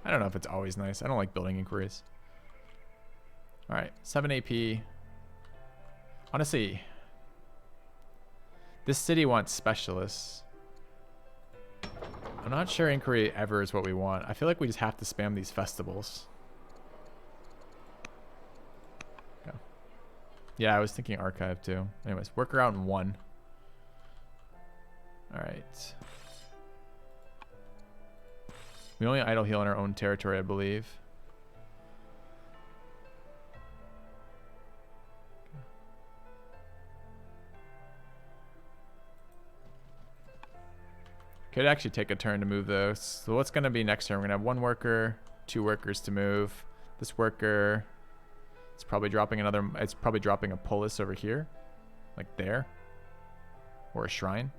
I don't know if it's always nice. I don't like building inquiries. All right, 7 AP. Honestly, this city wants specialists. I'm not sure inquiry ever is what we want. I feel like we just have to spam these festivals. Okay. Yeah, I was thinking archive too. Anyways, worker out in 1. All right. We only idle heal in our own territory, I believe. Could actually take a turn to move those. So what's going to be next turn? We're going to have 1 worker, 2 workers to move. This worker, it's probably dropping another, it's probably dropping a polis over here. Like there. Or a shrine.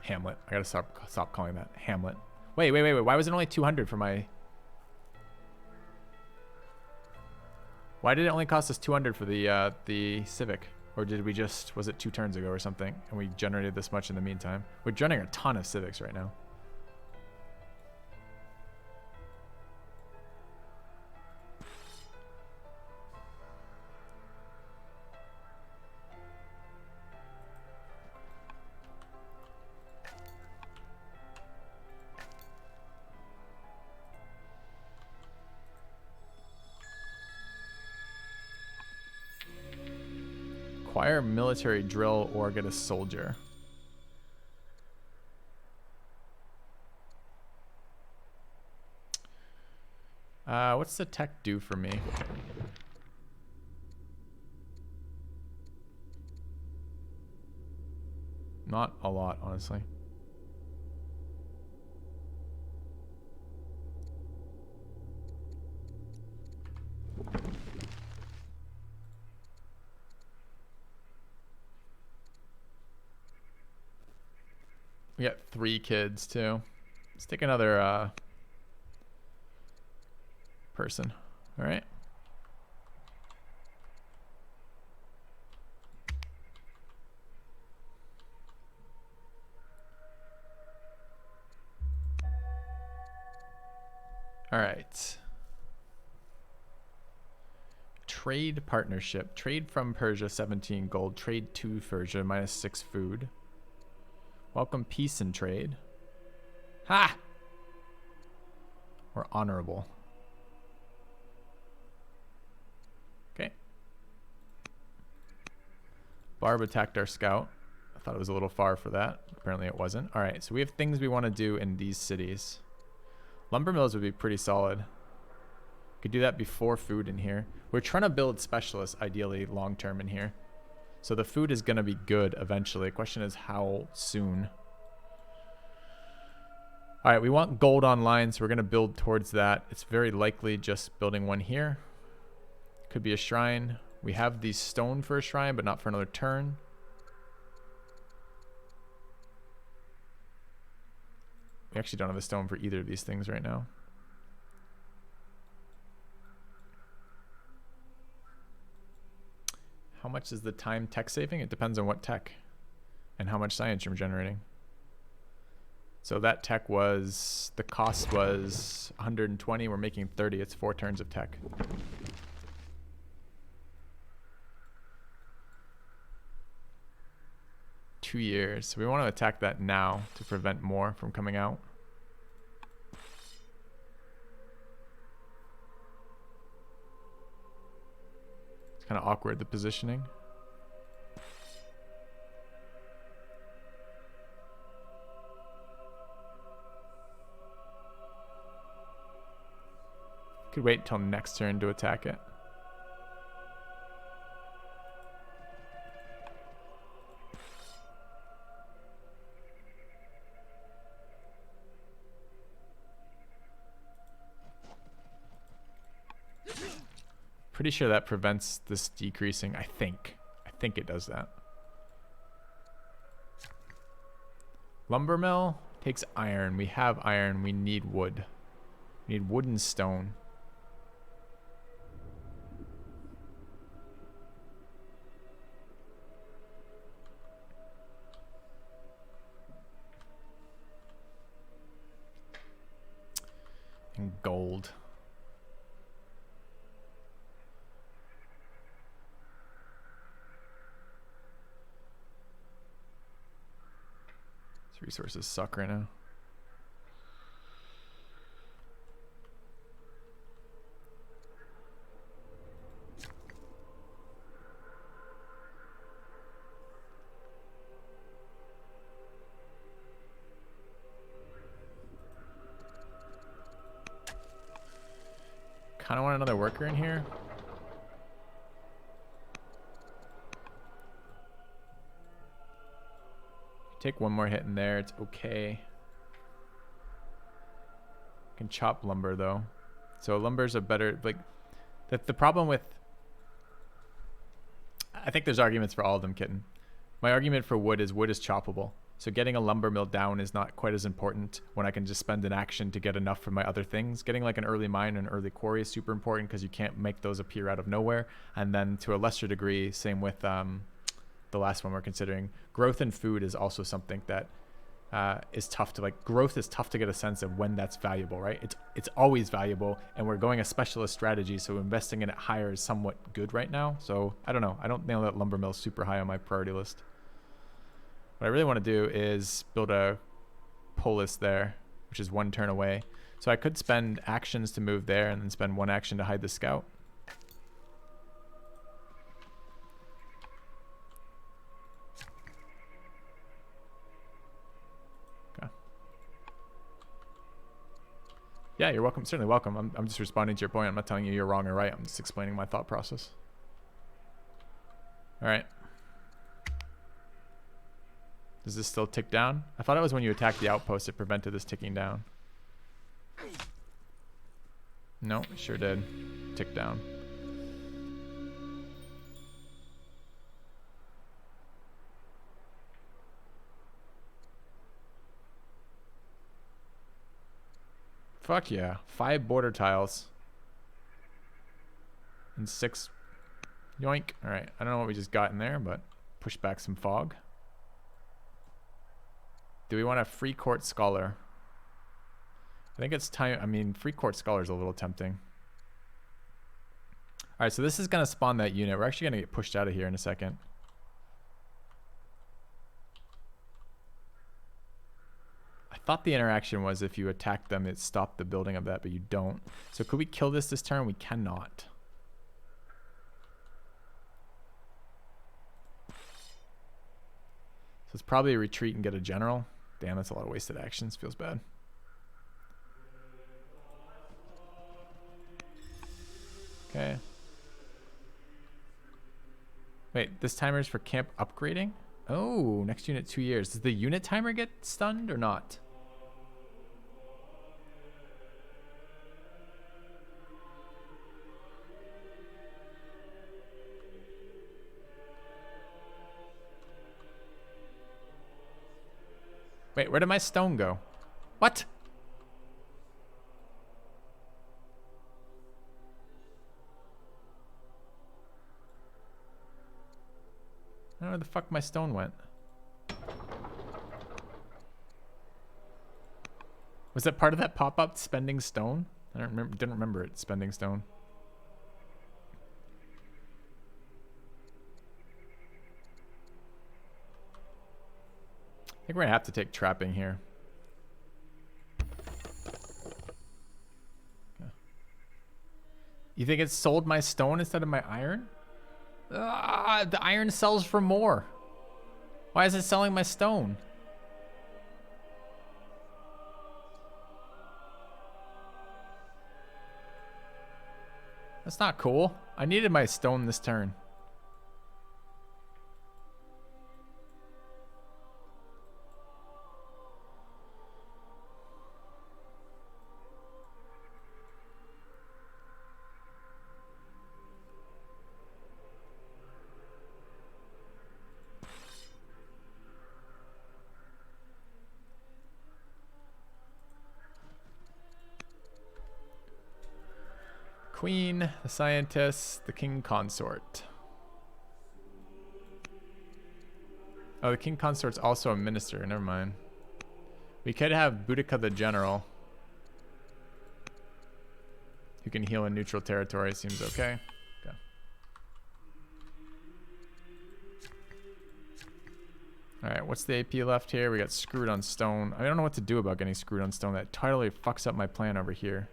Hamlet. I gotta stop calling that Hamlet. Wait. Why was it only 200 for my... Why did it only cost us 200 for the Civic? Or did we just, was it 2 turns ago or something? And we generated this much in the meantime. We're generating a ton of civics right now. Acquire military drill or get a soldier. What's the tech do for me? Not a lot, honestly. We got 3 kids too. Let's take another person. All right. All right. Trade partnership. Trade from Persia, 17 gold. Trade to Persia, -6 food. Welcome peace and trade. Ha! We're honorable. Okay. Barb attacked our scout. I thought it was a little far for that. Apparently it wasn't. All right, so we have things we want to do in these cities. Lumber mills would be pretty solid. Could do that before food in here. We're trying to build specialists, ideally, long-term in here. So the food is going to be good eventually. The question is how soon. All right, we want gold online, so we're going to build towards that. It's very likely just building one here. Could be a shrine. We have the stone for a shrine, but not for another turn. We actually don't have a stone for either of these things right now. How much is the time tech saving? It depends on what tech and how much science you're generating. So that tech was, the cost was 120. We're making 30. It's 4 turns of tech. Two years. So we want to attack that now to prevent more from coming out. It's kind of awkward, the positioning. Could wait till next turn to attack it. Pretty sure that prevents this decreasing. I think it does that. Lumber mill takes iron. We have iron. We need wood. We need wood and stone. And gold. These resources suck right now. Kind of want another worker in here. Take one more hit in there. It's okay. Can chop lumber though. So lumber's a better, like, the problem with, I think there's arguments for all of them, Kitten. My argument for wood is choppable. So getting a lumber mill down is not quite as important when I can just spend an action to get enough for my other things. Getting like an early mine and an early quarry is super important because you can't make those appear out of nowhere. And then to a lesser degree, same with the last one we're considering. Growth and food is also something that is tough to like. Growth is tough to get a sense of when that's valuable, right? It's always valuable, and we're going a specialist strategy, so investing in it higher is somewhat good right now. So I don't know. I don't know that lumber mill is super high on my priority list. What I really want to do is build a polis there, which is 1 turn away. So I could spend actions to move there and then spend 1 action to hide the scout. Okay. Yeah, you're welcome. Certainly welcome. I'm just responding to your point. I'm not telling you you're wrong or right. I'm just explaining my thought process. All right. Does this still tick down? I thought it was when you attacked the outpost it prevented this ticking down. No, it sure did. Tick down. Fuck yeah. 5 border tiles. And 6. Yoink. Alright, I don't know what we just got in there, but push back some fog. Do we want a free court scholar? I think it's time. I mean, free court scholar is a little tempting. All right, so this is going to spawn that unit. We're actually going to get pushed out of here in a second. I thought the interaction was if you attack them, it stopped the building of that, but you don't. So could we kill this turn? We cannot. So it's probably a retreat and get a general. Damn, that's a lot of wasted actions. Feels bad. Okay. Wait, this timer is for camp upgrading? Oh, next unit 2 years. Does the unit timer get stunned or not? Wait, where did my stone go? What? I don't know where the fuck my stone went. Was that part of that pop-up spending stone? I don't remember. Didn't remember it spending stone. I think we're gonna have to take trapping here. Okay. You think it sold my stone instead of my iron? The iron sells for more. Why is it selling my stone? That's not cool. I needed my stone this turn. Queen, the scientist, the king consort. Oh, the king consort's also a minister. Never mind. We could have Boudica the general, who can heal in neutral territory. Seems okay. Okay. All right, what's the AP left here? We got screwed on stone. I don't know what to do about getting screwed on stone. That totally fucks up my plan over here.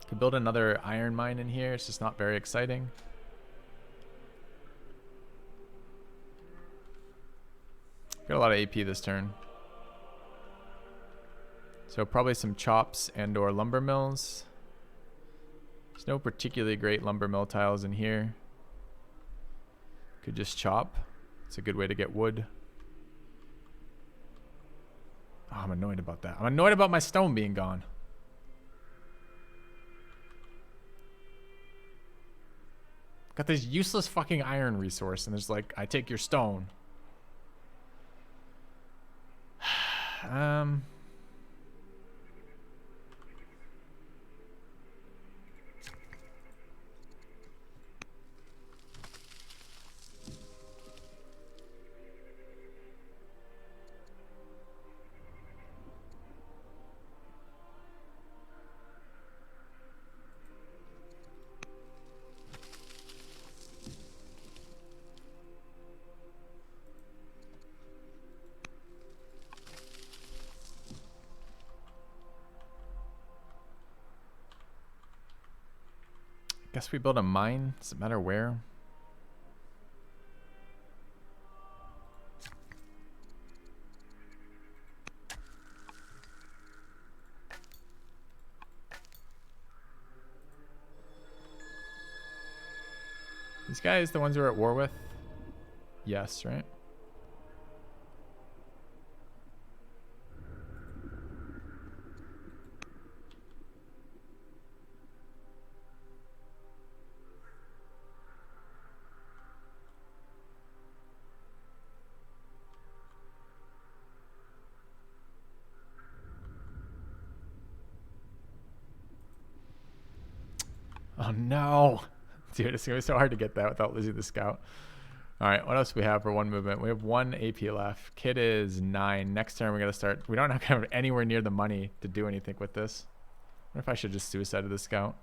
Could build another iron mine in here. It's just not very exciting. Got a lot of AP this turn. So probably some chops and or lumber mills. There's no particularly great lumber mill tiles in here. Could just chop. It's a good way to get wood. Oh, I'm annoyed about that. I'm annoyed about my stone being gone. Got this useless fucking iron resource, and there's like, I take your stone. Guess we build a mine. Does it matter where? These guys, the ones we're at war with? Yes, right? Oh no. Dude, it's gonna be so hard to get that without losing the scout. Alright, what else do we have for one movement? We have 1 AP left. Kid is 9. Next turn we gotta start. We don't have anywhere near the money to do anything with this. I wonder if I should just suicide the scout.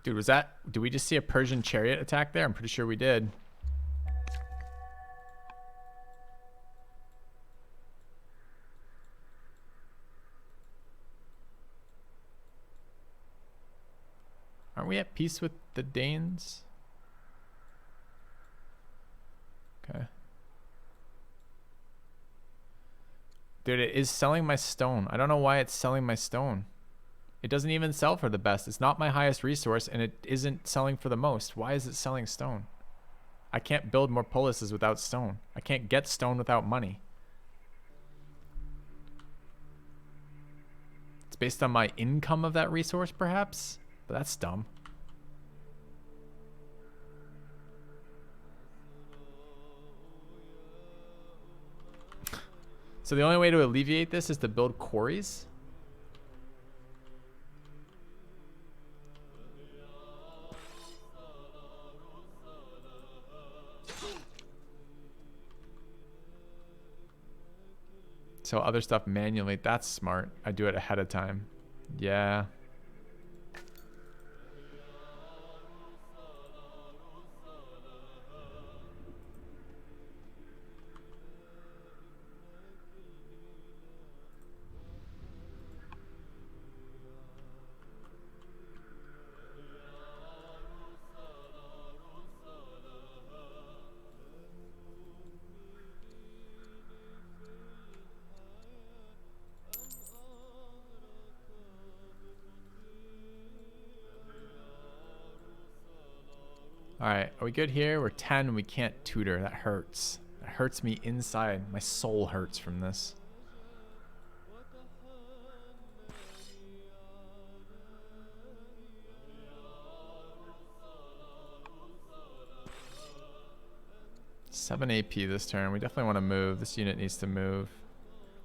Dude, was that... Did we just see a Persian chariot attack there? I'm pretty sure we did. Aren't we at peace with the Danes? Okay. Dude, it is selling my stone. I don't know why it's selling my stone. It doesn't even sell for the best. It's not my highest resource, and it isn't selling for the most. Why is it selling stone? I can't build more polises without stone. I can't get stone without money. It's based on my income of that resource, perhaps? But that's dumb. So the only way to alleviate this is to build quarries? So other stuff manually, that's smart. I do it ahead of time. Yeah. Alright, are we good here? We're 10, we can't tutor. That hurts. That hurts me inside. My soul hurts from this. Seven AP this turn. We definitely want to move. This unit needs to move.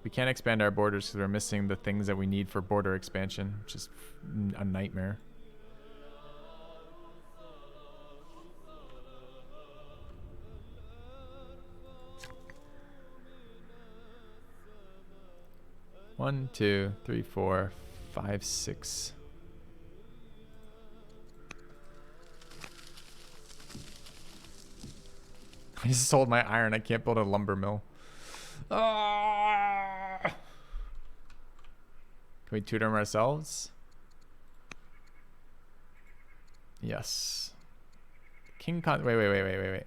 We can't expand our borders because we're missing the things that we need for border expansion, which is a nightmare. One, two, three, four, five, six. I just sold my iron. I can't build a lumber mill. Ah! Can we tutor them ourselves? Yes. King Con. Wait.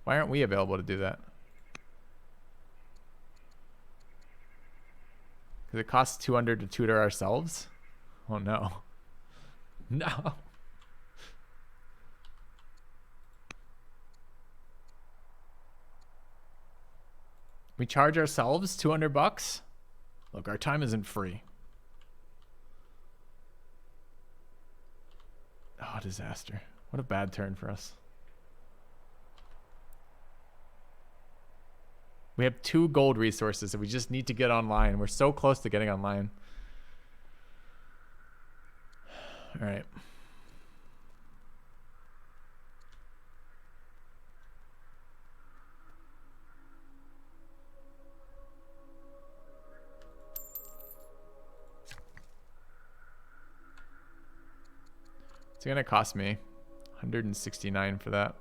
Why aren't we available to do that? Because it costs 200 to tutor ourselves? Oh no. No. We charge ourselves 200 bucks? Look, our time isn't free. Oh, disaster. What a bad turn for us. We have 2 gold resources that we just need to get online. We're so close to getting online. All right. It's gonna cost me 169 for that.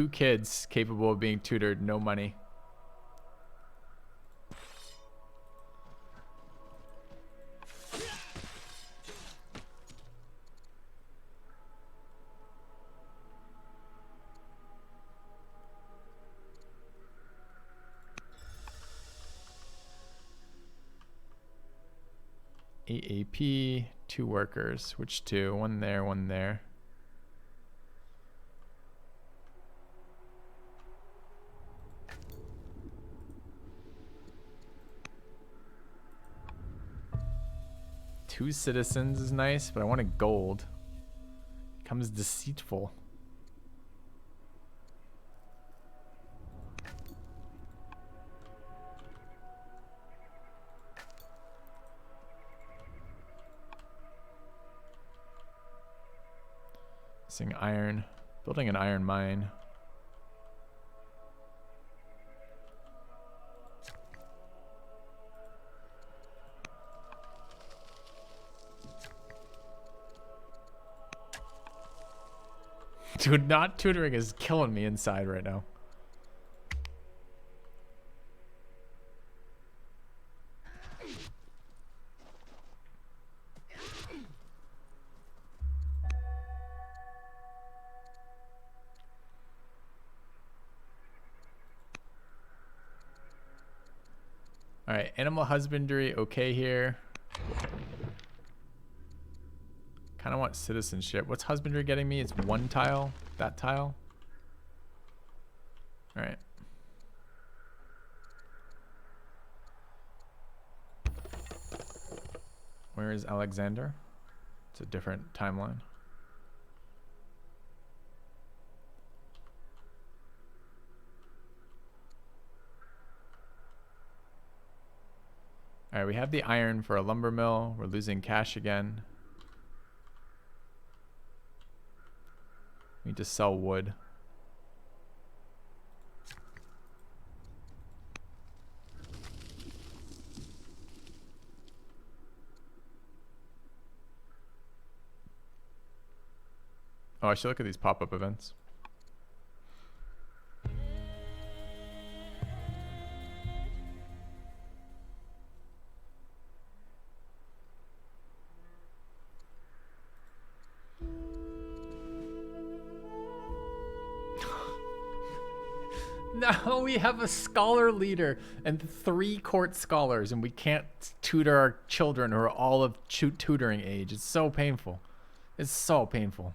2 kids capable of being tutored, no money. AAP, 2 workers. Which 2? One there, one there. Two citizens is nice, but I want a gold. Becomes deceitful. Missing iron. Building an iron mine. Dude, not tutoring is killing me inside right now. All right, animal husbandry, okay here. Kind of want citizenship. What's husbandry getting me? It's 1 tile. That tile. All right. Where is Alexander? It's a different timeline. All right, we have the iron for a lumber mill. We're losing cash again. We need to sell wood. Oh, I should look at these pop-up events. No, we have a scholar leader and 3 court scholars, and we can't tutor our children who are all of tutoring age. It's so painful. It's so painful.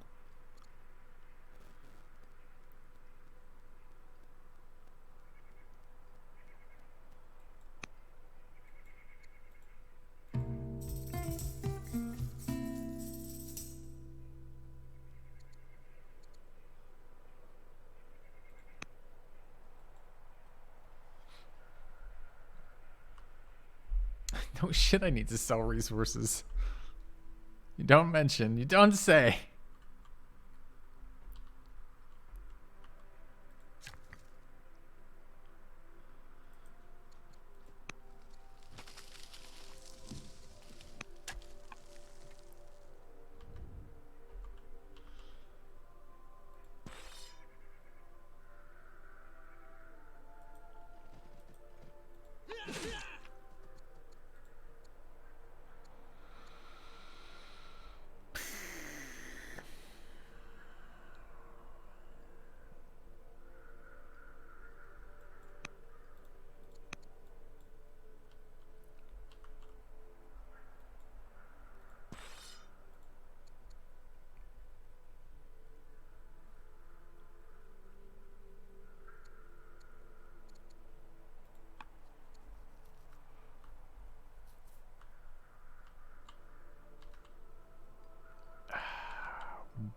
No shit, I need to sell resources. You don't mention, you don't say.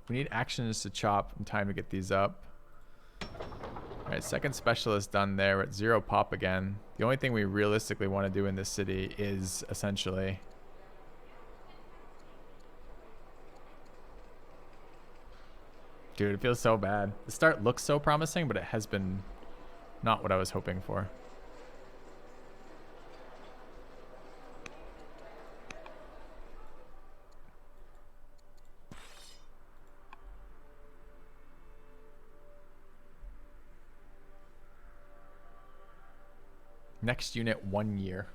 We need actions to chop and time to get these up. All right, second specialist done there. We're at 0 pop again. The only thing we realistically want to do in this city is essentially... Dude, it feels so bad. The start looks so promising, but it has been not what I was hoping for. Next unit 1 year.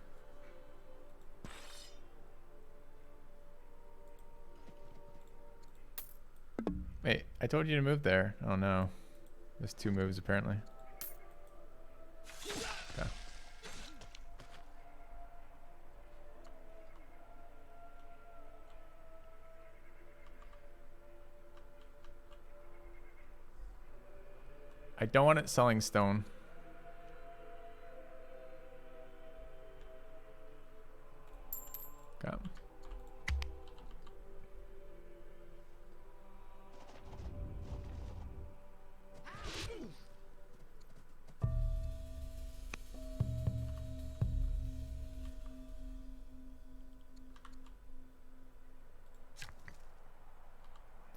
Wait, I told you to move there. Oh no. There's 2 moves apparently. Okay. I don't want it selling stone. Okay.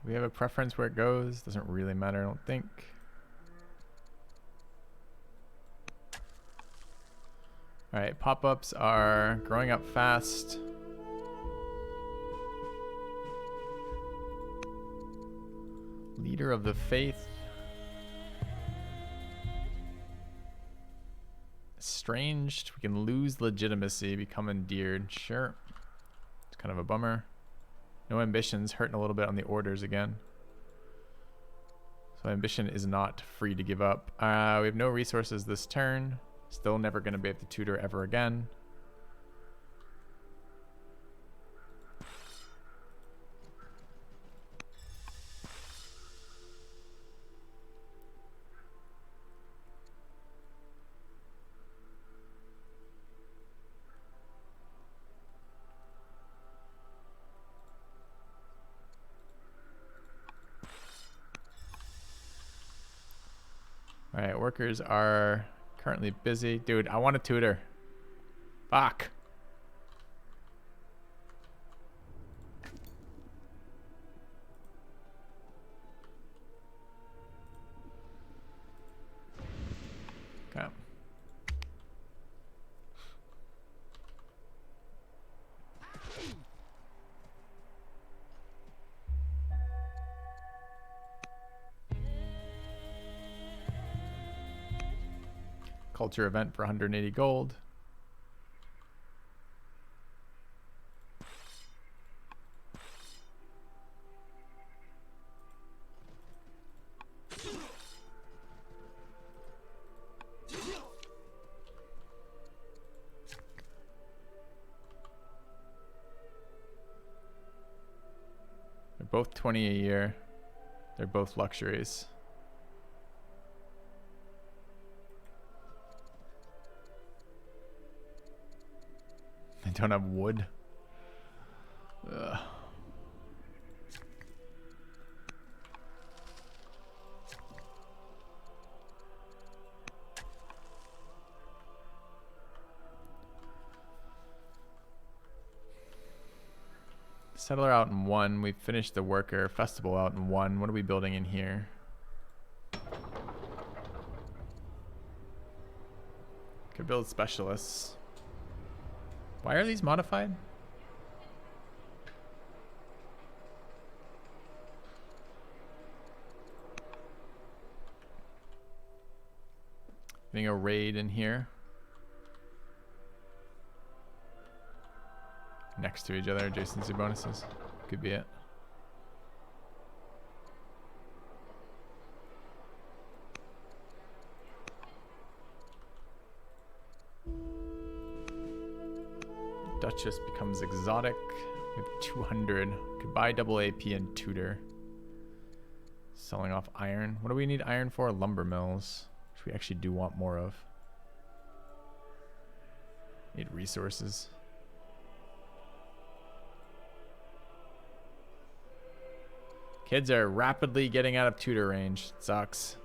Do we have a preference where it goes? Doesn't really matter, I don't think. Alright, pop-ups are growing up fast. Leader of the Faith. Estranged. We can lose legitimacy, become endeared. Sure. It's kind of a bummer. No ambitions, hurting a little bit on the orders again. So ambition is not free to give up. We have no resources this turn. Still never going to be able to tutor ever again. Alright, workers are currently busy. Dude, I want a tutor. Fuck. Okay. Culture event for 180 gold. They're both 20 a year. They're both luxuries. I don't have wood. Ugh. Settler out in 1. We finished the worker. Festival out in 1. What are we building in here? Could build specialists. Why are these modified? Getting a raid in here. Next to each other, adjacency bonuses. Could be it. Duchess becomes exotic. We have 200. Could buy double AP and tutor. Selling off iron. What do we need iron for? Lumber mills, which we actually do want more of. Need resources. Kids are rapidly getting out of tutor range. It sucks.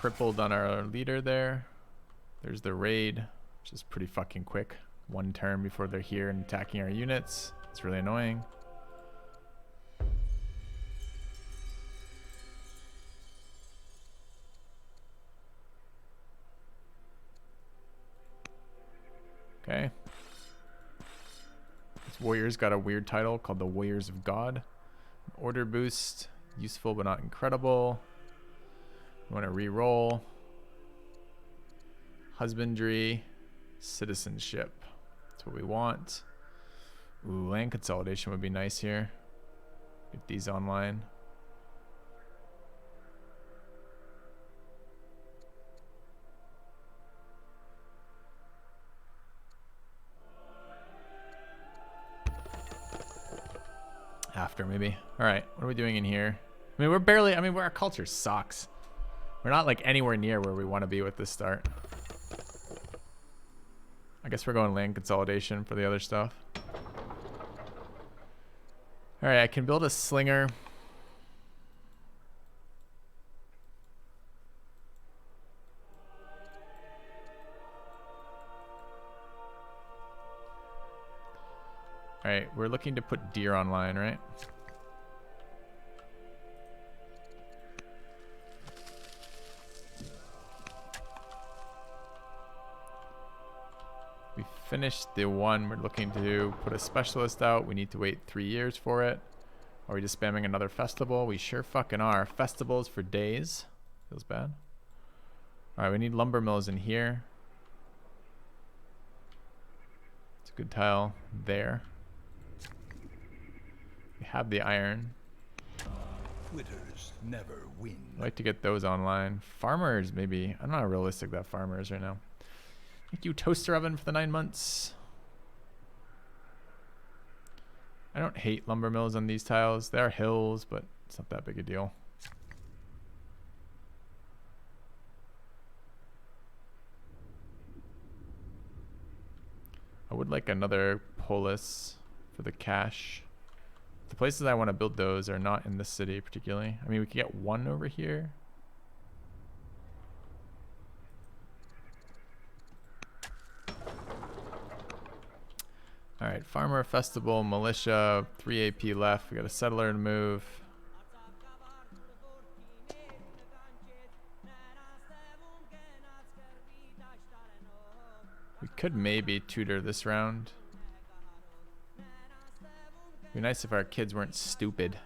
crippled on our leader there. There's the raid, which is pretty fucking quick. 1 turn before they're here and attacking our units. It's really annoying. Okay. This warrior's got a weird title called the Warriors of God. Order boost, useful but not incredible. We want to re-roll. Husbandry, citizenship. That's what we want. Ooh, land consolidation would be nice here. Get these online. After maybe. All right, what are we doing in here? I mean, we're barely, our culture sucks. We're not like anywhere near where we want to be with this start. I guess we're going land consolidation for the other stuff. All right, I can build a slinger. All right, we're looking to put deer online, right? We finished the one. We're looking to put a specialist out. We need to wait 3 years for it. Are we just spamming another festival? We sure fucking are. Festivals for days. Feels bad. All right, we need lumber mills in here. It's a good tile there. We have the iron. Quitters never win. I'd like to get those online. Farmers, maybe. I'm not how realistic that farmer is right now. Thank you, toaster oven, for the 9 months. I don't hate lumber mills on these tiles. They are hills, but it's not that big a deal. I would like another polis for the cash. The places I want to build those are not in this city particularly. I mean, we could get one over here. All right, farmer, festival, militia, 3 AP left. We got a settler to move. We could maybe tutor this round. Be nice if our kids weren't stupid.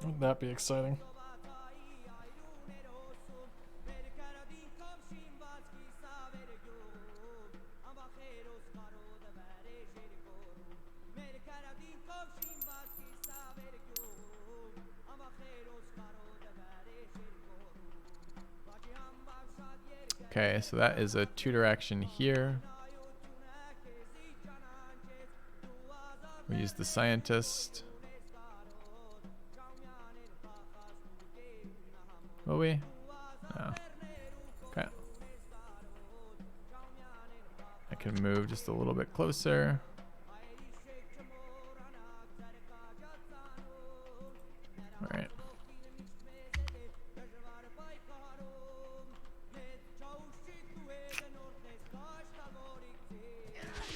Wouldn't that be exciting? Okay, so that is a tutor action here. We use the scientist. Will we? No. Okay. I can move just a little bit closer. All right.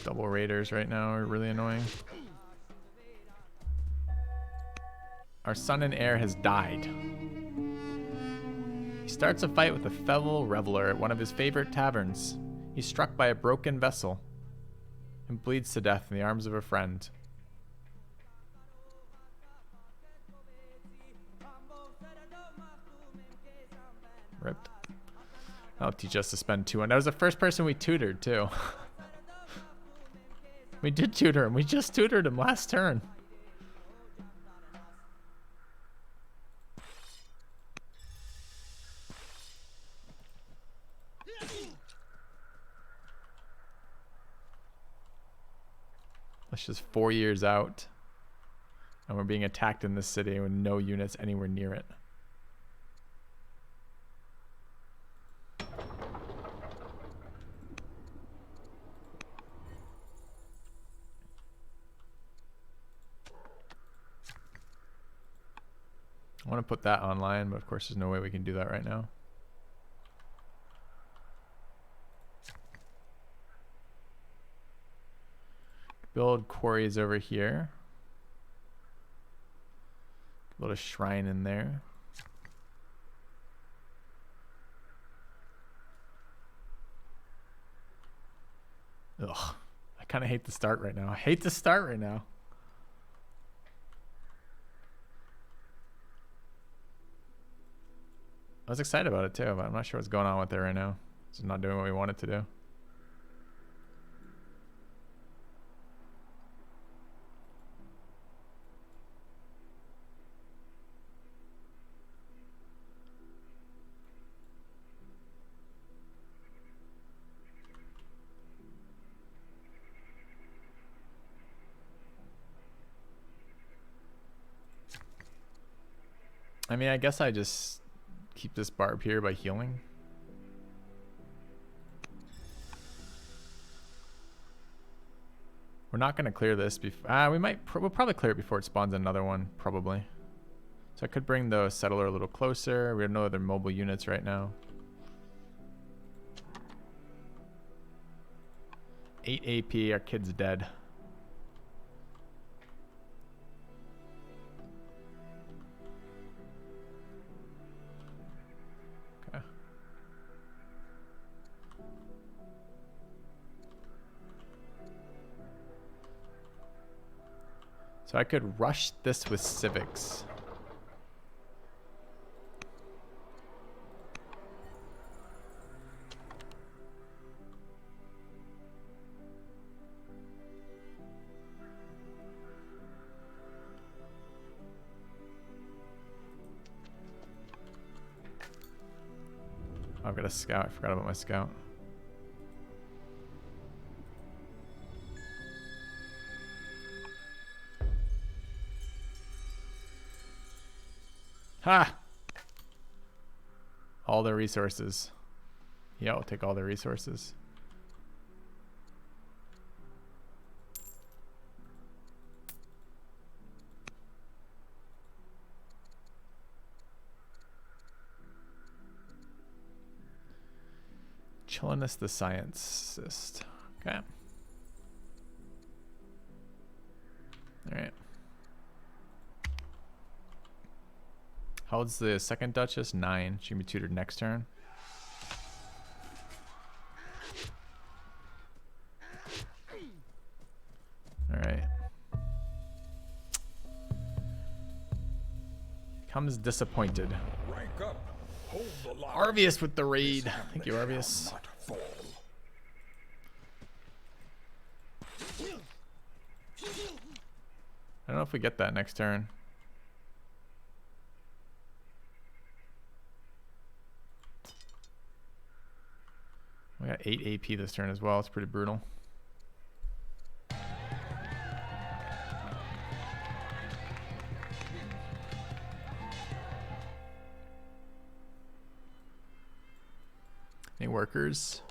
Double raiders right now are really annoying. Our son and heir has died. He starts a fight with a fellow reveler at one of his favorite taverns. He's struck by a broken vessel and bleeds to death in the arms of a friend. Ripped. That'll teach us to spend 200. That was the first person we tutored too. We did tutor him. We just tutored him last turn. Let's just 4 years out. And we're being attacked in this city with no units anywhere near it. I want to put that online, but of course there's no way we can do that right now. Build quarries over here. Build a shrine in there. Ugh. I kind of hate the start right now. I hate the start right now. I was excited about it too, but I'm not sure what's going on with it right now. It's not doing what we want it to do. I mean, I guess I just keep this barb here by healing. We're not going to clear this before. We'll probably clear it before it spawns another one, probably. So I could bring the settler a little closer. We have no other mobile units right now. 8 AP, our kid's dead. Okay. So I could rush this with civics. I've got a scout. I forgot about my scout. Ha! All their resources. Yeah, I'll take all their resources. Chillinus the scientist. Okay. Alright. How old's the second Duchess? 9. She can be tutored next turn. Alright. Comes disappointed. Rank up. Hold the line. Arvius with the raid. Thank you, Arvius. Not fall. I don't know if we get that next turn. We got 8 AP this turn as well. It's pretty brutal. Any workers?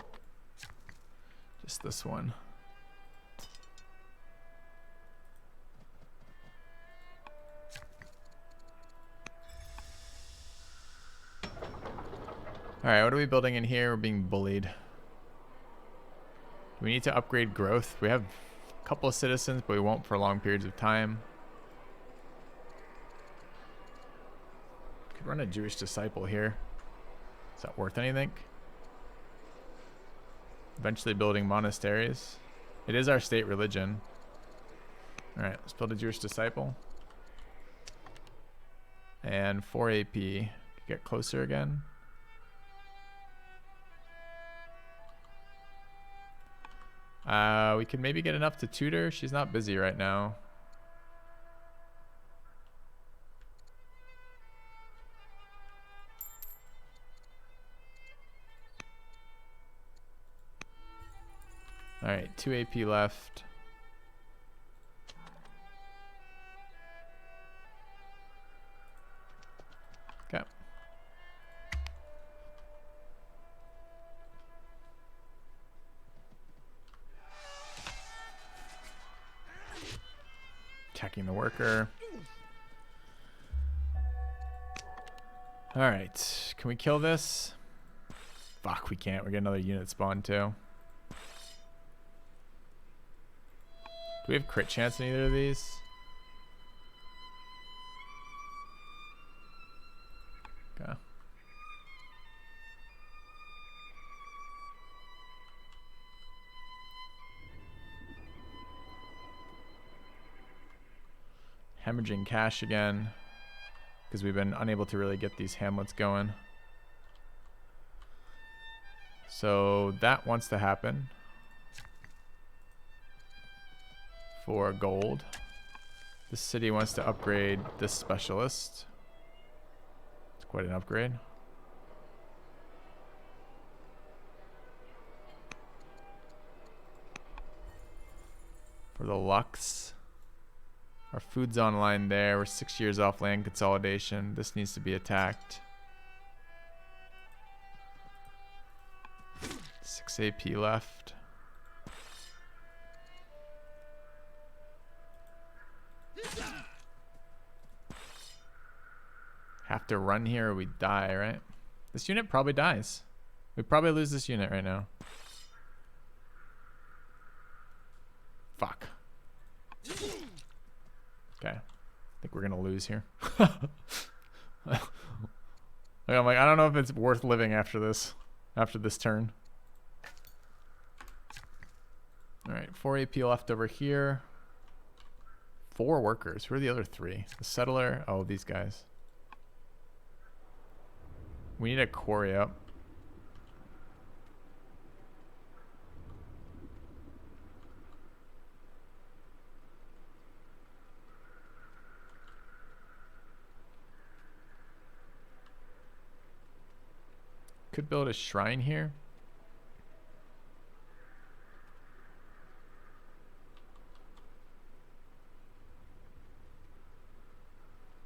Just this one. Alright, what are we building in here? We're being bullied. Do we need to upgrade growth? We have a couple of citizens, but we won't for long periods of time. Could run a Jewish disciple here. Is that worth anything? Eventually building monasteries. It is our state religion. Alright, let's build a Jewish disciple. And 4 AP. Get closer again. We could maybe get enough to tutor. She's not busy right now. Alright, 2 AP left. Attacking the worker. Alright. Can we kill this? Fuck, we can't. We get another unit spawn too. Do we have crit chance in either of these? Okay. Hemorrhaging cash again, because we've been unable to really get these hamlets going. So that wants to happen for gold. This city wants to upgrade this specialist. It's quite an upgrade. For the Lux. Our food's online there. We're 6 years off land consolidation. This needs to be attacked. 6 AP left. Have to run here or we die, right? This unit probably dies. We probably lose this unit right now. Fuck. Okay. I think we're gonna lose here. Like, I'm like, I don't know if it's worth living after this turn. Alright, 4 AP left over here. 4 workers. Who are the other 3? The settler. Oh, these guys. We need a quarry up. Could build a shrine here.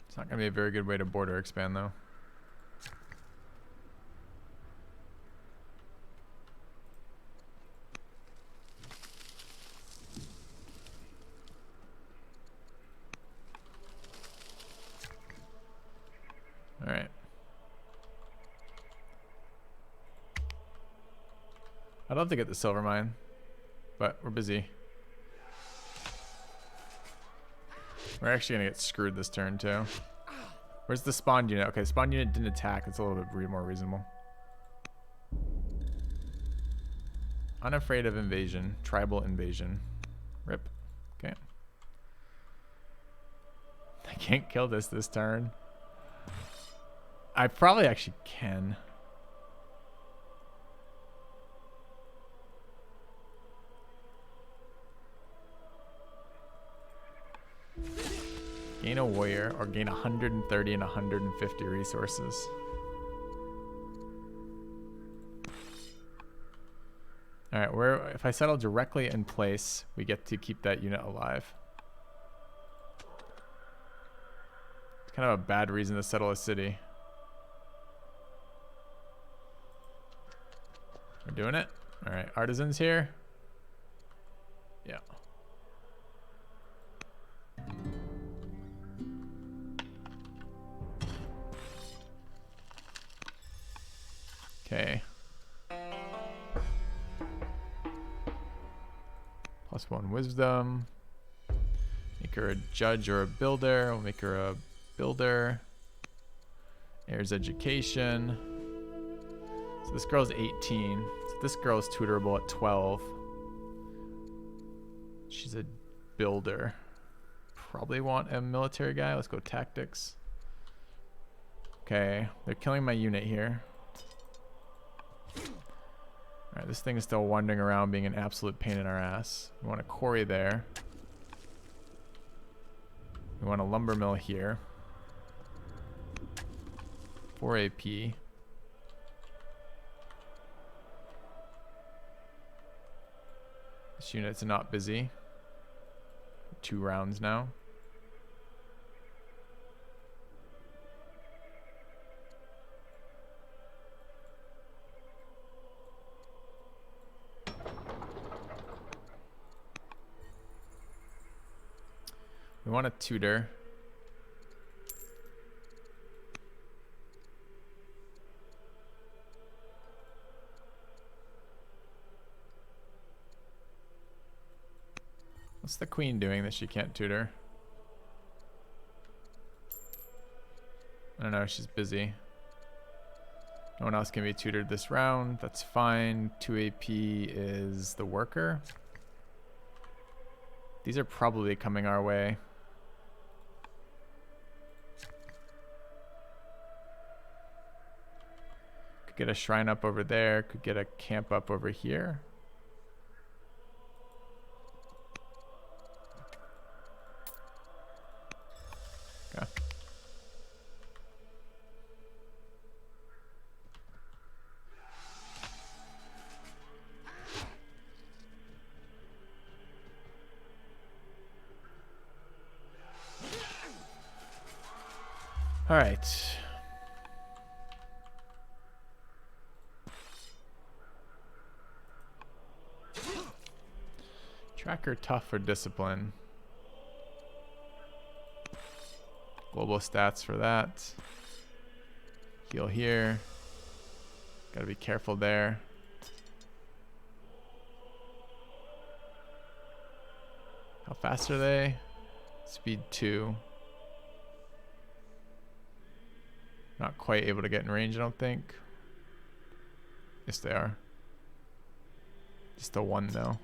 It's not going to be a very good way to border expand though. All right. I'd love to get the silver mine, but we're busy. We're actually gonna get screwed this turn too. Where's the spawn unit? Okay, spawn unit didn't attack. It's a little bit more reasonable. Unafraid of invasion. Tribal invasion. Rip. Okay. I can't kill this turn. I probably actually can. Gain a warrior or gain 130 and 150 resources. Alright, if I settle directly in place, we get to keep that unit alive. It's kind of a bad reason to settle a city. We're doing it? Alright, artisans here. Yeah. Okay. +1 wisdom. Make her a judge or a builder. We'll make her a builder. Heir's education. So this girl's 18. So this girl's tutorable at 12. She's a builder. Probably want a military guy. Let's go tactics. Okay, they're killing my unit here. Alright, this thing is still wandering around being an absolute pain in our ass. We want a quarry there. We want a lumber mill here. 4 AP. This unit's not busy. 2 rounds now. We want a tutor. What's the queen doing that she can't tutor? I don't know, she's busy. No one else can be tutored this round. That's fine. 2 AP is the worker. These are probably coming our way. Could get a shrine up over there. Could get a camp up over here. Okay. All right. Tracker tough or discipline. Global stats for that. Heal here. Gotta be careful there. How fast are they? Speed 2. Not quite able to get in range, I don't think. Yes, they are. Just a 1 though.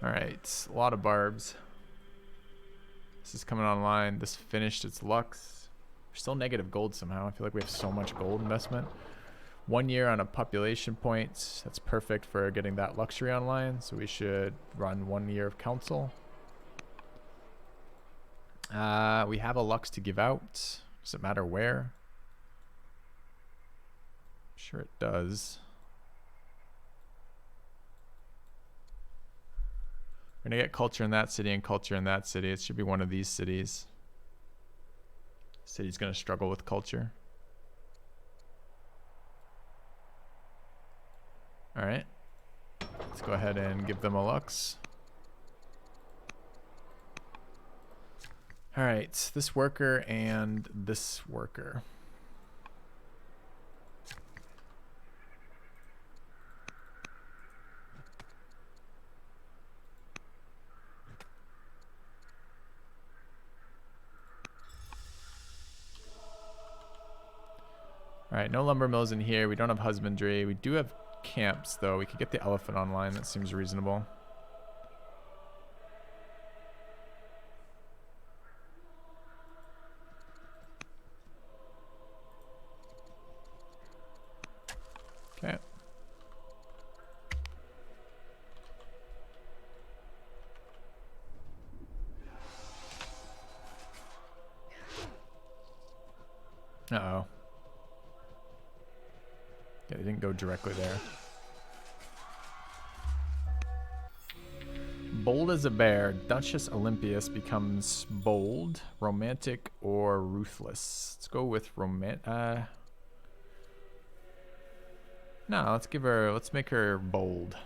Alright, a lot of barbs. This is coming online. This finished its lux. We're still negative gold somehow. I feel like we have so much gold investment. 1 year on a population point. That's perfect for getting that luxury online. So we should run 1 year of council. We have a lux to give out. Does it matter where? Sure it does. We're gonna get culture in that city and culture in that city. It should be one of these cities. City's gonna struggle with culture. All right. Let's go ahead and give them a lux. All right, this worker and this worker. All right, no lumber mills in here. We don't have husbandry. We do have camps, though. We could get the elephant online. That seems reasonable. Okay. Uh-oh. Yeah, they didn't go directly there. Bold as a bear. Duchess Olympias becomes bold, romantic, or ruthless. Let's go with No, let's make her bold.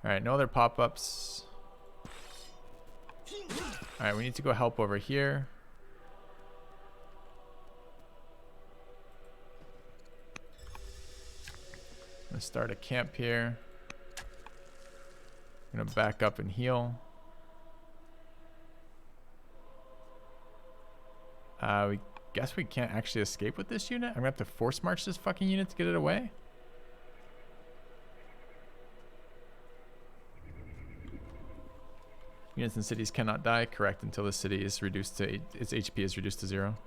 Alright, no other pop-ups. Alright, we need to go help over here. I'm gonna start a camp here. I'm gonna back up and heal. We guess we can't actually escape with this unit. I'm gonna have to force march this fucking unit to get it away. Units in cities cannot die. Correct, until the city is reduced to its HP is reduced to 0.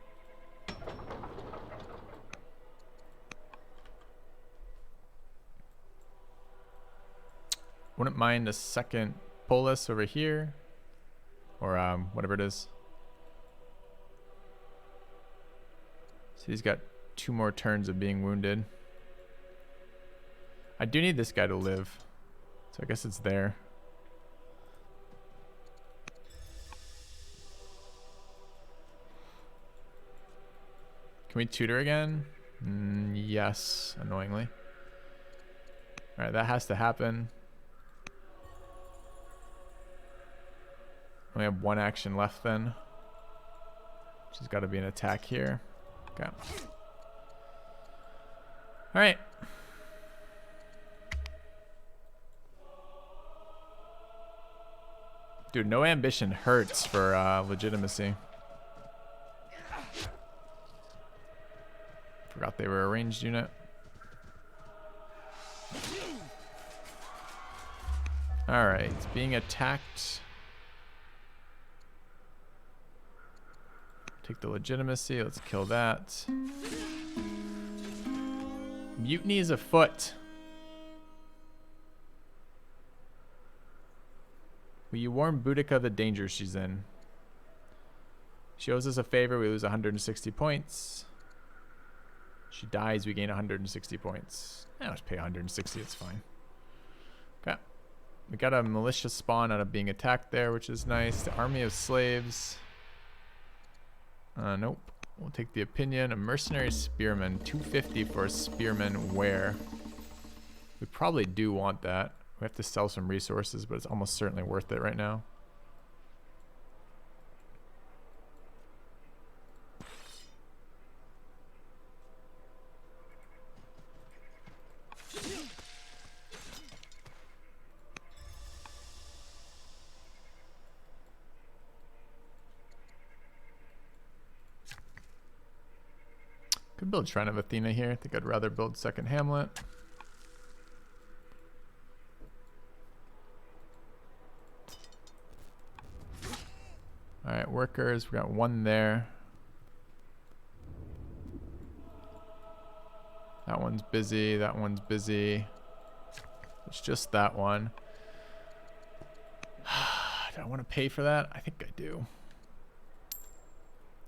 Wouldn't mind a second polis over here, or whatever it is. So he's got 2 more turns of being wounded. I do need this guy to live, so I guess it's there. Can we tutor again? Yes, annoyingly. All right, that has to happen. We have one action left then. She's got to be an attack here. Okay. All right. Dude, no ambition hurts for legitimacy. Forgot they were a ranged unit. Alright, it's being attacked. Take the legitimacy, let's kill that. Mutiny is afoot. Will you warn Boudica of the danger she's in? She owes us a favor, we lose 160 points. She dies, we gain 160 points. Let's pay 160, it's fine. Okay. We got a militia spawn out of being attacked there, which is nice. The army of slaves. Nope. We'll take the opinion. A mercenary spearman. 250 for a spearman where? We probably do want that. We have to sell some resources, but it's almost certainly worth it right now. Could build Shrine of Athena here. I think I'd rather build Second Hamlet. Alright, workers. We got one there. That one's busy. That one's busy. It's just that one. Do I want to pay for that? I think I do.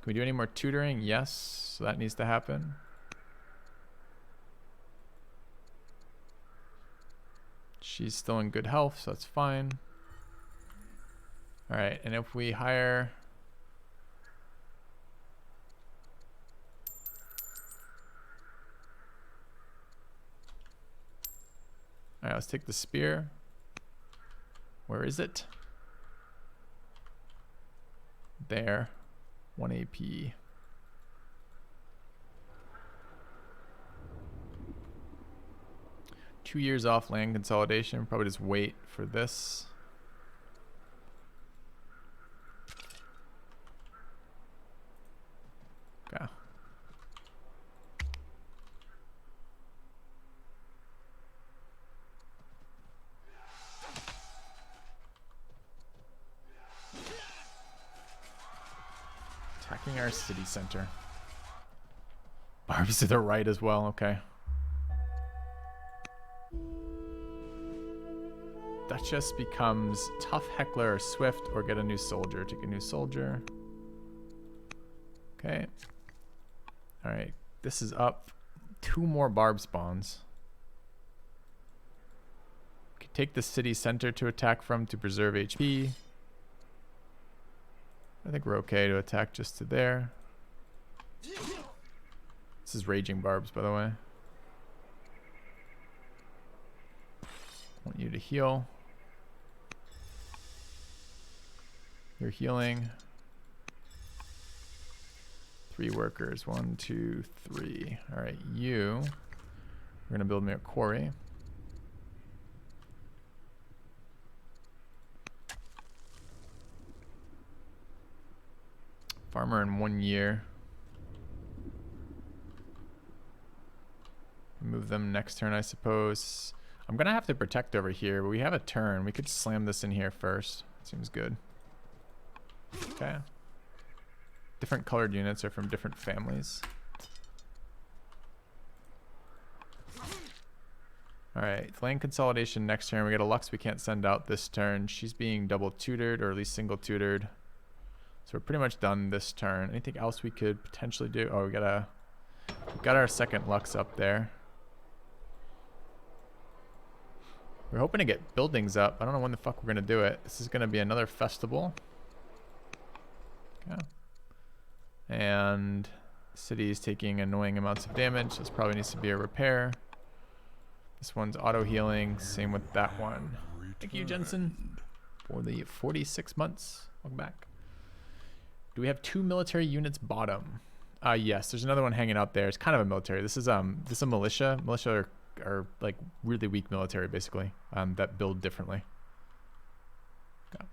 Can we do any more tutoring? Yes. So that needs to happen. She's still in good health, so that's fine. All right, and if we hire... All right, let's take the spear. Where is it? There. 1 AP. Two years off land consolidation. Probably just wait for this. Okay. Attacking our city center. Barb's to the right as well, okay. Duchess becomes tough heckler or swift or get a new soldier. Take a new soldier. Okay. Alright, this is up. 2 more barb spawns. We can take the city center to attack from to preserve HP. I think we're okay to attack just to there. This is raging barbs, by the way. Want you to heal. You're healing. 3 workers. 1, 2, 3. All right, you. We're gonna build me a quarry. Farmer in 1 year. Move them next turn, I suppose. I'm gonna have to protect over here, but we have a turn. We could slam this in here first. Seems good. Okay. Different colored units are from different families. Alright, land consolidation next turn. We got a Lux we can't send out this turn. She's being double tutored, or at least single tutored. So we're pretty much done this turn. Anything else we could potentially do? Oh, we got our second Lux up there. We're hoping to get buildings up. I don't know when the fuck we're gonna do it. This is gonna be another festival. Okay. And the city is taking annoying amounts of damage. This probably needs to be a repair. This one's auto healing. Same with that one. Thank you, Jensen, for the 46 months. Welcome back. Do we have 2 military units bottom? Yes, there's another one hanging out there. It's kind of a military. This is a militia. Militia are like really weak military, basically, that build differently. Okay.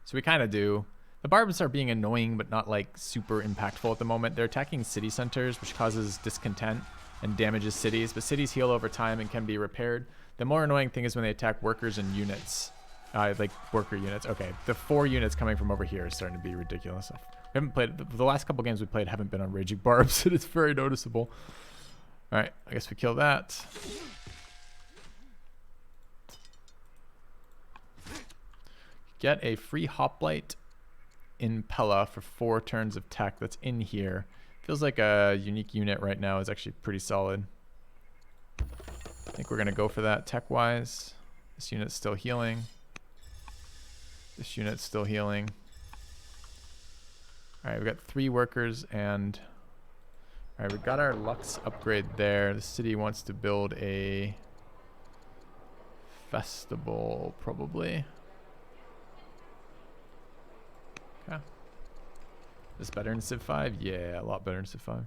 So we kind of do. The barbs are being annoying, but not like super impactful at the moment. They're attacking city centers, which causes discontent and damages cities, but cities heal over time and can be repaired. The more annoying thing is when they attack workers and units, like worker units. Okay, the 4 units coming from over here is starting to be ridiculous. We haven't played, the last couple games we played haven't been on Raging Barbs, and it's very noticeable. All right, I guess we kill that. Get a free hoplite in Pella for 4 turns of tech. That's in here. Feels like a unique unit right now is actually pretty solid. I think we're gonna go for that tech-wise. This unit's still healing. This unit's still healing. All right, we've got 3 workers and... All right, we've got our Lux upgrade there. The city wants to build a festival, probably. Okay. Is this better than Civ 5? Yeah, a lot better than Civ 5.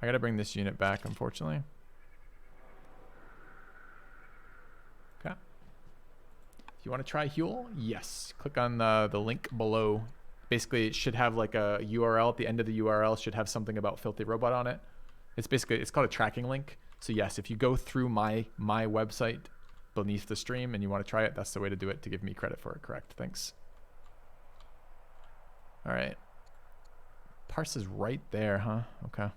I gotta bring this unit back, unfortunately. Okay. If you want to try Huel, yes. Click on the link below. Basically, it should have like a URL. At the end of the URL should have something about Filthy Robot on it. It's basically, it's called a tracking link. So yes, if you go through my website beneath the stream and you want to try it, that's the way to do it to give me credit for it. Correct. Thanks. All right. Parse is right there, huh? Okay.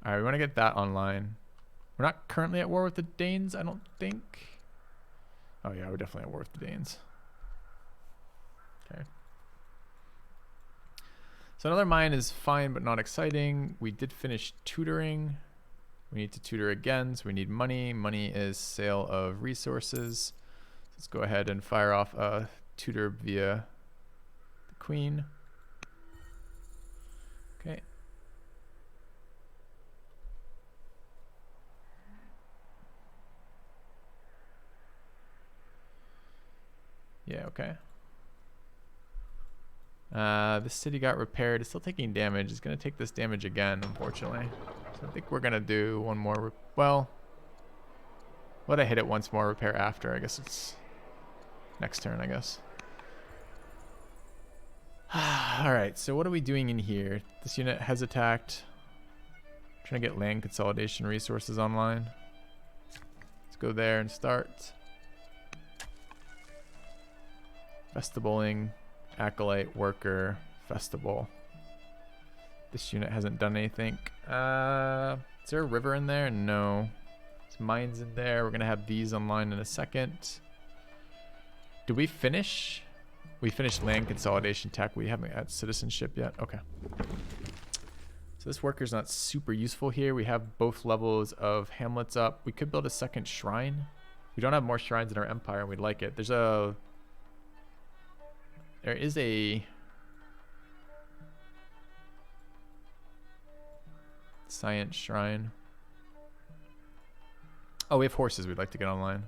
All right, we want to get that online. We're not currently at war with the Danes, I don't think. Oh yeah, we're definitely at war with the Danes. Okay. So another mine is fine, but not exciting. We did finish tutoring. We need to tutor again, so we need money. Money is sale of resources. Let's go ahead and fire off a tutor via the queen. Okay. Yeah, okay. This city got repaired. It's still taking damage. It's going to take this damage again, unfortunately. So I think we're going to do one more. Well, let I hit it once more, repair after. I guess it's next turn, I guess. All right, so what are we doing in here? This unit has attacked. Trying to get land consolidation resources online. Let's go there and start. Festivaling, acolyte, worker, festival. This unit hasn't done anything. Is there a river in there? No. There's mines in there. We're gonna have these online in a second. Did we finish? We finished land consolidation tech. We haven't had citizenship yet. Okay. So this worker's not super useful here. We have both levels of hamlets up. We could build a second shrine. We don't have more shrines in our empire and we'd like it. There is a science shrine. Oh, we have horses we'd like to get online.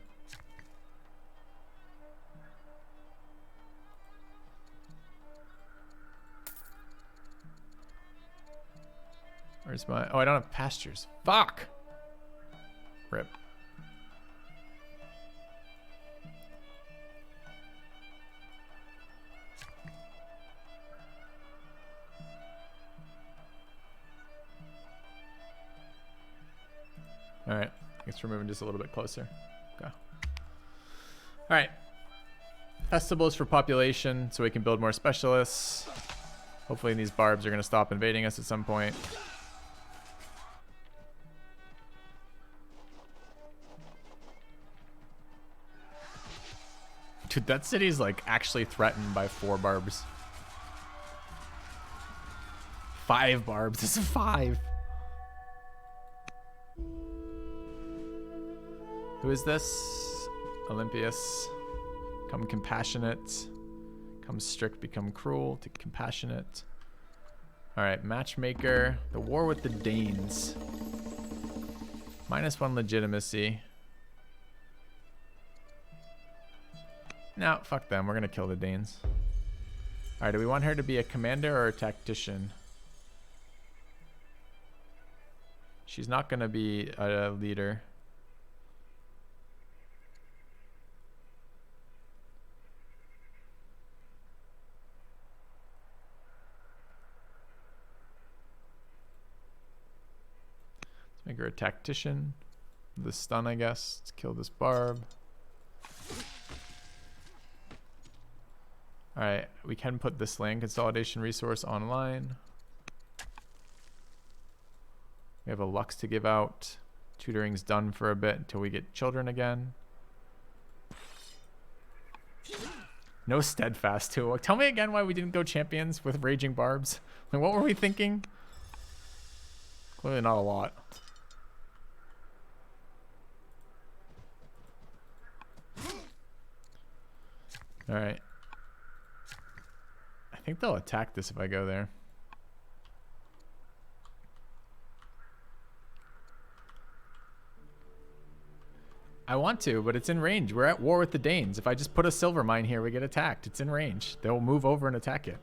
Where's my... Oh, I don't have pastures. Fuck! Rip. All right, I guess we're moving just a little bit closer. Okay. All right. Festivals for population, so we can build more specialists. Hopefully these barbs are going to stop invading us at some point. Dude, that city's like actually threatened by 4 barbs. 5 barbs. This is 5. Who is this? Olympius. Come compassionate. Become strict, become cruel, to compassionate. Alright, matchmaker. The war with the Danes. -1 legitimacy. No, fuck them. We're gonna kill the Danes. Alright, do we want her to be a commander or a tactician? She's not gonna be a leader. Let's make her a tactician. The stun, I guess. Let's kill this barb. Alright, we can put this land consolidation resource online. We have a Lux to give out. Tutoring's done for a bit until we get children again. No steadfast too. Tell me again why we didn't go champions with raging barbs. Like, what were we thinking? Clearly not a lot. Alright. I think they'll attack this if I go there. I want to, but it's in range. We're at war with the Danes. If I just put a silver mine here, we get attacked. It's in range. They'll move over and attack it.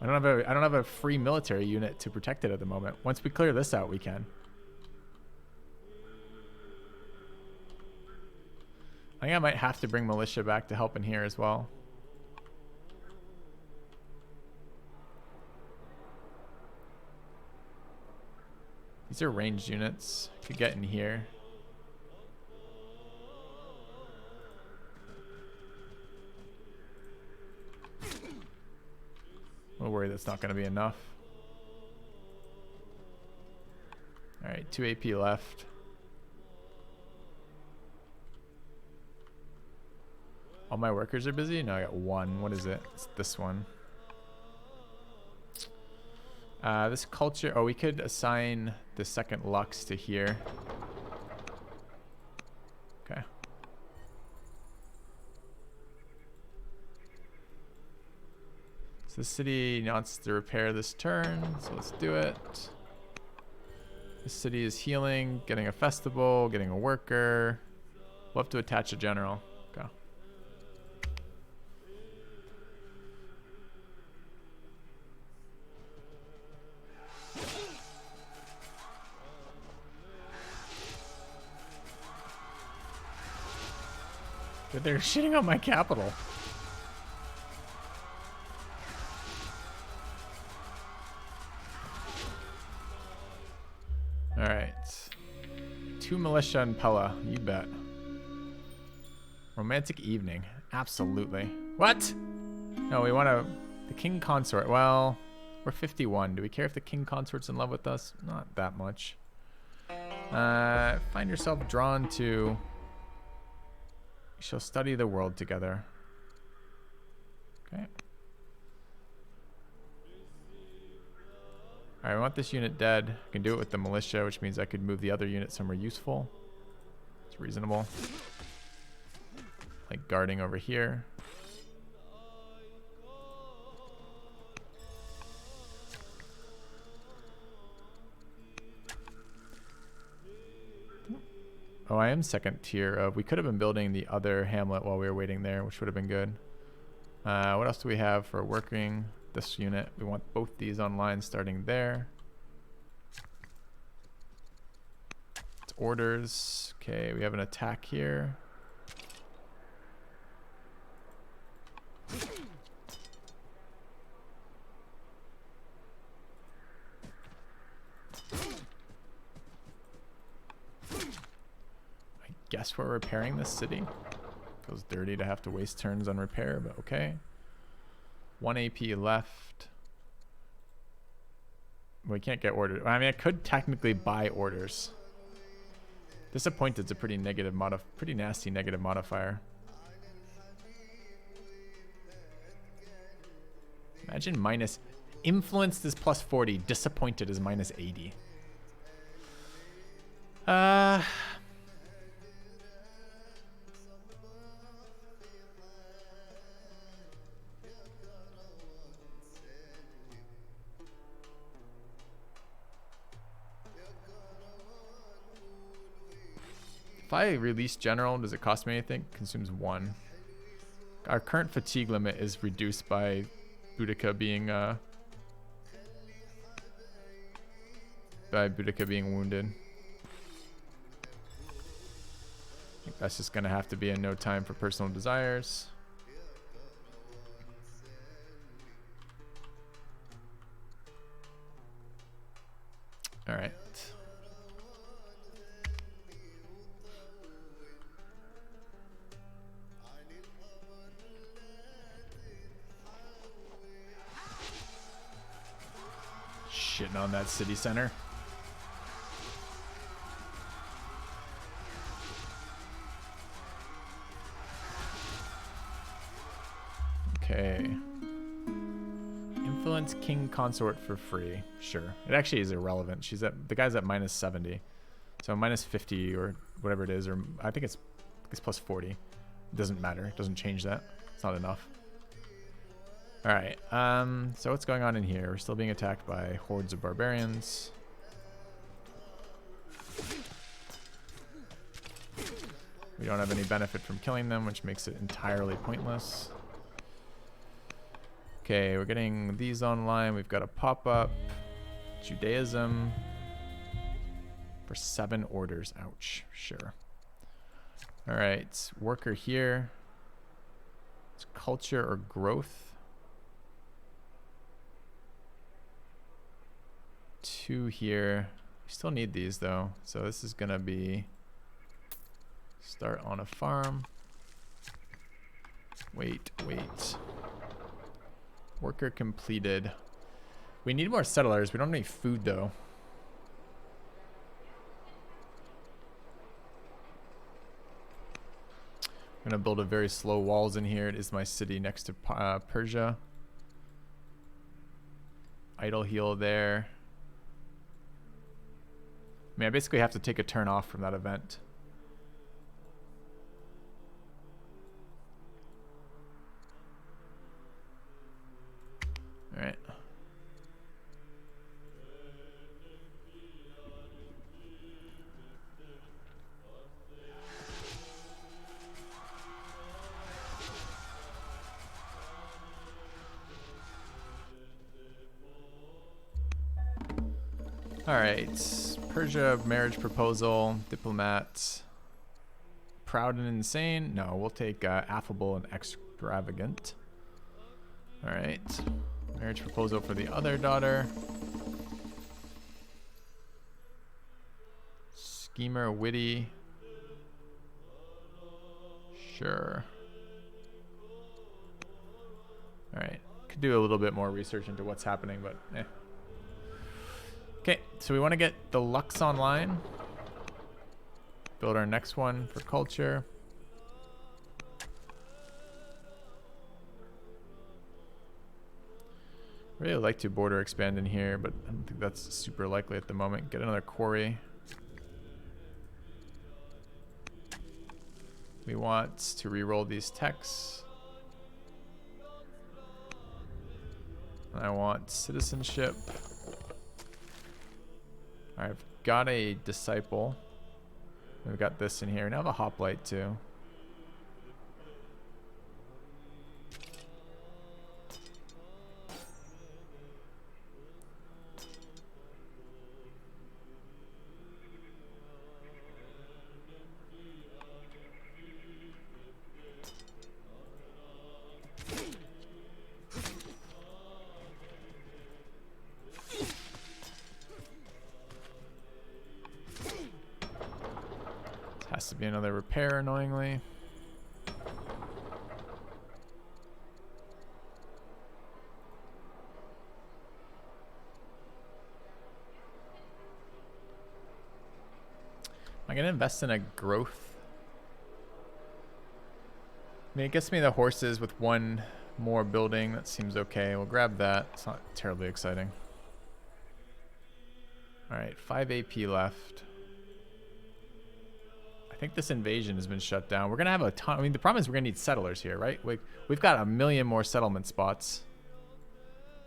I don't have a free military unit to protect it at the moment. Once we clear this out, we can. I think I might have to bring militia back to help in here as well. These are ranged units. Could get in here. I'm worried that's not going to be enough. Alright, 2 AP left. All my workers are busy? No, I got 1. What is it? It's this one. This culture... Oh, we could assign the second Lux to here. Okay. So the city wants to repair this turn, so let's do it. This city is healing, getting a festival, getting a worker. We'll have to attach a general. Go. Dude, they're shitting on my capital. Alright. 2 militia and Pella. You bet. Romantic evening. Absolutely. What? No, we want to... The king consort. Well, we're 51. Do we care if the king consort's in love with us? Not that much. Find yourself drawn to... You shall study the world together. Okay. Alright, I want this unit dead. I can do it with the militia, which means I could move the other unit somewhere useful. It's reasonable. Like guarding over here. Oh, I am second tier of... We could have been building the other hamlet while we were waiting there, which would have been good. What else do we have for working this unit? We want both these online starting there. It's orders. Okay, we have an attack here. I guess we're repairing this city. Feels dirty to have to waste turns on repair, but okay. 1 AP left. We can't get orders. I mean, I could technically buy orders. Disappointed's a pretty negative pretty nasty negative modifier. Imagine minus... Influenced is plus 40. Disappointed is minus 80. If I release general, does it cost me anything? Consumes 1. Our current fatigue limit is reduced by Boudica being wounded. I think that's just gonna have to be a no time for personal desires. All right. Shitting on that city center. Okay. Influence king consort for free. Sure. It actually is irrelevant. The guy's at minus 70. So minus 50 or whatever it is, or I think it's plus 40. It doesn't matter. It doesn't change that. It's not enough. Alright. So what's going on in here? We're still being attacked by hordes of barbarians. We don't have any benefit from killing them, which makes it entirely pointless. Okay, we're getting these online. We've got a pop-up. Judaism. For 7 orders. Ouch. Sure. Alright, worker here. It's culture or growth. 2 here. We still need these though. So this is gonna be start on a farm. Wait. Worker completed. We need more settlers. We don't have any food though. I'm gonna build a very slow walls in here. It is my city next to Persia. Idle heal there. I mean, I basically have to take a turn off from that event. All right. All right. Persia marriage proposal, diplomat. Proud and insane? No, we'll take affable and extravagant. All right. Marriage proposal for the other daughter. Schemer, witty. Sure. All right. Could do a little bit more research into what's happening, but eh. Okay, so we want to get the Lux online. Build our next one for culture. Really like to border expand in here, but I don't think that's super likely at the moment. Get another quarry. We want to re-roll these texts. I want citizenship. I've got a disciple. We've got this in here. We now have a hoplite too. Has to be another repair, annoyingly. Am I gonna invest in a growth? I mean, it gets me the horses with 1 more building. That seems okay. We'll grab that. It's not terribly exciting. All right, 5 AP left. I think this invasion has been shut down. We're gonna have a ton. I mean, the problem is we're gonna need settlers here, right? We've got a million more settlement spots.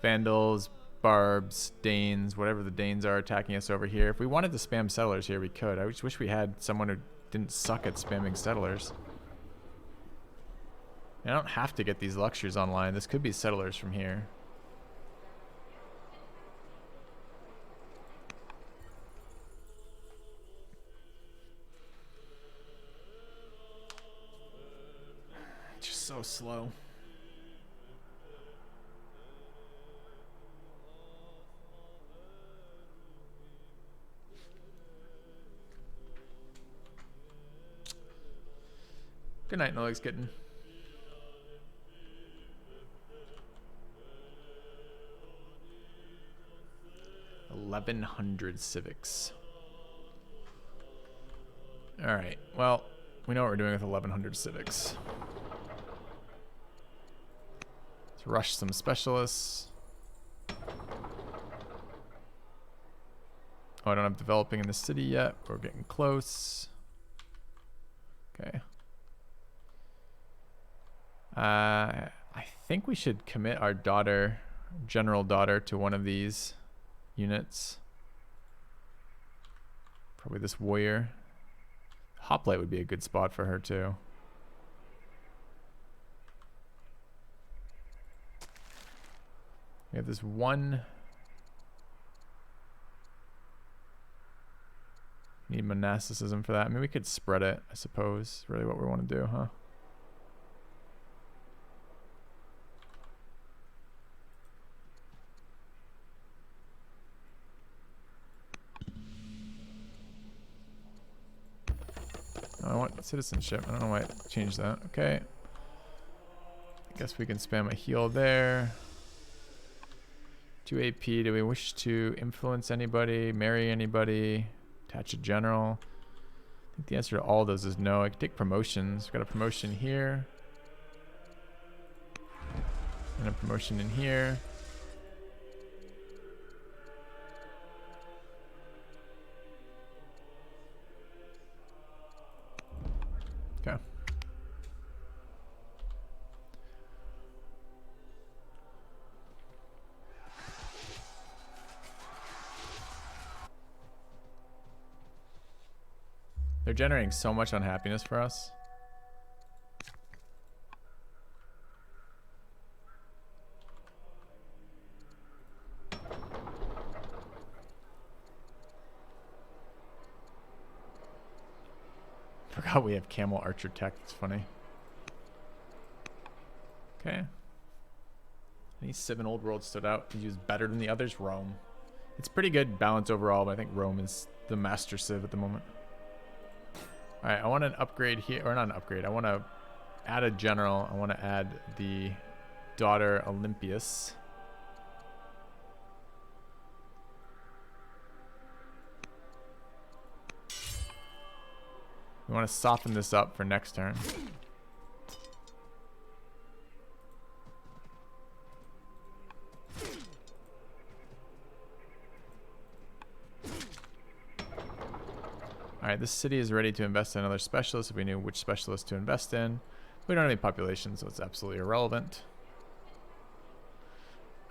Vandals, Barbs, Danes, whatever the Danes are attacking us over here. If we wanted to spam settlers here, we could. I just wish we had someone who didn't suck at spamming settlers. I don't have to get these luxuries online. This could be settlers from here. Just so slow. Good night, No Legs Kitten. $1,100 civics. All right. Well, we know what we're doing with 1,100 civics. Let's rush some specialists. Oh, I don't have developing in the city yet. We're getting close. Okay. I think we should commit our daughter, general daughter, to one of these units. Probably this warrior. Hoplite would be a good spot for her too. We have this one. Need monasticism for that. I mean, we could spread it, I suppose. Really what we want to do, huh? I want citizenship. I don't know why I changed that. Okay. I guess we can spam a heal there. 2 AP. Do we wish to influence anybody? Marry anybody? Attach a general? I think the answer to all those is no. I can take promotions. We've got a promotion here. And a promotion in here. Okay. They're generating so much unhappiness for us. Forgot we have camel archer tech. It's funny. Okay. Any 7 old world stood out. He was better than the others. Rome. It's pretty good balance overall, but I think Rome is the master civ at the moment. Alright, I want an upgrade here. Or not an upgrade. I want to add a general. I want to add the daughter Olympias. We want to soften this up for next turn. Alright, this city is ready to invest in another specialist if we knew which specialist to invest in. We don't have any population, so it's absolutely irrelevant.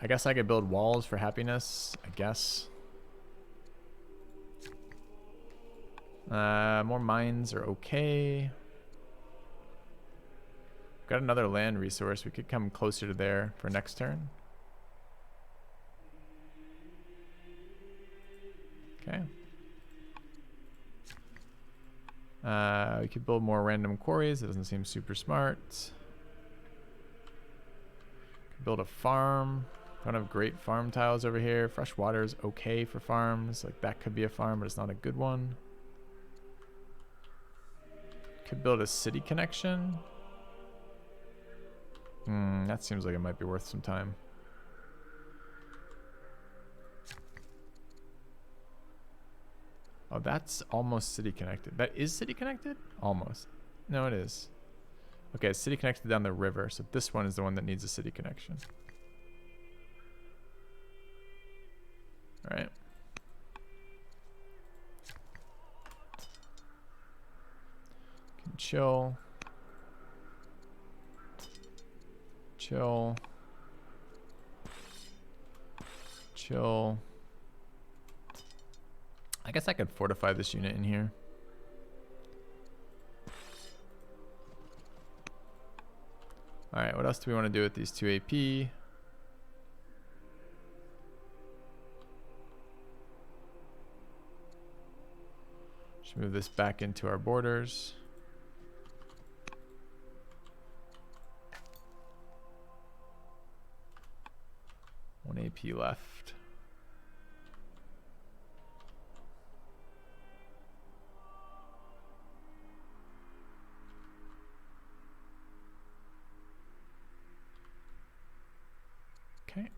I guess I could build walls for happiness, I guess. More mines are okay. Got another land resource. We could come closer to there for next turn. Okay. We could build more random quarries. It doesn't seem super smart. Could build a farm. Don't have great farm tiles over here. Fresh water is okay for farms. Like that could be a farm, but it's not a good one. Could build a city connection. That seems like it might be worth some time. Oh, that's almost city connected. That is city connected? Almost. No, it is. Okay, it's city connected down the river. So this one is the one that needs a city connection. All right. Can chill. Chill. Chill. I guess I could fortify this unit in here. Alright, what else do we want to do with these 2 AP? Should move this back into our borders. One AP left. Okay.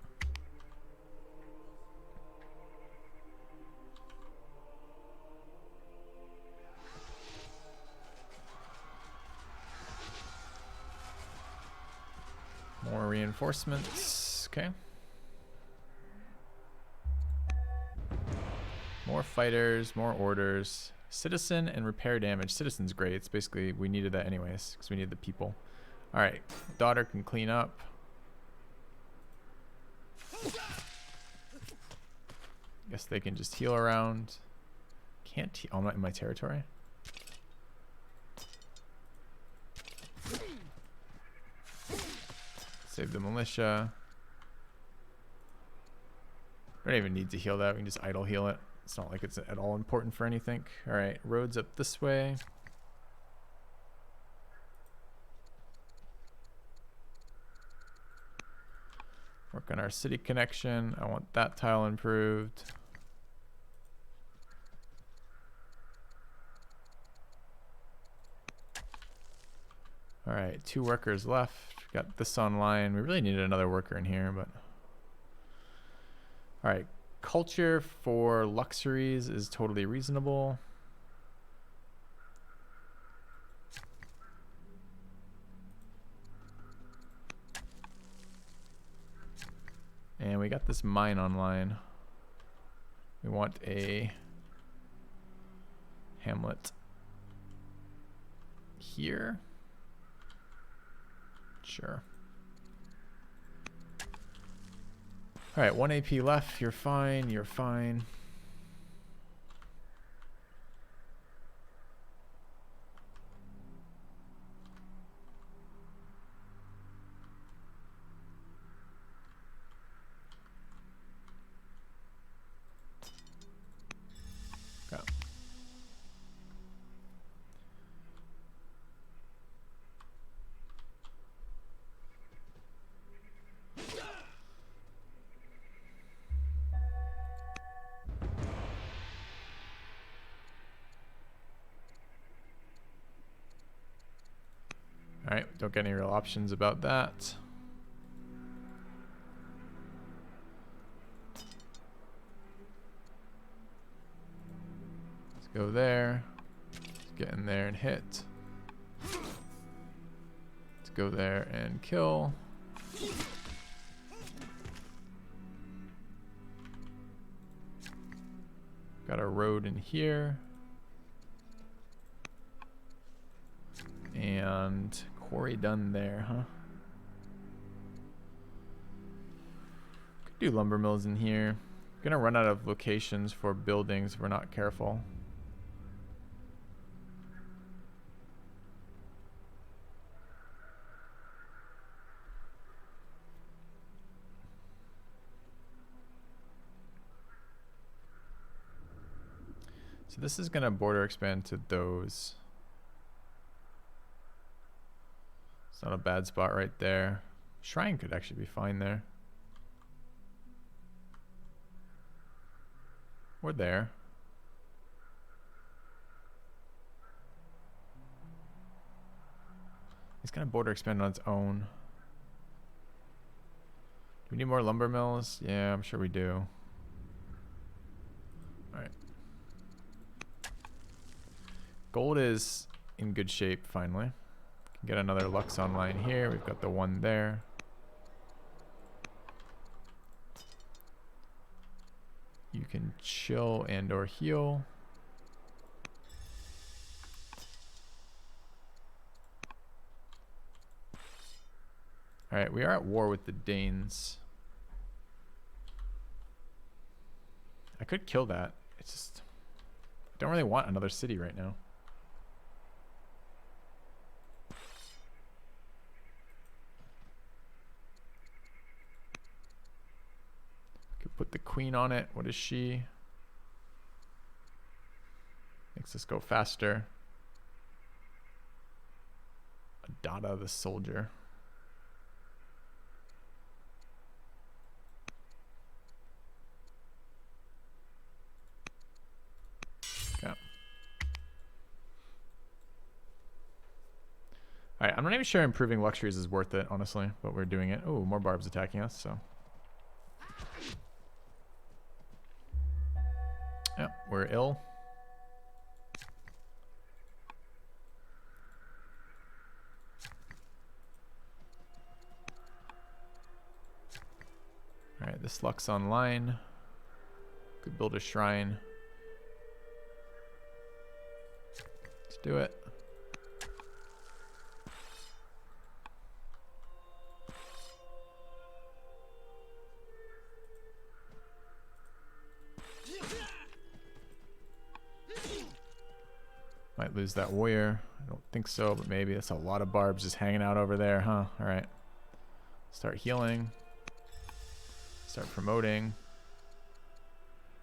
More reinforcements. Okay. More fighters, more orders. Citizen and repair damage. Citizen's great. It's basically, we needed that anyways because we needed the people. Alright. Daughter can clean up. Guess they can just heal around. Can't heal. Oh, I'm not in my territory. Save the militia. I don't even need to heal that. We can just idle heal it. It's not like it's at all important for anything. Alright, roads up this way. Work on our city connection. I want that tile improved. Alright, 2 workers left. Got this online. We really needed another worker in here, but... Alright, culture for luxuries is totally reasonable. And we got this mine online. We want a hamlet here. Sure. Alright, 1 AP left. You're fine. You're fine. Go. Alright, don't get any real options about that. Let's go there. Let's get in there and hit. Let's go there and kill. Got a road in here. And quarry done there, huh? Could do lumber mills in here. Gonna run out of locations for buildings if we're not careful. So this is gonna border expand to those. It's not a bad spot right there. Shrine could actually be fine there. Or there. It's gonna border expand on its own. Do we need more lumber mills? Yeah, I'm sure we do. Alright. Gold is in good shape finally. Can get another Lux online here. We've got the one there. You can chill and or heal. Alright, we are at war with the Danes. I could kill that. It's just... I don't really want another city right now. Put the queen on it. What is she? Makes us go faster. Adada the soldier. Okay. Alright, I'm not even sure improving luxuries is worth it, honestly, but we're doing it. Oh, more barbs attacking us, so. Yeah, we're ill. Alright, this luck's online. Could build a shrine. Let's do it. Might lose that warrior. I don't think so, but maybe. That's a lot of barbs just hanging out over there, huh? Alright. Start healing. Start promoting.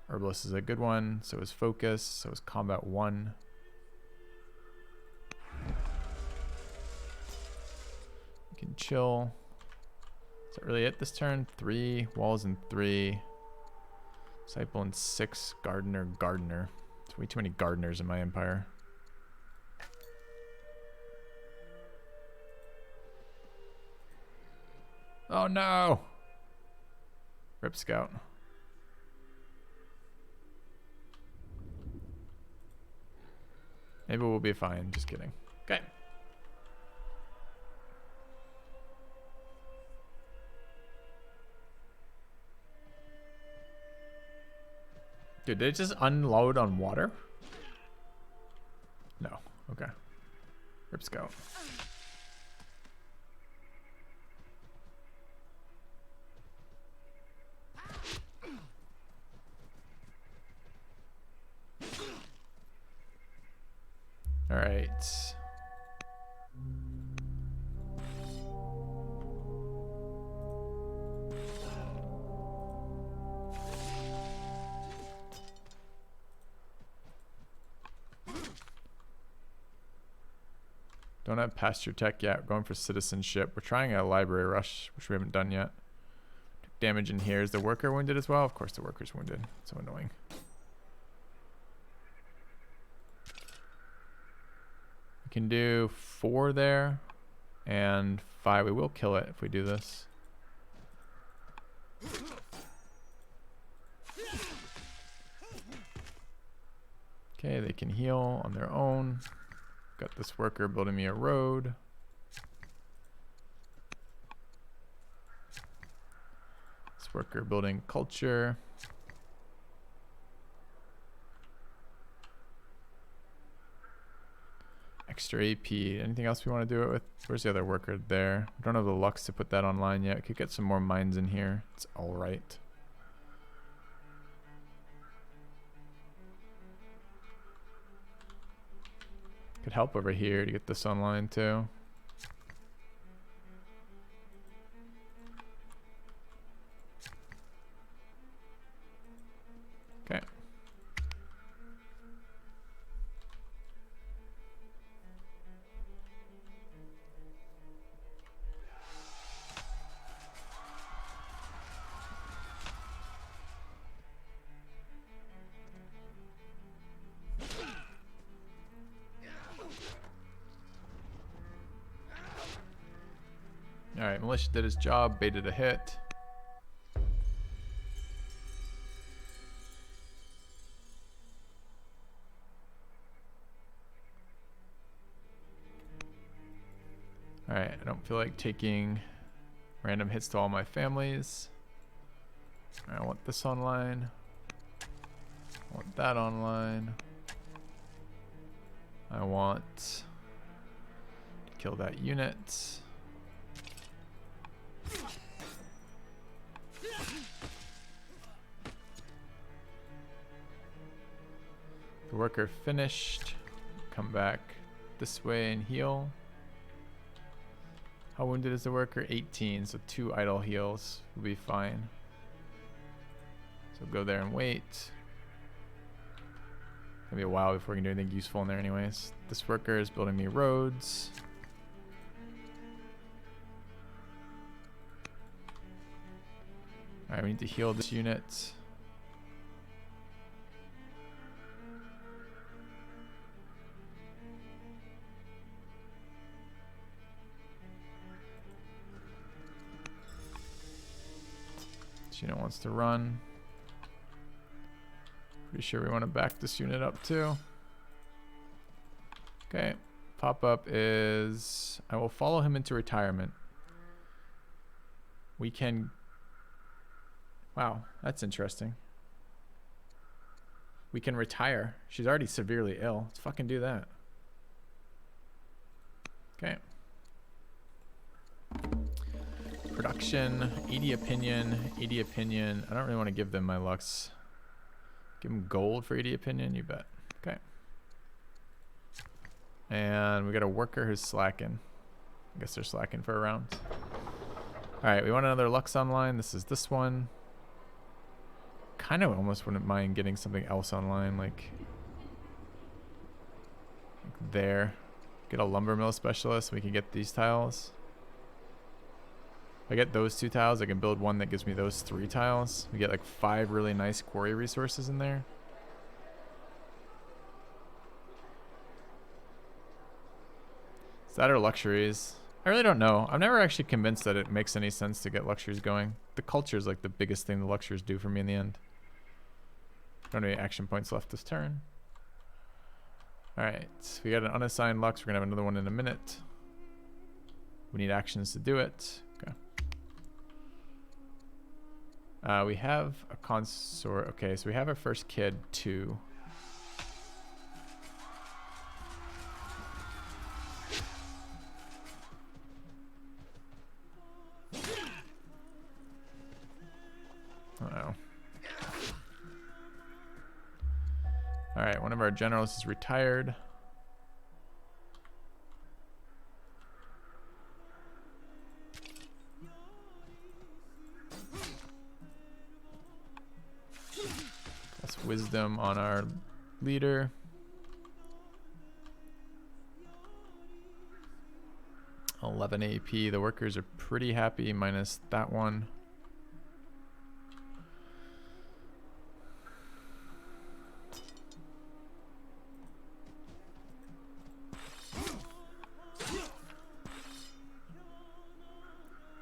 Herbalist is a good one. So is Focus. So is Combat 1. You can chill. Is that really it this turn? 3 walls and 3. Disciple and 6. Gardener. There's way too many gardeners in my empire. Oh no! Rip Scout. Maybe we'll be fine. Just kidding. Okay. Dude, did it just unload on water? No. Okay. Rip Scout. All right. Don't have pasture tech yet. We're going for citizenship. We're trying a library rush, which we haven't done yet. Took damage in here. Is the worker wounded as well? Of course the worker's wounded. So annoying. We can do 4 there and 5. We will kill it if we do this. Okay, they can heal on their own. Got this worker building me a road. This worker building culture. Extra AP. Anything else we want to do it with? Where's the other worker? There. We don't have the lux to put that online yet. Could get some more mines in here. It's alright. Could help over here to get this online too. Okay. Alright, Militia did his job, baited a hit. Alright, I don't feel like taking random hits to all my families. I want this online. I want that online. I want to kill that unit. The worker finished. Come back this way and heal. How wounded is the worker? 18, so 2 idle heals will be fine. So go there and wait. Gonna be a while before we can do anything useful in there anyways. This worker is building me roads. Alright, we need to heal this unit. This unit wants to run. Pretty sure we want to back this unit up too. Okay. Pop-up is... I will follow him into retirement. We can... Wow, that's interesting. We can retire. She's already severely ill. Let's fucking do that. Okay. Production, 80 opinion, 80 opinion. I don't really want to give them my lux. Give them gold for 80 opinion, you bet. Okay. And we got a worker who's slacking. I guess they're slacking for a round. Alright, we want another lux online. This is this one. Kind of almost wouldn't mind getting something else online, like there. Get a lumber mill specialist. We can get these tiles. If I get those 2 tiles, I can build one that gives me those 3 tiles. We get like 5 really nice quarry resources in there. Is that our luxuries? I really don't know. I'm never actually convinced that it makes any sense to get luxuries going. The culture is like the biggest thing the luxuries do for me in the end. Don't have any action points left this turn. Alright, we got an unassigned lux. We're going to have another one in a minute. We need actions to do it. Okay. We have a consort. Okay, so we have our first kid, 2. Uh-oh. Alright, one of our generals is retired. That's wisdom on our leader. $11 AP. The workers are pretty happy, minus that one.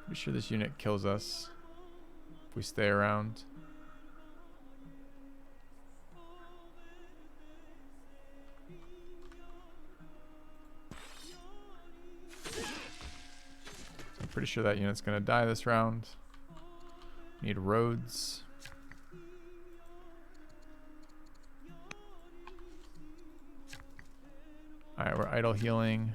Pretty sure this unit kills us if we stay around. I'm pretty sure that unit's gonna die this round. Need roads. Alright, we're idle healing.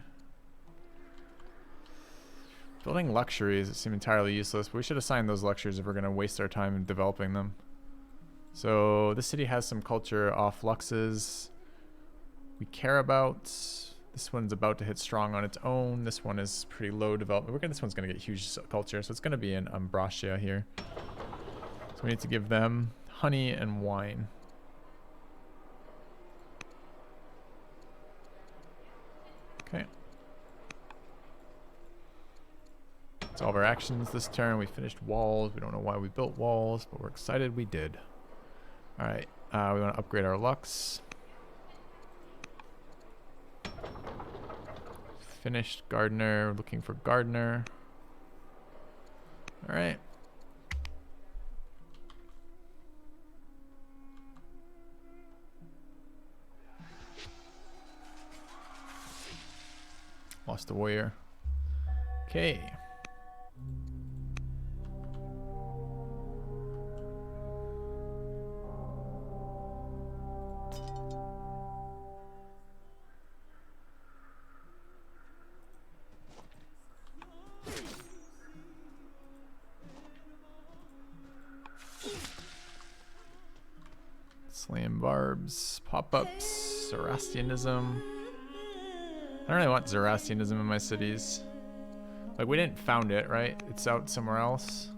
Building luxuries seem entirely useless, but we should assign those luxuries if we're going to waste our time developing them. So this city has some culture off luxes we care about. This one's about to hit strong on its own. This one is pretty low development. This one's going to get huge culture, so it's going to be an Umbracia here. So we need to give them honey and wine. Okay. That's all of our actions this turn. We finished walls. We don't know why we built walls, but we're excited we did. Alright, we want to upgrade our lux. Finished gardener, looking for gardener. Alright. Lost a warrior. Okay. Slam barbs, pop-ups, Zoroastrianism. I don't really want Zoroastrianism in my cities. Like, we didn't found it, right? It's out somewhere else.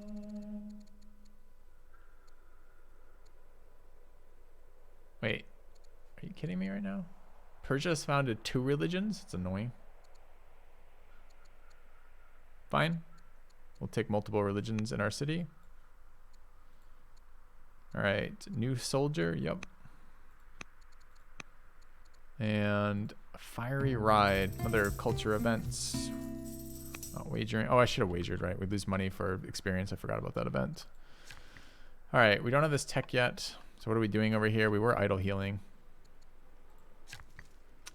Wait, are you kidding me right now? Persia has founded 2 religions? It's annoying. Fine. We'll take multiple religions in our city. Alright, new soldier, yep. And a fiery ride, other culture events. Oh, wagering. Oh, I should have wagered, right? We lose money for experience. I forgot about that event. Alright, we don't have this tech yet. So what are we doing over here? We were idle healing.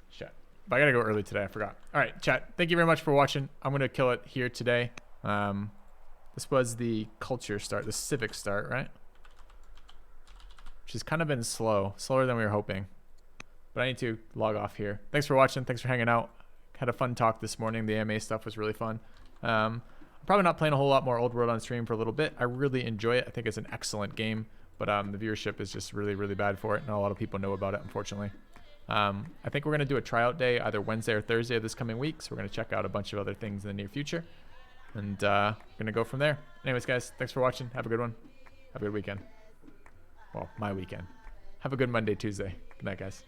Shit. But I gotta go early today, I forgot. Alright, chat. Thank you very much for watching. I'm gonna kill it here today. This was the culture start, the civic start, right? Which has kind of been slower than we were hoping. But I need to log off here. Thanks for watching. Thanks for hanging out. Had a fun talk this morning. The AMA stuff was really fun. I'm probably not playing a whole lot more Old World on stream for a little bit. I really enjoy it. I think it's an excellent game, but the viewership is just really, really bad for it. Not a lot of people know about it, unfortunately. I think we're going to do a tryout day either Wednesday or Thursday of this coming week. So we're going to check out a bunch of other things in the near future. And we're going to go from there. Anyways, guys, thanks for watching. Have a good one. Have a good weekend. Well, my weekend. Have a good Monday, Tuesday. Good night, guys.